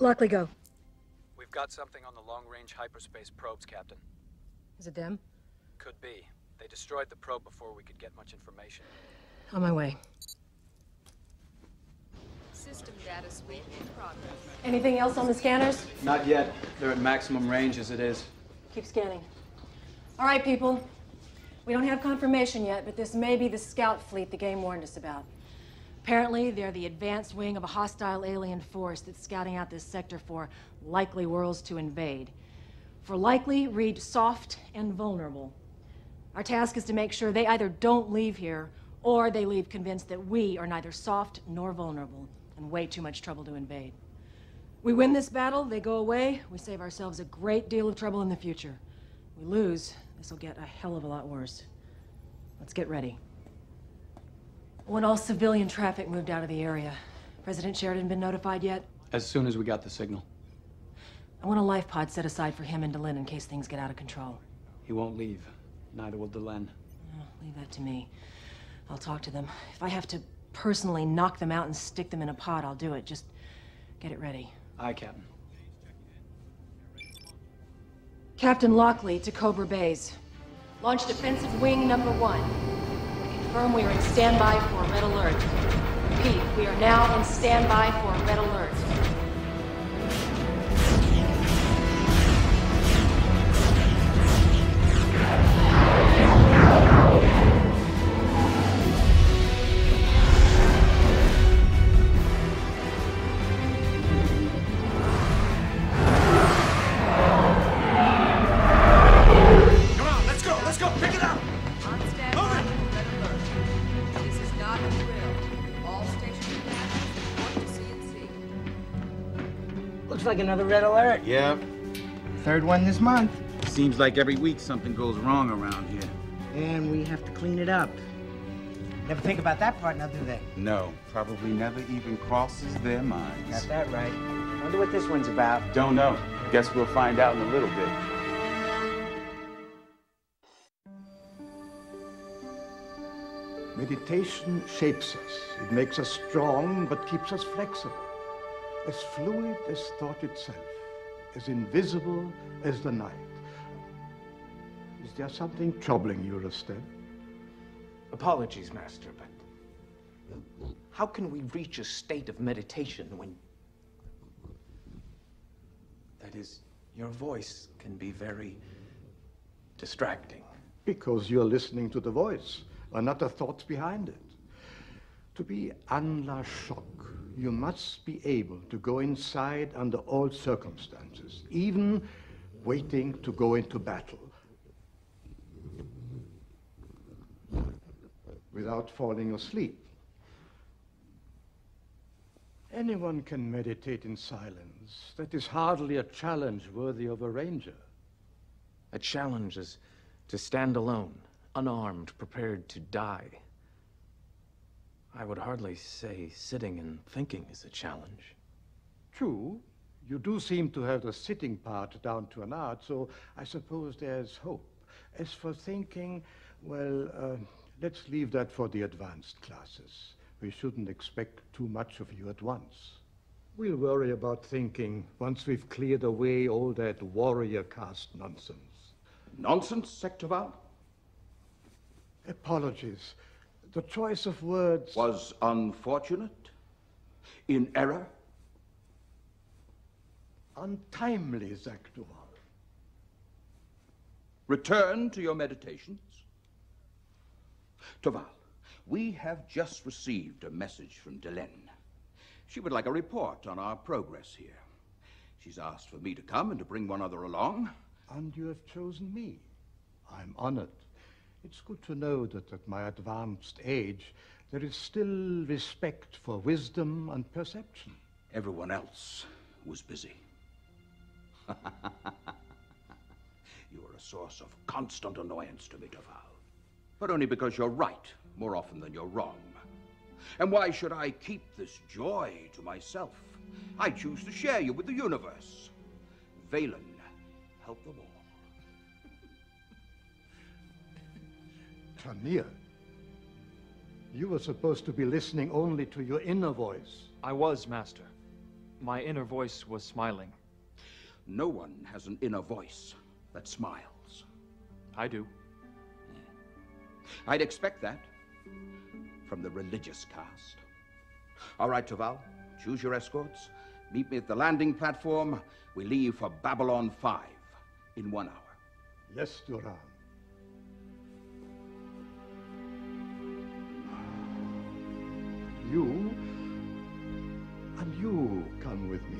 Lockley, go. We've got something on the long-range hyperspace probes, Captain. Is it them? Could be. They destroyed the probe before we could get much information. On my way. System data sweep in progress. Anything else on the scanners? Not yet. They're at maximum range as it is. Keep scanning. All right, people. We don't have confirmation yet, but this may be the scout fleet the game warned us about. Apparently, they're the advanced wing of a hostile alien force that's scouting out this sector for likely worlds to invade. For likely, read soft and vulnerable. Our task is to make sure they either don't leave here, or they leave convinced that we are neither soft nor vulnerable, and way too much trouble to invade. We win this battle, they go away, we save ourselves a great deal of trouble in the future. We lose, this will get a hell of a lot worse. Let's get ready. When all civilian traffic moved out of the area, President Sheridan been notified yet? As soon as we got the signal. I want a life pod set aside for him and Delenn in case things get out of control. He won't leave. Neither will Delenn. Oh, leave that to me. I'll talk to them. If I have to personally knock them out and stick them in a pod, I'll do it. Just get it ready. Aye, Captain. Captain Lockley to Cobra Base. Launch defensive wing number 1. Confirm we are in standby for a red alert. Repeat, we are now in standby for a red alert. Looks like another red alert. Yep. Third one this month. Seems like every week something goes wrong around here. And we have to clean it up. Never think about that part now, do they? No, probably never even crosses their minds. Got that right. Wonder what this one's about. Don't know. Guess we'll find out in a little bit. Meditation shapes us. It makes us strong, but keeps us flexible. As fluid as thought itself. As invisible as the night. Is there something troubling you, Rustem? Apologies, Master, but how can we reach a state of meditation when... That is, your voice can be very distracting. Because you're listening to the voice, and not the thoughts behind it. To be en la choc, you must be able to go inside under all circumstances, even waiting to go into battle. Without falling asleep. Anyone can meditate in silence. That is hardly a challenge worthy of a ranger. A challenge is to stand alone, unarmed, prepared to die. I would hardly say sitting and thinking is a challenge. True. You do seem to have the sitting part down to an art, so I suppose there's hope. As for thinking, well, let's leave that for the advanced classes. We shouldn't expect too much of you at once. We'll worry about thinking once we've cleared away all that warrior caste nonsense. Nonsense, Sector Val? Apologies. The choice of words... Was unfortunate? In error? Untimely, Zaktuval. Return to your meditations. Toval, we have just received a message from Delenn. She would like a report on our progress here. She's asked for me to come and to bring one other along. And you have chosen me. I'm honored. It's good to know that at my advanced age, there is still respect for wisdom and perception. Everyone else was busy. You are a source of constant annoyance to me, Toval. But only because you're right more often than you're wrong. And why should I keep this joy to myself? I choose to share you with the universe. Valen, help them all. Tanir, you were supposed to be listening only to your inner voice. I was, Master. My inner voice was smiling. No one has an inner voice that smiles. I do. I'd expect that from the religious caste. All right, Toval, choose your escorts. Meet me at the landing platform. We leave for Babylon 5 in 1 hour. Yes, Duran. You and you come with me.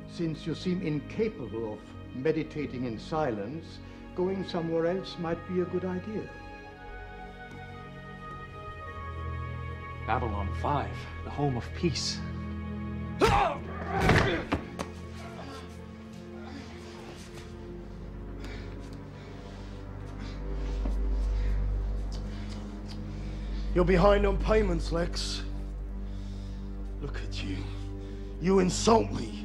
Since you seem incapable of meditating in silence, going somewhere else might be a good idea. Babylon 5, the home of peace. You're behind on payments, Lex. Look at you. You insult me.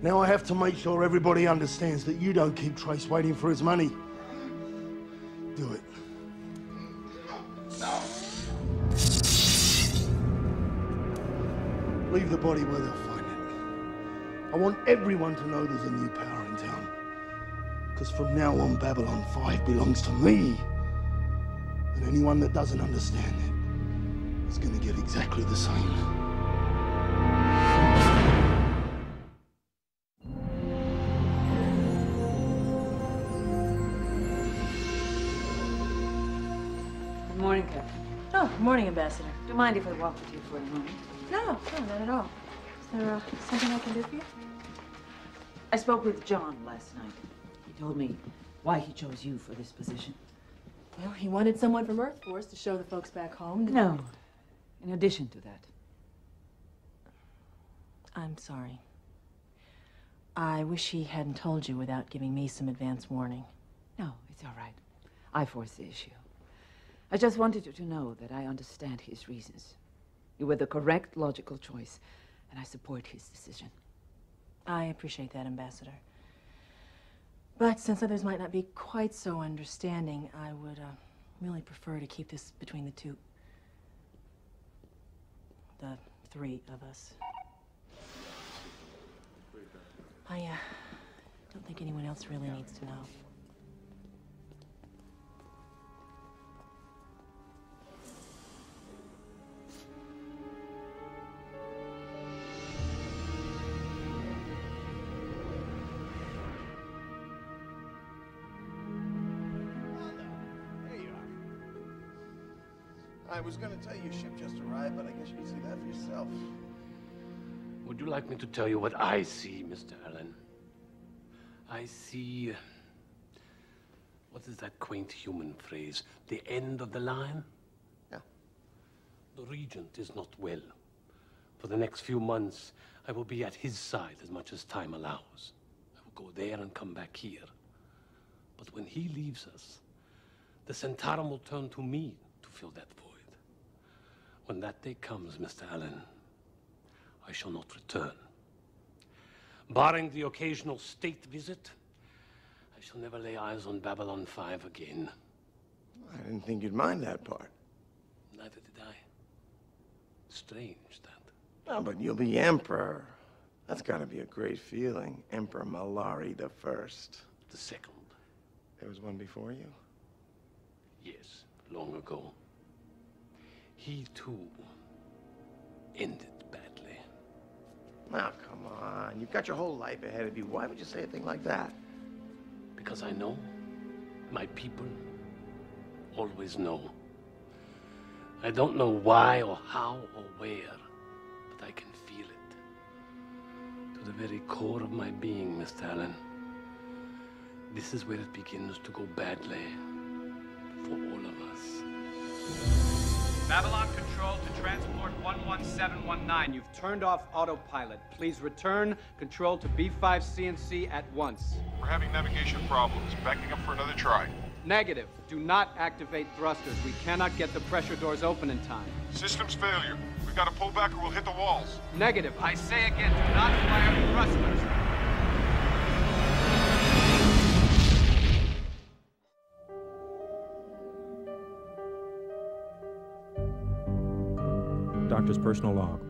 Now I have to make sure everybody understands that you don't keep Trace waiting for his money. Do it. No. Leave the body where they'll find it. I want everyone to know there's a new power in town. Because from now on, Babylon 5 belongs to me. And anyone that doesn't understand it is going to get exactly the same. Good morning, Captain. Oh, good morning, Ambassador. Do you mind if I walk with you for a moment? No, not at all. Is there something I can do for you? I spoke with John last night. He told me why he chose you for this position. Well, he wanted someone from Earth Force to show the folks back home that... No. In addition to that. I'm sorry. I wish he hadn't told you without giving me some advance warning. No, it's all right. I forced the issue. I just wanted you to know that I understand his reasons. You were the correct, logical choice, and I support his decision. I appreciate that, Ambassador. But since others might not be quite so understanding, I would really prefer to keep this between the two. The three of us. I don't think anyone else really needs to know. I was gonna tell you your ship just arrived, but I guess you can see that for yourself. Would you like me to tell you what I see, Mr. Allen? I see... what is that quaint human phrase? The end of the line? Yeah. The Regent is not well. For the next few months, I will be at his side as much as time allows. I will go there and come back here. But when he leaves us, the Centauran will turn to me to fill that void. When that day comes, Mr. Allen, I shall not return. Barring the occasional state visit, I shall never lay eyes on Babylon 5 again. I didn't think you'd mind that part. Neither did I. Strange, that. Oh, but you'll be Emperor. That's gotta be a great feeling. Emperor Malari the First. The second. There was one before you? Yes, long ago. He, too, ended badly. Now, come on. You've got your whole life ahead of you. Why would you say a thing like that? Because I know. My people always know. I don't know why or how or where, but I can feel it. To the very core of my being, Mr. Allen. This is where it begins to go badly for all of us. Babylon Control to transport 11719. You've turned off autopilot. Please return control to B5CNC at once. We're having navigation problems. Backing up for another try. Negative. Do not activate thrusters. We cannot get the pressure doors open in time. Systems failure. We gotta pull back or we'll hit the walls. Negative. I say again, do not fire thrusters. Doctor's personal log.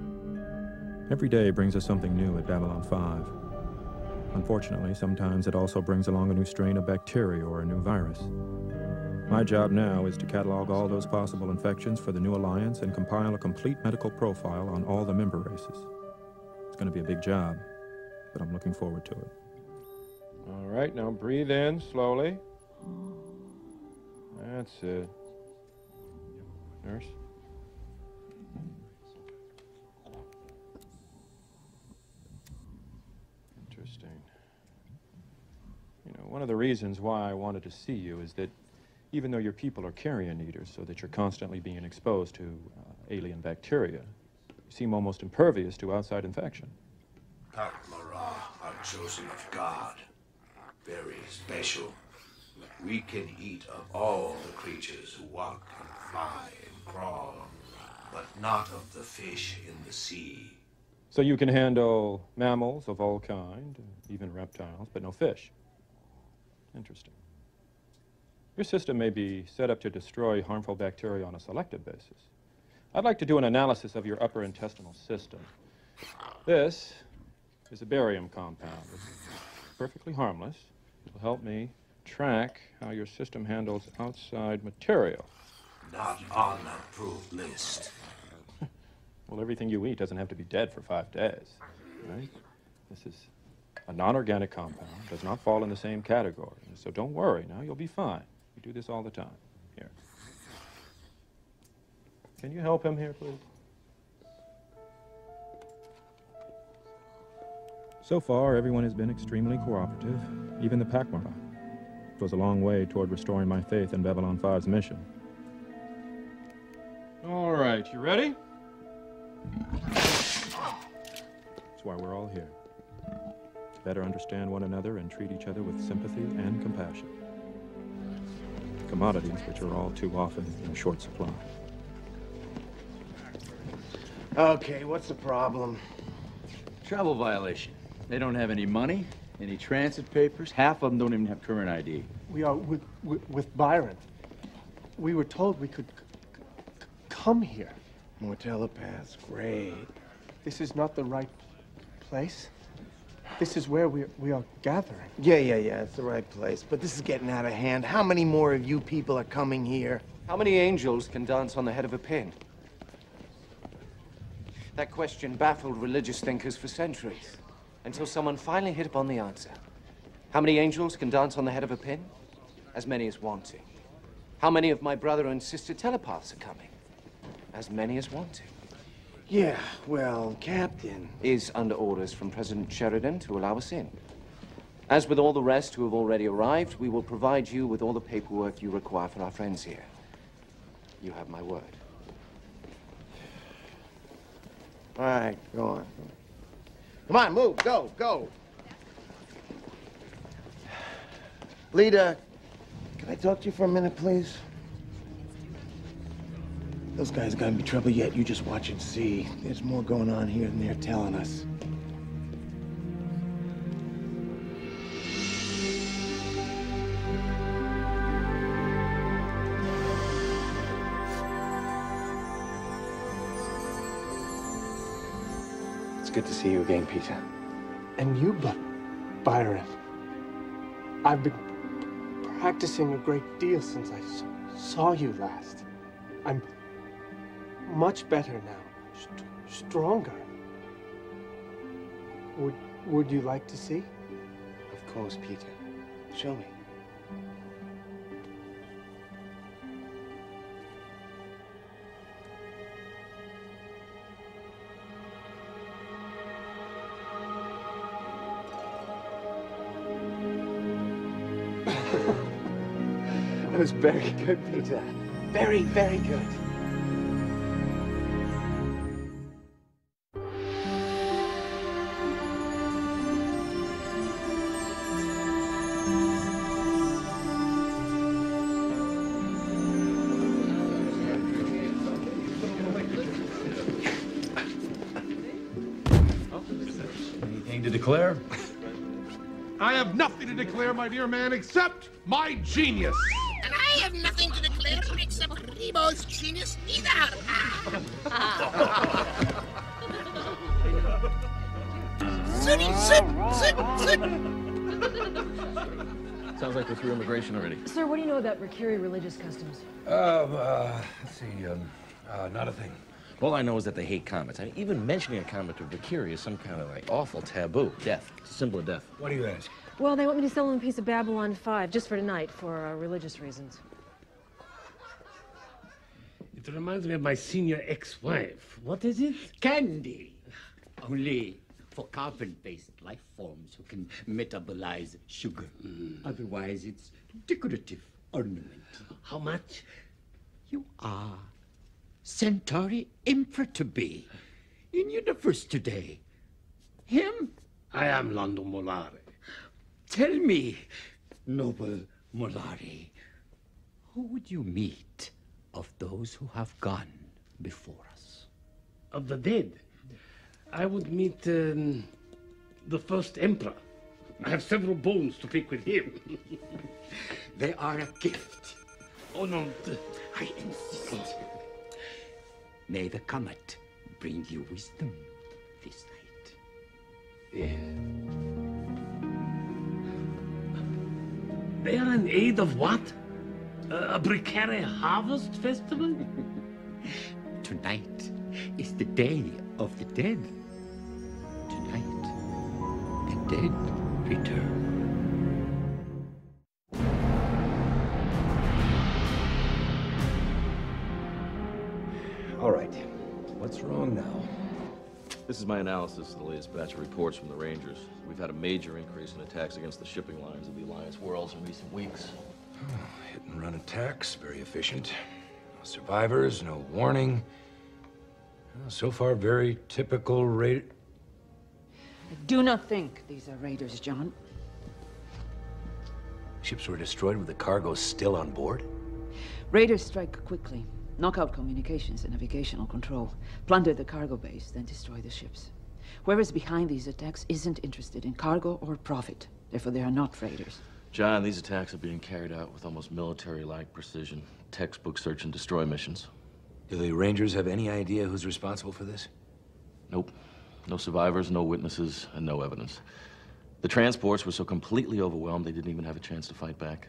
Every day brings us something new at Babylon 5. Unfortunately, sometimes it also brings along a new strain of bacteria or a new virus. My job now is to catalog all those possible infections for the new alliance and compile a complete medical profile on all the member races. It's going to be a big job, but I'm looking forward to it. All right, now breathe in slowly. That's it. Nurse? Interesting. You know, one of the reasons why I wanted to see you is that even though your people are carrion eaters, so that you're constantly being exposed to alien bacteria, you seem almost impervious to outside infection. Takmara are chosen of God. Very special. We can eat of all the creatures who walk and fly and crawl, but not of the fish in the sea. So you can handle mammals of all kind, even reptiles, but no fish. Interesting. Your system may be set up to destroy harmful bacteria on a selective basis. I'd like to do an analysis of your upper intestinal system. This is a barium compound. It's perfectly harmless. It will help me track how your system handles outside material. Not on the approved list. Well, everything you eat doesn't have to be dead for 5 days, right? This is a non-organic compound, does not fall in the same category. So don't worry now, you'll be fine. We do this all the time. Here. Can you help him here, please? So far, everyone has been extremely cooperative, even the Pakmara. It goes a long way toward restoring my faith in Babylon 5's mission. All right, you ready? That's why we're all here. To better understand one another and treat each other with sympathy and compassion. Commodities which are all too often in short supply. Okay, what's the problem? Travel violation. They don't have any money, any transit papers. Half of them don't even have current ID. We are with Byron. We were told we could come here. More telepaths, great. This is not the right place. This is where we are gathering. Yeah, it's the right place. But this is getting out of hand. How many more of you people are coming here? How many angels can dance on the head of a pin? That question baffled religious thinkers for centuries, until someone finally hit upon the answer. How many angels can dance on the head of a pin? As many as want to. How many of my brother and sister telepaths are coming? As many as want to. Yeah, well, Captain is under orders from President Sheridan to allow us in. As with all the rest who have already arrived, we will provide you with all the paperwork you require for our friends here. You have my word. All right, go on. Come on, move, go. Lita, can I talk to you for a minute, please? Those guys are gonna be trouble yet. You just watch and see. There's more going on here than they're telling us. It's good to see you again, Peter. And you, Byron. I've been practicing a great deal since I saw you last. I'm much better now, stronger. Would you like to see? Of course, Peter. Show me. That was very good, Peter. Very, very good. Anything to declare? I have nothing to declare, my dear man, except my genius. And I have nothing to declare except Rebo's genius either. Sit. Sounds like we're through immigration already. Sir, what do you know about Mercury religious customs? Let's see, not a thing. All I know is that they hate comets. I mean, even mentioning a comet to Mercury is some kind of, like, awful taboo. Death. It's a symbol of death. What do you ask? Well, they want me to sell them a piece of Babylon 5, just for tonight, for religious reasons. It reminds me of my senior ex-wife. What is it? Candy. Only for carbon-based life forms who can metabolize sugar. Otherwise, it's decorative ornament. How much? You are Centauri Emperor to be in universe today. Him? I am Lando Molare. Tell me, noble Molari, who would you meet of those who have gone before us? Of the dead? I would meet the first emperor. I have several bones to pick with him. They are a gift. Oh, no. I insist. May the comet bring you wisdom this night. Yeah. They are in aid of what? A Bricare harvest festival? Tonight is the day of the dead. Tonight, the dead return. All right. What's wrong now? This is my analysis of the latest batch of reports from the Rangers. We've had a major increase in attacks against the shipping lines of the Alliance worlds in recent weeks. Hit-and-run attacks, very efficient. No survivors, no warning. So far, very typical rate. I do not think these are raiders, John. Ships were destroyed with the cargo still on board? Raiders strike quickly, knock out communications and navigational control, plunder the cargo base, then destroy the ships. Whoever's behind these attacks isn't interested in cargo or profit. Therefore, they are not raiders. John, these attacks are being carried out with almost military-like precision. Textbook search and destroy missions. Do the Rangers have any idea who's responsible for this? Nope. No survivors, no witnesses, and no evidence. The transports were so completely overwhelmed they didn't even have a chance to fight back.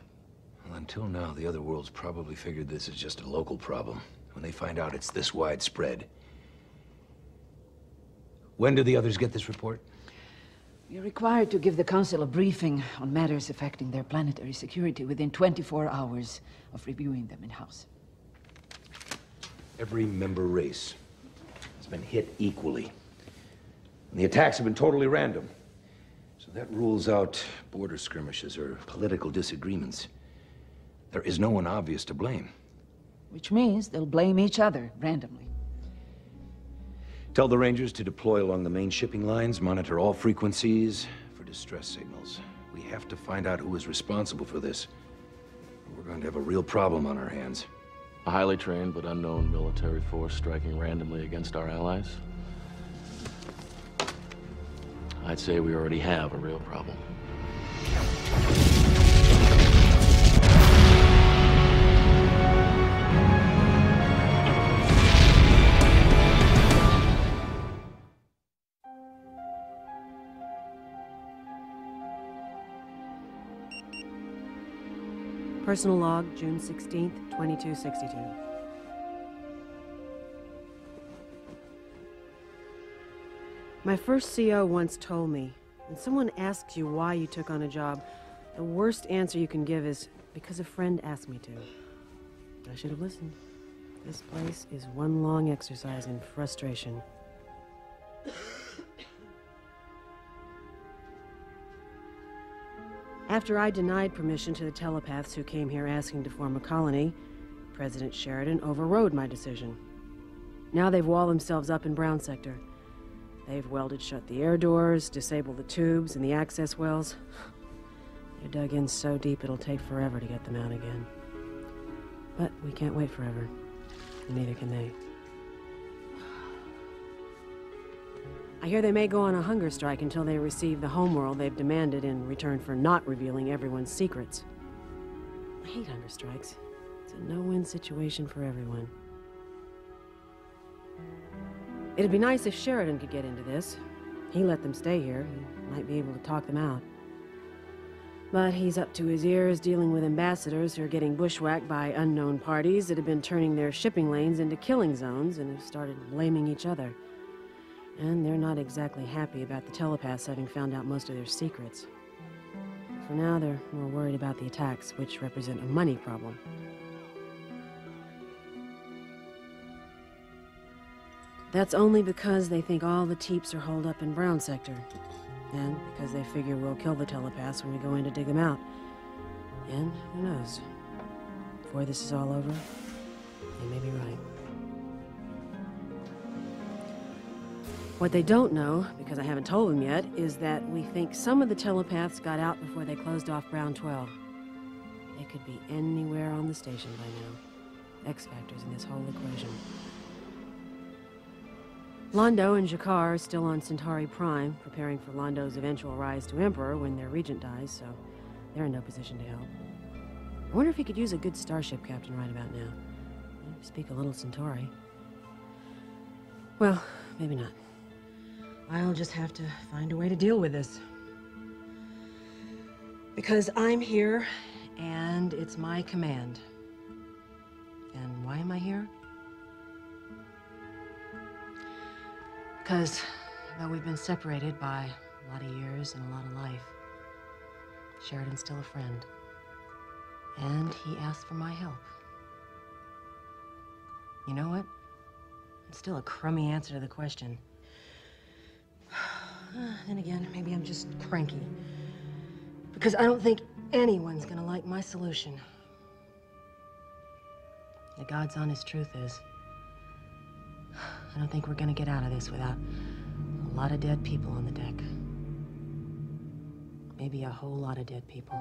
Well, until now, the other worlds probably figured this is just a local problem. When they find out it's this widespread. When do the others get this report? You're required to give the Council a briefing on matters affecting their planetary security within 24 hours of reviewing them in-house. Every member race has been hit equally. And the attacks have been totally random. So that rules out border skirmishes or political disagreements. There is no one obvious to blame. Which means they'll blame each other randomly. Tell the Rangers to deploy along the main shipping lines, monitor all frequencies for distress signals. We have to find out who is responsible for this. We're going to have a real problem on our hands. A highly trained but unknown military force striking randomly against our allies? I'd say we already have a real problem. Personal log, June 16th, 2262. My first CO once told me, when someone asks you why you took on a job, the worst answer you can give is, because a friend asked me to. I should have listened. This place is one long exercise in frustration. After I denied permission to the telepaths who came here asking to form a colony, President Sheridan overrode my decision. Now they've walled themselves up in Brown Sector. They've welded shut the air doors, disabled the tubes and the access wells. They're dug in so deep it'll take forever to get them out again. But we can't wait forever, and neither can they. I hear they may go on a hunger strike until they receive the homeworld they've demanded in return for not revealing everyone's secrets. I hate hunger strikes. It's a no-win situation for everyone. It'd be nice if Sheridan could get into this. He let them stay here. He might be able to talk them out. But he's up to his ears dealing with ambassadors who are getting bushwhacked by unknown parties that have been turning their shipping lanes into killing zones and have started blaming each other. And they're not exactly happy about the telepaths having found out most of their secrets. For now, they're more worried about the attacks, which represent a money problem. That's only because they think all the Teeps are holed up in Brown Sector. And because they figure we'll kill the telepaths when we go in to dig them out. And who knows? Before this is all over, they may be right. What they don't know, because I haven't told them yet, is that we think some of the telepaths got out before they closed off Brown 12. They could be anywhere on the station by now. X-factors in this whole equation. Londo and Jakar are still on Centauri Prime, preparing for Londo's eventual rise to Emperor when their regent dies, so they're in no position to help. I wonder if he could use a good starship captain right about now. Speak a little Centauri. Well, maybe not. I'll just have to find a way to deal with this. Because I'm here, and it's my command. And why am I here? Because, though we've been separated by a lot of years and a lot of life, Sheridan's still a friend. And he asked for my help. You know what? It's still a crummy answer to the question. Then again, maybe I'm just cranky. Because I don't think anyone's gonna like my solution. The God's honest truth is, I don't think we're gonna get out of this without a lot of dead people on the deck. Maybe a whole lot of dead people.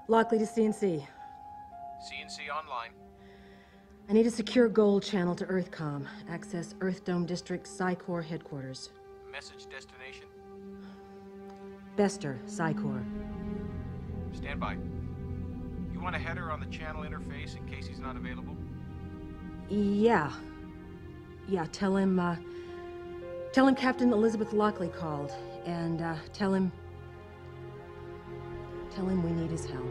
Lockley to CNC. CNC online. I need a secure gold channel to EarthCom. Access Earth Dome District Psy-Corps headquarters. Message destination. Bester, Psy-Corps. Stand by. You want a header on the channel interface in case he's not available? Yeah. Yeah, tell him Captain Elizabeth Lockley called. And, tell him we need his help.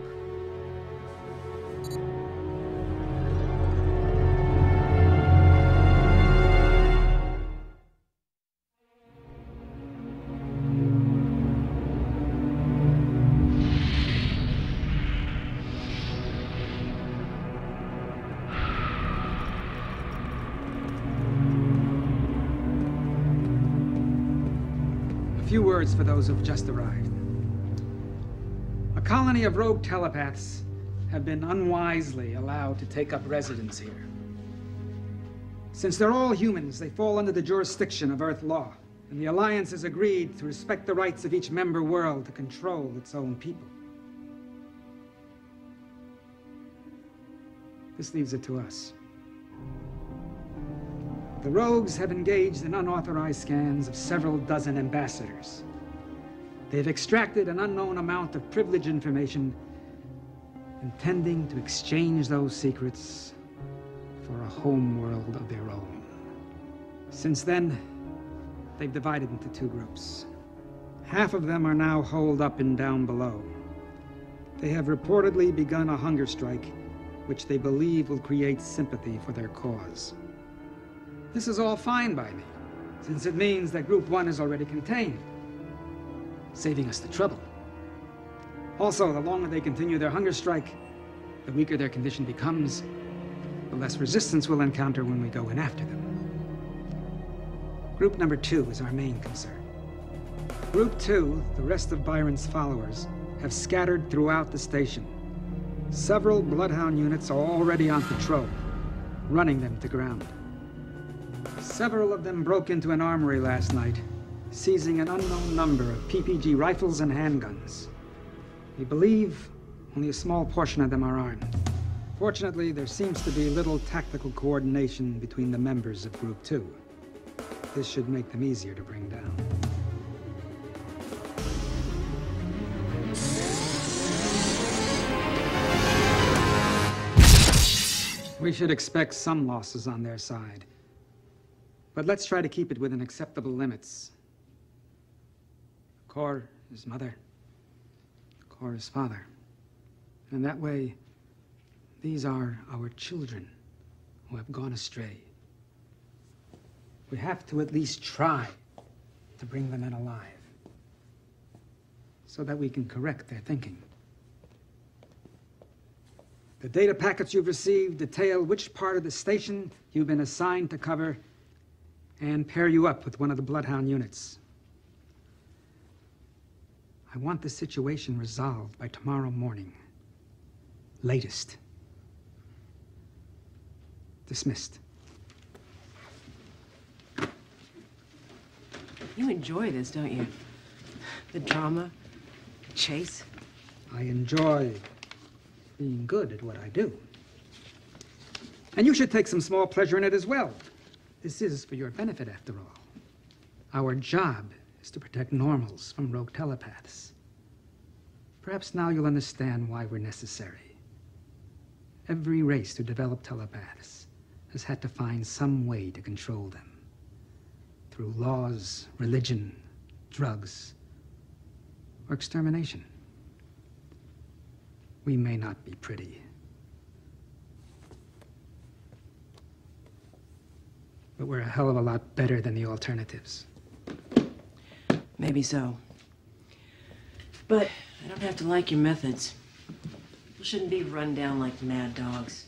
A few words for those who've just arrived. A colony of rogue telepaths have been unwisely allowed to take up residence here. Since they're all humans, they fall under the jurisdiction of Earth law, and the Alliance has agreed to respect the rights of each member world to control its own people. This leaves it to us. The rogues have engaged in unauthorized scans of several dozen ambassadors. They've extracted an unknown amount of privileged information, intending to exchange those secrets for a home world of their own. Since then, they've divided into two groups. Half of them are now holed up in Down Below. They have reportedly begun a hunger strike, which they believe will create sympathy for their cause. This is all fine by me, since it means that Group 1 is already contained, saving us the trouble. Also, the longer they continue their hunger strike, the weaker their condition becomes, the less resistance we'll encounter when we go in after them. Group number 2 is our main concern. Group 2, the rest of Byron's followers, have scattered throughout the station. Several Bloodhound units are already on patrol, running them to ground. Several of them broke into an armory last night, seizing an unknown number of PPG rifles and handguns. We believe only a small portion of them are armed. Fortunately, there seems to be little tactical coordination between the members of Group 2. This should make them easier to bring down. We should expect some losses on their side. But let's try to keep it within acceptable limits. Kor is mother. Kor is father. And that way, these are our children who have gone astray. We have to at least try to bring them in alive, so that we can correct their thinking. The data packets you've received detail which part of the station you've been assigned to cover and pair you up with one of the Bloodhound units. I want the situation resolved by tomorrow morning. Latest. Dismissed. You enjoy this, don't you? The drama, the chase. I enjoy being good at what I do. And you should take some small pleasure in it as well. This is for your benefit, after all. Our job is to protect normals from rogue telepaths. Perhaps now you'll understand why we're necessary. Every race to develop telepaths has had to find some way to control them. Through laws, religion, drugs, or extermination. We may not be pretty, but we're a hell of a lot better than the alternatives. Maybe so. But I don't have to like your methods. People shouldn't be run down like mad dogs.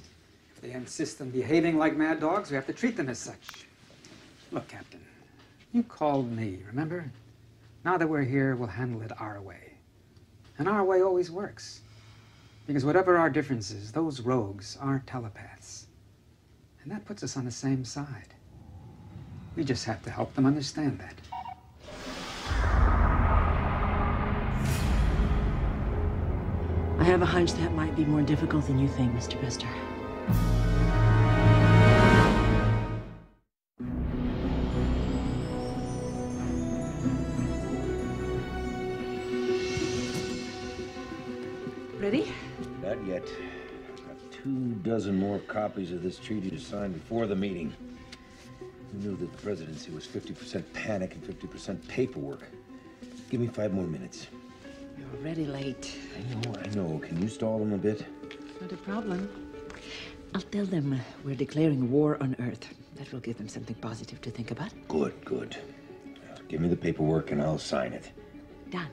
If they insist on behaving like mad dogs, we have to treat them as such. Look, Captain, you called me, remember? Now that we're here, we'll handle it our way. And our way always works. Because whatever our differences, those rogues are telepaths. And that puts us on the same side. We just have to help them understand that. I have a hunch that might be more difficult than you think, Mr. Bester. Ready? Not yet. I've got 24 more copies of this treaty to sign before the meeting. Who knew that the presidency was 50% panic and 50% paperwork? Give me 5 more minutes. You're already late. I know. Can you stall them a bit? Not a problem. I'll tell them we're declaring war on Earth. That will give them something positive to think about. Good, good. Give me the paperwork and I'll sign it. Done.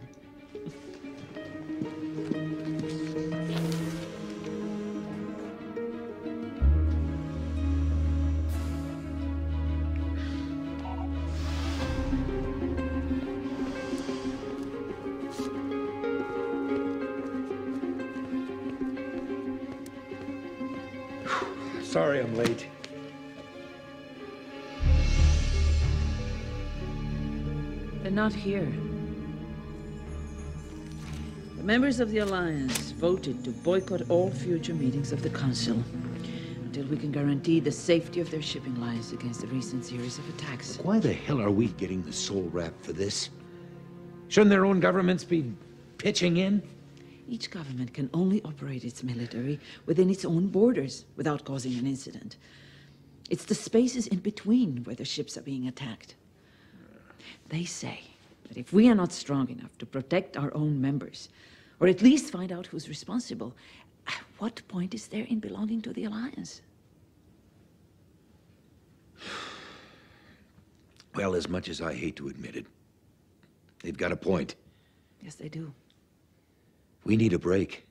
Sorry I'm late. They're not here. The members of the Alliance voted to boycott all future meetings of the Council until we can guarantee the safety of their shipping lines against the recent series of attacks. Why the hell are we getting the sole rap for this? Shouldn't their own governments be pitching in? Each government can only operate its military within its own borders without causing an incident. It's the spaces in between where the ships are being attacked. They say that if we are not strong enough to protect our own members, or at least find out who's responsible, what point is there in belonging to the Alliance? Well, as much as I hate to admit it, they've got a point. Yes, they do. We need a break.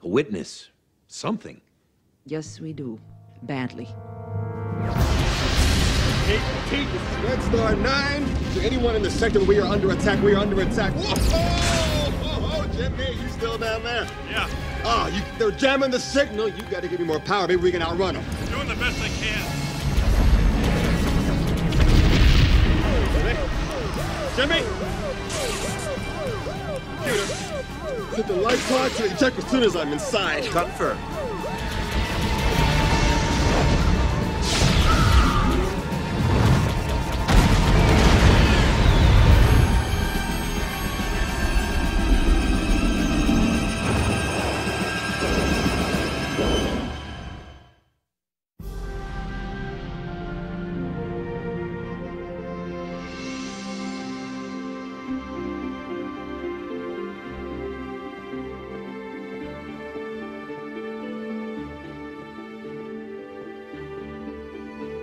A witness. Something. Yes, we do. Badly. Red Star 9, to anyone in the sector, we are under attack, we are under attack. Whoa! Jimmy, you still down there? Yeah. Oh, they're jamming the signal. You gotta give me more power. Maybe we can outrun them. Doing the best I can. Jimmy? Computer. Hit the light card to eject as soon as I'm inside. Confirm.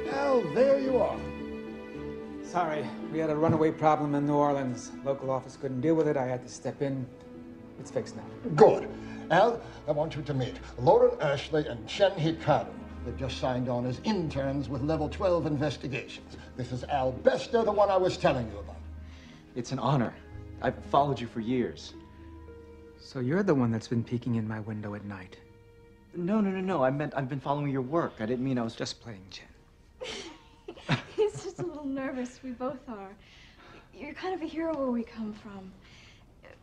Well, there you are. Sorry, we had a runaway problem in New Orleans. Local office couldn't deal with it. I had to step in. It's fixed now. Good. Al, I want you to meet Lauren Ashley and Chen Hikaru. They've just signed on as interns with Level 12 investigations. This is Al Bester, the one I was telling you about. It's an honor. I've followed you for years. So you're the one that's been peeking in my window at night? No. I meant I've been following your work. I didn't mean I was just playing Chen. He's just a little nervous. We both are. You're kind of a hero where we come from.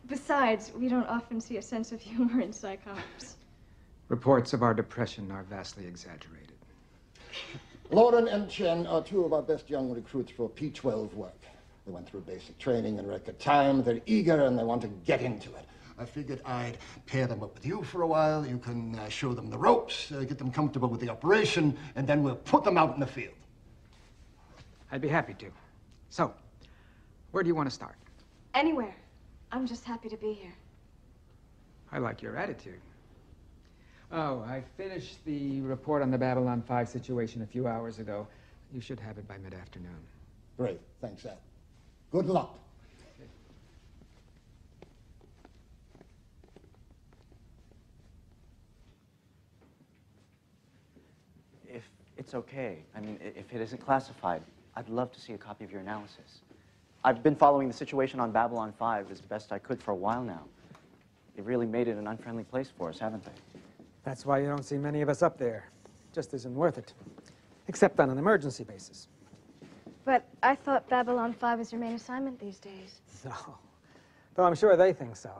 Besides, we don't often see a sense of humor in psychops. Reports of our depression are vastly exaggerated. Lauren and Chen are two of our best young recruits for P-12 work. They went through basic training in record time. They're eager and they want to get into it. I figured I'd pair them up with you for a while. You can show them the ropes, get them comfortable with the operation, and then we'll put them out in the field. I'd be happy to. So, where do you want to start? Anywhere. I'm just happy to be here. I like your attitude. Oh, I finished the report on the Babylon 5 situation a few hours ago. You should have it by mid-afternoon. Great. Thanks, Al. Good luck. If it's okay, I mean, if it isn't classified, I'd love to see a copy of your analysis. I've been following the situation on Babylon 5 as best I could for a while now. They've really made it an unfriendly place for us, haven't they? That's why you don't see many of us up there. Just isn't worth it. Except on an emergency basis. But I thought Babylon 5 is your main assignment these days. No. Though I'm sure they think so.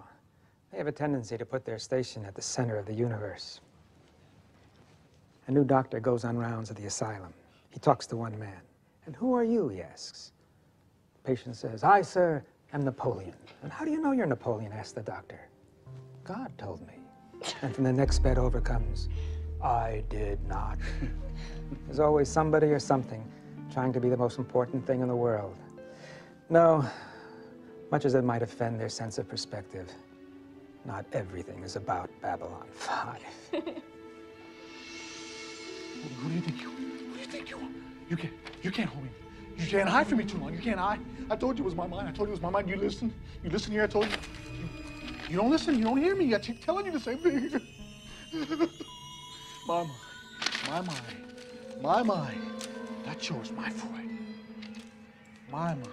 They have a tendency to put their station at the center of the universe. A new doctor goes on rounds at the asylum. He talks to one man. And who are you, he asks. The patient says, I, sir, am Napoleon. And how do you know you're Napoleon, asks the doctor. God told me. And from the next bed over comes, I did not. There's always somebody or something trying to be the most important thing in the world. No, much as it might offend their sense of perspective, not everything is about Babylon 5. Who do you think you are? You can't hold me. You can't hide from me too long. You can't hide. I told you it was my mind. I told you it was my mind. You listen. You listen here. I told you. You don't listen. You don't hear me. I keep telling you the same thing. My mind. Not yours, my Freud. My mind.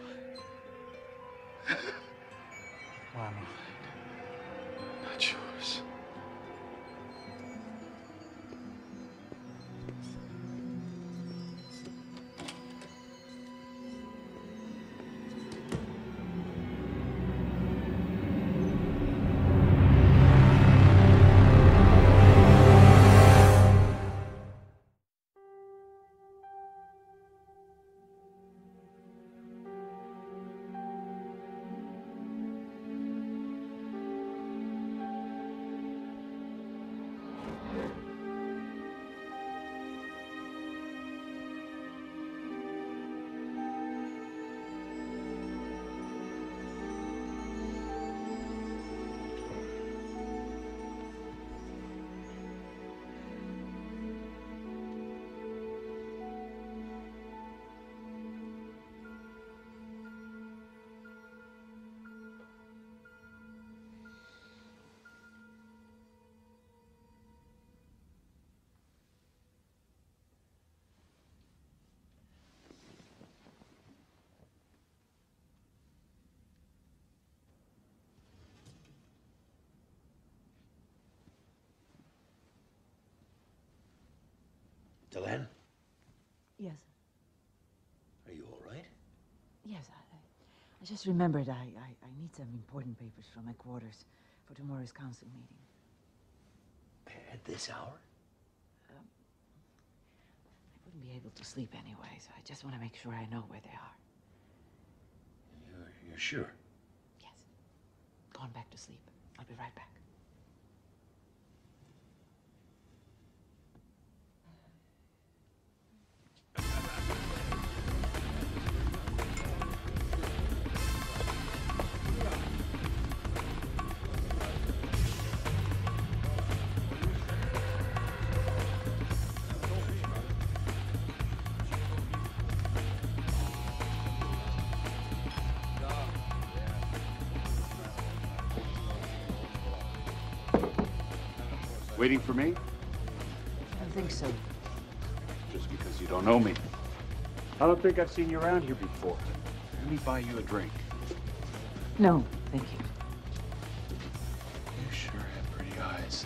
My mind. Not yours. Delenn? Yes. Are you all right? Yes, I just remembered I need some important papers from my quarters for tomorrow's council meeting. At this hour? I wouldn't be able to sleep anyway, so I just want to make sure I know where they are. You're sure? Yes. Going back to sleep. I'll be right back. Waiting for me? I don't think so. Just because you don't know me. I don't think I've seen you around here before. Let me buy you a drink. No, thank you. You sure have pretty eyes.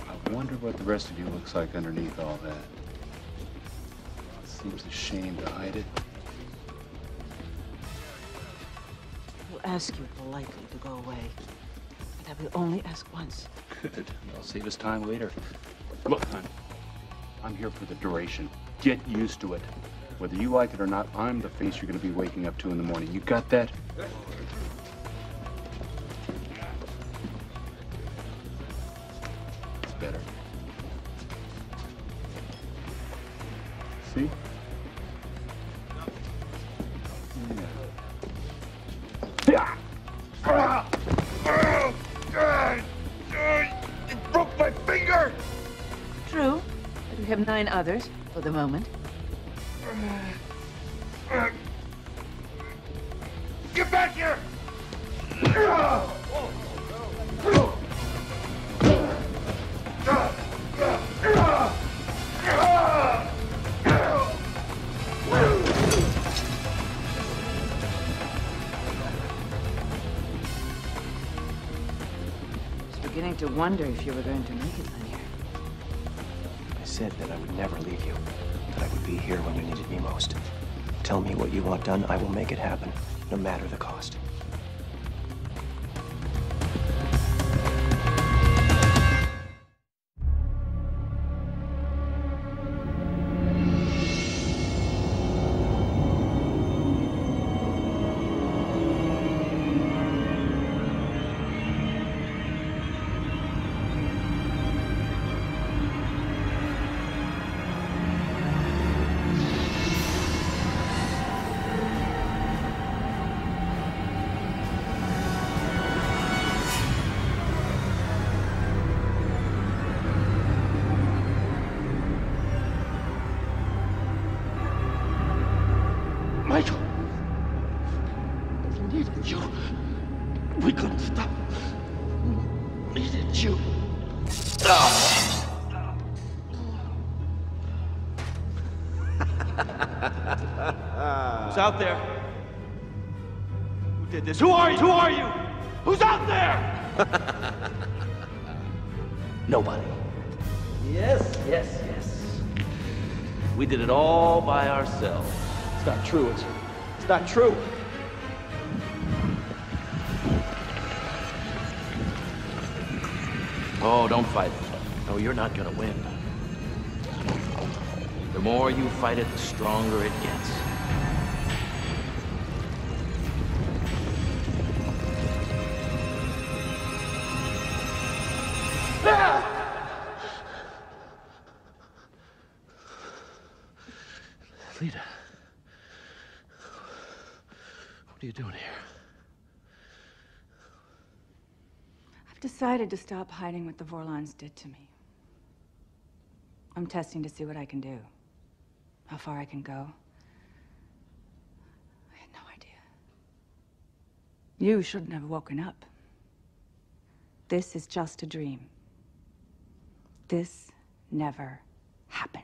I wonder what the rest of you looks like underneath all that. Seems a shame to hide it. I'll ask you politely to go away. But I will only ask once. Good. That'll save us time later. Look, hon, I'm here for the duration. Get used to it. Whether you like it or not, I'm the face you're going to be waking up to in the morning. You got that? It's better. See? Yeah. You broke my finger! True, but we have 9 others for the moment. Get back here! had to wonder if you were going to make it, Lanier. I said that I would never leave you, that I would be here when you needed me most. Tell me what you want done, I will make it happen, no matter the cost. Michael! We needed you. We couldn't stop. We needed you. Who's out there? Who did this? Who are you? Who are you? Who's out there? Nobody. Yes, yes, yes. We did it all by ourselves. It's not true, it's not true. Oh, don't fight it. No, you're not gonna win. The more you fight it, the stronger it gets. Lita. What are you doing here? I've decided to stop hiding what the Vorlons did to me. I'm testing to see what I can do. How far I can go. I had no idea. You shouldn't have woken up. This is just a dream. This never happened.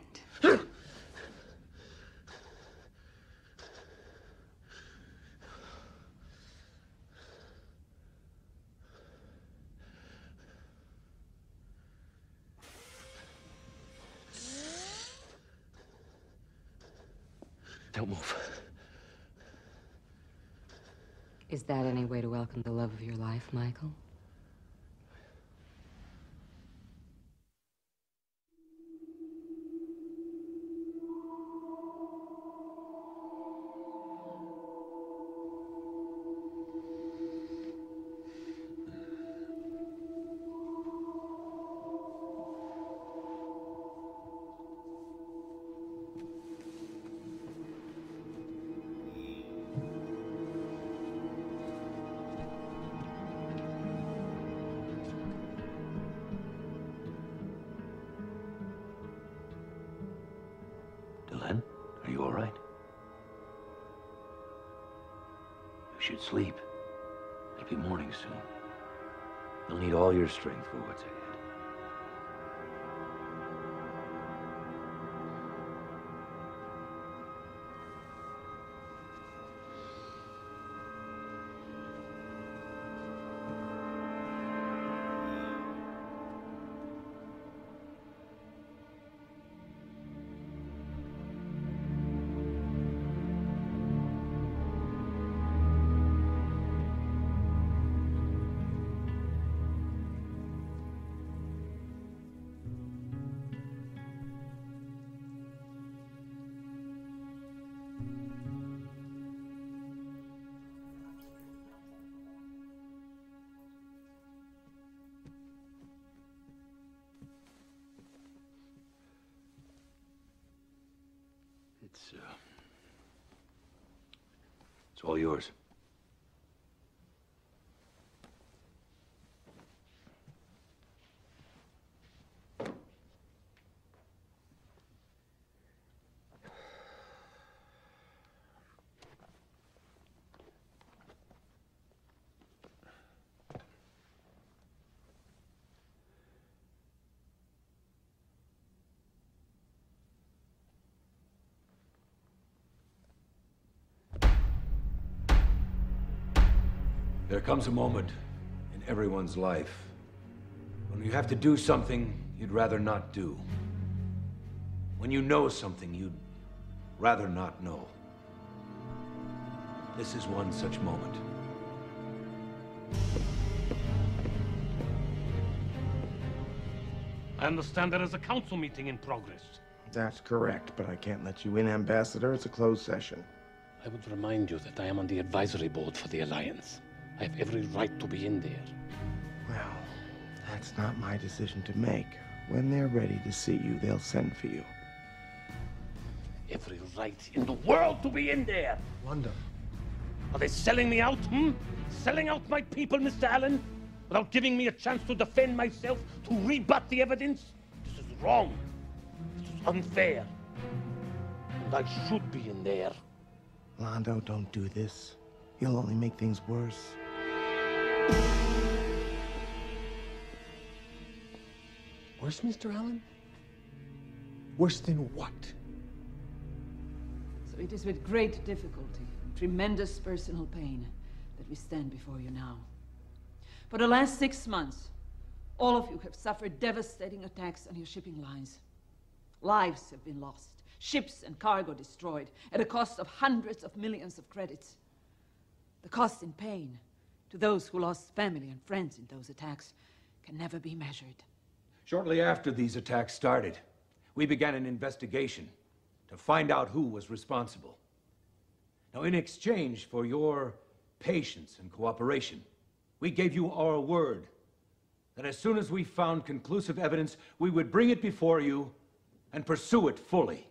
Don't move. Is that any way to welcome the love of your life, Michael? Delenn, are you all right? You should sleep. It'll be morning soon. You'll need all your strength for what's ahead. It's all yours. There comes a moment in everyone's life When you have to do something you'd rather not do. When you know something you'd rather not know. This is one such moment. I understand there is a council meeting in progress. That's correct, but I can't let you in, Ambassador. It's a closed session. I would remind you that I am on the advisory board for the Alliance. I have every right to be in there. Well, that's not my decision to make. When they're ready to see you, they'll send for you. Every right in the world to be in there! London. Are they selling me out, Selling out my people, Mr. Allen? Without giving me a chance to defend myself, to rebut the evidence? This is wrong. This is unfair. And I should be in there. Londo, don't do this. You'll only make things worse. Worse, Mr. Allen? Worse than what? So it is with great difficulty and tremendous personal pain that we stand before you now. For the last 6 months, all of you have suffered devastating attacks on your shipping lines. Lives have been lost, ships and cargo destroyed, at a cost of hundreds of millions of credits. The cost in pain to those who lost family and friends in those attacks can never be measured. Shortly after these attacks started, we began an investigation to find out who was responsible. Now, in exchange for your patience and cooperation, we gave you our word that as soon as we found conclusive evidence, we would bring it before you and pursue it fully,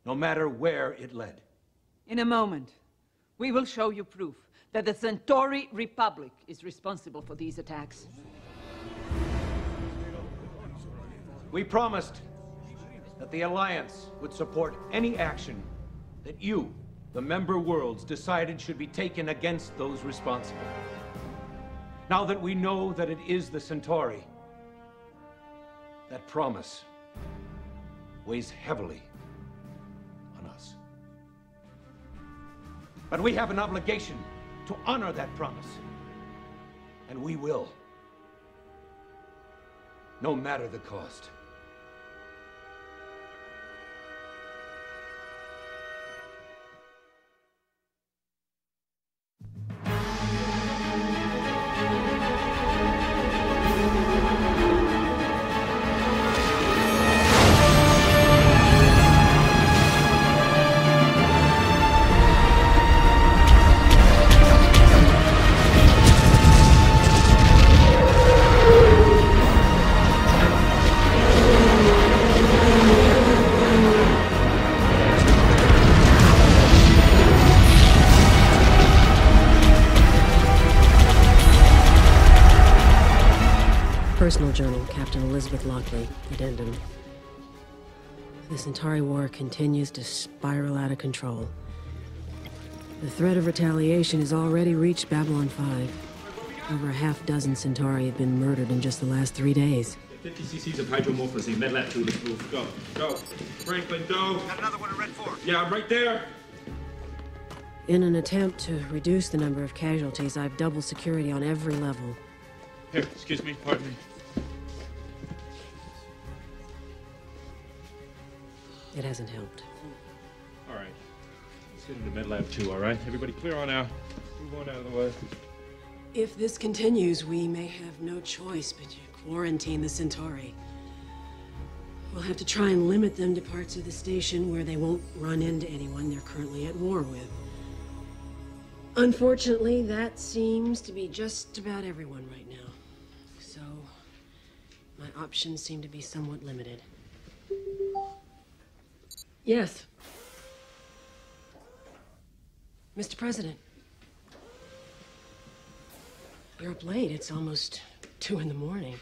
no matter where it led. In a moment, we will show you proof that the Centauri Republic is responsible for these attacks. We promised that the Alliance would support any action that you, the member worlds, decided should be taken against those responsible. Now that we know that it is the Centauri, that promise weighs heavily on us. But we have an obligation to honor that promise. And we will. No matter the cost. Personal journal, Captain Elizabeth Lockley, addendum. The Centauri War continues to spiral out of control. The threat of retaliation has already reached Babylon 5. Over a half-dozen Centauri have been murdered in just the last 3 days. 50 cc's of hydromorphosine, medlab 2, let's move. Go, go. Franklin, go. Got another one at Red 4. Yeah, I'm right there. In an attempt to reduce the number of casualties, I've doubled security on every level. Here, excuse me, pardon me. It hasn't helped. All right. Let's get into medlab 2, all right? Everybody clear on out. Move on out of the way. If this continues, we may have no choice but to quarantine the Centauri. We'll have to try and limit them to parts of the station where they won't run into anyone they're currently at war with. Unfortunately, that seems to be just about everyone right now. So, my options seem to be somewhat limited. Yes. Mr. President. You're up late. It's almost 2 in the morning.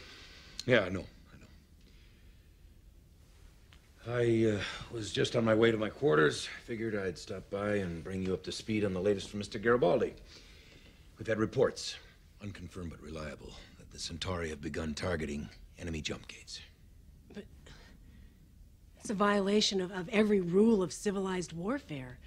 Yeah, I know. I was just on my way to my quarters. Figured I'd stop by and bring you up to speed on the latest from Mr. Garibaldi. We've had reports, unconfirmed but reliable, that the Centauri have begun targeting enemy jump gates. But it's a violation of every rule of civilized warfare.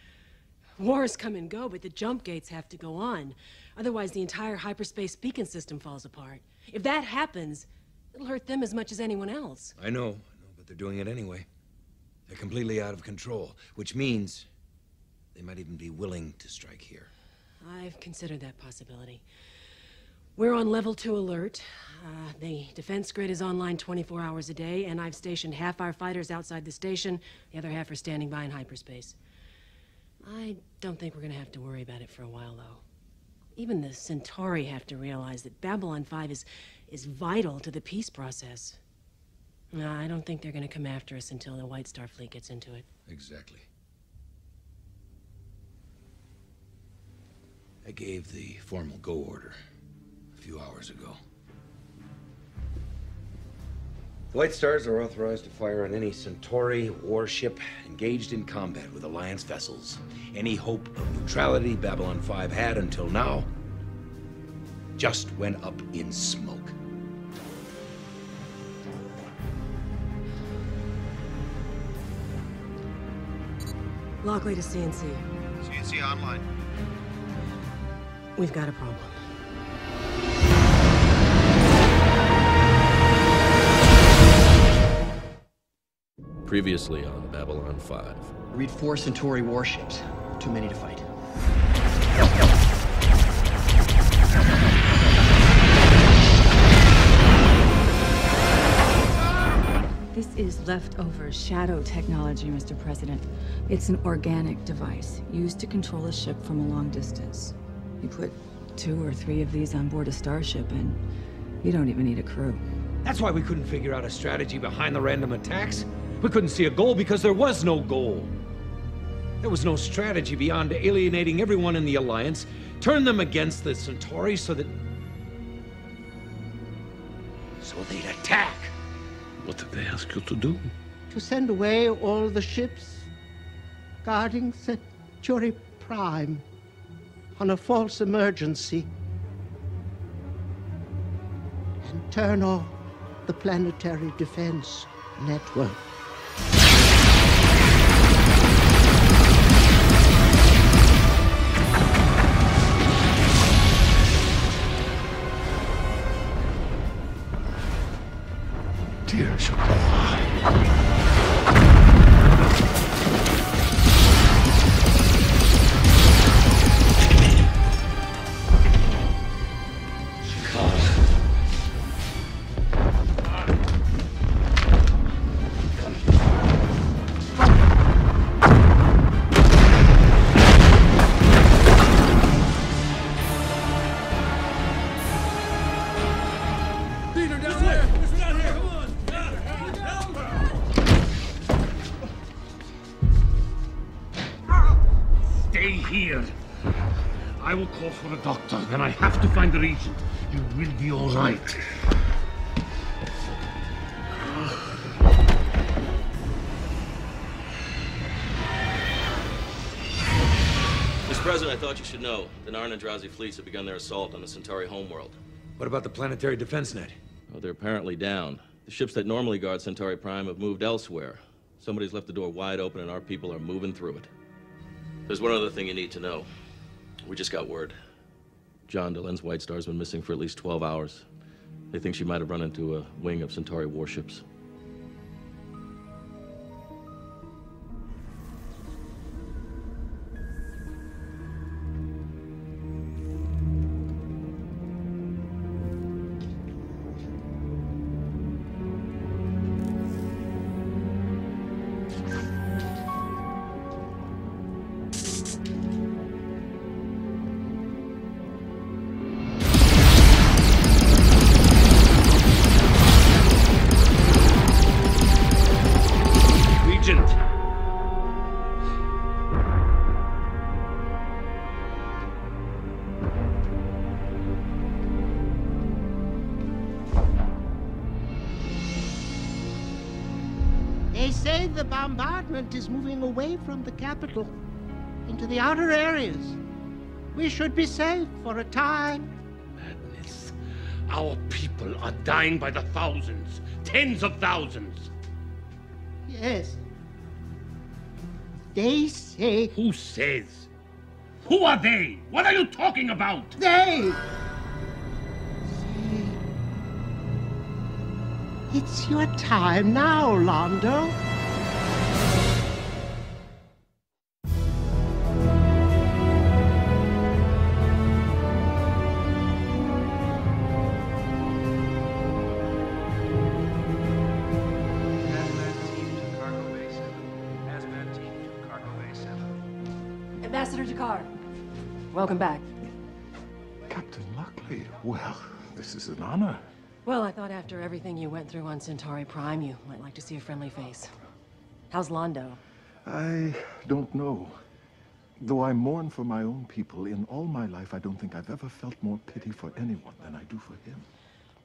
Wars come and go, but the jump gates have to go on. Otherwise, the entire hyperspace beacon system falls apart. If that happens, It'll hurt them as much as anyone else. I know, but they're doing it anyway. They're completely out of control, which means they might even be willing to strike here. I've considered that possibility. We're on level 2 alert. The defense grid is online 24 hours a day, and I've stationed half our fighters outside the station. The other half are standing by in hyperspace. I don't think we're gonna have to worry about it for a while, though. Even the Centauri have to realize that Babylon 5 is vital to the peace process. No, I don't think they're gonna come after us until the White Star fleet gets into it. Exactly. I gave the formal go order a few hours ago. The White Stars are authorized to fire on any Centauri warship engaged in combat with Alliance vessels. Any hope of neutrality Babylon 5 had until now just went up in smoke. Lockley to CNC. CNC online. We've got a problem. Previously on Babylon 5. Read 4 Centauri warships. Too many to fight. This is leftover shadow technology, Mr. President. It's an organic device used to control a ship from a long distance. You put 2 or 3 of these on board a starship and you don't even need a crew. That's why we couldn't figure out a strategy behind the random attacks. We couldn't see a goal because there was no goal. There was no strategy beyond alienating everyone in the Alliance, turn them against the Centauri so they'd attack. What did they ask you to do? To send away all the ships guarding Centauri Prime on a false emergency and turn off the planetary defense network. Dear Shakala. Here. I will call for a doctor. Then I have to find the regent. You will be all right. Mr. President, I thought you should know. The Narn and Drazi fleets have begun their assault on the Centauri homeworld. What about the planetary defense net? Well, they're apparently down. The ships that normally guard Centauri Prime have moved elsewhere. Somebody's left the door wide open and our people are moving through it. There's one other thing you need to know. We just got word. John Delen's White Star's been missing for at least 12 hours. They think she might have run into a wing of Centauri warships. They say the bombardment is moving away from the capital into the outer areas. We should be safe for a time. Madness. Our people are dying by the thousands, tens of thousands. Yes. They say... Who says? Who are they? What are you talking about? They! It's your time now, Londo. Ambassador Jakar, welcome back. Captain Lockley, well, this is an honor. Well, I thought after everything you went through on Centauri Prime, you might like to see a friendly face. How's Londo? I don't know. Though I mourn for my own people, in all my life, I don't think I've ever felt more pity for anyone than I do for him.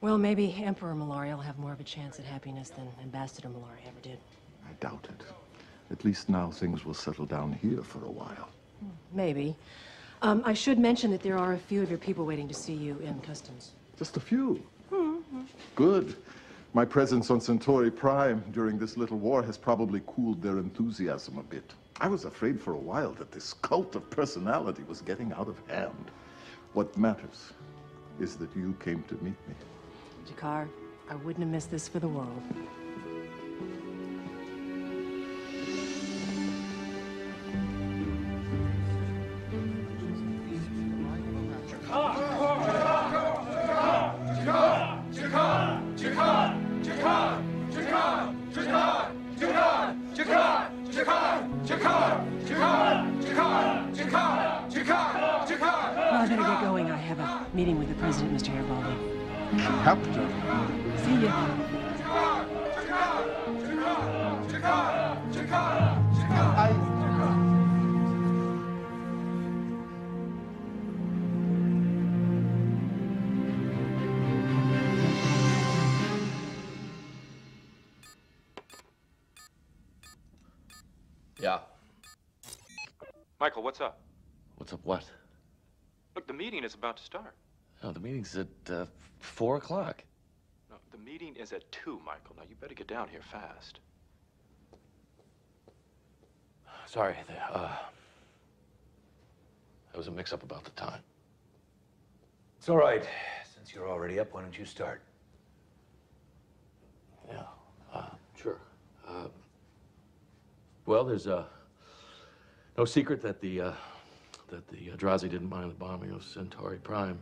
Well, maybe Emperor Malari will have more of a chance at happiness than Ambassador Malari ever did. I doubt it. At least now things will settle down here for a while. Maybe. I should mention that there are a few of your people waiting to see you in Customs. Just a few. Good. My presence on Centauri Prime during this little war has probably cooled their enthusiasm a bit. I was afraid for a while that this cult of personality was getting out of hand. What matters is that you came to meet me. Jakar, I wouldn't have missed this for the world. Well, I better get going. I have a meeting with the president, Mr. Garibaldi. Captain. See ya. Yeah. Michael, what's up? What's up what? Look, the meeting is about to start. No, the meeting's at 4 o'clock. No, the meeting is at 2, Michael. Now, you better get down here fast. Sorry, there was a mix-up about the time. It's all right. Since you're already up, why don't you start? Yeah, sure. Well, there's no secret that the Eldrazi didn't mind the bombing of Centauri Prime.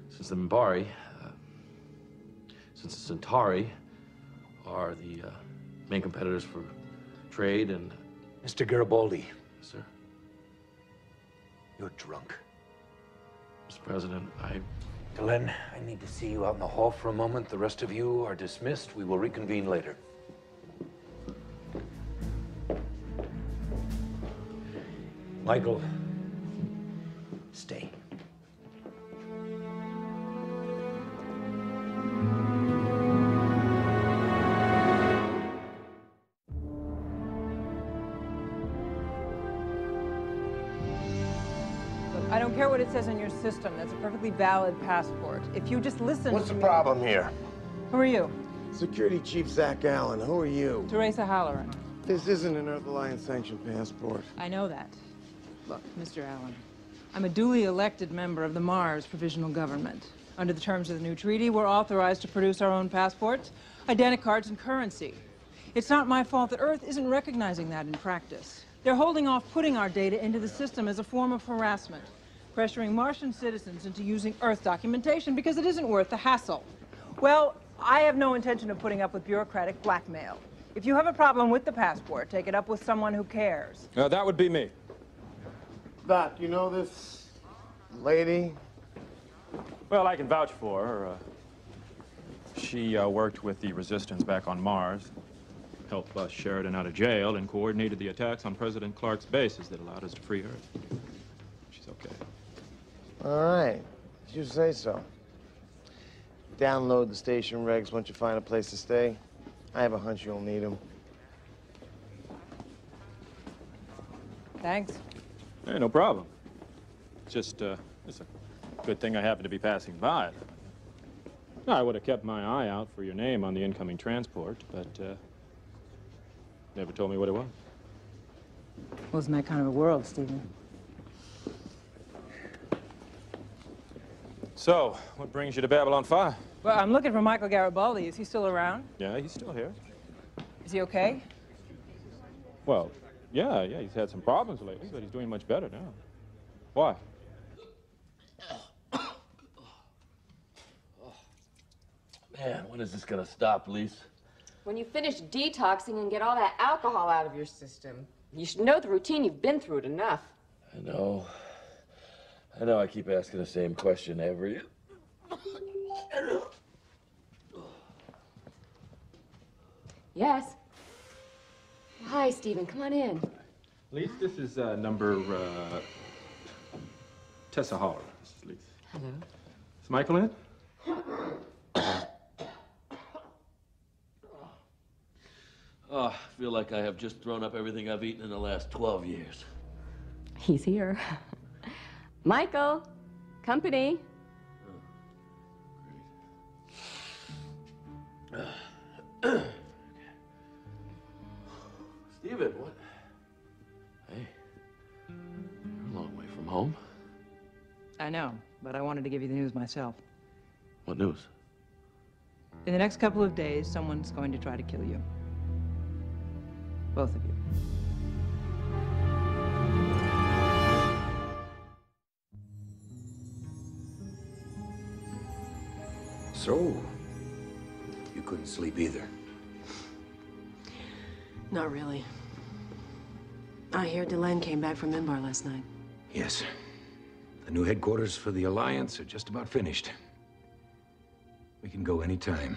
Since the Minbari, since the Centauri are the main competitors for trade and... Mr. Garibaldi. Sir? You're drunk. Mr. President, Delenn, I need to see you out in the hall for a moment. The rest of you are dismissed. We will reconvene later. Michael, stay. I don't care what it says in your system. That's a perfectly valid passport. If you just listen What's to the me... problem here? Who are you? Security Chief Zach Allen. Who are you? Teresa Halloran. This isn't an Earth Alliance sanctioned passport. I know that. Look, Mr. Allen, I'm a duly elected member of the Mars Provisional Government. Under the terms of the new treaty, we're authorized to produce our own passports, identicards, and currency. It's not my fault that Earth isn't recognizing that in practice. They're holding off putting our data into the system as a form of harassment, pressuring Martian citizens into using Earth documentation because it isn't worth the hassle. Well, I have no intention of putting up with bureaucratic blackmail. If you have a problem with the passport, take it up with someone who cares. That would be me. Doc, you know this lady? Well, I can vouch for her. She worked with the resistance back on Mars, helped bust Sheridan out of jail, and coordinated the attacks on President Clark's bases that allowed us to free Earth. She's okay. All right. You say so. Download the station regs once you find a place to stay. I have a hunch you'll need them. Thanks. Hey, no problem. Just, it's a good thing I happened to be passing by. I would have kept my eye out for your name on the incoming transport, but, never told me what it was. Wasn't that kind of a world, Stephen? So, what brings you to Babylon 5? Well, I'm looking for Michael Garibaldi. Is he still around? Yeah, he's still here. Is he okay? Well, yeah, he's had some problems lately, but he's doing much better now. Why? Man, when is this gonna stop, Lise? When you finish detoxing and get all that alcohol out of your system. You should know the routine. You've been through it enough. I know. I keep asking the same question every... Yes. Hi, Stephen. Come on in. Lise, this is number Tessa Holler. This is Lise. Hello. Is Michael in? Oh, I feel like I have just thrown up everything I've eaten in the last 12 years. He's here. Michael, company. Stephen, what? Hey, you're a long way from home. I know, but I wanted to give you the news myself. What news? In the next couple of days, someone's going to try to kill you. Both of you. So, you couldn't sleep either? Not really. I hear Delenn came back from Minbar last night. Yes. The new headquarters for the Alliance are just about finished. We can go anytime.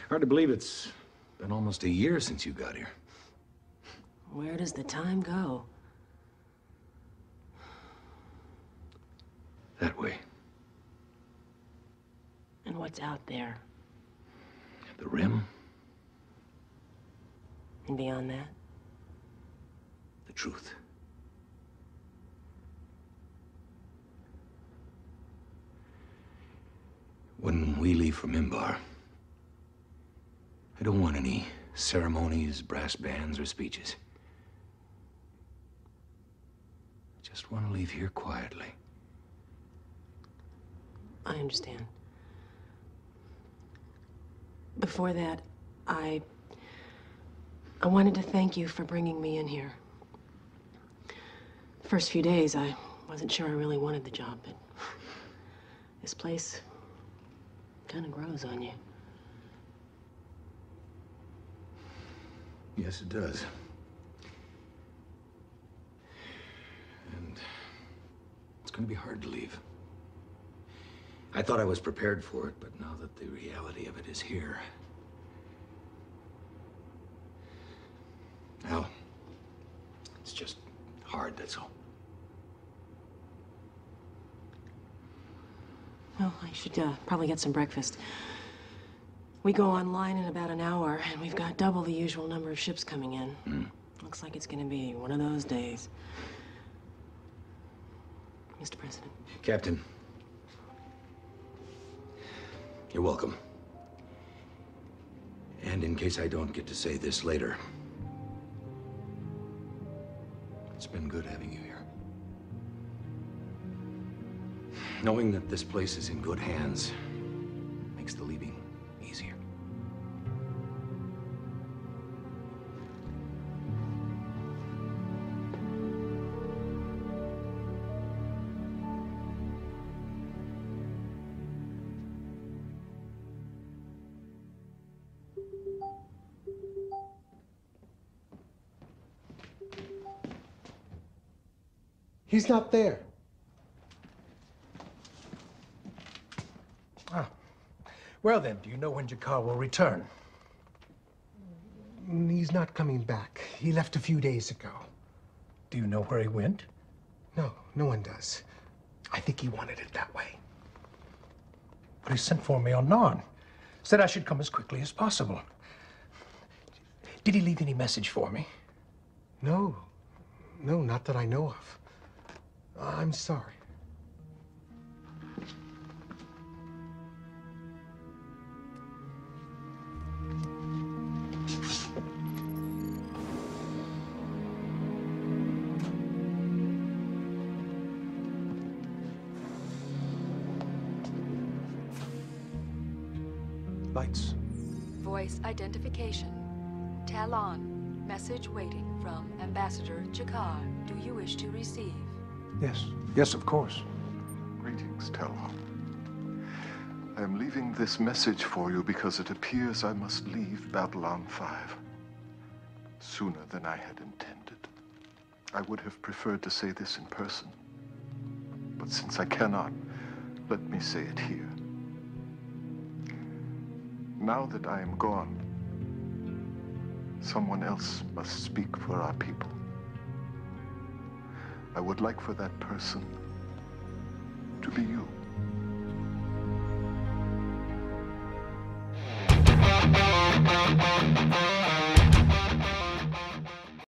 Hard to believe it's been almost a year since you got here. Where does the time go? That way. And what's out there? The Rim, And beyond that? the truth. When we leave for Minbar, I don't want any ceremonies, brass bands, or speeches. I just want to leave here quietly. I understand. Before that, I wanted to thank you for bringing me in here. The first few days, I wasn't sure I really wanted the job, but this place kind of grows on you. Yes, it does. And it's going to be hard to leave. I thought I was prepared for it, but now that the reality of it is here... Well, it's just hard, that's all. Well, I should probably get some breakfast. We go online in about an hour, and we've got double the usual number of ships coming in. Looks like it's going to be one of those days. Mr. President. Captain. You're welcome. And in case I don't get to say this later, it's been good having you here. Knowing that this place is in good hands makes the leaving easier. He's not there. Ah. Well then, do you know when Jakar will return? He's not coming back. He left a few days ago. Do you know where he went? No, no one does. I think he wanted it that way. But he sent for me on Narn. Said I should come as quickly as possible. Did he leave any message for me? No. No, not that I know of. I'm sorry. bytes. Voice identification. Talon. Message waiting from Ambassador Jakar. Do you wish to receive? Yes. Yes, of course. Greetings, Talon. I am leaving this message for you because it appears I must leave Babylon 5 sooner than I had intended. I would have preferred to say this in person, but since I cannot, let me say it here. Now that I am gone, someone else must speak for our people. I would like for that person